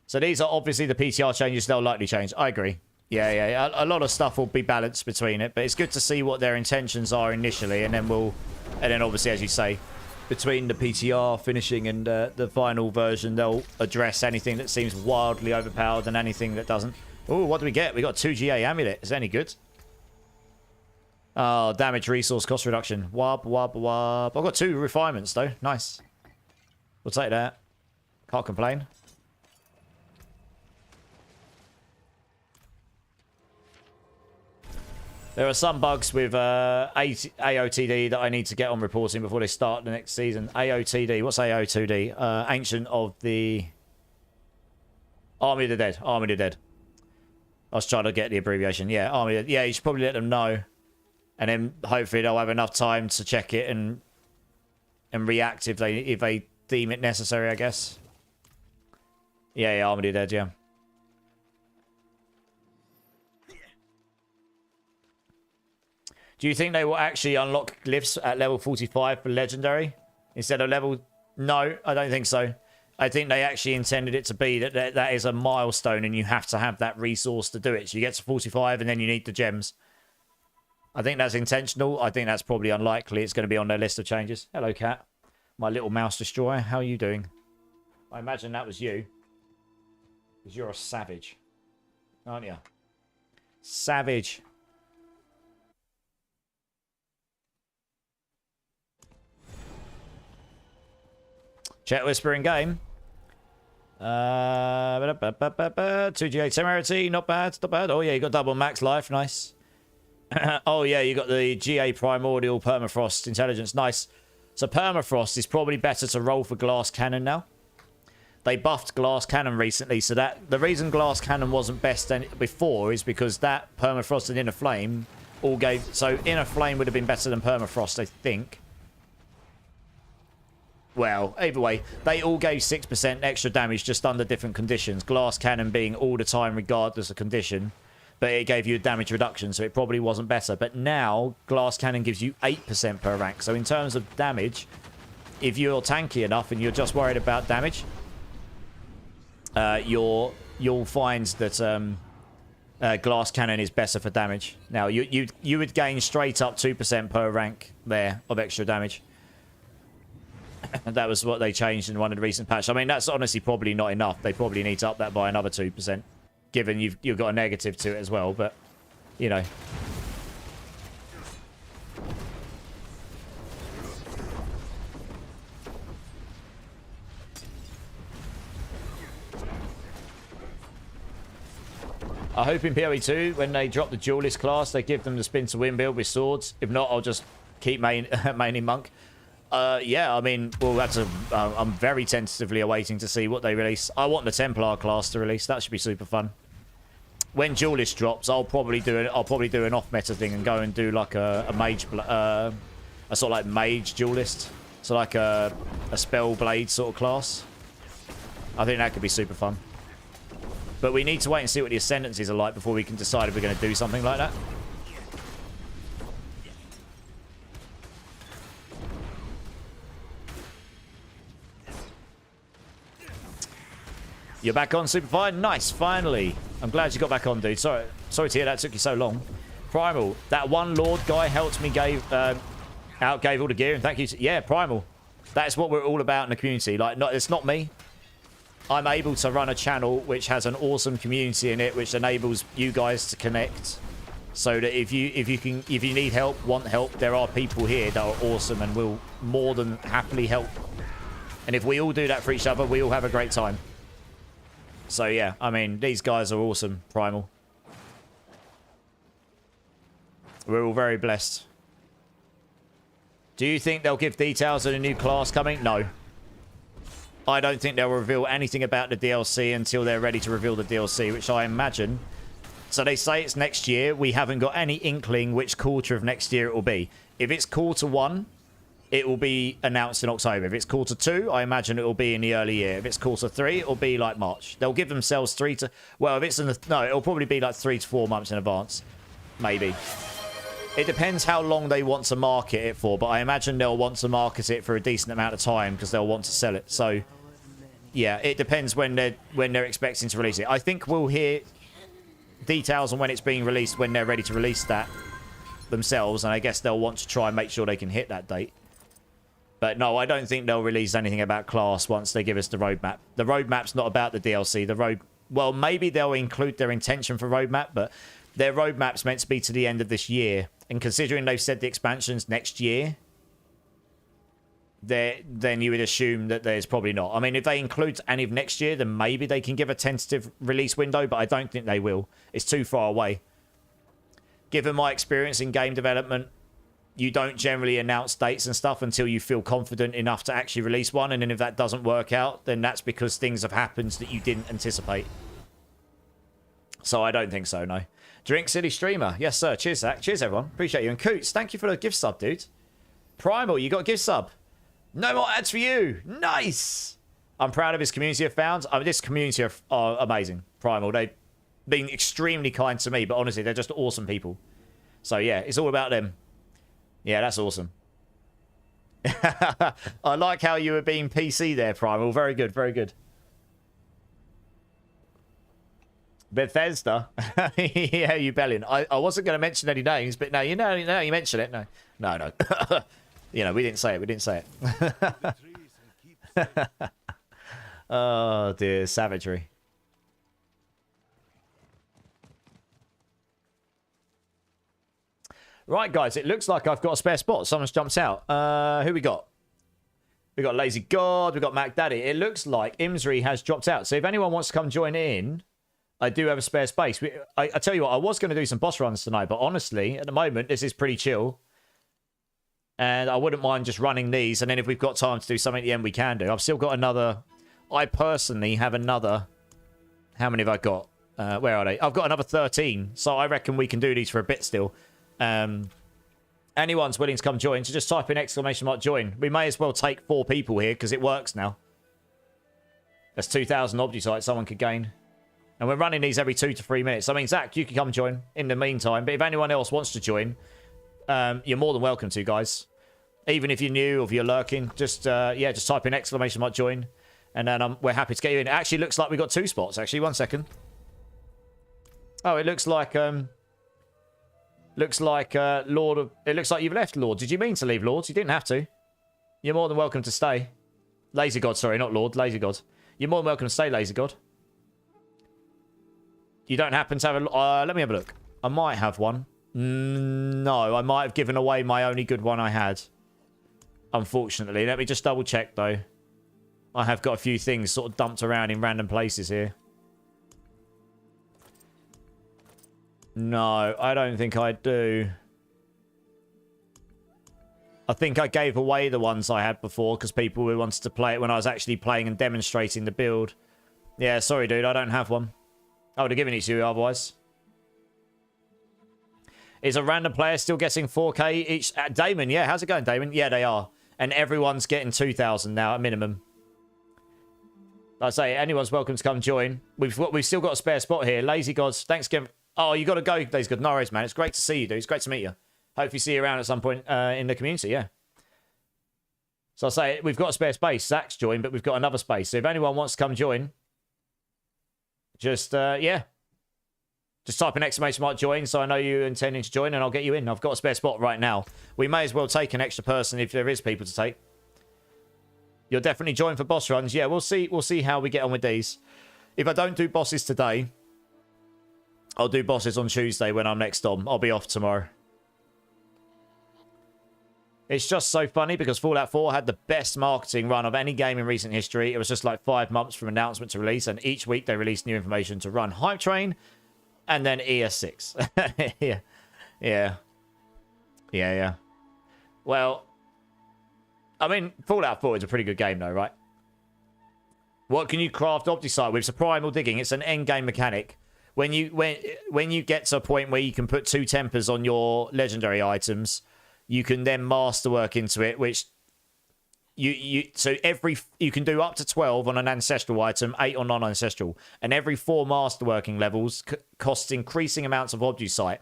So these are obviously the PTR changes. They'll likely change. I agree. Yeah. A lot of stuff will be balanced between it, but it's good to see what their intentions are initially, and then obviously, as you say, between the PTR finishing and the final version, they'll address anything that seems wildly overpowered and anything that doesn't. Oh, what do we get? We got 2 GA amulet. Is that any good? Oh, damage, resource, cost reduction. Wub, wub, wub. I've got 2 refinements though. Nice. We'll take that. Can't complain. There are some bugs with AOTD that I need to get on reporting before they start the next season. AOTD. What's AOTD? Ancient of the... Army of the Dead. Army of the Dead. I was trying to get the abbreviation. Yeah, Army of the... Yeah, you should probably let them know. And then hopefully they'll have enough time to check it and react if they deem it necessary, I guess. Yeah, Army of the Dead, yeah. Do you think they will actually unlock glyphs at level 45 for legendary instead of level... No, I don't think so. I think they actually intended it to be that is a milestone and you have to have that resource to do it. So you get to 45 and then you need the gems. I think that's intentional. I think that's probably unlikely. It's going to be on their list of changes. Hello, cat. My little mouse destroyer. How are you doing? I imagine that was you. Because you're a savage. Aren't you? Savage. Chat Whisper in game. 2G8 Temerity. Not bad. Not bad. Oh, yeah, you got double max life. Nice. Oh, yeah, you got the GA Primordial Permafrost Intelligence. Nice. So Permafrost is probably better to roll for Glass Cannon now. They buffed Glass Cannon recently, so that the reason Glass Cannon wasn't best before is because that Permafrost and Inner Flame all gave... So Inner Flame would have been better than Permafrost, I think. Well, either way, they all gave 6% extra damage just under different conditions. Glass Cannon being all the time regardless of condition. But it gave you a damage reduction, so it probably wasn't better. But now, Glass Cannon gives you 8% per rank. So in terms of damage, if you're tanky enough and you're just worried about damage, you'll find that Glass Cannon is better for damage. Now, you would gain straight up 2% per rank there of extra damage. And that was what they changed in one of the recent patches. I mean, that's honestly probably not enough. They probably need to up that by another 2%, given you've got a negative to it as well. But, you know. I hope in PoE2, when they drop the Duelist class, they give them the spin to win build with swords. If not, I'll just keep maining Monk. Yeah, I mean, well, that's I'm very tentatively awaiting to see what they release. I want the Templar class to release. That should be super fun. When Duelist drops, I'll probably do an off meta thing and go and do like a mage, a sort of like mage Duelist, so like a spell blade sort of class. I think that could be super fun. But we need to wait and see what the ascendancies are like before we can decide if we're going to do something like that. You're back on, Superfine. Nice, finally. I'm glad you got back on, dude. Sorry to hear that took you so long. Primal, that one Lord guy helped me, gave all the gear, and thank you. Yeah, Primal. That's what we're all about in the community. Like, it's not me. I'm able to run a channel which has an awesome community in it, which enables you guys to connect. So that if you need help, want help, there are people here that are awesome and will more than happily help. And if we all do that for each other, we all have a great time. So yeah, I mean, these guys are awesome, Primal. We're all very blessed. Do you think they'll give details of the new class coming? No. I don't think they'll reveal anything about the DLC until they're ready to reveal the DLC, which I imagine... So they say it's next year. We haven't got any inkling which quarter of next year it will be. If it's quarter 1... it will be announced in October. If it's quarter 2, I imagine it will be in the early year. If it's quarter 3, it will be like March. They'll give themselves 3 to... Well, if it's in the... No, it'll probably be like 3 to 4 months in advance. Maybe. It depends how long they want to market it for, but I imagine they'll want to market it for a decent amount of time because they'll want to sell it. So, Yeah, it depends when they're expecting to release it. I think we'll hear details on when it's being released when they're ready to release that themselves, and I guess they'll want to try and make sure they can hit that date. But no, I don't think they'll release anything about class once they give us the roadmap. The roadmap's not about the DLC. Well, maybe they'll include their intention for roadmap, but their roadmap's meant to be to the end of this year. And considering they've said the expansion's next year, then you would assume that there's probably not. I mean, if they include any of next year, then maybe they can give a tentative release window, but I don't think they will. It's too far away. Given my experience in game development, you don't generally announce dates and stuff until you feel confident enough to actually release one. And then if that doesn't work out, then that's because things have happened that you didn't anticipate. So I don't think so, no. Drink City Streamer. Yes, sir. Cheers, Zach. Cheers, everyone. Appreciate you. And Coots, thank you for the gift sub, dude. Primal, you got a gift sub. No more ads for you. Nice. I'm proud of his community I've found. I mean, this community are amazing. Primal, they've been extremely kind to me, but honestly, they're just awesome people. So yeah, it's all about them. Yeah, that's awesome. I like how you were being PC there, Primal. Very good, very good. Bethesda. Yeah, you bellion. I wasn't going to mention any names, but no, you mentioned it. No. You know, we didn't say it. We didn't say it. Oh, dear. Savagery. Right, guys. It looks like I've got a spare spot. Someone's jumped out. Who we got? We got Lazy God. We got Mac Daddy. It looks like Imsri has dropped out. So if anyone wants to come join in, I do have a spare space. I tell you what, I was going to do some boss runs tonight, but honestly, at the moment, this is pretty chill. And I wouldn't mind just running these. And then if we've got time to do something at the end, we can do. I've still got another... I personally have another... How many have I got? Where are they? I've got another 13. So I reckon we can do these for a bit still. Anyone's willing to come join, so just type in !join. We may as well take 4 people here because it works now. That's 2,000 object sites someone could gain. And we're running these every 2 to 3 minutes. I mean, Zach, you can come join in the meantime. But if anyone else wants to join... you're more than welcome to, guys. Even if you're new or if you're lurking, just type in !join, and then we're happy to get you in. It actually looks like we got 2 spots. Actually, 1 second. Oh, it looks like Lord of. It looks like you've left, Lord. Did you mean to leave, Lord? You didn't have to. You're more than welcome to stay. Lazy God, sorry, not Lord. Lazy God. You're more than welcome to stay, Lazy God. You don't happen to have a. Let me have a look. I might have one. No, I might have given away my only good one I had. Unfortunately. Let me just double check, though. I have got a few things sort of dumped around in random places here. No, I don't think I do. I think I gave away the ones I had before because people who wanted to play it when I was actually playing and demonstrating the build. Yeah, sorry, dude. I don't have one. I would have given it to you otherwise. Is a random player still getting 4K each? Damon, yeah. How's it going, Damon? Yeah, they are. And everyone's getting 2,000 now at minimum. Like I say, anyone's welcome to come join. We've still got a spare spot here. Lazy Gods, Thanksgiving. Oh, you got to go, Lazy God. No worries, man. It's great to see you, dude. It's great to meet you. Hope you see you around at some point in the community, yeah. So I say, we've got a spare space. Zach's joined, but we've got another space. So if anyone wants to come join, just, yeah. Just type in !join so I know you're intending to join and I'll get you in. I've got a spare spot right now. We may as well take an extra person if there is people to take. You'll definitely join for boss runs. Yeah, we'll see how we get on with these. If I don't do bosses today, I'll do bosses on Tuesday when I'm next on. I'll be off tomorrow. It's just so funny because Fallout 4 had the best marketing run of any game in recent history. It was just like 5 months from announcement to release, and each week they released new information to run Hype Train. And then ES6. Yeah. Well, I mean, Fallout 4 is a pretty good game, though, right? What can you craft Opticite with? It's a primal digging. It's an end-game mechanic. When you get to a point where you can put 2 tempers on your legendary items, you can then masterwork into it, which you can do up to 12 on an ancestral item, 8 on non-ancestral, and every 4 masterworking levels costs increasing amounts of Opticite.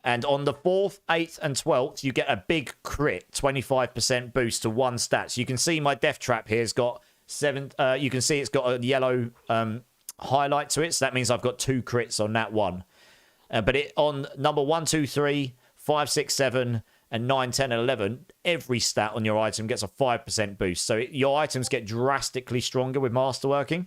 And on the 4th, 8th, and 12th, you get a big crit, 25% boost to 1 stat. So you can see my death trap here has got You can see it's got a yellow highlight to it, so that means I've got 2 crits on that one. But it on number 1, 2, 3, 5, 6, 7, and 9, 10, and 11, every stat on your item gets a 5% boost. So your items get drastically stronger with masterworking.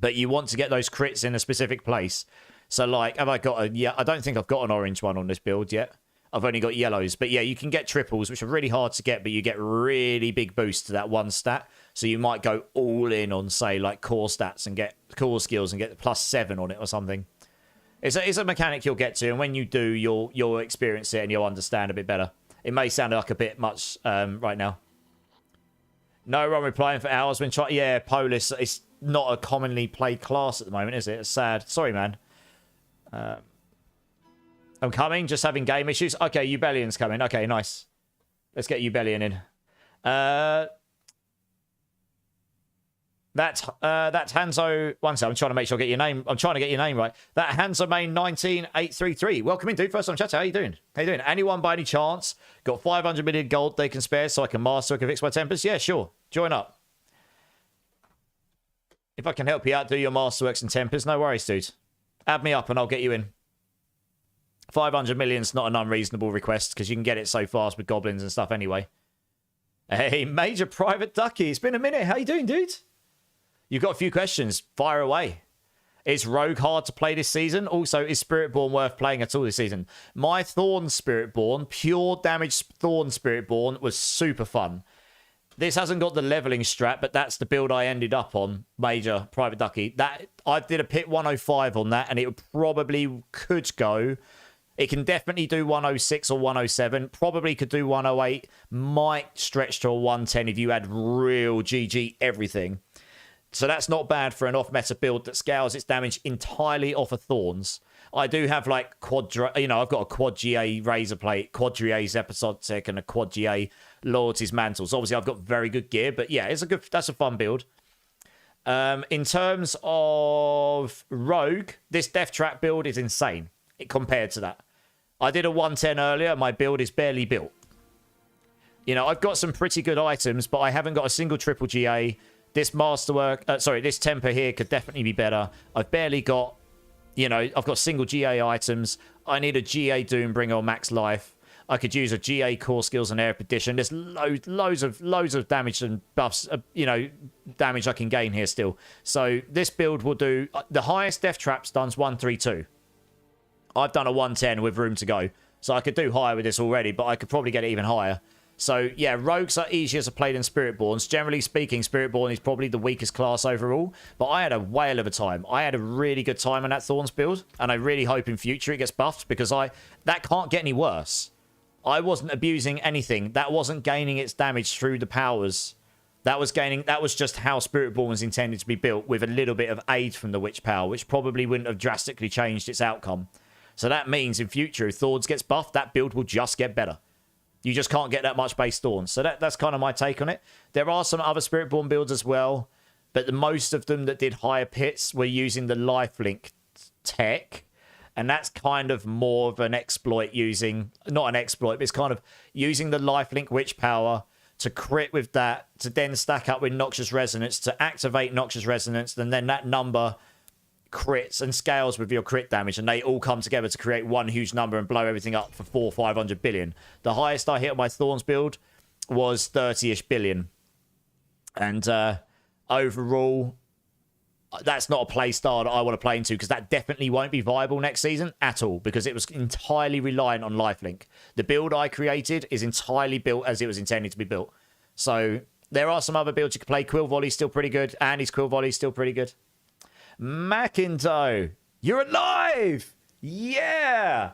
But you want to get those crits in a specific place. So, like, have I got a... Yeah, I don't think I've got an orange one on this build yet. I've only got yellows. But, yeah, you can get triples, which are really hard to get, but you get really big boost to that one stat. So you might go all in on, say, like, core stats and get core skills and get +7 on it or something. It's a mechanic you'll get to, and when you do, you'll experience it and you'll understand a bit better. It may sound like a bit much right now. No one replying for hours when trying... Yeah, Polis, it's not a commonly played class at the moment, is it? It's sad. Sorry, man. I'm coming, just having game issues. Okay, Ubellion's coming. Okay, nice. Let's get Ubellion in. That's Hanzo. One second, I'm trying to make sure I get your name. I'm trying to get your name right. That Hanzo Main 19833. Welcome in, dude. First time chat. How you doing? How you doing? Anyone by any chance got 500 million gold they can spare so I can master and fix my tempers? Yeah, sure. Join up. If I can help you out, do your masterworks and tempers, no worries, dude. Add me up and I'll get you in. 500 million's not an unreasonable request because you can get it so fast with goblins and stuff anyway. Hey, Major Private Ducky. It's been a minute. How you doing, dude? You've got a few questions. Fire away. Is Rogue hard to play this season? Also, is Spiritborn worth playing at all this season? My Thorn Spiritborn, pure damage Thorn Spiritborn, was super fun. This hasn't got the leveling strat, but that's the build I ended up on, Major Private Ducky. That I did a pit 105 on that, and it probably could go. It can definitely do 106 or 107. Probably could do 108. Might stretch to a 110 if you had real GG everything. So that's not bad for an off-meta build that scales its damage entirely off of Thorns. I do have like I've got a quad GA Razor Plate, quad GA's Episodic, and a quad GA Loyalties Mantles. Obviously, I've got very good gear, but yeah, that's a fun build. In terms of Rogue, this Death Trap build is insane compared to that. I did a 110 earlier. My build is barely built. You know, I've got some pretty good items, but I haven't got a single triple GA. This this temper here could definitely be better. I've barely got, I've got single GA items. I need a GA Doombringer or Max Life. I could use a GA Core Skills and Air Addition. There's loads of damage and buffs, damage I can gain here still. So this build will do, the highest Death Traps done's 132. I've done a 110 with room to go. So I could do higher with this already, but I could probably get it even higher. So, yeah, Rogues are easier to play than Spiritborns. Generally speaking, Spiritborn is probably the weakest class overall. But I had a whale of a time. I had a really good time on that Thorns build. And I really hope in future it gets buffed because that can't get any worse. I wasn't abusing anything. That wasn't gaining its damage through the powers. That was just how Spiritborn was intended to be built with a little bit of aid from the Witch Power, which probably wouldn't have drastically changed its outcome. So that means in future, if Thorns gets buffed, that build will just get better. You just can't get that much base Thorns. So that's kind of my take on it. There are some other Spiritborn builds as well, but the most of them that did higher pits were using the lifelink tech, and that's kind of more of an exploit not an exploit, but it's kind of using the lifelink witch power to crit with that, to then stack up with Noxious Resonance, to activate Noxious Resonance, and then that number crits and scales with your crit damage, and they all come together to create one huge number and blow everything up for 400 or 500 billion. The highest I hit on my Thorns build was 30-ish billion. And overall, that's not a play style that I want to play into because that definitely won't be viable next season at all because it was entirely reliant on lifelink. The build I created is entirely built as it was intended to be built. So there are some other builds you can play. Quill Volley's still pretty good. Andy's Quill Volley's still pretty good. Macinto, you're alive! Yeah!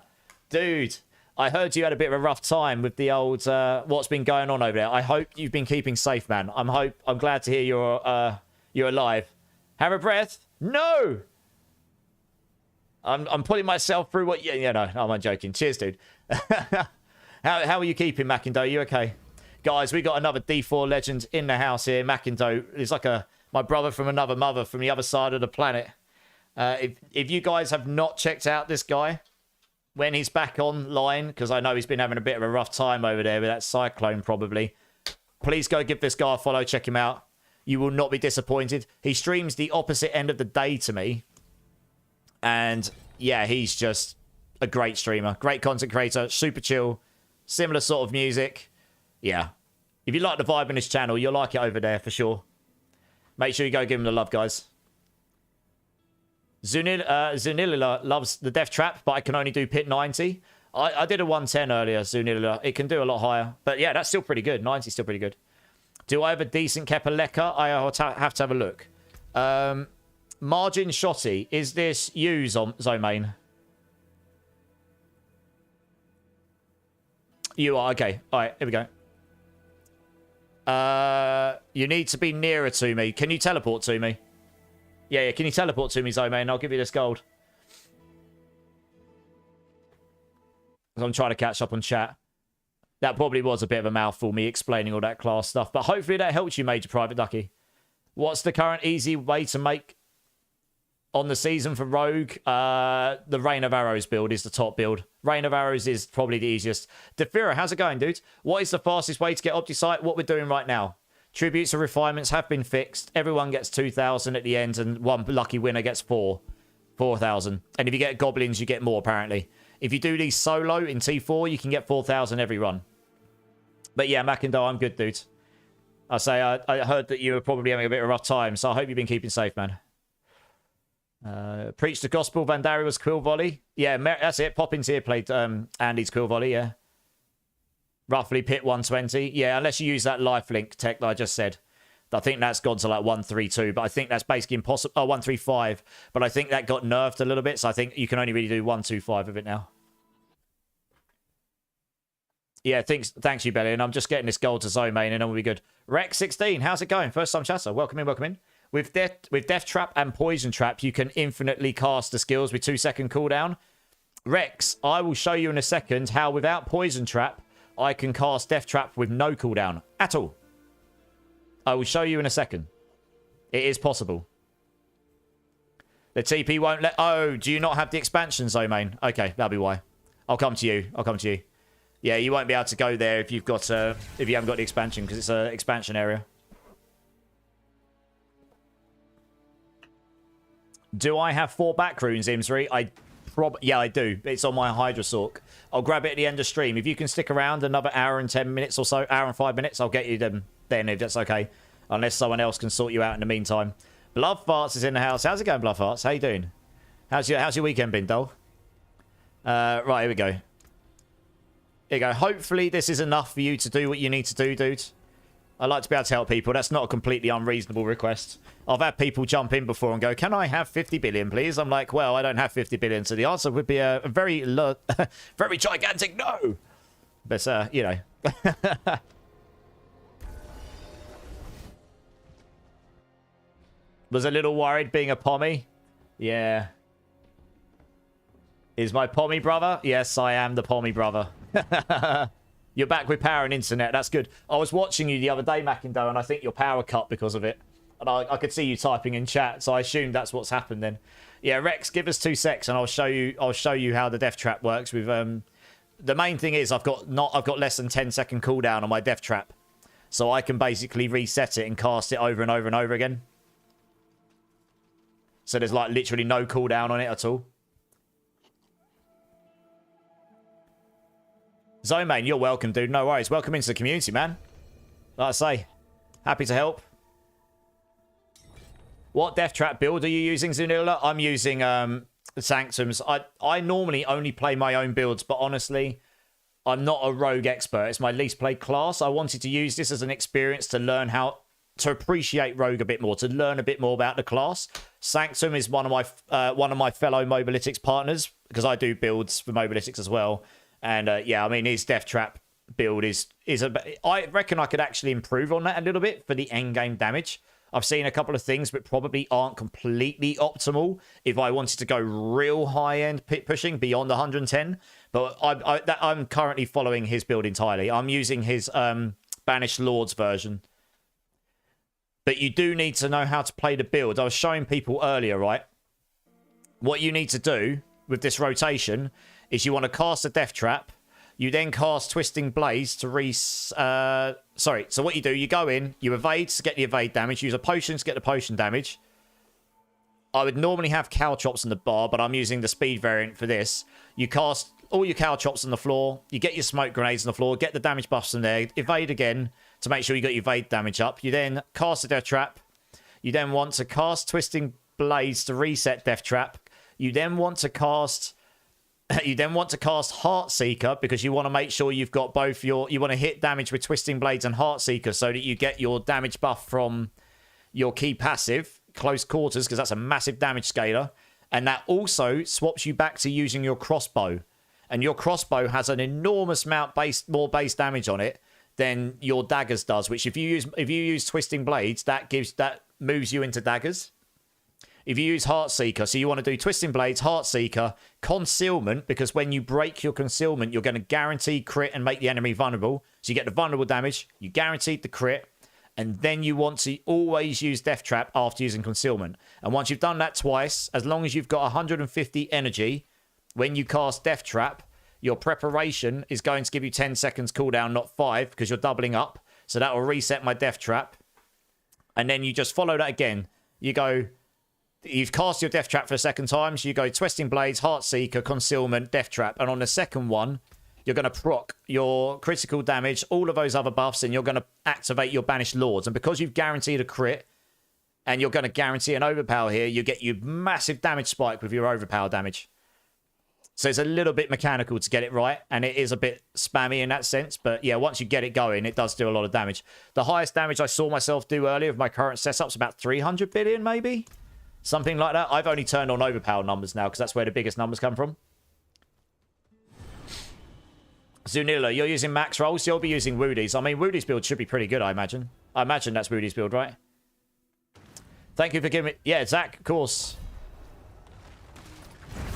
Dude, I heard you had a bit of a rough time with the old, what's been going on over there. I hope you've been keeping safe, man. I'm glad to hear you're alive. Have a breath? No! I'm putting myself through what... Yeah, no, I'm joking. Cheers, dude. How are you keeping, Macinto? You okay? Guys, we got another D4 legend in the house here. Macinto is like my brother from another mother from the other side of the planet. If you guys have not checked out this guy when he's back online, because I know he's been having a bit of a rough time over there with that cyclone probably, please go give this guy a follow, check him out. You will not be disappointed. He streams the opposite end of the day to me. And yeah, he's just a great streamer. Great content creator. Super chill. Similar sort of music. Yeah. If you like the vibe in his channel, you'll like it over there for sure. Make sure you go give him the love, guys. Zunilla loves the Death Trap, but I can only do pit 90. I did a 110 earlier, Zunilla. It can do a lot higher. But yeah, that's still pretty good. 90 is still pretty good. Do I have a decent Kepaleka? I have to have a look. Margin Shotty. Is this you, Zomain? You are. Okay. All right. Here we go. You need to be nearer to me. Can you teleport to me? Yeah. Can you teleport to me, Zomain? I'll give you this gold. I'm trying to catch up on chat. That probably was a bit of a mouthful, me explaining all that class stuff. But hopefully that helps you, Major Private Ducky. What's the current easy way to make on the season for Rogue? The Rain of Arrows build is the top build. Rain of Arrows is probably the easiest. Defira, how's it going, dude? What is the fastest way to get Opticite? What we're doing right now. Tributes and refinements have been fixed. Everyone gets 2,000 at the end, and one lucky winner gets 4,000. And if you get goblins, you get more, apparently. If you do these solo in T4, you can get 4,000 every run. But yeah, Mackendall, I'm good, dude. I heard that you were probably having a bit of a rough time, so I hope you've been keeping safe, man. Preach the gospel. Vandari was Quill Volley. Yeah, that's it. Poppins here played Andy's Quill Volley, yeah. Roughly pit 120. Yeah, unless you use that lifelink tech that I just said. I think that's gone to like 132, but I think that's basically impossible. Oh, 135. But I think that got nerfed a little bit, so I think you can only really do 125 of it now. Yeah, thanks you, Belly. And I'm just getting this gold to Zomain, and then we'll be good. Rex16, how's it going? First time chatter. Welcome in, welcome in. With Death Trap and Poison Trap, you can infinitely cast the skills with 2-second cooldown. Rex, I will show you in a second how without Poison Trap, I can cast Death Trap with no cooldown at all. I will show you in a second. It is possible. The TP won't let... Oh, do you not have the expansion, Zomain? Okay, that'll be why. I'll come to you. I'll come to you. Yeah, you won't be able to go there if you've got if you haven't got the expansion, because it's an expansion area. Do I have 4 back runes, Imsry? Yeah, I do. It's on my Hydrasork. I'll grab it at the end of stream. If you can stick around another hour and 10 minutes or so, hour and 5 minutes, I'll get you them then, if that's okay. Unless someone else can sort you out in the meantime. Blood Farts is in the house. How's it going, Blood Farts? How you doing? How's your weekend been, doll? Right, here we go. Here you go. Hopefully this is enough for you to do what you need to do, dude. I like to be able to help people. That's not a completely unreasonable request. I've had people jump in before and go, can I have 50 billion, please? I'm like, well, I don't have 50 billion. So the answer would be a very, very gigantic no. But, you know. Was a little worried being a pommy. Yeah. Is my pommy brother? Yes, I am the pommy brother. You're back with power and internet. That's good. I was watching you the other day, Mackendall, and I think your power cut because of it. And I could see you typing in chat, so I assumed that's what's happened then. Yeah, Rex, give us 2 secs, and I'll show you how the Death Trap works. With the main thing is I've got less than 10-second cooldown on my Death Trap, so I can basically reset it and cast it over and over and over again. So there's like literally no cooldown on it at all. Zomain, you're welcome, dude. No worries. Welcome into the community, man. Like I say, happy to help. What Death Trap build are you using, Zunilla? I'm using Sanctums. I normally only play my own builds, but honestly, I'm not a rogue expert. It's my least played class. I wanted to use this as an experience to learn how to appreciate rogue a bit more, to learn a bit more about the class. Sanctum is one of my fellow Mobalytics partners, because I do builds for Mobalytics as well. And yeah, I mean, his Death Trap build is I reckon I could actually improve on that a little bit for the end game damage. I've seen a couple of things, but probably aren't completely optimal if I wanted to go real high end pit pushing beyond 110. But I'm currently following his build entirely. I'm using his Banished Lords version. But you do need to know how to play the build. I was showing people earlier, right? What you need to do with this rotation is you want to cast a Death Trap. You then cast Twisting Blades to sorry, so what you do, you go in, you evade to get the evade damage, use a potion to get the potion damage. I would normally have Caltrops in the bar, but I'm using the speed variant for this. You cast all your Caltrops on the floor, you get your smoke grenades on the floor, get the damage buffs in there, evade again to make sure you got your evade damage up. You then cast a Death Trap. You then want to cast Twisting Blades to reset Death Trap. You then want to cast Heartseeker because you want to make sure you've got both you want to hit damage with Twisting Blades and Heartseeker so that you get your damage buff from your key passive, Close Quarters, because that's a massive damage scaler. And that also swaps you back to using your crossbow. And your crossbow has an enormous amount more base damage on it than your daggers does, which if you use Twisting Blades, that moves you into daggers. If you use Heartseeker, so you want to do Twisting Blades, Heartseeker, Concealment, because when you break your concealment, you're going to guarantee crit and make the enemy vulnerable. So you get the vulnerable damage, you guaranteed the crit, and then you want to always use Death Trap after using Concealment. And once you've done that twice, as long as you've got 150 energy, when you cast Death Trap, your preparation is going to give you 10 seconds cooldown, not 5, because you're doubling up. So that will reset my Death Trap. And then you just follow that again. You've cast your Death Trap for a second time, so you go Twisting Blades, Heartseeker, Concealment, Death Trap, and on the second one, you're going to proc your critical damage, all of those other buffs, and you're going to activate your Banished Lords. And because you've guaranteed a crit, and you're going to guarantee an overpower here, you get your massive damage spike with your overpower damage. So it's a little bit mechanical to get it right, and it is a bit spammy in that sense, but yeah, once you get it going, it does do a lot of damage. The highest damage I saw myself do earlier with my current setup's about 300 billion, maybe? Something like that. I've only turned on overpower numbers now because that's where the biggest numbers come from. Zunilla, you're using max rolls. You'll be using Woody's. I mean, Woody's build should be pretty good, I imagine. I imagine that's Woody's build, right? Thank you for giving me... Yeah, Zach, of course.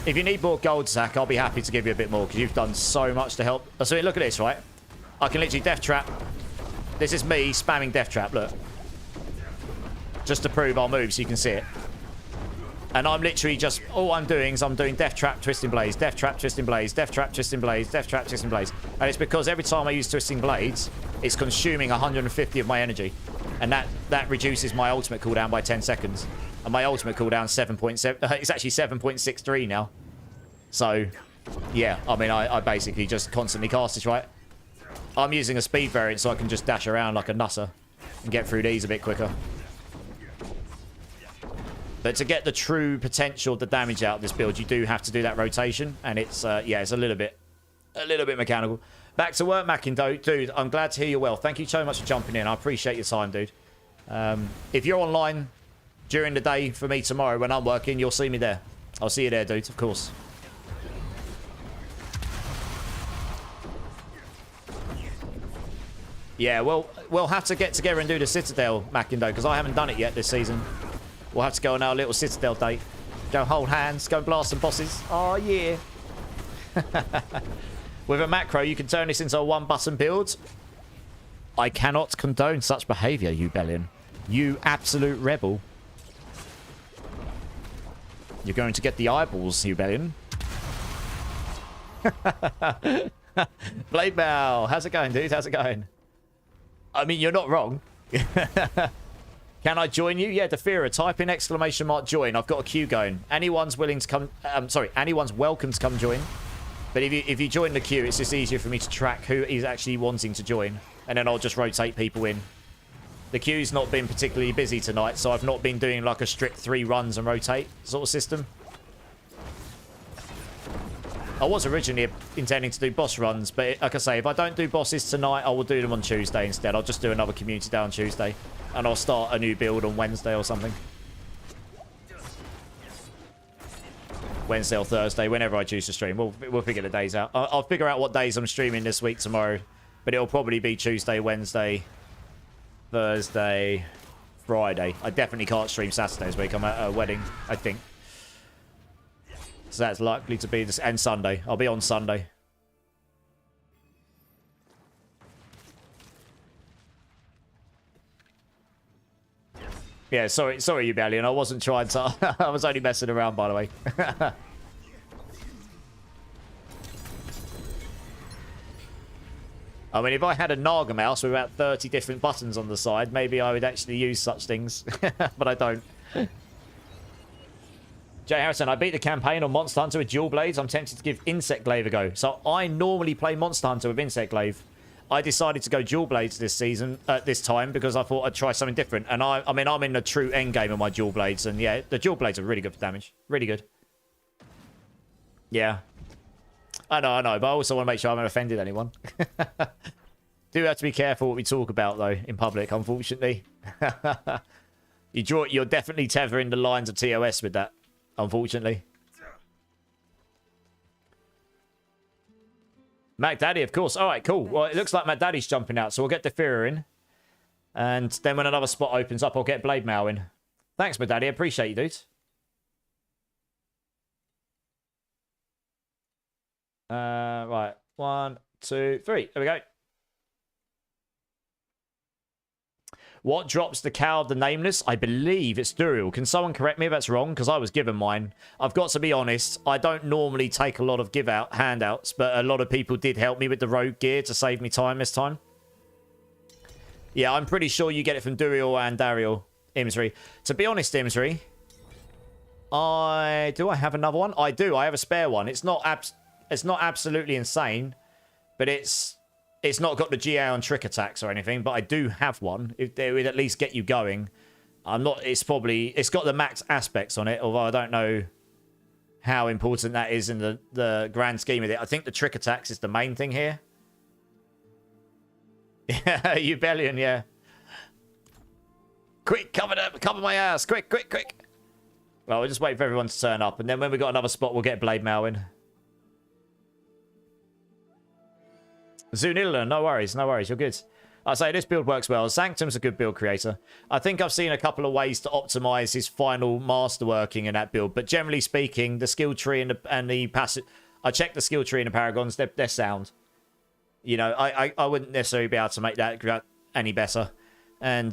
If you need more gold, Zach, I'll be happy to give you a bit more because you've done so much to help. So look at this, right? I can literally Death Trap. This is me spamming Death Trap, look. Just to prove our move so you can see it. And I'm literally just, all I'm doing is I'm doing Death Trap, Twisting Blades, Death Trap, Twisting Blades, Death Trap, Twisting Blades, Death Trap, Twisting Blades. And it's because every time I use Twisting Blades, it's consuming 150 of my energy. And that reduces my ultimate cooldown by 10 seconds. And my ultimate cooldown is 7.7, it's actually 7.63 now. So, yeah, I mean, I basically just constantly cast this, right? I'm using a speed variant so I can just dash around like a nusser and get through these a bit quicker. But to get the true potential of the damage out of this build, you do have to do that rotation. And it's, yeah, it's a little bit mechanical. Back to work, Mackindo. Dude, I'm glad to hear you well. Thank you so much for jumping in. I appreciate your time, dude. If you're online during the day for me tomorrow when I'm working, you'll see me there. I'll see you there, dude, of course. Yeah, well, we'll have to get together and do the Citadel, Mackindo, because I haven't done it yet this season. We'll have to go on our little Citadel date. Go hold hands, go blast some bosses. Oh, yeah. With a macro, you can turn this into a one-button build. I cannot condone such behavior, you Bellion. You absolute rebel. You're going to get the eyeballs, you Bellion. Blade Bow, how's it going, dude? How's it going? I mean, you're not wrong. Can I join you? Yeah, Defira, type in ! join. I've got a queue going. Anyone's willing to come... anyone's welcome to come join. But if you join the queue, it's just easier for me to track who is actually wanting to join. And then I'll just rotate people in. The queue's not been particularly busy tonight, so I've not been doing like a strict 3 runs and rotate sort of system. I was originally intending to do boss runs, but like I say, if I don't do bosses tonight, I will do them on Tuesday instead. I'll just do another community day on Tuesday. And I'll start a new build on Wednesday or something. Wednesday or Thursday, whenever I choose to stream. We'll figure the days out. I'll figure out what days I'm streaming this week tomorrow. But it'll probably be Tuesday, Wednesday, Thursday, Friday. I definitely can't stream Saturday this week. I'm at a wedding, I think. So that's likely to be this. And Sunday. I'll be on Sunday. Yeah, sorry, you Bellion. I wasn't trying to... I was only messing around, by the way. I mean, if I had a Naga mouse with about 30 different buttons on the side, maybe I would actually use such things. But I don't. Jay Harrison, I beat the campaign on Monster Hunter with dual blades. I'm tempted to give Insect Glaive a go. So I normally play Monster Hunter with Insect Glaive. I decided to go dual blades this season, this time, because I thought I'd try something different. And I mean, I'm in the true end game of my dual blades. And yeah, the dual blades are really good for damage. Really good. Yeah. I know, but I also want to make sure I haven't offended anyone. Do have to be careful what we talk about, though, in public, unfortunately. You're definitely tethering the lines of TOS with that, unfortunately. Mac Daddy, of course. All right, cool. Well, it looks like Mac Daddy's jumping out, so we'll get Defira in. And then when another spot opens up, I'll get Blade Mail in. Thanks, Mac Daddy. I appreciate you, dude. Right. 1, 2, 3. There we go. What drops the Cow of the Nameless? I believe it's Duriel. Can someone correct me if that's wrong? Because I was given mine. I've got to be honest. I don't normally take a lot of handouts, but a lot of people did help me with the rogue gear to save me time this time. Yeah, I'm pretty sure you get it from Duriel and Dariel, Imsry. To be honest, Imsry, do I have another one? I do. I have a spare one. It's not absolutely insane, but it's not got the GA on trick attacks or anything, but I do have one. It would at least get you going. It's got the max aspects on it, although I don't know how important that is in the grand scheme of it. I think the trick attacks is the main thing here. Yeah, Ubellion, yeah. Quick, cover my ass. Quick. Well, we'll just wait for everyone to turn up, and then when we got another spot, we'll get Blade Mail in. Zunilla, no worries, you're good. I say this build works well. Sanctum's a good build creator. I think I've seen a couple of ways to optimize his final masterworking in that build, but generally speaking, the skill tree and the passive, I checked the skill tree and the paragons, they're sound. You know, I wouldn't necessarily be able to make that any better. And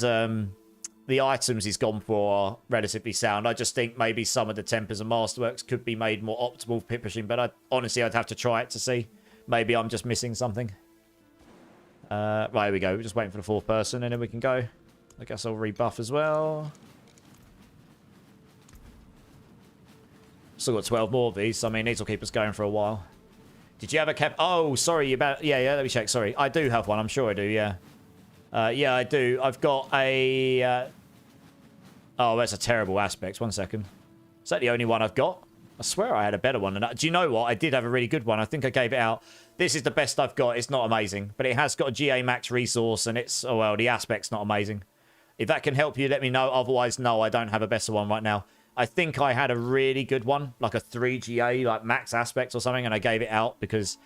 the items he's gone for are relatively sound. I just think maybe some of the tempers and masterworks could be made more optimal for pit pushing, but honestly, I'd have to try it to see. Maybe I'm just missing something. Right, here we go. We're just waiting for the fourth person, and then we can go. I guess I'll rebuff as well. Still got 12 more of these. So, I mean, these will keep us going for a while. Did you have a cap? Oh, sorry. Yeah, let me check. Sorry. I do have one. I'm sure I do, yeah. Yeah, I do. I've got a... Oh, that's a terrible aspect. 1 second. Is that the only one I've got? I swear I had a better one than that. Do you know what? I did have a really good one. I think I gave it out. This is the best I've got. It's not amazing, but it has got a GA max resource, and it's... Oh, well, the aspect's not amazing. If that can help you, let me know. Otherwise, no, I don't have a better one right now. I think I had a really good one, like a 3 GA, like max aspect or something, and I gave it out because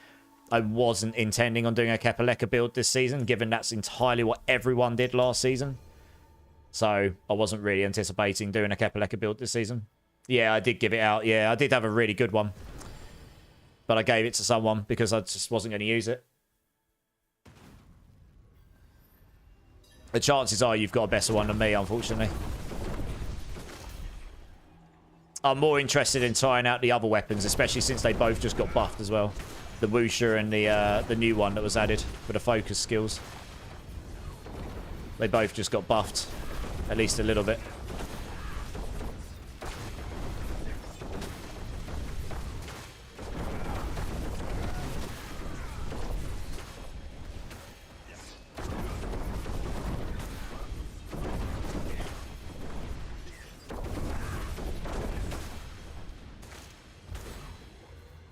I wasn't intending on doing a Kepaleka build this season, given that's entirely what everyone did last season. So I wasn't really anticipating doing a Kepaleka build this season. Yeah, I did give it out. Yeah, I did have a really good one. But I gave it to someone because I just wasn't going to use it. The chances are you've got a better one than me, unfortunately. I'm more interested in trying out the other weapons, especially since they both just got buffed as well. The Wusha and the new one that was added for the focus skills. They both just got buffed. At least a little bit.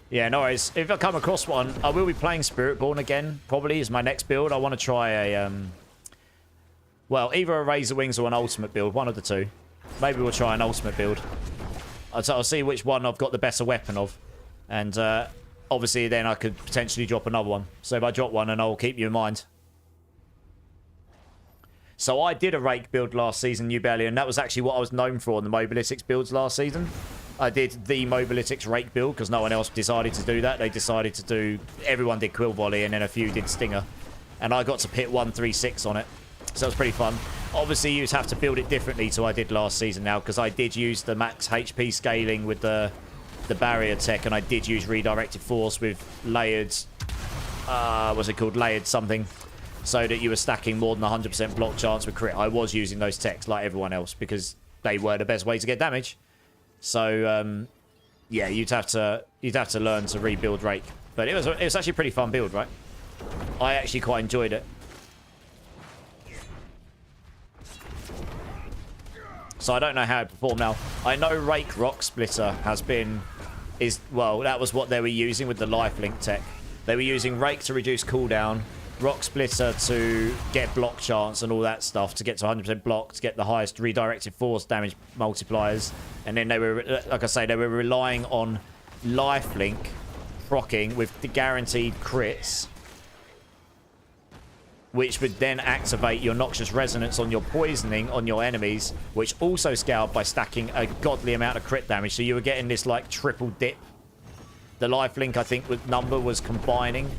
Yeah, no worries. If I come across one, I will be playing Spiritborn again. Probably is my next build. I want to try a, well, either a Razor Wings or an Ultimate build. One of the two. Maybe we'll try an Ultimate build. I'll see which one I've got the better weapon of. And obviously then I could potentially drop another one. So if I drop one, and I'll keep you in mind. So I did a Rake build last season, Ubellion. That was actually what I was known for in the Mobalytics builds last season. I did the Mobalytics Rake build because no one else decided to do that. They decided to do... Everyone did Quill Volley and then a few did Stinger. And I got to pit 136 on it. So it was pretty fun. Obviously, you just have to build it differently to what I did last season now because I did use the max HP scaling with the barrier tech and I did use redirected force with layered what's it called, layered something, so that you were stacking more than 100% block chance with crit. I was using those techs like everyone else because they were the best way to get damage. So yeah, you'd have to learn to rebuild Rake. But it was actually a pretty fun build, right? I actually quite enjoyed it. So I don't know how it performed now. I know Rake Rock Splitter well, that was what they were using with the lifelink tech. They were using Rake to reduce cooldown, Rock Splitter to get block chance and all that stuff, to get to 100% block, to get the highest redirected force damage multipliers. And then they were, like I say, they were relying on lifelink proccing with the guaranteed crits, which would then activate your Noxious Resonance on your poisoning on your enemies, which also scaled by stacking a godly amount of crit damage. So you were getting this like triple dip. The lifelink, I think, with number was combining,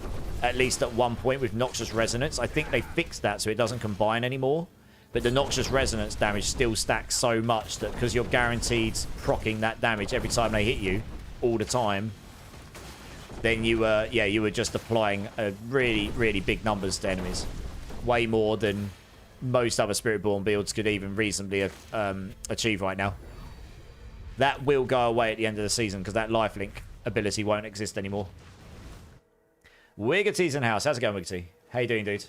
at least at one point, with Noxious Resonance. I think they fixed that so it doesn't combine anymore. But the Noxious Resonance damage still stacks so much that because you're guaranteed proccing that damage every time they hit you, all the time, then you were just applying really, really big numbers to enemies. Way more than most other Spiritborn builds could even reasonably achieve right now. That will go away at the end of the season because that lifelink ability won't exist anymore. Wiggerty's in house. How's it going, Wiggerty? How you doing, dude?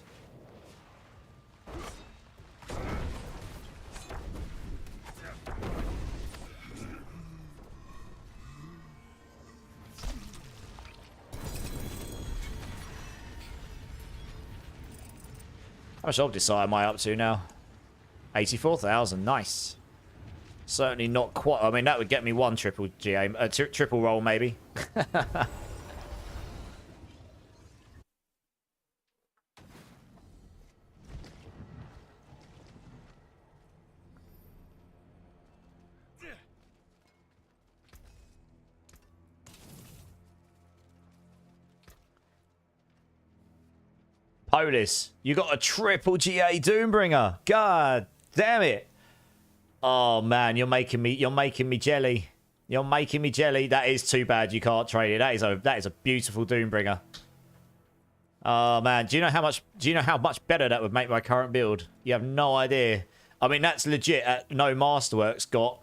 How much Obdicite am I up to now? 84,000. Nice. Certainly not quite. I mean, that would get me one triple GA, triple roll maybe. Polis, you got a triple GA Doombringer. God damn it. Oh man, you're making me jelly. You're making me jelly. That is too bad you can't trade it. That is a beautiful Doombringer. Oh man, do you know how much better that would make my current build? You have no idea. I mean, that's legit at no Masterworks got.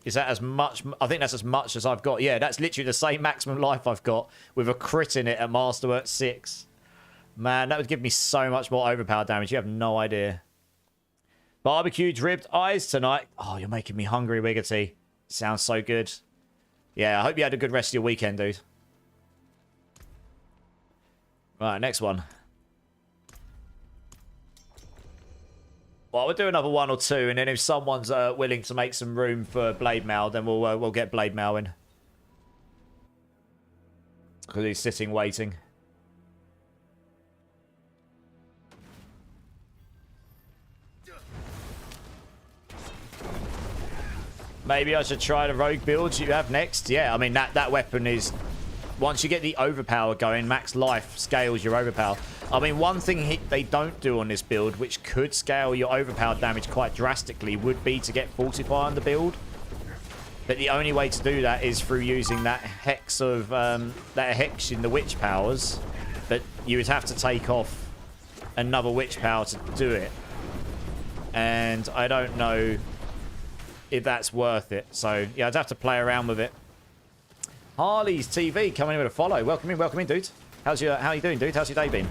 Is that as much? I think that's as much as I've got. Yeah, that's literally the same maximum life I've got with a crit in it at Masterworks 6. Man, that would give me so much more overpower damage. You have no idea. Barbecued ribbed eyes tonight. Oh, you're making me hungry, Wiggerty. Sounds so good. Yeah, I hope you had a good rest of your weekend, dude. Right, next one. Well, we'll do another one or two, and then if someone's willing to make some room for Blade Mail, then we'll get Blade Mail in. Because he's sitting waiting. Maybe I should try the rogue builds you have next. Yeah, I mean, that weapon is... Once you get the overpower going, max life scales your overpower. I mean, one thing they don't do on this build, which could scale your overpower damage quite drastically, would be to get Fortify on the build. But the only way to do that is through using that hex of... that hex in the witch powers. But you would have to take off another witch power to do it. And I don't know if that's worth it. So, yeah, I'd have to play around with it. Harley's TV coming in with a follow. Welcome in, dude. How you doing, dude? How's your day been?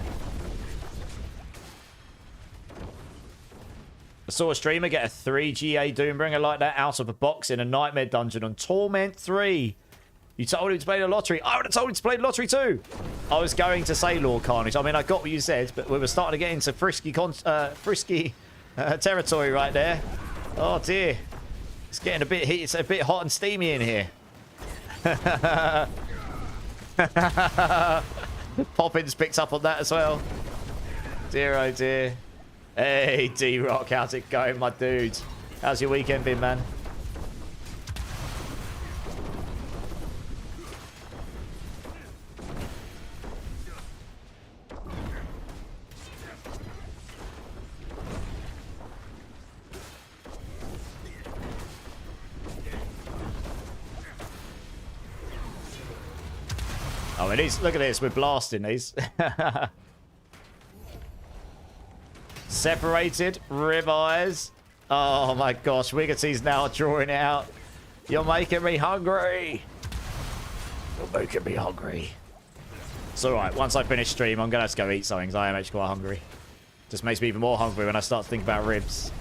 I saw a streamer get a 3 GA Doombringer like that out of a box in a Nightmare dungeon on Torment 3. You told him to play the lottery. I would have told him to play the lottery too. I was going to say Lord Carnage. I mean, I got what you said, but we were starting to get into frisky territory right there. Oh, dear. It's getting a bit heat. It's a bit hot and steamy in here. Poppins picked up on that as well. Dear, oh dear. Hey, D-Rock, how's it going, my dude? How's your weekend been, man? Oh, it is. Look at this. We're blasting these. Separated. Ribeyes. Oh, my gosh. Wiggerty's now drawing it out. You're making me hungry. You're making me hungry. It's alright. Once I finish stream, I'm going to have to go eat something because I am actually quite hungry. Just makes me even more hungry when I start to think about ribs.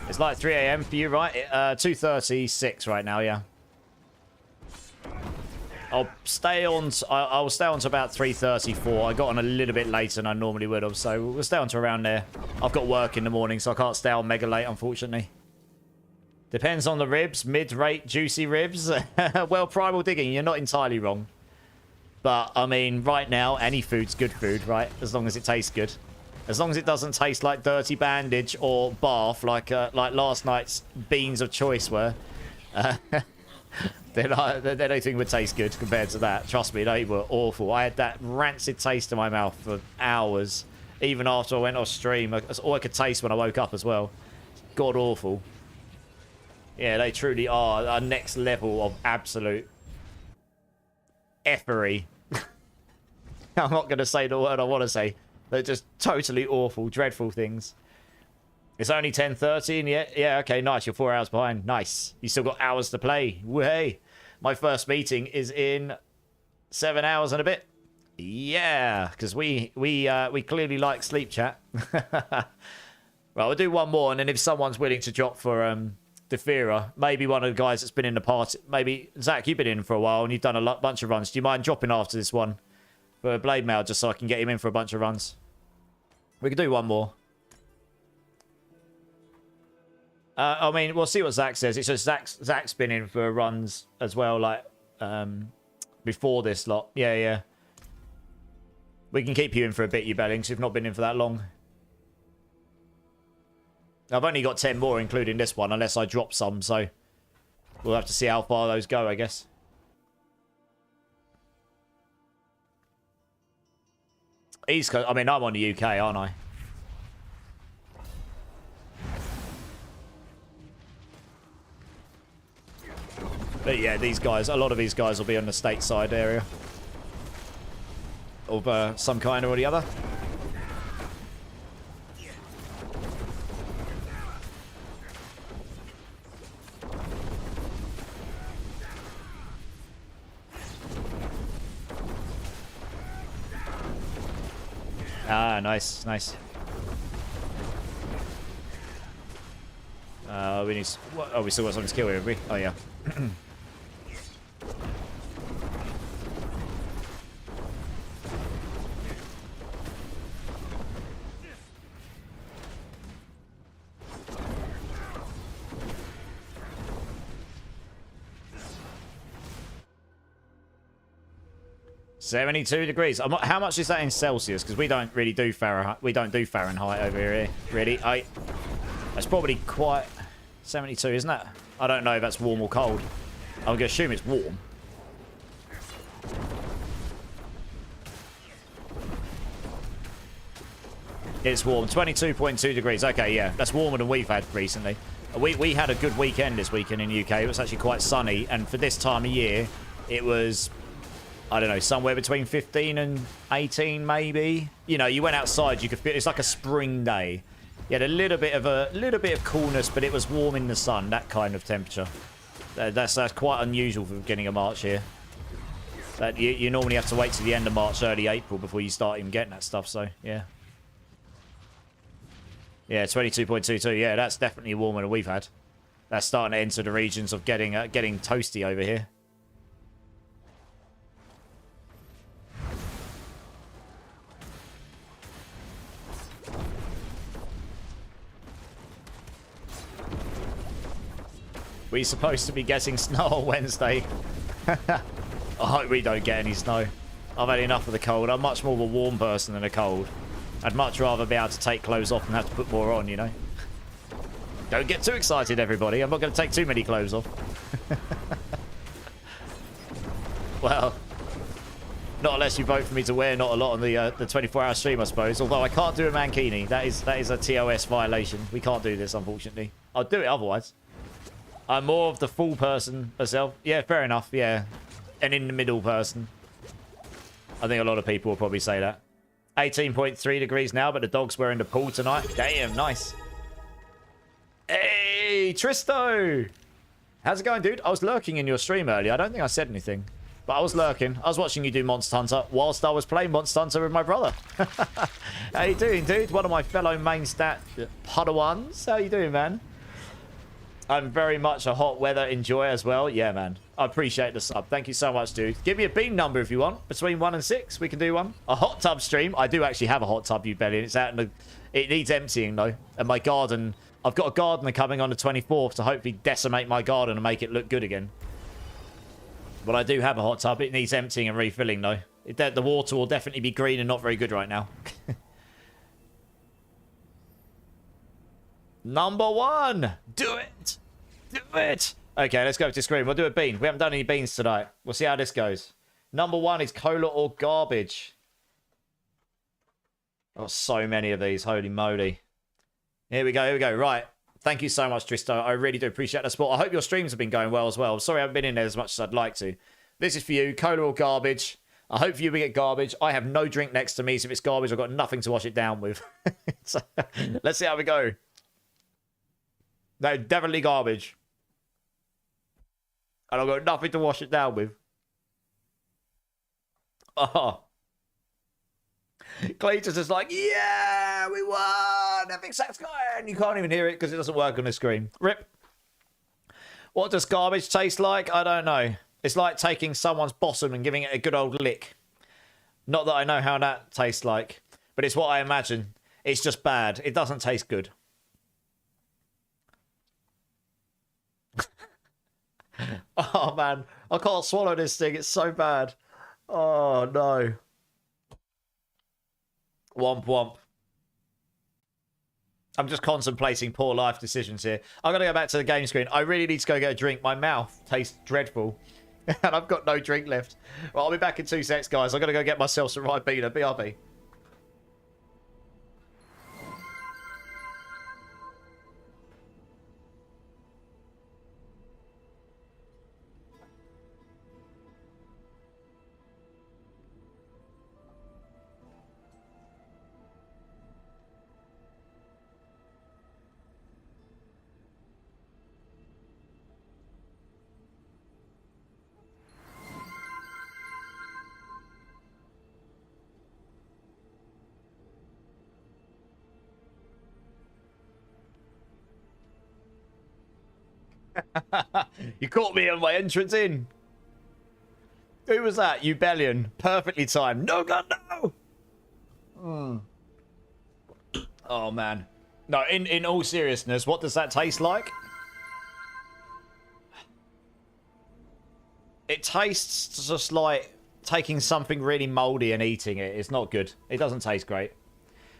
It's like 3 a.m. for you, right? 2:36 right now, yeah. I'll stay on. I'll stay on to about 3:34. I got on a little bit later than I normally would have, so we'll stay on to around there. I've got work in the morning, so I can't stay on mega late, unfortunately. Depends on the ribs. Mid-rate, juicy ribs. Well, Primal Digging, you're not entirely wrong. But, I mean, right now, any food's good food, right? As long as it tastes good. As long as it doesn't taste like dirty bandage or bath, like last night's beans of choice were, then anything would taste good compared to that. Trust me, they were awful. I had that rancid taste in my mouth for hours, even after I went off stream. That's all I could taste when I woke up as well. God awful. Yeah, they truly are a next level of absolute effery. I'm not going to say the word I want to say. They're just totally awful, dreadful things. It's only 10:30 and yeah, okay, nice. You're 4 hours behind. Nice. You still got hours to play. Way. My first meeting is in 7 hours and a bit. Yeah, because we clearly like sleep chat. Right, we'll do one more, and then if someone's willing to drop for Defira, maybe one of the guys that's been in the party. Maybe Zach, you've been in for a while and you've done a bunch of runs. Do you mind dropping after this one? For a blade mail, just so I can get him in for a bunch of runs. We can do one more. I mean, we'll see what Zach says. It's just Zach's been in for runs as well, like, before this lot. Yeah. We can keep you in for a bit, you belling, because you've not been in for that long. I've only got 10 more, including this one, unless I drop some, so we'll have to see how far those go, I guess. East Coast. I mean, I'm on the UK, aren't I? But yeah, these guys, a lot of these guys will be on the stateside area. Of some kind or the other. Ah, nice. We need... Oh, we still got something to kill here, have we? Oh, yeah. $72. How much is that in Celsius? Because we don't really do Fahrenheit. We don't do Fahrenheit over here, really. That's probably quite 72, isn't it? I don't know if that's warm or cold. I'm going to assume it's warm. It's warm. 22.2 degrees. Okay, yeah. That's warmer than we've had recently. We had a good weekend this weekend in the UK. It was actually quite sunny. And for this time of year, it was... I don't know, somewhere between 15 and 18, maybe. You know, you went outside, you could feel it's like a spring day. You had a little bit of coolness, but it was warm in the sun. That kind of temperature. That's quite unusual for the beginning of March here. You normally have to wait till the end of March, early April before you start even getting that stuff. So yeah, 22.22. Yeah, that's definitely warmer than we've had. That's starting to enter the regions of getting toasty over here. We're supposed to be getting snow on Wednesday. I hope we don't get any snow. I've had enough of the cold. I'm much more of a warm person than a cold. I'd much rather be able to take clothes off and have to put more on, you know? Don't get too excited, everybody. I'm not going to take too many clothes off. Well, not unless you vote for me to wear not a lot on the 24-hour stream, I suppose. Although I can't do a mankini. That is a TOS violation. We can't do this, unfortunately. I'll do it otherwise. I'm more of the full person myself. Yeah, fair enough. Yeah. An in-the-middle person. I think a lot of people will probably say that. 18.3 degrees now, but the dogs were in the pool tonight. Damn, nice. Hey, Tristo! How's it going, dude? I was lurking in your stream earlier. I don't think I said anything. But I was lurking. I was watching you do Monster Hunter whilst I was playing Monster Hunter with my brother. How you doing, dude? One of my fellow main stat Padawans. How you doing, man? I'm very much a hot weather enjoyer as well. Yeah, man. I appreciate the sub. Thank you so much, dude. Give me a bean number if you want. Between 1 and 6, we can do one. A hot tub stream. I do actually have a hot tub, you belly. It's out in the... It needs emptying, though. And my garden... I've got a gardener coming on the 24th to hopefully decimate my garden and make it look good again. But I do have a hot tub. It needs emptying and refilling, though. The water will definitely be green and not very good right now. Number 1. Do it. Do it. Okay, let's go to screen. We'll do a bean. We haven't done any beans tonight. We'll see how this goes. Number 1 is cola or garbage. Oh, so many of these. Holy moly. Here we go. Here we go. Right. Thank you so much, Tristo. I really do appreciate the support. I hope your streams have been going well as well. I'm sorry I haven't been in there as much as I'd like to. This is for you. Cola or garbage. I hope for you we get garbage. I have no drink next to me, so if it's garbage, I've got nothing to wash it down with. So, let's see how we go. No, definitely garbage. And I've got nothing to wash it down with. Oh. Cletus is like, yeah, we won. Epic Sax guy. And you can't even hear it because it doesn't work on the screen. Rip. What does garbage taste like? I don't know. It's like taking someone's bottom and giving it a good old lick. Not that I know how that tastes like, but it's what I imagine. It's just bad. It doesn't taste good. Oh, man. I can't swallow this thing. It's so bad. Oh, no. Womp womp. I'm just contemplating poor life decisions here. I'm going to go back to the game screen. I really need to go get a drink. My mouth tastes dreadful. And I've got no drink left. Well, I'll be back in 2 seconds, guys. I've got to go get myself some Ribena. BRB. You caught me on my entrance in. Who was that? Ubellion. Perfectly timed. No, God, no! Oh, man. No, in all seriousness, what does that taste like? It tastes just like taking something really moldy and eating it. It's not good. It doesn't taste great.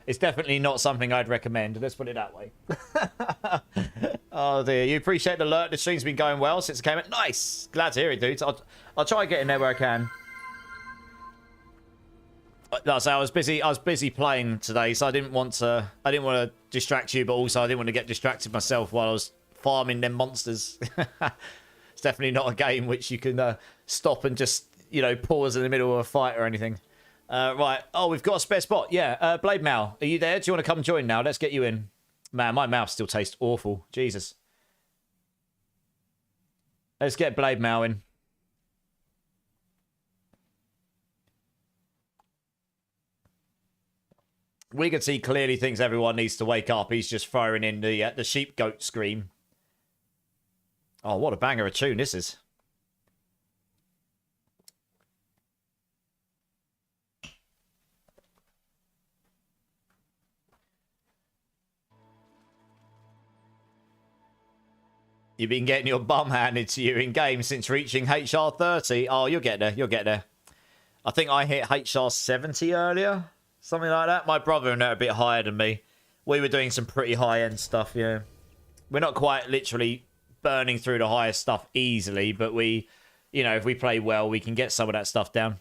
It's definitely not something I'd recommend. Let's put it that way. Oh, dear. You appreciate the alert. The stream's been going well since it came out. Nice. Glad to hear it, dudes. I'll try and get in there where I can. So I was busy playing today, so I didn't want to distract you, but also I didn't want to get distracted myself while I was farming them monsters. It's definitely not a game which you can stop and just, you know, pause in the middle of a fight or anything. Right. Oh, we've got a spare spot. Yeah. Blade Mal, are you there? Do you want to come join now? Let's get you in. Man, my mouth still tastes awful. Jesus. Let's get Blade Mal in. Wiggity clearly thinks everyone needs to wake up. He's just firing in the sheep goat scream. Oh, what a banger of a tune this is. You've been getting your bum handed to you in game since reaching HR 30. Oh, you'll get there. You'll get there. I think I hit HR 70 earlier. Something like that. My brother and they're a bit higher than me. We were doing some pretty high-end stuff, yeah. We're not quite literally burning through the highest stuff easily, but we, you know, if we play well, we can get some of that stuff down.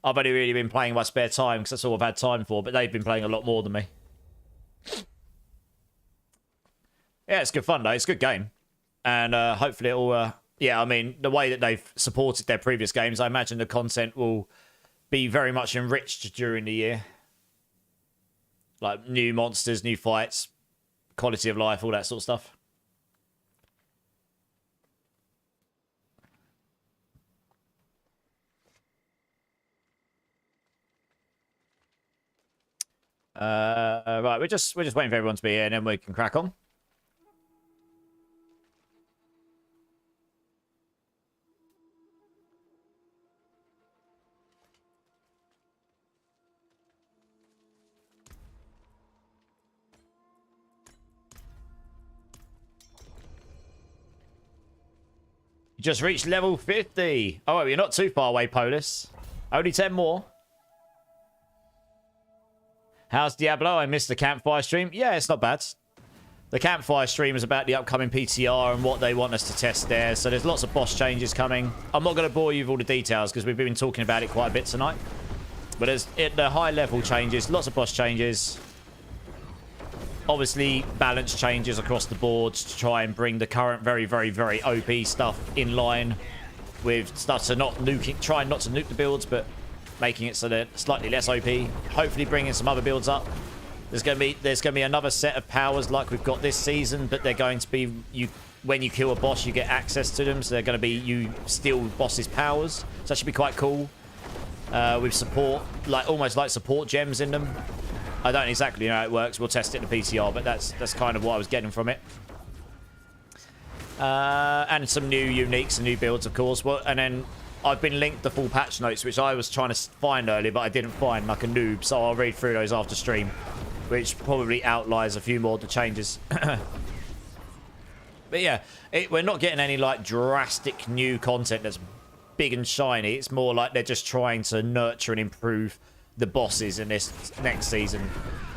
I've only really been playing in my spare time because that's all I've had time for, but they've been playing a lot more than me. Yeah, it's good fun, though. It's a good game. And hopefully it'll... yeah, I mean, the way that they've supported their previous games, I imagine the content will be very much enriched during the year. Like new monsters, new fights, quality of life, all that sort of stuff. Right, we're just waiting for everyone to be here, and then we can crack on. You just reached level 50. Oh, you're not too far away, Polis. Only 10 more. How's Diablo? I missed the campfire stream. Yeah, it's not bad. The campfire stream is about the upcoming PTR and what they want us to test there. So there's lots of boss changes coming. I'm not going to bore you with all the details because we've been talking about it quite a bit tonight. But there's the high level changes, lots of boss changes. Obviously, balance changes across the board to try and bring the current very, very, very OP stuff in line with stuff to not nuking, trying not to nuke the builds, but making it so they're slightly less OP. Hopefully bringing some other builds up. There's going to be another set of powers like we've got this season, but they're going to be when you kill a boss, you get access to them. So they're going to be you steal bosses' powers. So that should be quite cool. With support, like almost like support gems in them. I don't exactly know how it works. We'll test it in the PTR, but that's kind of what I was getting from it. And some new uniques and new builds, of course. Well, and then I've been linked the full patch notes, which I was trying to find earlier, but I didn't find like a noob. So I'll read through those after stream, which probably outlines a few more of the changes. But yeah, we're not getting any like drastic new content that's big and shiny. It's more like they're just trying to nurture and improve the bosses in this next season.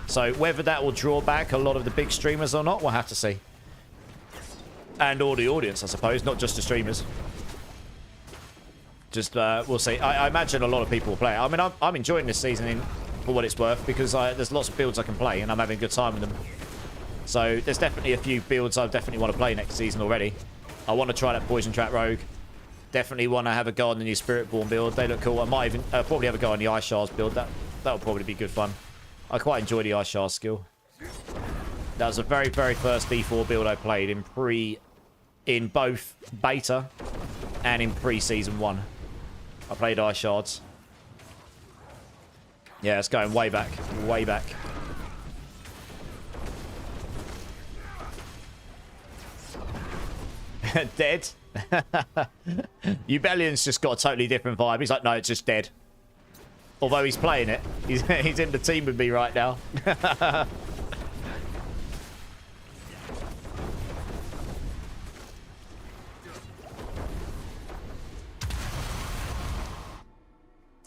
So whether that will draw back a lot of the big streamers or not, we'll have to see. And all the audience, I suppose, not just the streamers. Just, we'll see. I imagine a lot of people will play it. I mean, I'm enjoying this season for what it's worth because there's lots of builds I can play and I'm having a good time with them. So there's definitely a few builds I definitely want to play next season already. I want to try that Poison Trap Rogue. Definitely want to have a go on the new Spiritborn build. They look cool. I might even probably have a go on the Ice Shards build. That'll probably be good fun. I quite enjoy the Ice Shard skill. That was the very, very first D4 build I played in both beta and in pre-season 1. I played Ice Shards. Yeah, it's going way back. Way back. Dead? Ubellion's just got a totally different vibe. He's like, no, it's just dead. Although he's playing it. He's in the team with me right now.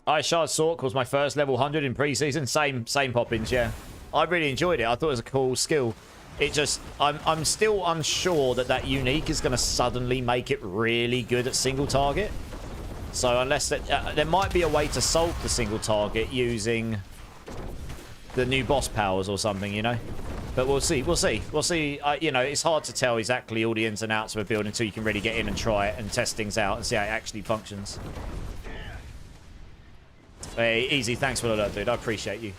Ice Shard Sork was my first level 100 in pre-season. Same poppins, yeah. I really enjoyed it. I thought it was a cool skill. It just, I'm still unsure that unique is going to suddenly make it really good at single target. So unless there might be a way to solve the single target using the new boss powers or something, you know. But we'll see. We'll see. We'll see. You know, it's hard to tell exactly all the ins and outs of a build until you can really get in and try it and test things out and see how it actually functions. Hey, easy. Thanks for that, dude. I appreciate you.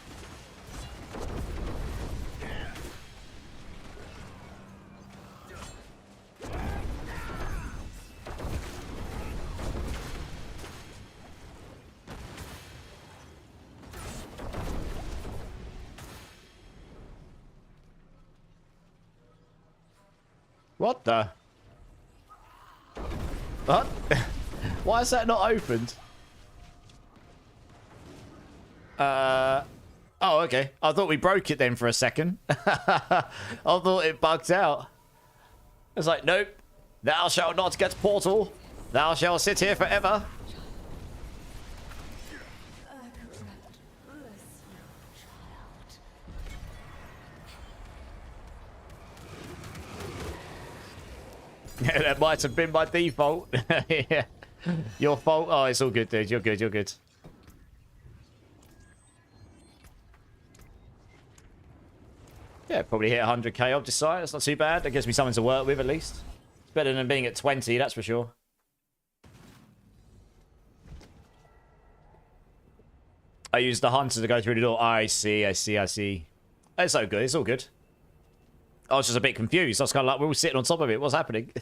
What the? What? Why is that not opened? Oh, okay. I thought we broke it then for a second. I thought it bugged out. It's like, nope. Thou shalt not get portal. Thou shalt sit here forever. That might have been by default. Yeah. Your fault. Oh, it's all good, dude. You're good. You're good. Yeah, probably hit 100k off this side. That's not too bad. That gives me something to work with at least. It's better than being at 20, that's for sure. I used the hunter to go through the door. I see. It's so good. It's all good. I was just a bit confused. I was kind of like, we're all sitting on top of it. What's happening?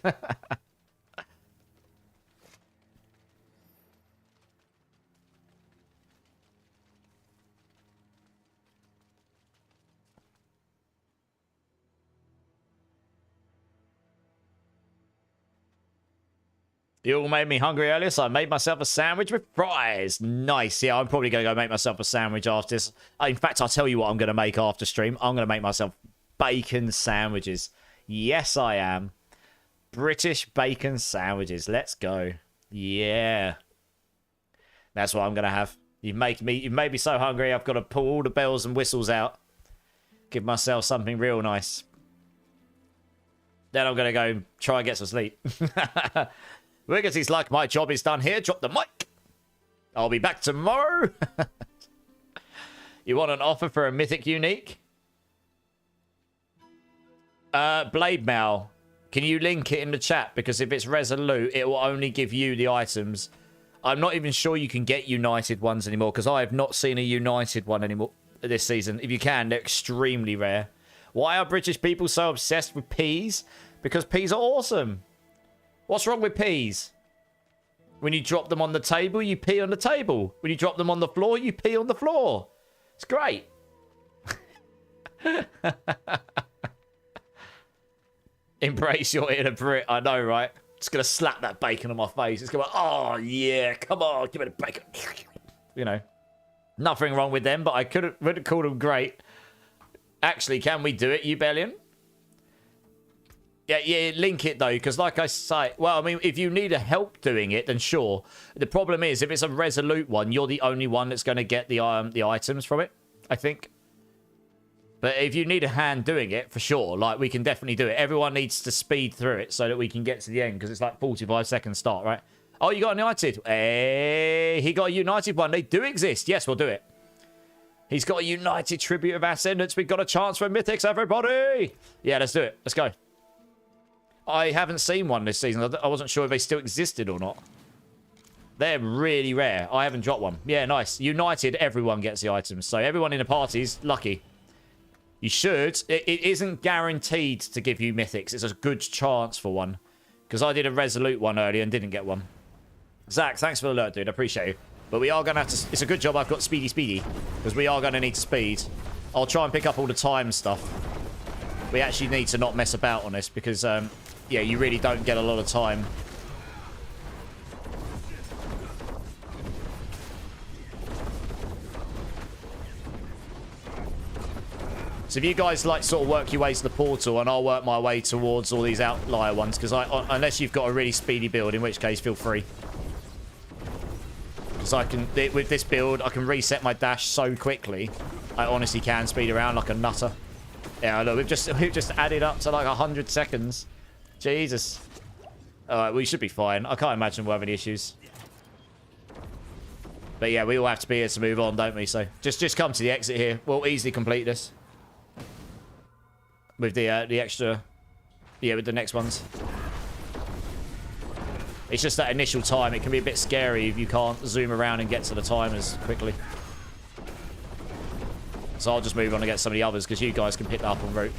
You all made me hungry earlier, so I made myself a sandwich with fries. Nice. Yeah, I'm probably going to go make myself a sandwich after this. In fact, I'll tell you what I'm going to make after stream. I'm going to make myself bacon sandwiches. Yes, I am. British bacon sandwiches. Let's go. Yeah. That's what I'm going to have. You've made me so hungry, I've got to pull all the bells and whistles out. Give myself something real nice. Then I'm going to go try and get some sleep. Wiggersy's like, my job is done here. Drop the mic. I'll be back tomorrow. You want an offer for a mythic unique? Blade Mail. Can you link it in the chat? Because if it's Resolute, it will only give you the items. I'm not even sure you can get United ones anymore, because I have not seen a United one anymore this season. If you can, they're extremely rare. Why are British people so obsessed with peas? Because peas are awesome. What's wrong with peas? When you drop them on the table, you pee on the table. When you drop them on the floor, you pee on the floor. It's great. Embrace your inner Brit. I know, right? Just going to slap that bacon on my face. It's going to oh, yeah, come on, give me the bacon. You know, nothing wrong with them, but I would have called them great. Actually, can we do it, Ubellion? Yeah, link it though, because like I say, well, I mean, if you need a help doing it, then sure. The problem is, if it's a Resolute one, you're the only one that's going to get the items from it, I think. But if you need a hand doing it, for sure, like, we can definitely do it. Everyone needs to speed through it so that we can get to the end, because it's like 45 seconds start, right? Oh, you got a United. Hey, he got a United one. They do exist. Yes, we'll do it. He's got a United Tribute of Ascendance. We've got a chance for Mythics, everybody. Yeah, let's do it. Let's go. I haven't seen one this season. I wasn't sure if they still existed or not. They're really rare. I haven't dropped one. Yeah, nice. United, everyone gets the items. So everyone in the party's lucky. You should. It isn't guaranteed to give you mythics. It's a good chance for one. Because I did a Resolute one earlier and didn't get one. Zach, thanks for the alert, dude. I appreciate you. But we are going to have to... It's a good job I've got Speedy. Because we are going to need speed. I'll try and pick up all the time stuff. We actually need to not mess about on this. Because, yeah, you really don't get a lot of time. So if you guys like sort of work your way to the portal, and I'll work my way towards all these outlier ones, because unless you've got a really speedy build, in which case feel free. Because I can, with this build, I can reset my dash so quickly. I honestly can speed around like a nutter. Yeah, look, we've just added up to like 100 seconds. Jesus. Alright, we should be fine. I can't imagine we'll have any issues. But yeah, we all have to be here to move on, don't we? So just come to the exit here. We'll easily complete this. With the extra... Yeah, with the next ones. It's just that initial time. It can be a bit scary if you can't zoom around and get to the timers quickly. So I'll just move on and get some of the others, because you guys can pick that up en route.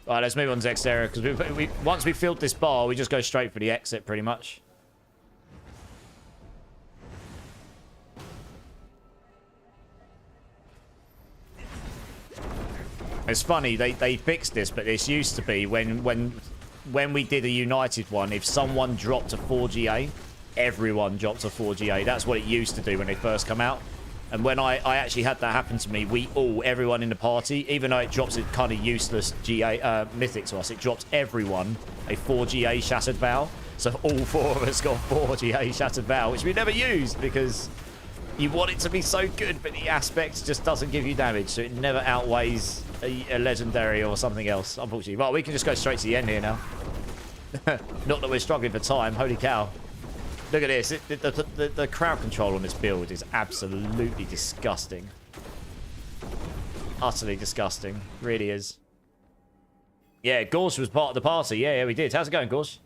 Alright, let's move on to next area, because once we filled this bar, we just go straight for the exit, pretty much. It's funny, they fixed this, but this used to be when we did a United one, if someone dropped a 4GA, everyone drops a 4 GA. That's what it used to do when they first come out. And when I actually had that happen to me, everyone in the party, even though it drops a kind of useless GA mythic to us, it drops everyone a 4 GA Shattered Vow. So all 4 of us got 4 GA Shattered Vow, which we never used because you want it to be so good, but the aspect just doesn't give you damage. So it never outweighs a legendary or something else, unfortunately. Well, we can just go straight to the end here now. Not that we're struggling for time. Holy cow. Look at this. The crowd control on this build is absolutely disgusting. Utterly disgusting. Really is. Yeah, Gorsh was part of the party. Yeah, we did. How's it going, Gorsh?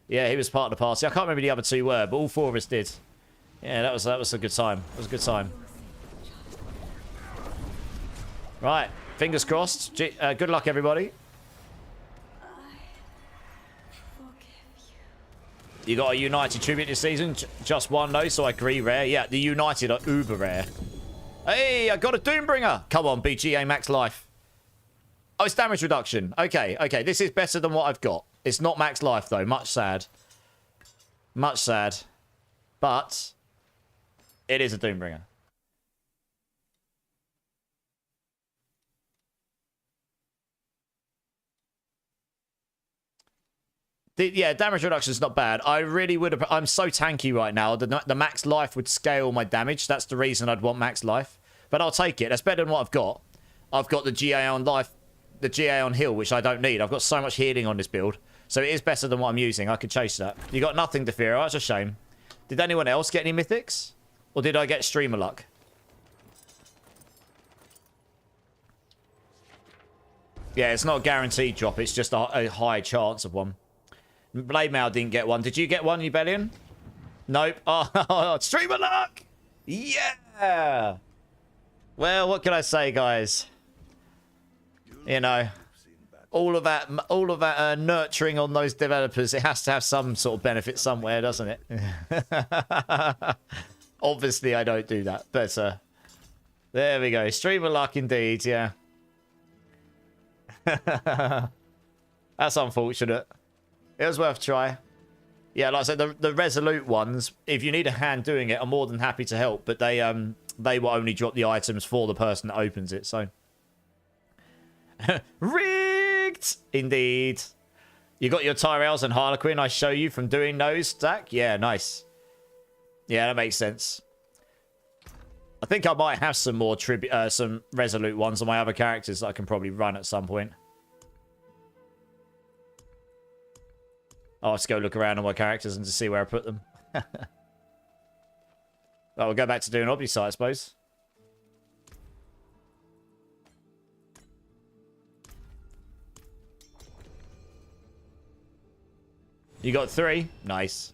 Yeah, he was part of the party. I can't remember who the other 2 were, but all 4 of us did. Yeah, that was a good time. It was a good time. Right. Fingers crossed. Good luck, everybody. You got a United tribute this season? Just one, though, so I agree, rare. Yeah, the United are uber rare. Hey, I got a Doombringer. Come on, BGA Max Life. Oh, it's damage reduction. Okay, okay. This is better than what I've got. It's not Max Life, though. Much sad. Much sad. But it is a Doombringer. Yeah, damage reduction is not bad. I really would have... I'm so tanky right now. The max life would scale my damage. That's the reason I'd want max life. But I'll take it. That's better than what I've got. I've got the GA on life, the GA on heal, which I don't need. I've got so much healing on this build. So it is better than what I'm using. I could chase that. You got nothing to fear. Oh, that's a shame. Did anyone else get any mythics? Or did I get streamer luck? Yeah, it's not a guaranteed drop. It's just a high chance of one. Blade Mail didn't get one. Did you get one, Ubellion? Nope. Oh, streamer luck! Yeah! Well, what can I say, guys? You know, all of that nurturing on those developers, it has to have some sort of benefit somewhere, doesn't it? Obviously, I don't do that, but there we go. Streamer luck indeed, yeah. That's unfortunate. It was worth a try. Yeah, like I said, the Resolute ones, if you need a hand doing it, I'm more than happy to help. But they will only drop the items for the person that opens it, so. Rigged! Indeed. You got your Tyrells and Harlequin I show you from doing those, Zach? Yeah, nice. Yeah, that makes sense. I think I might have some more some Resolute ones on my other characters that I can probably run at some point. I'll just go look around on my characters and just see where I put them. Well, we'll go back to doing obby site, I suppose. You got 3? Nice.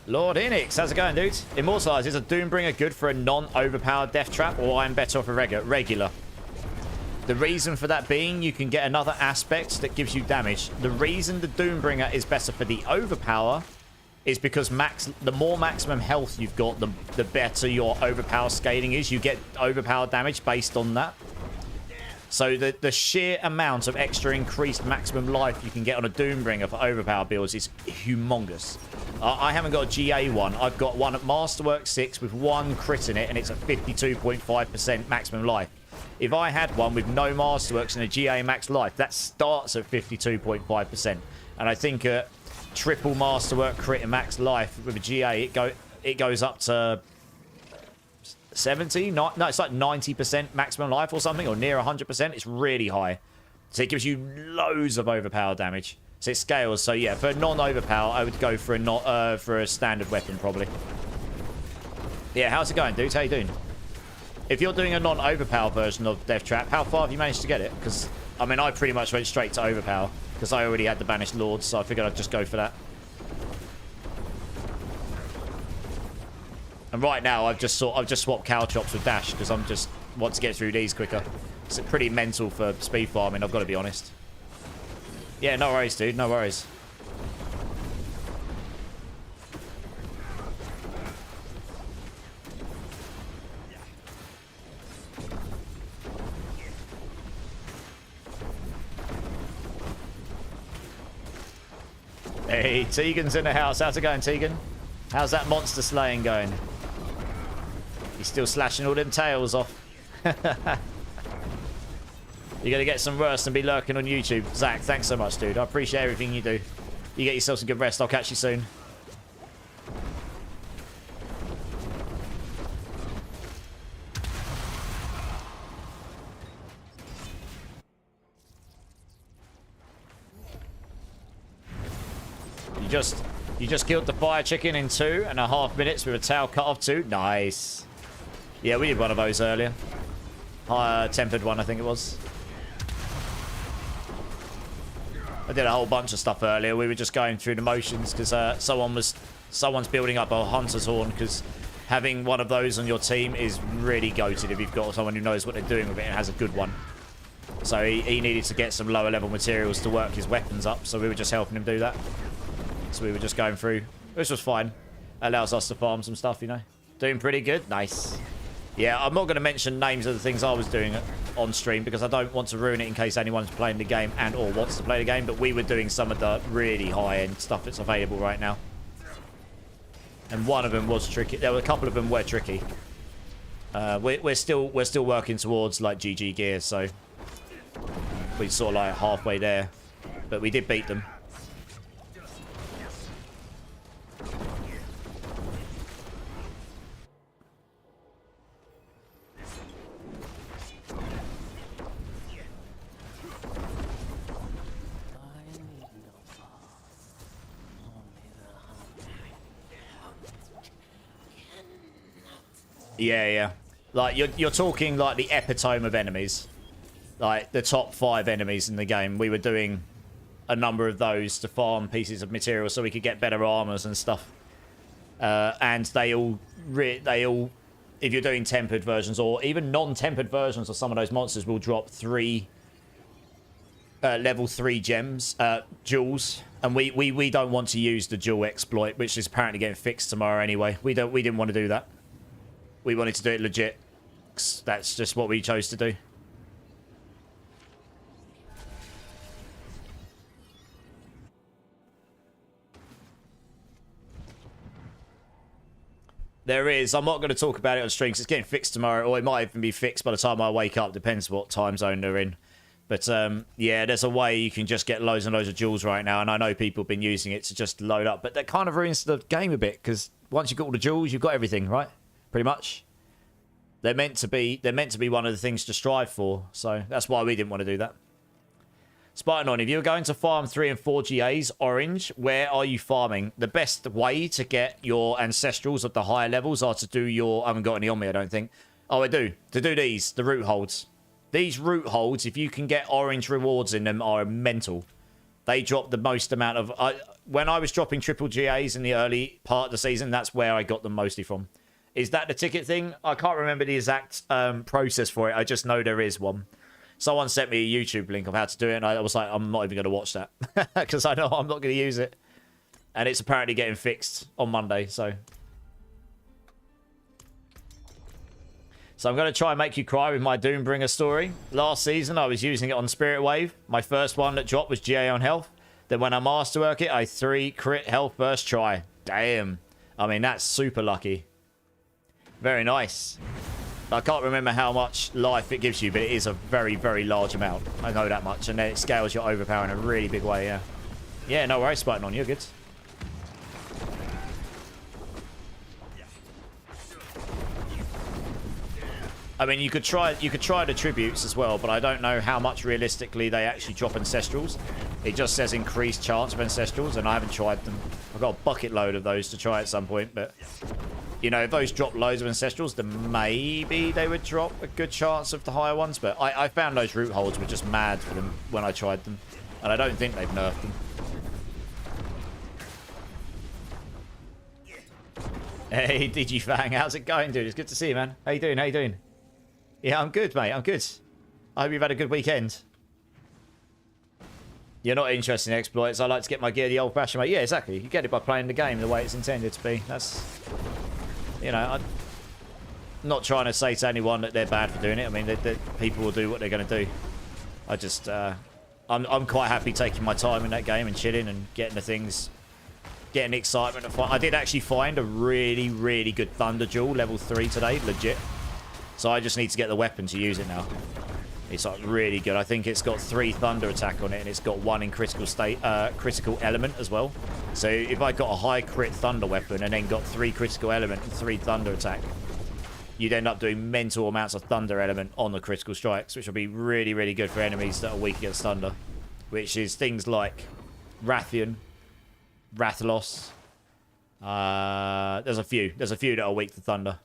Lord Enix, how's it going, dude? Immortalize, is a Doombringer good for a non-overpowered death trap, or I'm better off a regular? The reason for that being, you can get another aspect that gives you damage. The reason the Doombringer is better for the overpower is because the more maximum health you've got, the better your overpower scaling is. You get overpower damage based on that. So the sheer amount of extra increased maximum life you can get on a Doombringer for overpower builds is humongous. I haven't got a GA one. I've got one at Masterwork 6 with 1 crit in it, and it's at 52.5% maximum life. If I had one with no Masterworks and a GA max life, that starts at 52.5%. And I think at triple Masterwork crit and max life with a GA, it goes up to 70? No, it's like 90% maximum life or something, or near 100%. It's really high. So it gives you loads of overpower damage. So it scales. So yeah, for non-overpower, I would go for a standard weapon probably. Yeah, how's it going, dude? How you doing? If you're doing a non-overpower version of Death Trap, how far have you managed to get it? Because I mean, I pretty much went straight to overpower because I already had the Banished Lords, so I figured I'd just go for that. And right now, I've just swapped Caltrops with Dash because I'm just want to get through these quicker. It's pretty mental for speed farming, I've got to be honest. Yeah, no worries, dude. No worries. Hey, Tegan's in the house. How's it going, Tegan? How's that monster slaying going? He's still slashing all them tails off. You're going to get some rest and be lurking on YouTube. Zach, thanks so much, dude. I appreciate everything you do. You get yourself some good rest. I'll catch you soon. You just killed the fire chicken in 2.5 minutes with a tail cut off too. Nice. Yeah, we did one of those earlier. Tempered one, I think it was. I did a whole bunch of stuff earlier. We were just going through the motions because someone's building up a hunter's horn, because having one of those on your team is really goated if you've got someone who knows what they're doing with it and has a good one. So he needed to get some lower level materials to work his weapons up, so we were just helping him do that. So we were just going through, which was fine. Allows us to farm some stuff, you know. Doing pretty good. Nice. Yeah, I'm not going to mention names of the things I was doing on stream because I don't want to ruin it in case anyone's playing the game and or wants to play the game. But we were doing some of the really high-end stuff that's available right now. And one of them was tricky. There were a couple of them were tricky. We're still working towards like GG gear, so we're sort of like halfway there. But we did beat them. Yeah. Like, you're talking, like, the epitome of enemies. Like, the top 5 enemies in the game. We were doing a number of those to farm pieces of material so we could get better armors and stuff. And they all, if you're doing tempered versions or even non-tempered versions of some of those monsters, will drop 3 level 3 gems, jewels. And we don't want to use the jewel exploit, which is apparently getting fixed tomorrow anyway. We didn't want to do that. We wanted to do it legit. That's just what we chose to do. There is. I'm not going to talk about it on stream because it's getting fixed tomorrow, or it might even be fixed by the time I wake up. Depends what time zone they're in. But yeah, there's a way you can just get loads and loads of jewels right now, and I know people have been using it to just load up. But that kind of ruins the game a bit because once you've got all the jewels, you've got everything, right? Pretty much. They're meant to be one of the things to strive for, so that's why we didn't want to do that. Spartan on, if you're going to farm 3 and 4 GAs, Orange, where are you farming? The best way to get your ancestrals at the higher levels are to do your... I haven't got any on me, I don't think. Oh, I do. To do these, the root holds. These root holds, if you can get orange rewards in them, are mental. They drop the most amount of... when I was dropping triple GAs in the early part of the season, that's where I got them mostly from. Is that the ticket thing? I can't remember the exact process for it. I just know there is one. Someone sent me a YouTube link of how to do it, and I was like, I'm not even going to watch that. Because I know I'm not going to use it. And it's apparently getting fixed on Monday, so... So I'm going to try and make you cry with my Doombringer story. Last season, I was using it on Spirit Wave. My first one that dropped was GA on health. Then when I masterwork it, I 3 crit health first try. Damn. I mean, that's super lucky. Very nice. I can't remember how much life it gives you, but it is a very, very large amount. I know that much. And then it scales your overpower in a really big way, yeah. Yeah, no worries, Spartan on. You're good. I mean, you could try the tributes as well, but I don't know how much realistically they actually drop ancestrals. It just says increased chance of ancestrals, and I haven't tried them. I've got a bucket load of those to try at some point, but... You know, if those drop loads of ancestrals, then maybe they would drop a good chance of the higher ones. But I found those root holds were just mad for them when I tried them. And I don't think they've nerfed them. Hey, DigiFang, how's it going, dude? It's good to see you, man. How you doing? How you doing? Yeah, I'm good, mate. I'm good. I hope you've had a good weekend. You're not interested in exploits. I like to get my gear the old-fashioned way. Yeah, exactly. You get it by playing the game the way it's intended to be. That's... You know, I'm not trying to say to anyone that they're bad for doing it. I mean, people will do what they're going to do. I just, I'm quite happy taking my time in that game and chilling and getting the things getting the excitement of fight. I did actually find a really, really good Thunder Jewel level 3 today, legit. So I just need to get the weapon to use it now. It's like really good. I think it's got 3 thunder attack on it, and it's got 1 in critical element as well. So if I got a high crit thunder weapon and then got 3 critical element and 3 thunder attack, you'd end up doing mental amounts of thunder element on the critical strikes, which will be really, really good for enemies that are weak against thunder, which is things like Rathian, Rathalos. There's a few that are weak to thunder.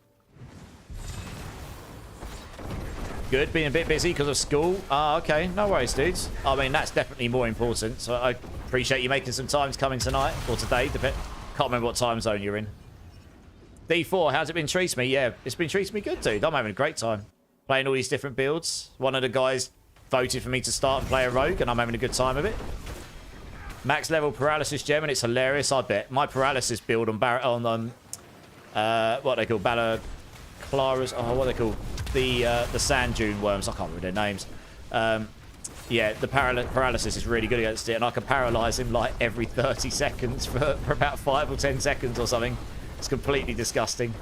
Good, being a bit busy because of school. Okay, no worries, dudes. I mean, that's definitely more important. So I appreciate you making some time to come in tonight or today. Can't remember what time zone you're in. D4, how's it been treating me? Yeah, it's been treating me good, dude. I'm having a great time playing all these different builds. One of the guys voted for me to start and play a rogue, and I'm having a good time of it. Max level paralysis gem, and it's hilarious. I bet my paralysis build on what they call Balaclaras. Oh, what they call the sand dune worms. I can't remember their names. Yeah, the paralysis is really good against it, and I can paralyze him like every 30 seconds for about 5 or 10 seconds or something. It's completely disgusting.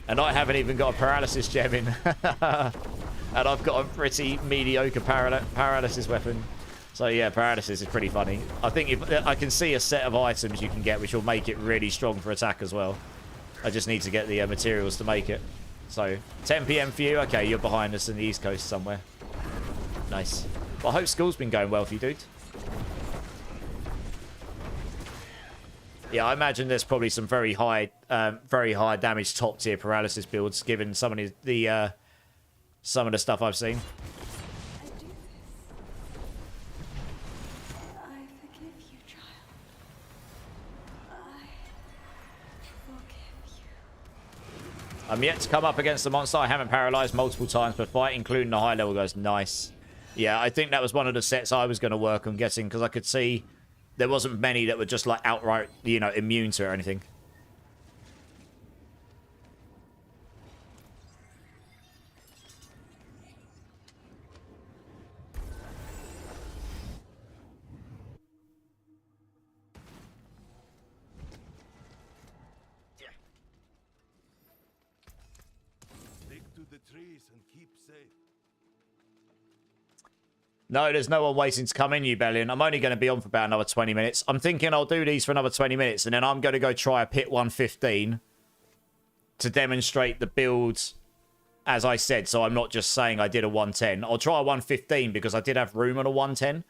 And I haven't even got a paralysis gem in. And I've got a pretty mediocre paralysis weapon. So yeah, paralysis is pretty funny. I think if I can see a set of items you can get which will make it really strong for attack as well. I just need to get the materials to make it. So 10 PM for you. Okay, you're behind us in the East Coast somewhere. Nice. Well, I hope school's been going well for you, dude. Yeah, I imagine there's probably some very high damage top tier paralysis builds, given some of the stuff I've seen. I'm yet to come up against the monster. I haven't paralyzed multiple times per fight, including the high level guys. Nice. Yeah, I think that was one of the sets I was going to work on getting, because I could see there wasn't many that were just like outright, you know, immune to it or anything. No, there's no one waiting to come in, you Bellion. I'm only going to be on for about another 20 minutes. I'm thinking I'll do these for another 20 minutes, and then I'm going to go try a Pit 115 to demonstrate the builds, as I said, so I'm not just saying I did a 110. I'll try a 115 because I did have room on a 110.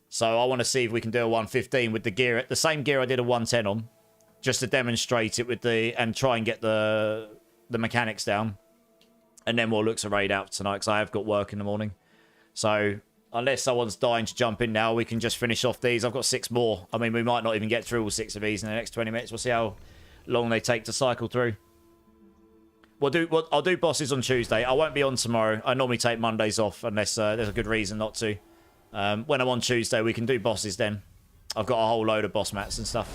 So I want to see if we can do a 115 with the gear, the same gear I did a 110 on, just to demonstrate it with and try and get the mechanics down. And then we'll look to raid out tonight, because I have got work in the morning. So unless someone's dying to jump in now, we can just finish off these. I've got 6 more. I mean, we might not even get through all 6 of these in the next 20 minutes. We'll see how long they take to cycle through. I'll do bosses on Tuesday. I won't be on tomorrow. I normally take Mondays off unless there's a good reason not to. When I'm on Tuesday, we can do bosses then. I've got a whole load of boss mats and stuff.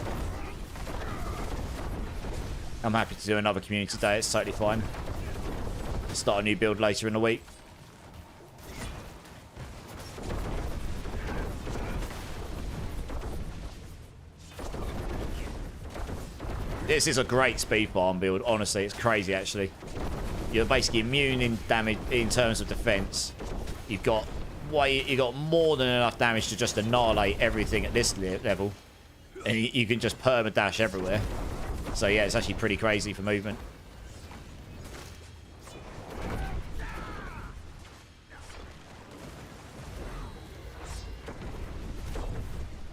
I'm happy to do another community day. It's totally fine. Start a new build later in the week. This is a great speed farm build. Honestly, it's crazy actually. You're basically immune in damage in terms of defense. You've got more than enough damage to just annihilate everything at this level, and you can just perma dash everywhere. So yeah, it's actually pretty crazy for movement.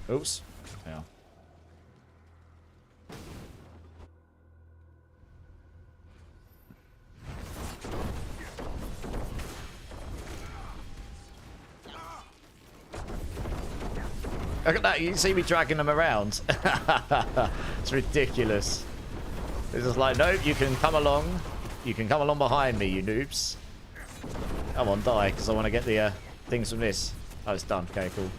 Oops. Yeah. Look at that, you see me dragging them around. It's ridiculous. It's just like, nope, you can come along. You can come along behind me, you noobs. Come on, die, because I want to get the things from this. Oh, it's done. Okay, cool.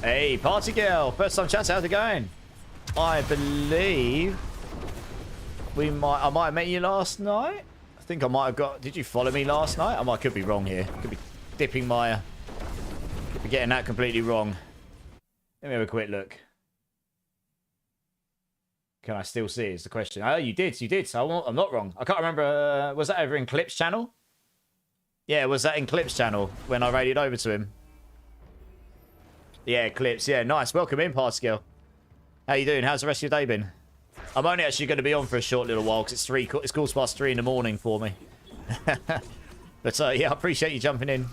Hey, party girl. First time chat. How's it going? I believe I might have met you last night. I think I might have got... Did you follow me last night? I could be wrong here. Could be dipping my... could be getting that completely wrong. Let me have a quick look. Can I still see? Is the question. Oh, you did. You did. So I'm not wrong. I can't remember. Was that over in Clip's channel? Yeah, was that in Clip's channel when I raided over to him? Yeah, Clips. Yeah, nice. Welcome in, party girl. How you doing? How's the rest of your day been? I'm only actually going to be on for a short little while because it's quarter past 3 in the morning for me. But yeah, I appreciate you jumping in.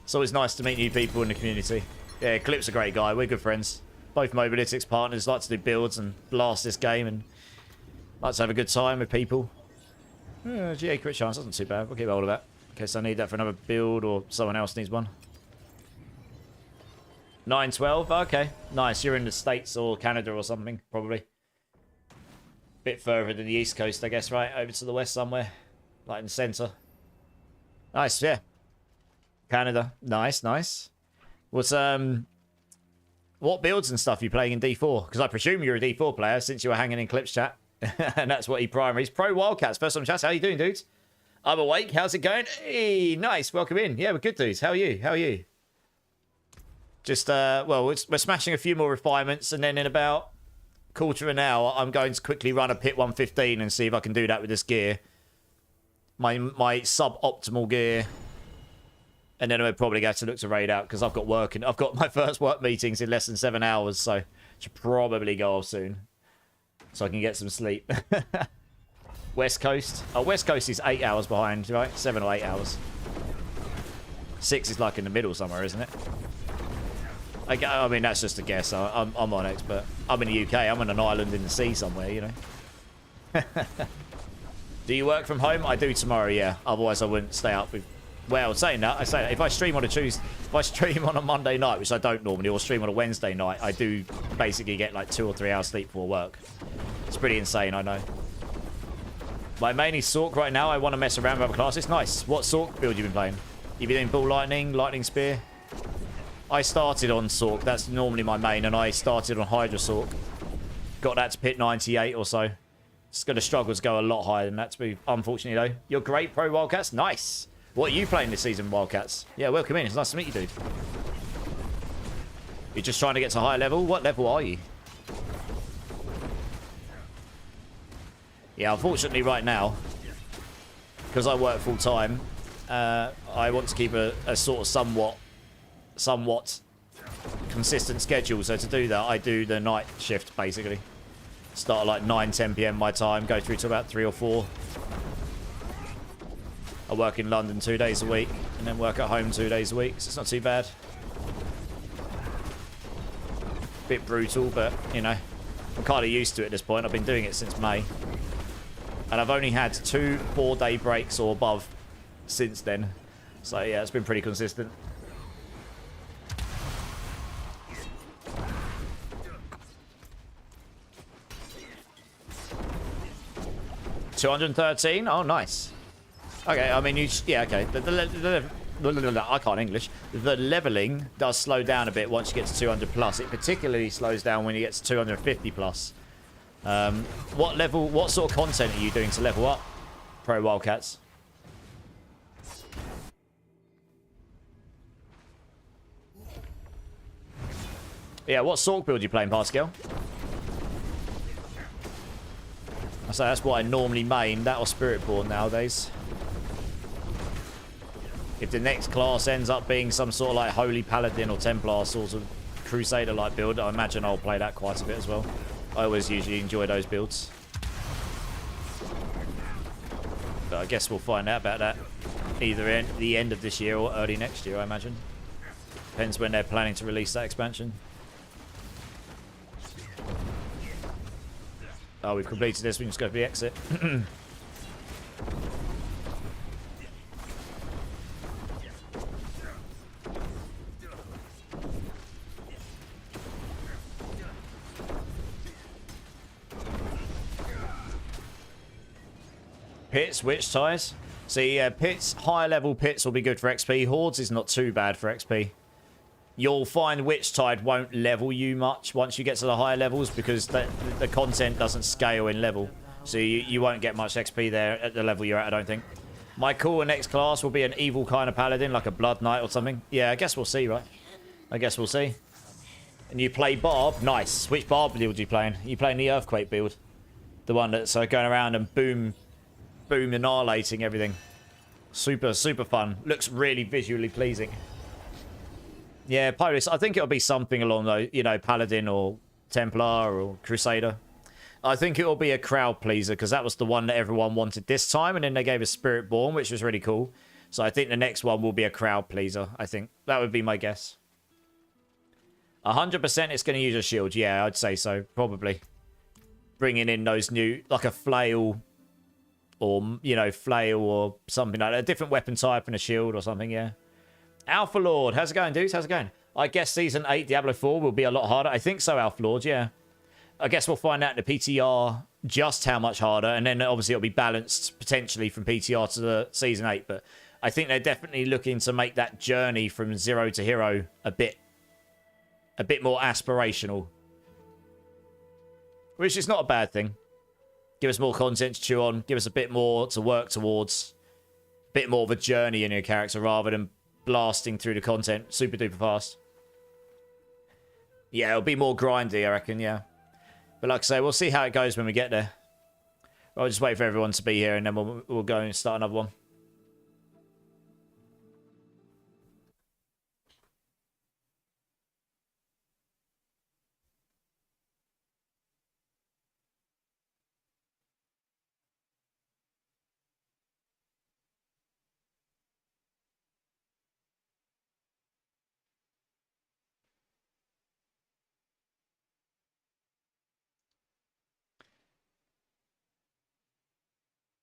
It's always nice to meet new people in the community. Yeah, Clip's a great guy. We're good friends. Both Mobalytics partners, like to do builds and blast this game and like to have a good time with people. GA crit chance isn't too bad. We'll keep hold of that in case I need that for another build or someone else needs one. 912. Okay, nice. You're in the States or Canada or something, probably. Bit further than the East Coast, I guess, right? Over to the west somewhere, like in the center. Nice, yeah. Canada, nice, nice. What's what builds and stuff you playing in D4? Because I presume you're a D4 player since you were hanging in Clips chat, and that's what he primaries. Pro Wildcats, first time chat. How you doing, dudes? I'm awake. How's it going? Hey, nice. Welcome in. Yeah, we're good, dudes. How are you? How are you? Just well, we're smashing a few more refinements, and then in about quarter of an hour, I'm going to quickly run a pit 115 and see if I can do that with this gear. My suboptimal gear. And then I'll probably have to look to raid out because I've got work and I've got my first work meetings in less than 7 hours, so I should probably go off soon so I can get some sleep. West Coast. Oh, West Coast is 8 hours behind, right? 7 or 8 hours. 6 is like in the middle somewhere, isn't it? I mean, that's just a guess. I'm on it, but I'm in the UK. I'm on an island in the sea somewhere, you know. Do you work from home? I do tomorrow, yeah. Otherwise, I wouldn't stay up with... Well, saying that, if I stream on a Monday night, which I don't normally, or stream on a Wednesday night, I do basically get like 2 or 3 hours sleep before work. It's pretty insane, I know. My mainly Sork right now. I want to mess around with other classes. Nice. What Sork build you been playing? You been doing Bull Lightning, Lightning Spear? I started on Sork. That's normally my main, and I started on Hydra Sork. Got that to pit 98 or so. It's going to struggle to go a lot higher than that, to be unfortunately though. You're great, Pro Wildcats. Nice. What are you playing this season, Wildcats? Yeah, welcome in. It's nice to meet you, dude. You're just trying to get to a higher level? What level are you? Yeah, unfortunately right now, because I work full time, I want to keep a sort of somewhat consistent schedule. So to do that, I do the night shift, basically. Start at like 9, 10 p.m. my time, go through to about 3 or 4. I work in London 2 days a week, and then work at home 2 days a week, so it's not too bad. Bit brutal, but, you know, I'm kind of used to it at this point. I've been doing it since May. And I've only had 2 4-day breaks or above since then. So, yeah, it's been pretty consistent. $213? Oh, nice. Okay, I mean, yeah, okay. I can't English. The leveling does slow down a bit once you get to 200 plus. It particularly slows down when you get to 250 plus. What sort of content are you doing to level up, Pro Wildcats? Yeah, what Sork build are you playing, Pascal? I say that's what I normally main, that or Spiritborn nowadays. If the next class ends up being some sort of like Holy Paladin or Templar sort of Crusader-like build, I imagine I'll play that quite a bit as well. I always usually enjoy those builds. But I guess we'll find out about that either at the end of this year or early next year, I imagine. Depends when they're planning to release that expansion. Oh, we've completed this. We can just go for the exit. Pits, witch ties. See, pits, higher level pits will be good for XP. Hordes is not too bad for XP. You'll find Witch Tide won't level you much once you get to the higher levels because the content doesn't scale in level. So you won't get much XP there at the level you're at, I don't think. My cool next class will be an evil kind of paladin, like a Blood Knight or something. Yeah, I guess we'll see, right? I guess we'll see. And you play Barb? Nice. Which Barb build are you playing? You playing the Earthquake build? The one that's going around and boom annihilating everything. Super fun. Looks really visually pleasing. Yeah, Pirates. I think it'll be something along those, you know, Paladin or Templar or Crusader. I think it will be a crowd pleaser because that was the one that everyone wanted this time, and then they gave us Spiritborn, which was really cool. So I think the next one will be a crowd pleaser. I think that would be my guess. 100% it's going to use a shield. Yeah, I'd say so. Probably. Bringing in those new, like a flail or, you know, flail or something like that. A different weapon type and a shield or something, yeah. Alpha Lord, how's it going, dudes? How's it going? I guess Season 8 Diablo 4 will be a lot harder. I think so, Alpha Lord, yeah. I guess we'll find out in the PTR just how much harder, and then obviously it'll be balanced potentially from PTR to the Season 8, but I think they're definitely looking to make that journey from zero to hero a bit more aspirational. Which is not a bad thing. Give us more content to chew on, give us a bit more to work towards, a bit more of a journey in your character rather than blasting through the content super duper fast. Yeah, it'll be more grindy, I reckon, yeah. But like I say, we'll see how it goes when we get there. I'll just wait for everyone to be here and then we'll go and start another one.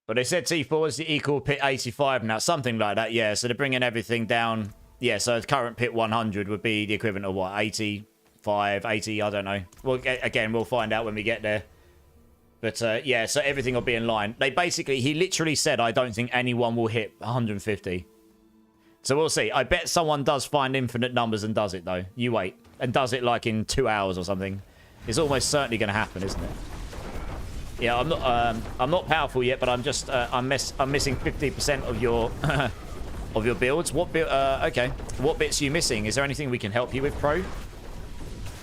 But they said T4 is the equal pit 85 now, something like that, yeah. So they're bringing everything down. Yeah, so the current pit 100 would be the equivalent of what, 85, 80, I don't know. Well, again, we'll find out when we get there. But yeah, so everything will be in line. He literally said, I don't think anyone will hit 150. So we'll see. I bet someone does find infinite numbers and does it, though. You wait. And does it like in 2 hours or something. It's almost certainly going to happen, isn't it? Yeah, I'm not powerful yet, but I'm just I'm missing 50% of your of your builds. What okay, what bits are you missing? Is there anything we can help you with, Pro?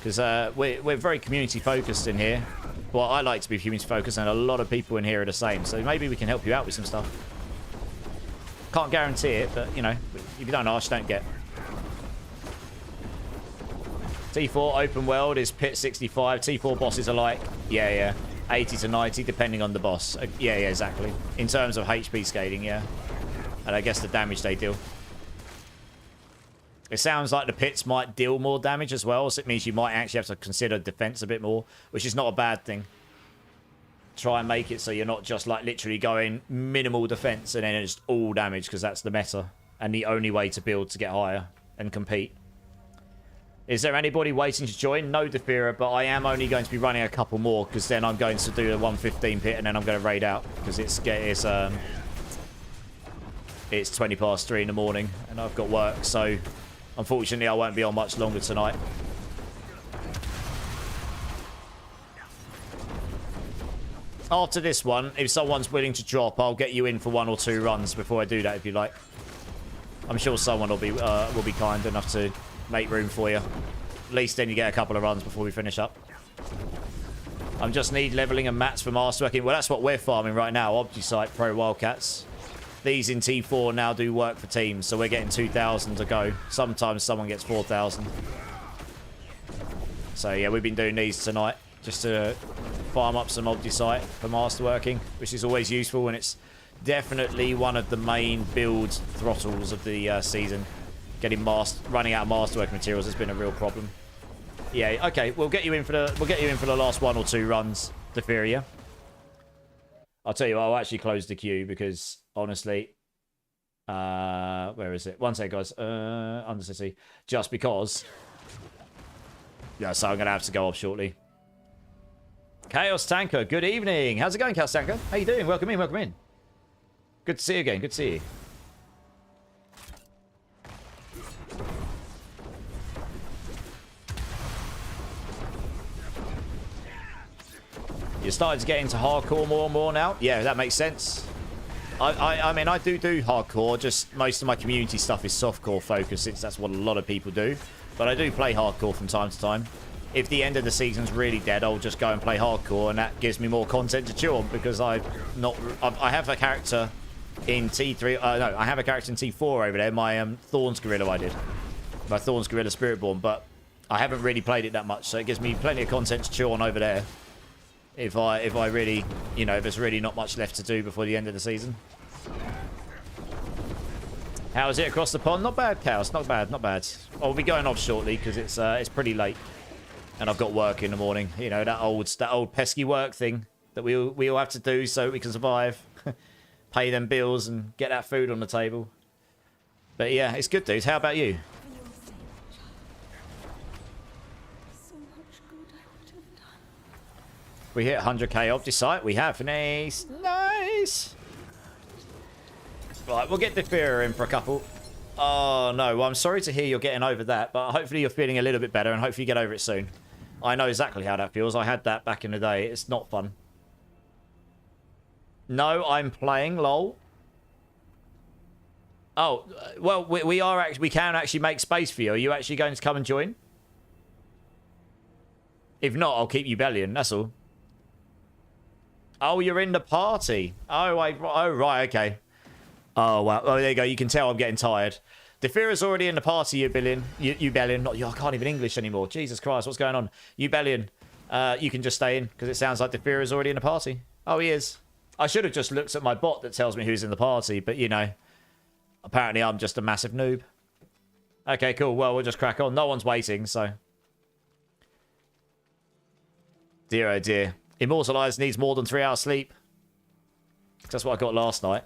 Because we're very community focused in here. Well, I like to be community focused, and a lot of people in here are the same. So maybe we can help you out with some stuff. Can't guarantee it, but you know, if you don't ask, you don't get. T4 open world is pit 65. T4 bosses are like, yeah. 80 to 90, depending on the boss. Yeah, exactly. In terms of HP scaling, yeah. And I guess the damage they deal. It sounds like the pits might deal more damage as well, so it means you might actually have to consider defense a bit more, which is not a bad thing. Try and make it so you're not just like literally going minimal defense and then just all damage, because that's the meta. And the only way to build to get higher and compete. Is there anybody waiting to join? No, Defira, but I am only going to be running a couple more because then I'm going to do a 115 pit and then I'm going to raid out because it's 20 past 3 in the morning and I've got work, so unfortunately I won't be on much longer tonight. After this one, if someone's willing to drop, I'll get you in for 1 or 2 runs before I do that if you like. I'm sure someone will be kind enough to make room for you. At least then you get a couple of runs before we finish up. I just need leveling and mats for masterworking. Well, that's what we're farming right now. ObjiSite Pro Wildcats. These in T4 now do work for teams, so we're getting 2,000 to go. Sometimes someone gets 4,000. So yeah, we've been doing these tonight just to farm up some ObjiSite for masterworking, which is always useful, and it's definitely one of the main build throttles of the season. Running out of masterwork materials has been a real problem. Yeah, okay, we'll get you in for the last 1 or 2 runs, Deferia. I'll tell you, I'll actually close the queue because honestly, where is it? One sec, guys. Undercity. Just because. Yeah, so I'm gonna have to go off shortly. Chaos Tanker, good evening. How's it going, Chaos Tanker? How you doing? Welcome in, welcome in. Good to see you again. Good to see you. You're starting to get into hardcore more and more now. Yeah, that makes sense. I mean, I do hardcore. Just most of my community stuff is softcore focused, since that's what a lot of people do. But I do play hardcore from time to time. If the end of the season's really dead, I'll just go and play hardcore, and that gives me more content to chew on, because I have a character in T3. No, I have a character in T4 over there. My Thorns Gorilla I did. My Thorns Gorilla Spiritborn, but I haven't really played it that much, so it gives me plenty of content to chew on over there. If I really, you know, if there's really not much left to do before the end of the season. How is it across the pond? Not bad, Chaos. Not bad, not bad. I'll be going off shortly because it's pretty late, and I've got work in the morning. You know, that old pesky work thing that we all have to do so we can survive, pay them bills, and get that food on the table. But yeah, it's good, dudes. How about you? We hit 100k off the site. We have. Nice. Nice. Right, we'll get the fear in for a couple. Oh, no. Well, I'm sorry to hear you're getting over that, but hopefully you're feeling a little bit better, and hopefully you get over it soon. I know exactly how that feels. I had that back in the day. It's not fun. No, I'm playing, lol. Oh, well, we can actually make space for you. Are you actually going to come and join? If not, I'll keep you bellying. That's all. Oh, you're in the party. Oh, wait. Oh, right. Okay. Oh, wow. Oh, there you go. You can tell I'm getting tired. Defira's already in the party, you Bellion. You Bellion. Not you. I can't even English anymore. Jesus Christ. What's going on? You Bellion. You can just stay in because it sounds like Defira's already in the party. Oh, he is. I should have just looked at my bot that tells me who's in the party, but, you know, apparently I'm just a massive noob. Okay, cool. Well, we'll just crack on. No one's waiting, so. Dear, oh dear. Immortalized needs more than 3 hours sleep. That's what I got last night.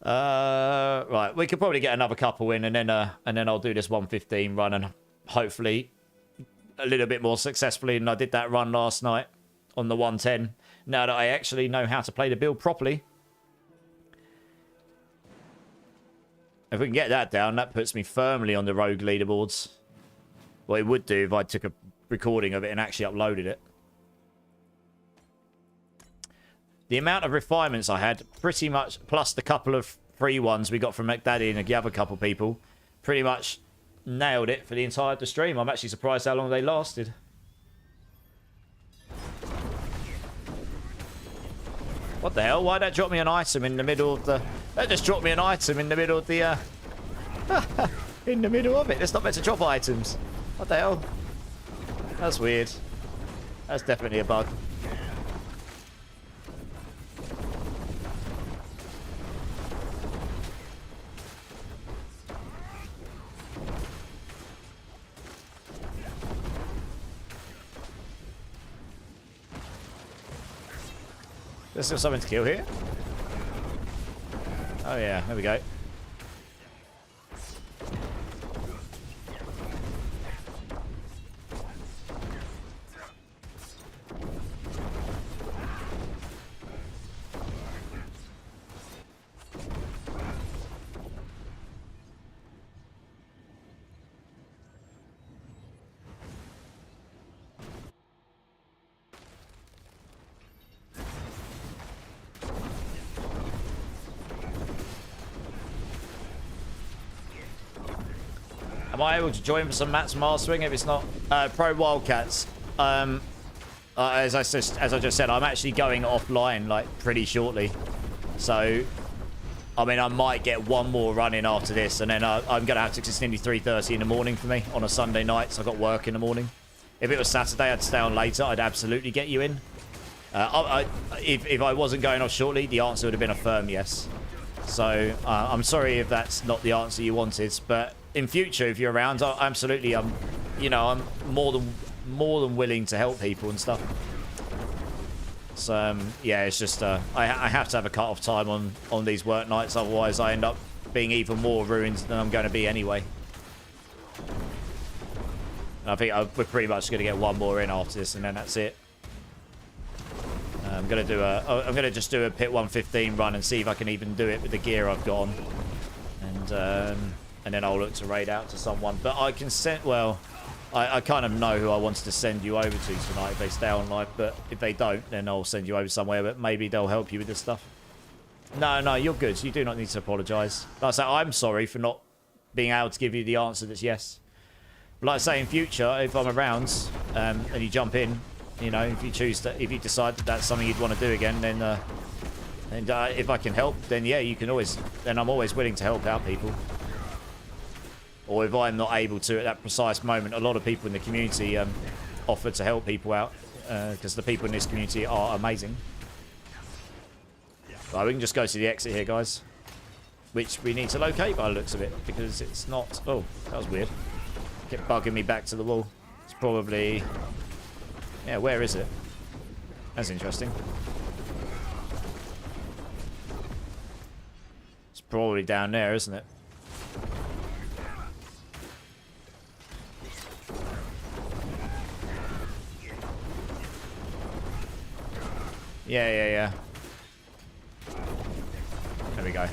Right, we could probably get another couple in, and then I'll do this 115 run, and hopefully a little bit more successfully than I did that run last night on the 110. Now that I actually know how to play the build properly. If we can get that down, that puts me firmly on the rogue leaderboards. Well, it would do if I took a recording of it and actually uploaded it. The amount of refinements I had, pretty much, plus the couple of free ones we got from McDaddy and the other couple people, pretty much nailed it for the entire stream. I'm actually surprised how long they lasted. What the hell? Why'd that drop me an item in the middle of the... That just dropped me an item in the middle of the... in the middle of it. It's not meant to drop items. What the hell? That's weird. That's definitely a bug. There's still something to kill here. Oh yeah, there we go. Am I able to join for some mats mastering if it's not Pro Wildcats? As I just said, I'm actually going offline like pretty shortly, so I mean I might get one more run in after this, and then I'm gonna have to. 'Cause it's nearly 3:30 in the morning for me on a Sunday night, so I've got work in the morning. If it was Saturday, I'd stay on later. I'd absolutely get you in. If I wasn't going off shortly, the answer would have been a firm yes. So I'm sorry if that's not the answer you wanted, but in future, if you're around, absolutely, you know, I'm more than willing to help people and stuff. So yeah, it's just I have to have a cut-off time on these work nights, otherwise I end up being even more ruined than I'm going to be anyway. And I think we're pretty much going to get one more in after this, and then that's it. I'm gonna just do a pit 115 run and see if I can even do it with the gear I've got on, and then I'll look to raid out to someone. But I can send. Well, I kind of know who I wanted to send you over to tonight if they stay on live, but if they don't, then I'll send you over somewhere, but maybe they'll help you with this stuff. No, you're good. You do not need to apologise. Like I say, I'm sorry for not being able to give you the answer that's yes. But like I say, in future, if I'm around and you jump in, you know, if you choose to, if you decide that that's something you'd want to do again, then if I can help, then yeah, you can always, then I'm always willing to help out people. Or if I'm not able to at that precise moment, a lot of people in the community offer to help people out because the people in this community are amazing. Right, we can just go to the exit here, guys. Which we need to locate by the looks of it because it's not... Oh, that was weird. Kept bugging me back to the wall. It's probably... Yeah, where is it? That's interesting. It's probably down there, isn't it? Yeah. There we go.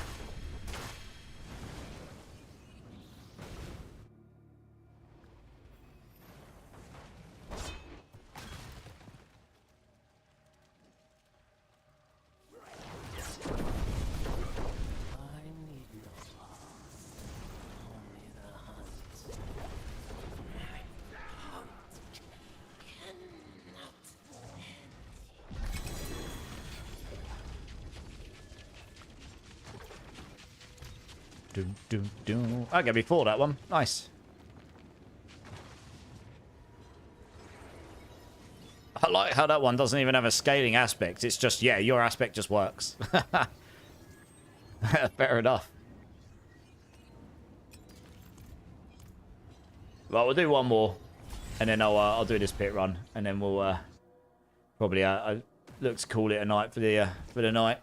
Okay, before that one. Nice. I like how that one doesn't even have a scaling aspect. It's just, yeah, your aspect just works. Fair enough. Well, we'll do one more. And then I'll do this pit run. And then we'll probably look to call it a night for the night.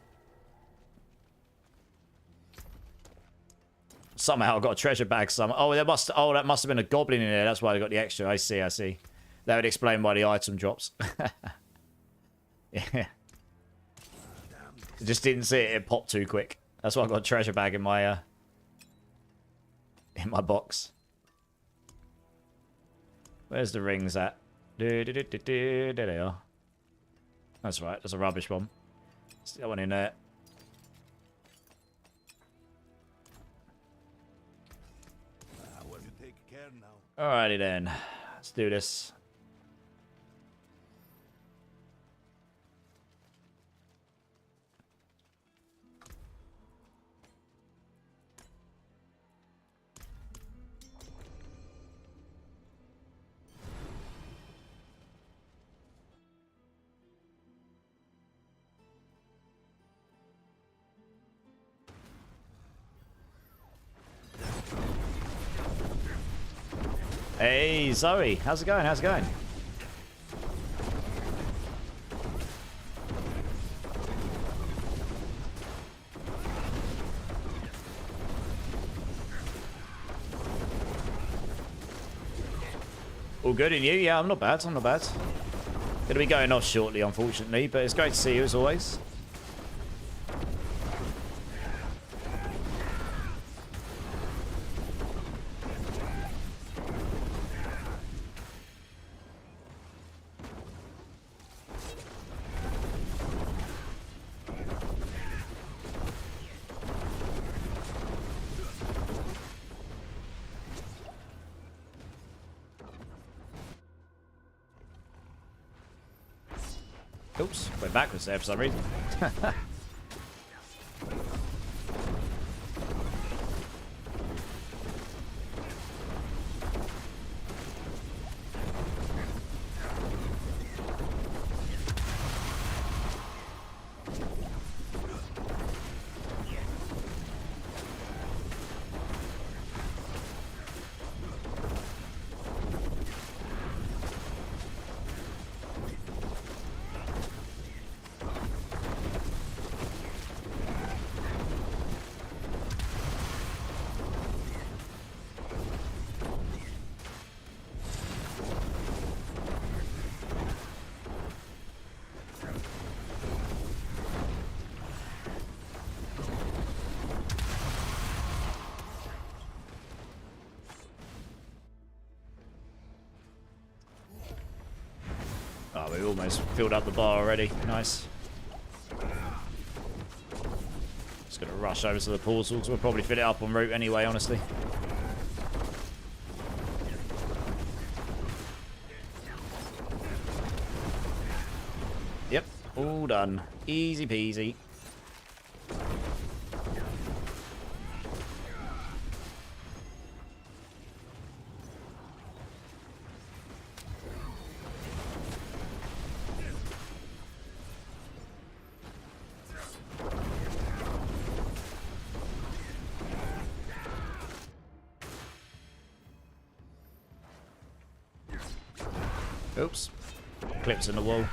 Somehow I got a treasure bag. Oh, that must have been a goblin in there. That's why I got the extra. I see. That would explain why the item drops. Yeah. Just didn't see it. It popped too quick. That's why I got a treasure bag in my box. Where's the rings at? There they are. That's right. There's a rubbish one. Still that one in there. Alrighty then. Let's do this. Hey, Zoe. How's it going? All good in you? Yeah, I'm not bad. Gonna be going off shortly, unfortunately, but it's great to see you as always. Oops, went backwards there for some reason. almost filled up the bar already. Nice. Just gonna rush over to the portals. We'll probably fill it up en route anyway, honestly. Yep, all done. Easy peasy. Oops. Clips in the wall.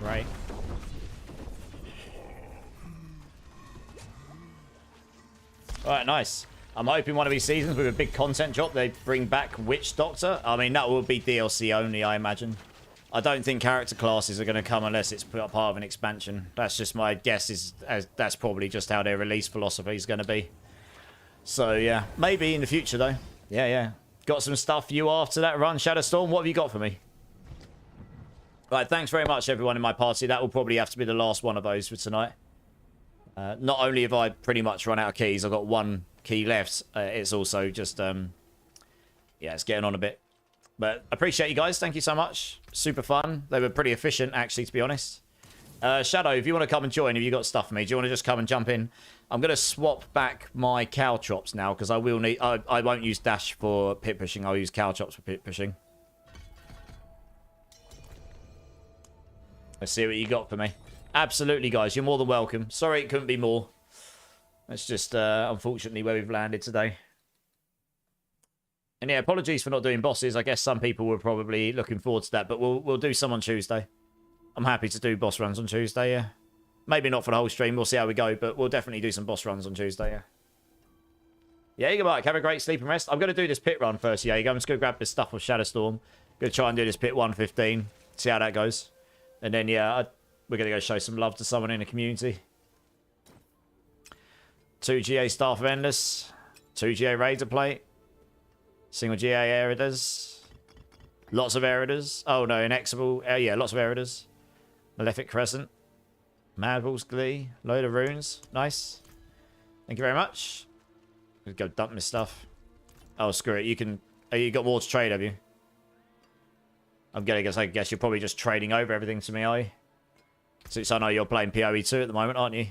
Right. Alright, nice. I'm hoping one of these seasons with a big content drop, they bring back Witch Doctor. I mean, that will be DLC only, I imagine. I don't think character classes are going to come unless it's part of an expansion. That's just my guess. That's probably just how their release philosophy is going to be. So, yeah. Maybe in the future, though. Yeah, yeah. Got some stuff for you after that run, Shadowstorm. What have you got for me? Right, thanks very much, everyone in my party. That will probably have to be the last one of those for tonight. Not only have I pretty much run out of keys, I've got one key left. It's also just, yeah, it's getting on a bit. But appreciate you guys. Thank you so much. Super fun. They were pretty efficient, actually, to be honest. Shadow, if you want to come and join, have you got stuff for me? Do you want to just come and jump in? I'm going to swap back my caltrops now, because I will need... I won't use dash for pit pushing. I'll use caltrops for pit pushing. Let's see what you got for me. Absolutely, guys. You're more than welcome. Sorry it couldn't be more. That's just, unfortunately, where we've landed today. And yeah, apologies for not doing bosses. I guess some people were probably looking forward to that, but we'll do some on Tuesday. I'm happy to do boss runs on Tuesday, yeah. Maybe not for the whole stream. We'll see how we go, but we'll definitely do some boss runs on Tuesday, yeah. Yeah, you go, Mike. Have a great sleep and rest. I'm going to do this pit run first, yeah. I'm just going to grab this stuff with Shadowstorm. Going to try and do this pit 115. See how that goes. And then, yeah, we're going to go show some love to someone in the community. 2 GA Staff of Endless. 2 GA Raider Plate. Single GA Eriders. Lots of Eriders. Oh, no, Inexable. Yeah, lots of Eriders. Malefic Crescent. Madball's Glee. Load of runes. Nice. Thank you very much. Let's go dump my stuff. Oh, screw it. You can... Oh, you got more to trade, have you? I guess you're probably just trading over everything to me, are you? Since I know you're playing PoE 2 at the moment, aren't you?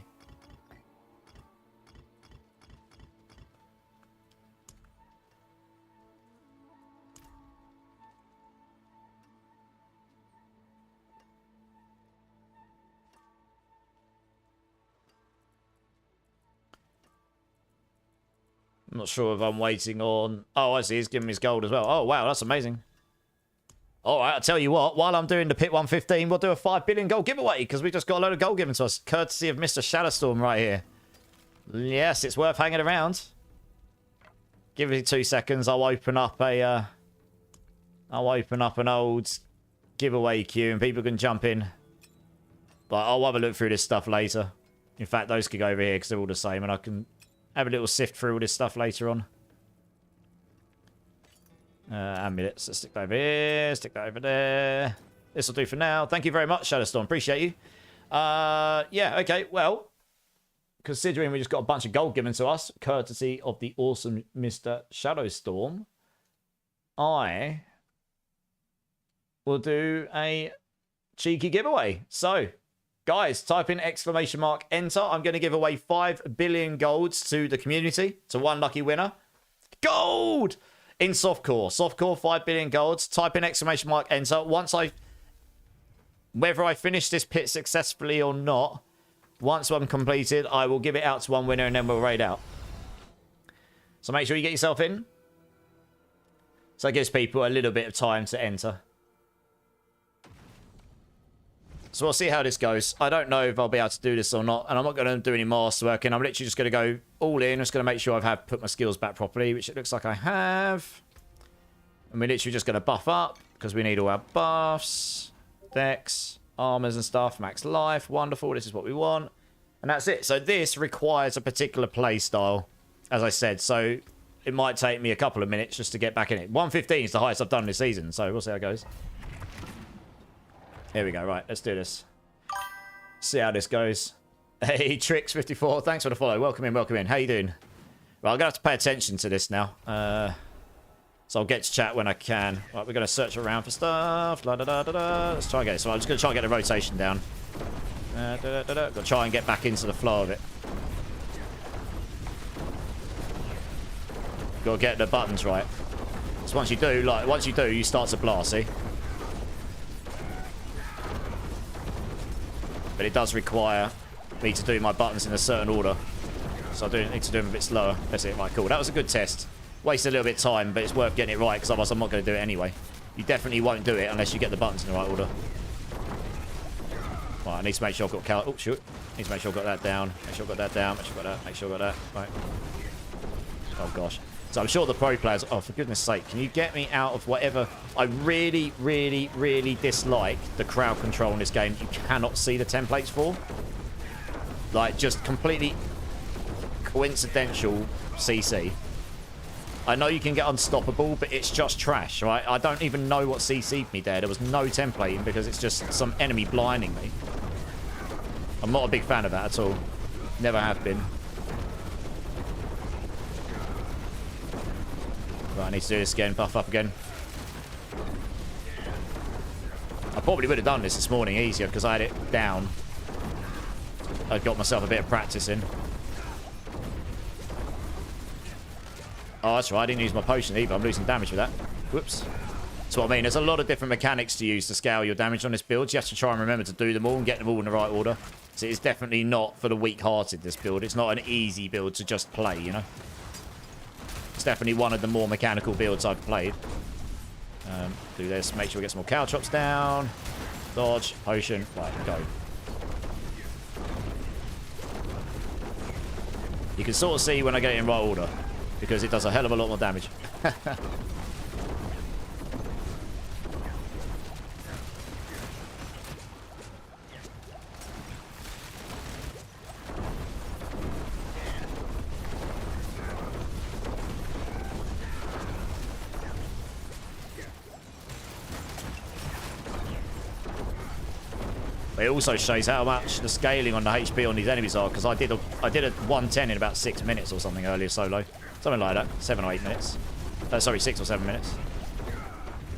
I'm not sure if I'm waiting on... Oh, I see. He's giving me his gold as well. Oh, wow. That's amazing. All right, I'll tell you what. While I'm doing the Pit 115, we'll do a 5 billion gold giveaway because we just got a load of gold given to us. Courtesy of Mr. Shadowstorm right here. Yes, it's worth hanging around. Give it 2 seconds. I'll open up an old giveaway queue and people can jump in. But I'll have a look through this stuff later. In fact, those could go over here because they're all the same and I can have a little sift through all this stuff later on. Amulets. Let's stick that over here. Stick that over there. This will do for now. Thank you very much, Shadowstorm. Appreciate you. Yeah, okay. Well, considering we just got a bunch of gold given to us, courtesy of the awesome Mr. Shadowstorm, I will do a cheeky giveaway. So, guys, type in ! enter. I'm going to give away 5 billion golds to the community, to one lucky winner. Gold! In softcore. Softcore, 5 billion golds. Type in ! enter. Whether I finish this pit successfully or not, once I'm completed, I will give it out to one winner and then we'll raid out. So make sure you get yourself in. So it gives people a little bit of time to enter. So we'll see how this goes. I don't know if I'll be able to do this or not. And I'm not going to do any masterwork. And I'm literally just going to go all in. Just going to make sure I've put my skills back properly, which it looks like I have. And we're literally just going to buff up because we need all our buffs, decks, armors and stuff, max life. Wonderful. This is what we want. And that's it. So this requires a particular play style, as I said. So it might take me a couple of minutes just to get back in it. 115 is the highest I've done this season. So we'll see how it goes. Here we go. Right, let's do this. See how this goes. Hey, Tricks54, thanks for the follow. Welcome in, welcome in. How you doing? Right, I'm going to have to pay attention to this now. So I'll get to chat when I can. Right, we're going to search around for stuff. La, da, da, da, da. Let's try and get it. So I'm just going to try and get the rotation down. Da, da, da, da. Got to try and get back into the flow of it. Got to get the buttons right. So once you do, you start to blast, see? But it does require me to do my buttons in a certain order. So I do need to do them a bit slower. That's it. Right, cool. That was a good test. Wasted a little bit of time, but it's worth getting it right, because otherwise I'm not going to do it anyway. You definitely won't do it unless you get the buttons in the right order. Right, I need to make sure I've got oh, shoot. Need to make sure I've got that down. Make sure I've got that down. Make sure I've got that. Make sure I've got that. Right. Oh, gosh. So I'm sure the pro players... Oh, for goodness sake. Can you get me out of whatever... I really, really, really dislike the crowd control in this game. You cannot see the templates for. Like, just completely coincidental CC. I know you can get unstoppable, but it's just trash, right? I don't even know what CC'd me there. There was no templating because it's just some enemy blinding me. I'm not a big fan of that at all. Never have been. Right, I need to do this again. Buff up again. I probably would have done this morning easier because I had it down. I got myself a bit of practice in. Oh, that's right. I didn't use my potion either. I'm losing damage with that. Whoops. That's what I mean. There's a lot of different mechanics to use to scale your damage on this build. You have to try and remember to do them all and get them all in the right order. So it's definitely not for the weak-hearted, this build. It's not an easy build to just play, you know? It's definitely one of the more mechanical builds I've played. Do this. Make sure we get some more caltrops down. Dodge. Potion. Right, go. You can sort of see when I get it in right order, because it does a hell of a lot more damage. It also shows how much the scaling on the HP on these enemies are, because I did a 110 in about 6 minutes or something earlier solo. Something like that. 7 or 8 minutes. Sorry, 6 or 7 minutes.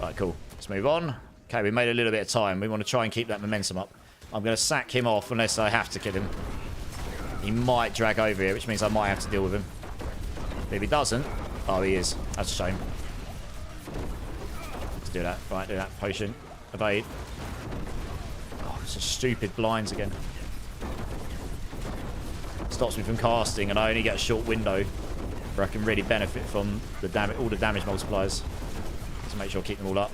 Right, cool. Let's move on. Okay, we made a little bit of time. We want to try and keep that momentum up. I'm going to sack him off unless I have to kill him. He might drag over here, which means I might have to deal with him. But if he doesn't... Oh, he is. That's a shame. Let's do that. Right, do that. Potion. Evade. It's just stupid blinds again. Stops me from casting, and I only get a short window where I can really benefit from the damage, all the damage multipliers. To make sure I keep them all up.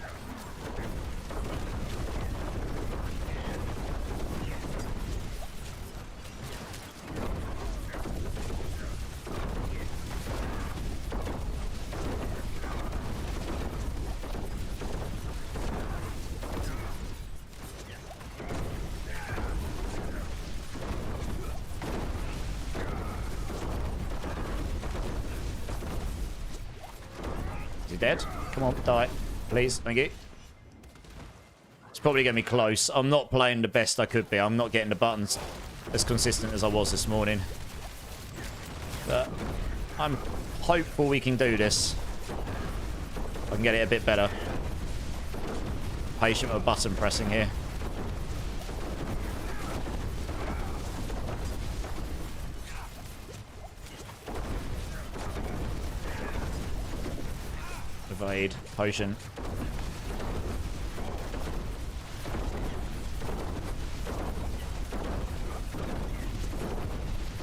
Dead? Come on, die. Please, thank you. It's probably going to be close. I'm not playing the best I could be. I'm not getting the buttons as consistent as I was this morning. But I'm hopeful we can do this. I can get it a bit better. Patient with button pressing here. Evade. Potion.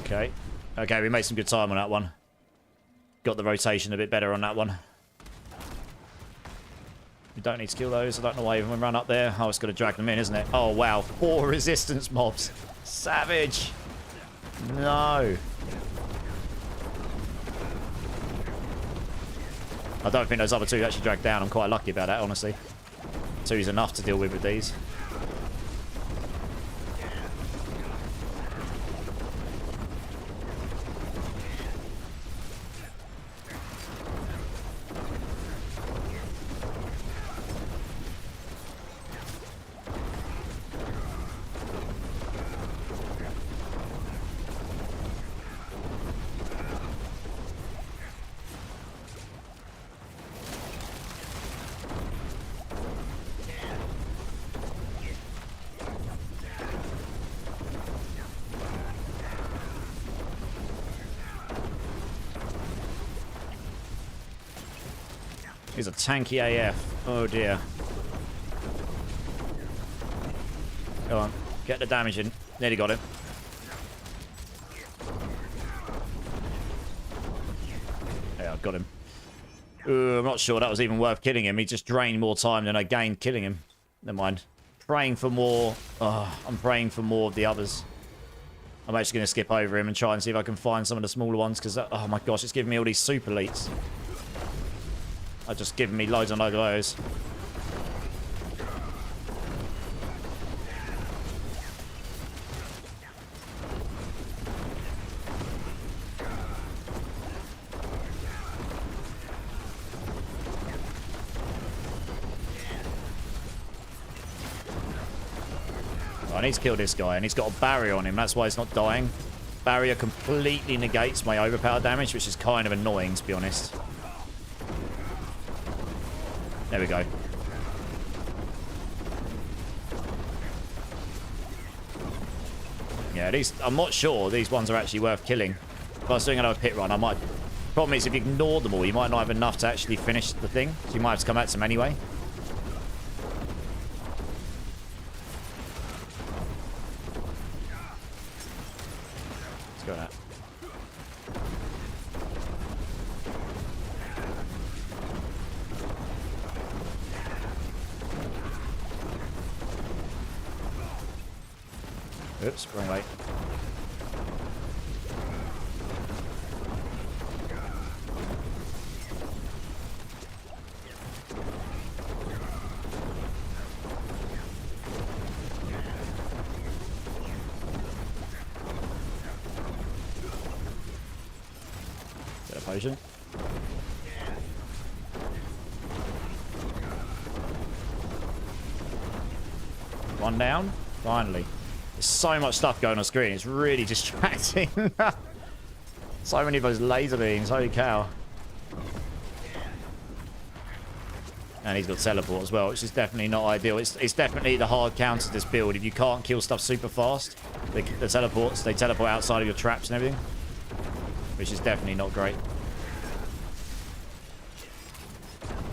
Okay. Okay, we made some good time on that one. Got the rotation a bit better on that one. We don't need to kill those. I don't know why even run up there. Oh, it's got to drag them in, isn't it? Oh, wow. 4 resistance mobs. Savage. No. I don't think those other 2 actually dragged down. I'm quite lucky about that, honestly. 2 is enough to deal with these. He's a tanky AF. Oh dear. Go on. Get the damage in. Nearly got him. Yeah, I've got him. Ooh, I'm not sure that was even worth killing him. He just drained more time than I gained killing him. Never mind. Praying for more. Oh, I'm praying for more of the others. I'm actually going to skip over him and try and see if I can find some of the smaller ones, because, oh my gosh, it's giving me all these super elites. It's just giving me loads and loads of those. I need to kill this guy, and he's got a barrier on him. That's why he's not dying. Barrier completely negates my overpower damage, which is kind of annoying, to be honest. There we go. Yeah, these, I'm not sure these ones are actually worth killing. If I was doing another pit run, I might... Problem is, if you ignore them all, you might not have enough to actually finish the thing. So you might have to come back to them anyway. Let's go that. Oops, running late. Get a potion. One down. Finally. There's so much stuff going on screen. It's really distracting. So many of those laser beams. Holy cow. And he's got teleport as well, which is definitely not ideal. It's definitely the hard counter to this build. If you can't kill stuff super fast, the teleports, they teleport outside of your traps and everything. Which is definitely not great.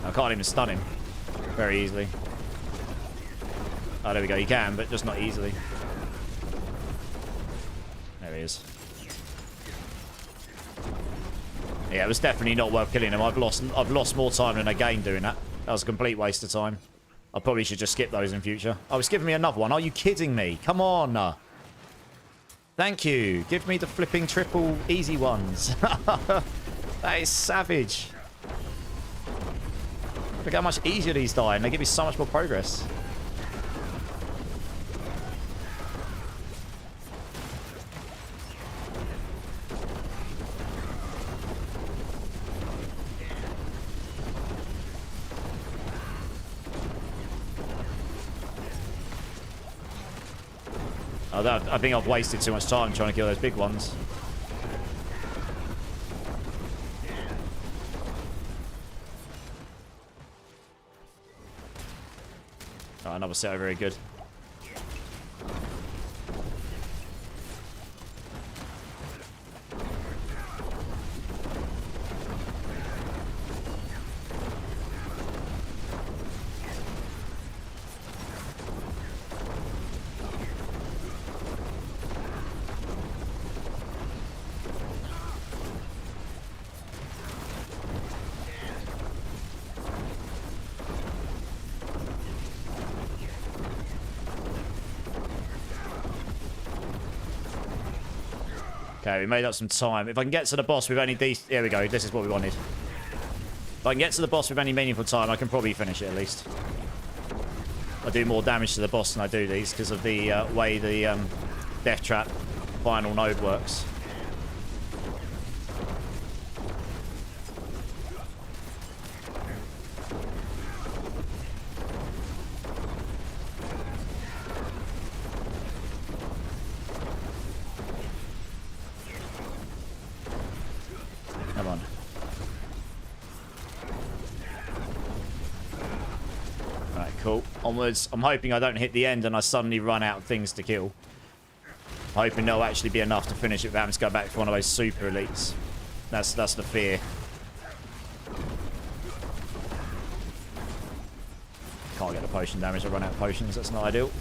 I can't even stun him very easily. Oh, there we go. You can, but just not easily. There he is. Yeah, it was definitely not worth killing him. I've lost more time than I gained doing that. That was a complete waste of time. I probably should just skip those in future. Oh, it's giving me another one. Are you kidding me? Come on. Thank you. Give me the flipping triple easy ones. That is savage. Look how much easier these die, and they give me so much more progress. I think I've wasted too much time trying to kill those big ones. Oh, another set, very good. Okay, we made up some time. If I can get to the boss with any decent... Here we go. This is what we wanted. If I can get to the boss with any meaningful time, I can probably finish it at least. I do more damage to the boss than I do these because of the way the death trap final node works. Come on. Right, cool. Onwards. I'm hoping I don't hit the end and I suddenly run out of things to kill. I'm hoping there'll actually be enough to finish it without having to go back to one of those super elites. That's the fear. Can't get the potion damage. I run out of potions. That's not ideal.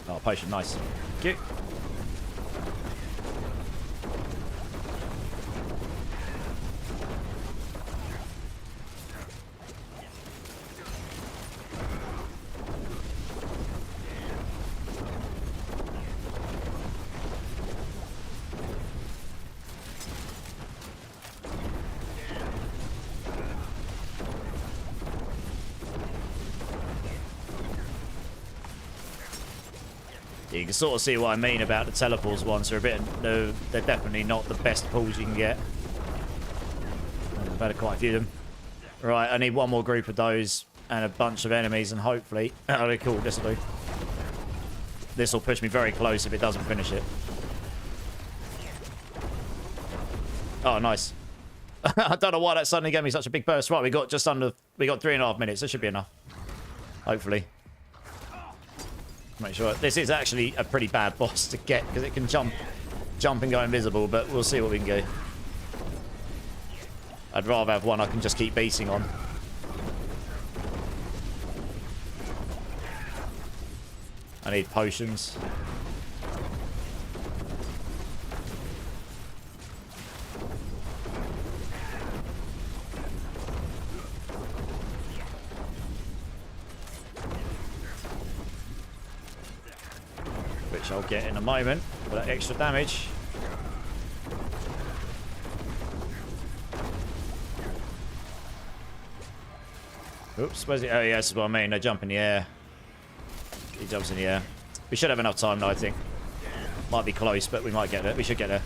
Oh, potion. Nice. Thank you. You can sort of see what I mean about the teleports ones. They're definitely not the best pulls you can get. I've had quite a few of them. Right, I need one more group of those and a bunch of enemies, and hopefully... Oh, cool, this'll do. This'll push me very close if it doesn't finish it. Oh, nice. I don't know why that suddenly gave me such a big burst. Right, we got 3.5 minutes. That should be enough. Hopefully. Make sure this is actually a pretty bad boss to get because it can jump and go invisible, but we'll see what we can do. I'd rather have one I can just keep beating on. I need potions. Which I'll get in a moment for that extra damage. Oops, where's it? Oh, yeah, that's what I mean. They jump in the air. He jumps in the air. We should have enough time, though, I think. Might be close, but we might get there. We should get there.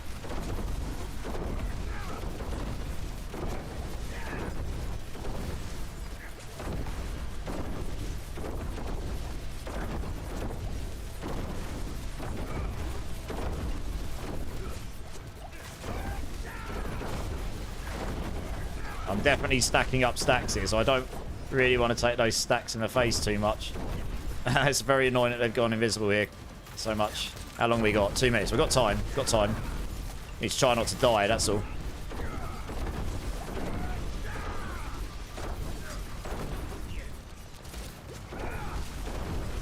I'm definitely stacking up stacks here, so I don't really want to take those stacks in the face too much. It's very annoying that they've gone invisible here so much. How long we got? 2 minutes. We've got time. Got time. Need to try not to die, that's all.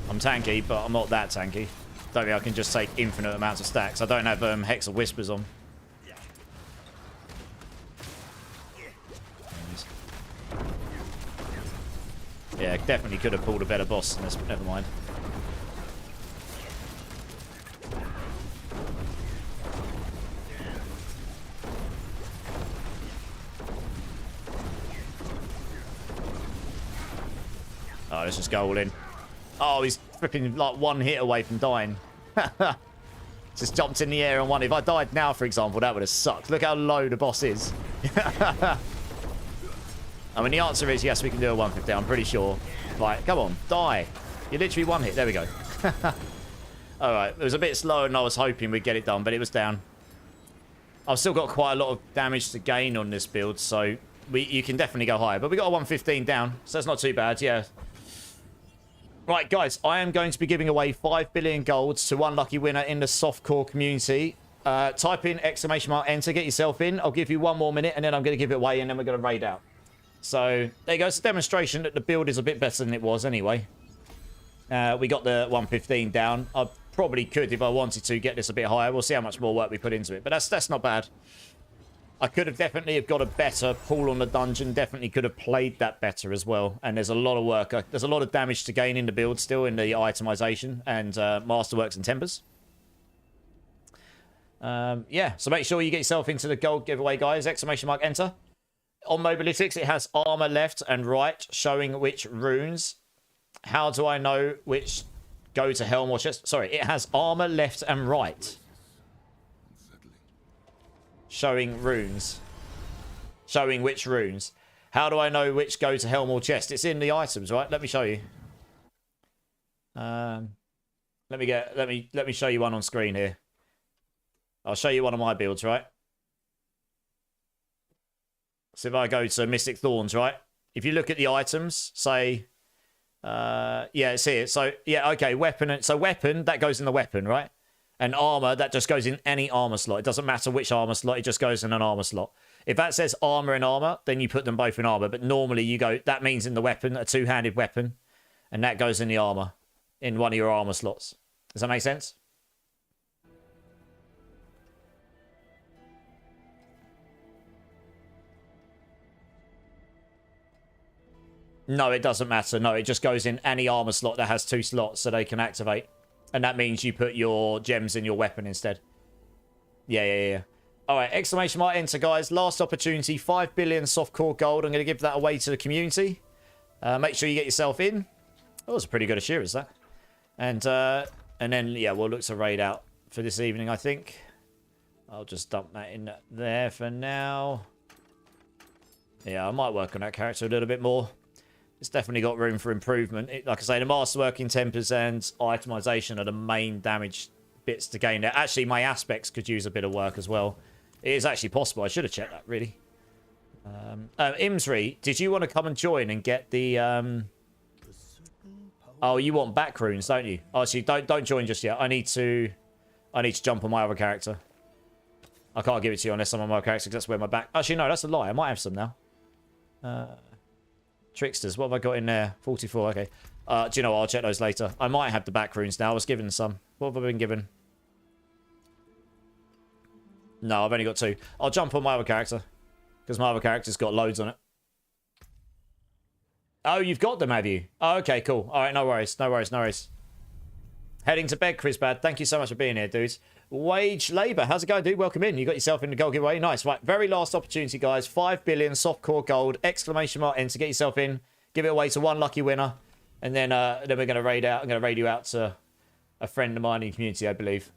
I'm tanky, but I'm not that tanky. Don't think I can just take infinite amounts of stacks. I don't have Hex of Whispers on. Yeah, definitely could have pulled a better boss than this, but never mind. Oh, let's just go all in. Oh, he's flipping like one hit away from dying. Just jumped in the air and won. If I died now, for example, that would have sucked. Look how low the boss is. I mean, the answer is yes, we can do a 150, I'm pretty sure. Right, come on, die. You literally one hit. There we go. Alright, it was a bit slower than I was hoping we'd get it done, but it was down. I've still got quite a lot of damage to gain on this build, so you can definitely go higher. But we got a 115 down, so that's not too bad, yeah. Right, guys, I am going to be giving away 5 billion golds to one lucky winner in the softcore community. Type in ! Enter, get yourself in. I'll give you 1 more minute, and then I'm going to give it away, and then we're going to raid out. So, there you go. It's a demonstration that the build is a bit better than it was anyway. We got the 115 down. I probably could, if I wanted to, get this a bit higher. We'll see how much more work we put into it. But that's not bad. I could have definitely have got a better pull on the dungeon. Definitely could have played that better as well. And there's a lot of work. There's a lot of damage to gain in the build still, in the itemization and Masterworks and Tempers. Yeah, so make sure you get yourself into the gold giveaway, guys. ! Enter. On Mobalytics, it has armor left and right, showing which runes. How do I know which go to helm or chest? Sorry, it has armor left and right. Showing runes. Showing which runes. How do I know which go to helm or chest? It's in the items, right? Let me show you. Let me show you one on screen here. I'll show you one of my builds, right? So if I go to Mystic Thorns, right? If you look at the items, say, yeah, it's here. So, yeah, okay, weapon. So weapon, that goes in the weapon, right? And armor, that just goes in any armor slot. It doesn't matter which armor slot, it just goes in an armor slot. If that says armor and armor, then you put them both in armor. But normally you go, that means in the weapon, a two-handed weapon, and that goes in the armor, in one of your armor slots. Does that make sense? No, it doesn't matter. No, it just goes in any armor slot that has 2 slots so they can activate. And that means you put your gems in your weapon instead. Yeah. All right, exclamation mark enter, guys. Last opportunity, 5 billion softcore gold. I'm going to give that away to the community. Make sure you get yourself in. Oh, it's a pretty good assurance, that. And then, yeah, we'll look to raid out for this evening, I think. I'll just dump that in there for now. Yeah, I might work on that character a little bit more. It's definitely got room for improvement. Like I say, the masterworking tempers and itemization are the main damage bits to gain there. Actually, my aspects could use a bit of work as well. It is actually possible. I should have checked that, really. Imsri, did you want to come and join and get the... Oh, you want back runes, don't you? Oh, actually, don't join just yet. I need to jump on my other character. I can't give it to you unless I'm on my character, because that's where my back... Actually, no, that's a lie. I might have some now. Tricksters, what have I got in there? 44, okay. Do you know what? I'll check those later. I might have the back runes now. I was given some. What have I been given? No, I've only got 2. I'll jump on my other character, because my other character's got loads on it. Oh, you've got them, have you? Oh, okay, cool. All right, no worries. Heading to bed, Chrisbad. Thank you so much for being here, dudes. Wage Labour, how's it going, dude? Welcome in. You got yourself in the gold giveaway. Nice. Right, very last opportunity, guys. 5 billion softcore gold. Exclamation mark enter. Get yourself in. Give it away to one lucky winner. And then we're going to raid out. I'm going to raid you out to a friend of mine in the community, I believe.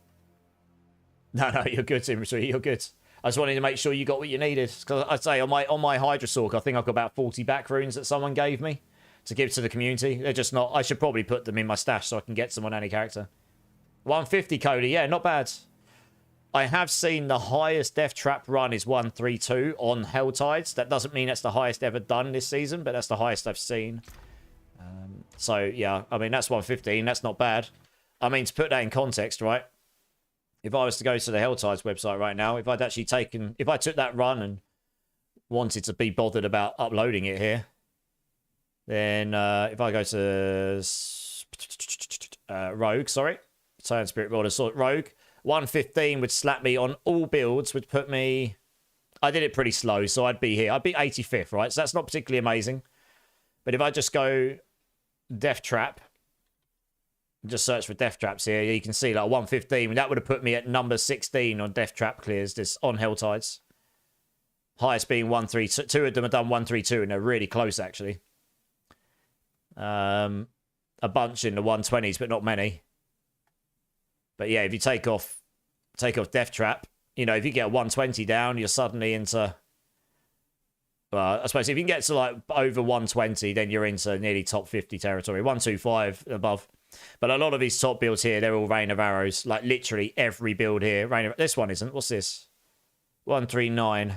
No, you're good, Timothy. You're good. I just wanted to make sure you got what you needed. Because I'd say on my Hydrasork, I think I've got about 40 back runes that someone gave me to give to the community. They're just not... I should probably put them in my stash so I can get some on any character. 150, Cody. Yeah, not bad. I have seen the highest death trap run is 132 on Helltides. That doesn't mean that's the highest ever done this season, but that's the highest I've seen. So, yeah, I mean, that's 115. That's not bad. I mean, to put that in context, right? If I was to go to the Helltides website right now, if I'd actually taken... If I took that run and wanted to be bothered about uploading it here, then if I go to... Rogue, sorry. Science Spirit Roller Sword Rogue. 115 would slap me on all builds, would put me... I did it pretty slow, so I'd be here. I'd be 85th, right? So that's not particularly amazing. But if I just go Death Trap, just search for Death Traps here, you can see like 115. That would have put me at number 16 on Death Trap clears this on Helltides. Highest being 132. 2 of them have done 132, and they're really close, actually. A bunch in the 120s, but not many. But yeah, if you take off Death Trap, you know, if you get 120 down, you're suddenly into... Well, I suppose if you can get to like over 120, then you're into nearly top 50 territory. 125 above. But a lot of these top builds here, they're all Rain of Arrows. Like literally every build here. This one isn't. What's this? 139.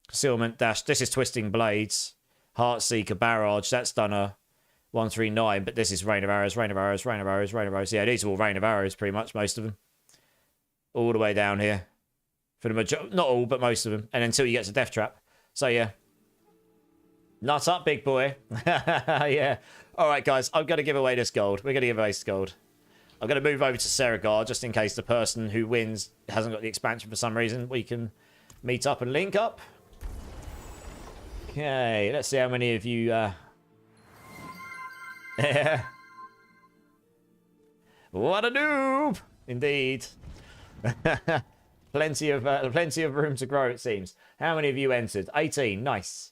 Concealment Dash. This is Twisting Blades. Heartseeker Barrage. That's done a 139. But this is Rain of Arrows, Rain of Arrows, Rain of Arrows, Rain of Arrows. Yeah, these are all Rain of Arrows pretty much, most of them. All the way down here. For the majority, not all, but most of them. And until you get to Death Trap. So yeah. Nut up, big boy. Yeah. All right, guys. I'm going to give away this gold. We're going to give away this gold. I'm going to move over to Seragar just in case the person who wins hasn't got the expansion for some reason. We can meet up and link up. Okay. Let's see how many of you... Yeah. What a noob! Indeed. plenty of room to grow, it seems. How many of you entered? 18. Nice.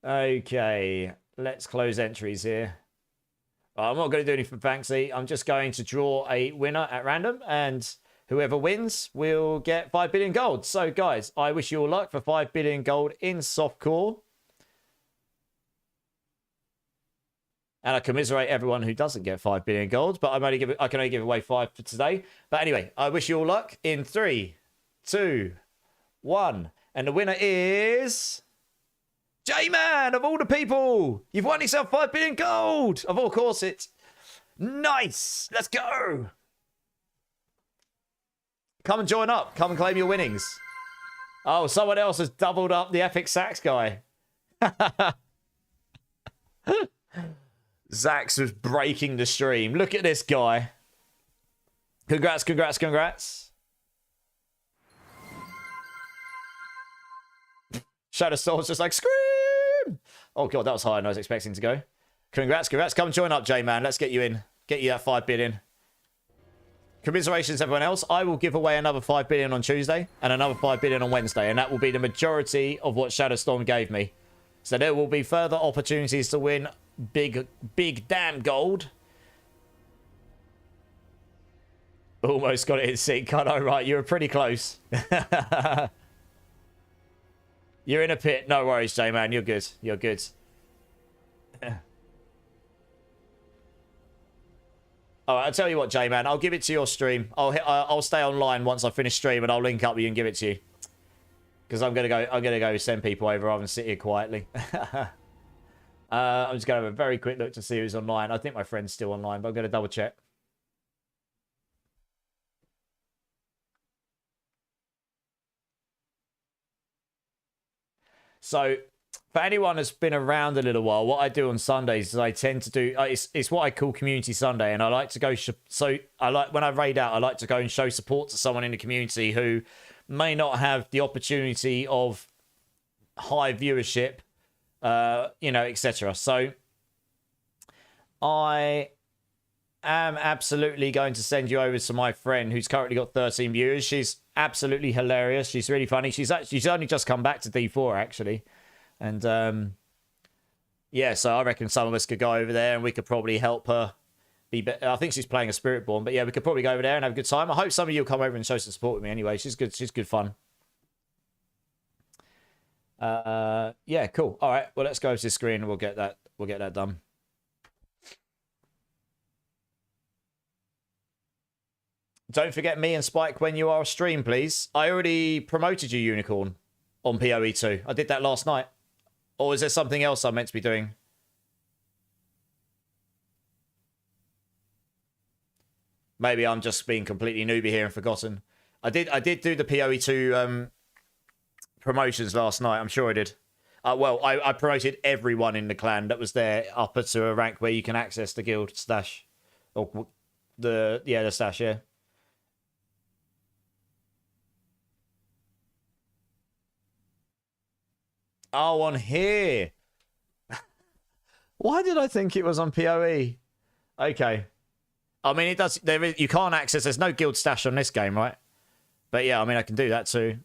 Okay, let's close entries here. I'm not going to do anything fancy. I'm just going to draw a winner at random, and whoever wins will get 5 billion gold. So, guys, I wish you all luck for 5 billion gold in softcore. And I commiserate everyone who doesn't get 5 billion gold, but I can only give away 5 for today. But anyway, I wish you all luck in 3, 2, 1. And the winner is... J-Man, of all the people! You've won yourself 5 billion gold! Of all course, it's... Nice! Let's go! Come and join up. Come and claim your winnings. Oh, someone else has doubled up the epic sax guy. Zax was breaking the stream. Look at this guy. Congrats, congrats, congrats. Shadow Storm's just like, scream! Oh, God, that was higher than I was expecting to go. Congrats, congrats. Come join up, J-Man. Let's get you in. Get you that 5 billion. Commiserations, everyone else. I will give away another 5 billion on Tuesday and another 5 billion on Wednesday, and that will be the majority of what Shadow Storm gave me. So there will be further opportunities to win big damn gold. Almost got it in sync. I know, right? You were pretty close. You're in a pit. No worries, J-Man. You're good. You're good. All right, I'll tell you what, J-Man. I'll give it to your stream. I'll stay online once I finish stream, and I'll link up with you and give it to you. Because I'm gonna go send people over rather than sit here quietly. I'm just gonna have a very quick look to see who's online. I think my friend's still online, but I'm gonna double check. So, for anyone that's been around a little while, what I do on Sundays is I tend to do it's what I call Community Sunday, and I like to go. When I raid out, I like to go and show support to someone in the community who may not have the opportunity of high viewership, etc. So I am absolutely going to send you over to my friend who's currently got 13 viewers. She's absolutely hilarious. She's really funny. She's only just come back to D4 actually, and yeah. So I reckon some of us could go over there and we could probably help her be better. I think she's playing a Spiritborn, but yeah, we could probably go over there and have a good time. I hope some of you will come over and show some support with me. Anyway, she's good. She's good fun. Yeah, cool. All right. Well, let's go to the screen and we'll get that done. Don't forget me and Spike when you are stream, please. I already promoted you, Unicorn, on PoE2. I did that last night. Or is there something else I'm meant to be doing? Maybe I'm just being completely newbie here and forgotten. I did do the PoE2 promotions last night. I'm sure I did. Well, I promoted everyone in the clan that was there up to a rank where you can access the guild stash. Or the stash, yeah. Oh, on here. Why did I think it was on PoE? Okay. I mean, it does. You can't access. There's no guild stash on this game, right? But yeah, I mean, I can do that too.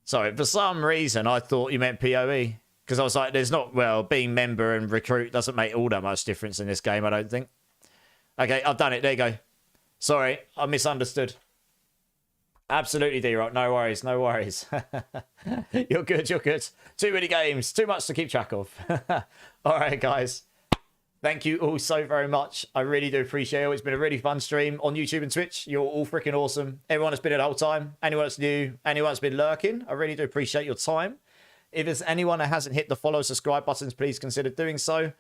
Sorry, for some reason I thought you meant PoE because I was like, "There's not." Well, being member and recruit doesn't make all that much difference in this game, I don't think. Okay, I've done it. There you go. Sorry, I misunderstood. Absolutely, D-Rock. No worries, no worries. You're good, you're good. Too many games, too much to keep track of. All right, guys. Thank you all so very much. I really do appreciate it. It's been a really fun stream on YouTube and Twitch. You're all freaking awesome. Everyone that's been here the whole time. Anyone that's new, anyone that's been lurking, I really do appreciate your time. If there's anyone that hasn't hit the follow, subscribe buttons, please consider doing so.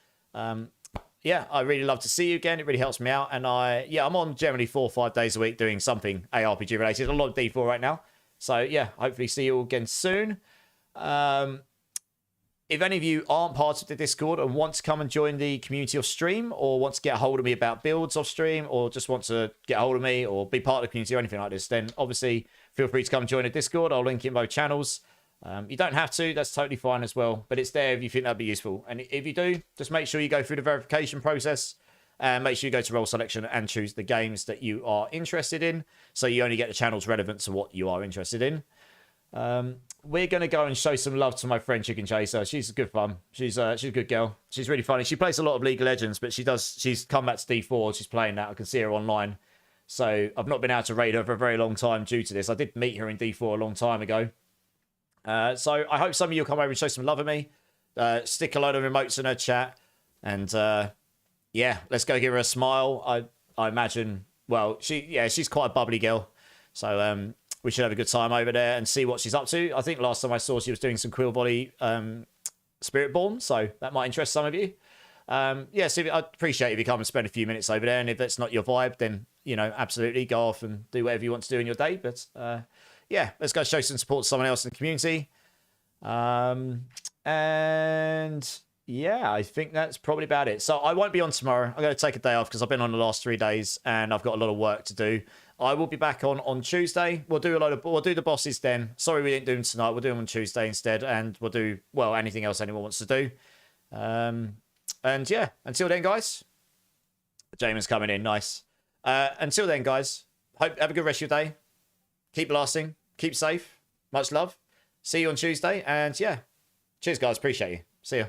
Yeah, I really love to see you again. It really helps me out. And I'm on generally 4 or 5 days a week doing something ARPG related. A lot of D4 right now. So yeah, hopefully see you all again soon. If any of you aren't part of the Discord and want to come and join the community off stream, or want to get a hold of me about builds off stream, or just want to get a hold of me or be part of the community or anything like this, then obviously feel free to come join the Discord. I'll link in both channels. You don't have to, that's totally fine as well, but it's there if you think that'd be useful. And if you do, just make sure you go through the verification process and make sure you go to role selection and choose the games that you are interested in, so you only get the channels relevant to what you are interested in. We're going to go and show some love to my friend Chicken Chaser. She's good fun. She's a good girl. She's really funny. She plays a lot of League of Legends, but she's come back to D4. She's playing that. I can see her online. So I've not been able to raid her for a very long time due to this. I did meet her in D4 a long time ago. So I hope some of you will come over and show some love at me. Stick a load of emotes in her chat. And yeah, let's go give her a smile. I imagine, well, she's quite a bubbly girl. So we should have a good time over there and see what she's up to. I think last time I saw she was doing some Quill Volley Spiritborn. So that might interest some of you. Yeah, so I'd appreciate if you come and spend a few minutes over there. And if that's not your vibe, then you know, absolutely go off and do whatever you want to do in your day. But yeah, let's go show some support to someone else in the community. And yeah, I think that's probably about it. So I won't be on tomorrow. I'm going to take a day off because I've been on the last 3 days and I've got a lot of work to do. I will be back on Tuesday. We'll do the bosses then. Sorry we didn't do them tonight. We'll do them on Tuesday instead, and we'll do, well, anything else anyone wants to do. And yeah, until then, guys. Jamin's coming in, nice. Until then, guys, have a good rest of your day. Keep blasting, keep safe. Much love. See you on Tuesday, and yeah, cheers, guys. Appreciate you. See ya.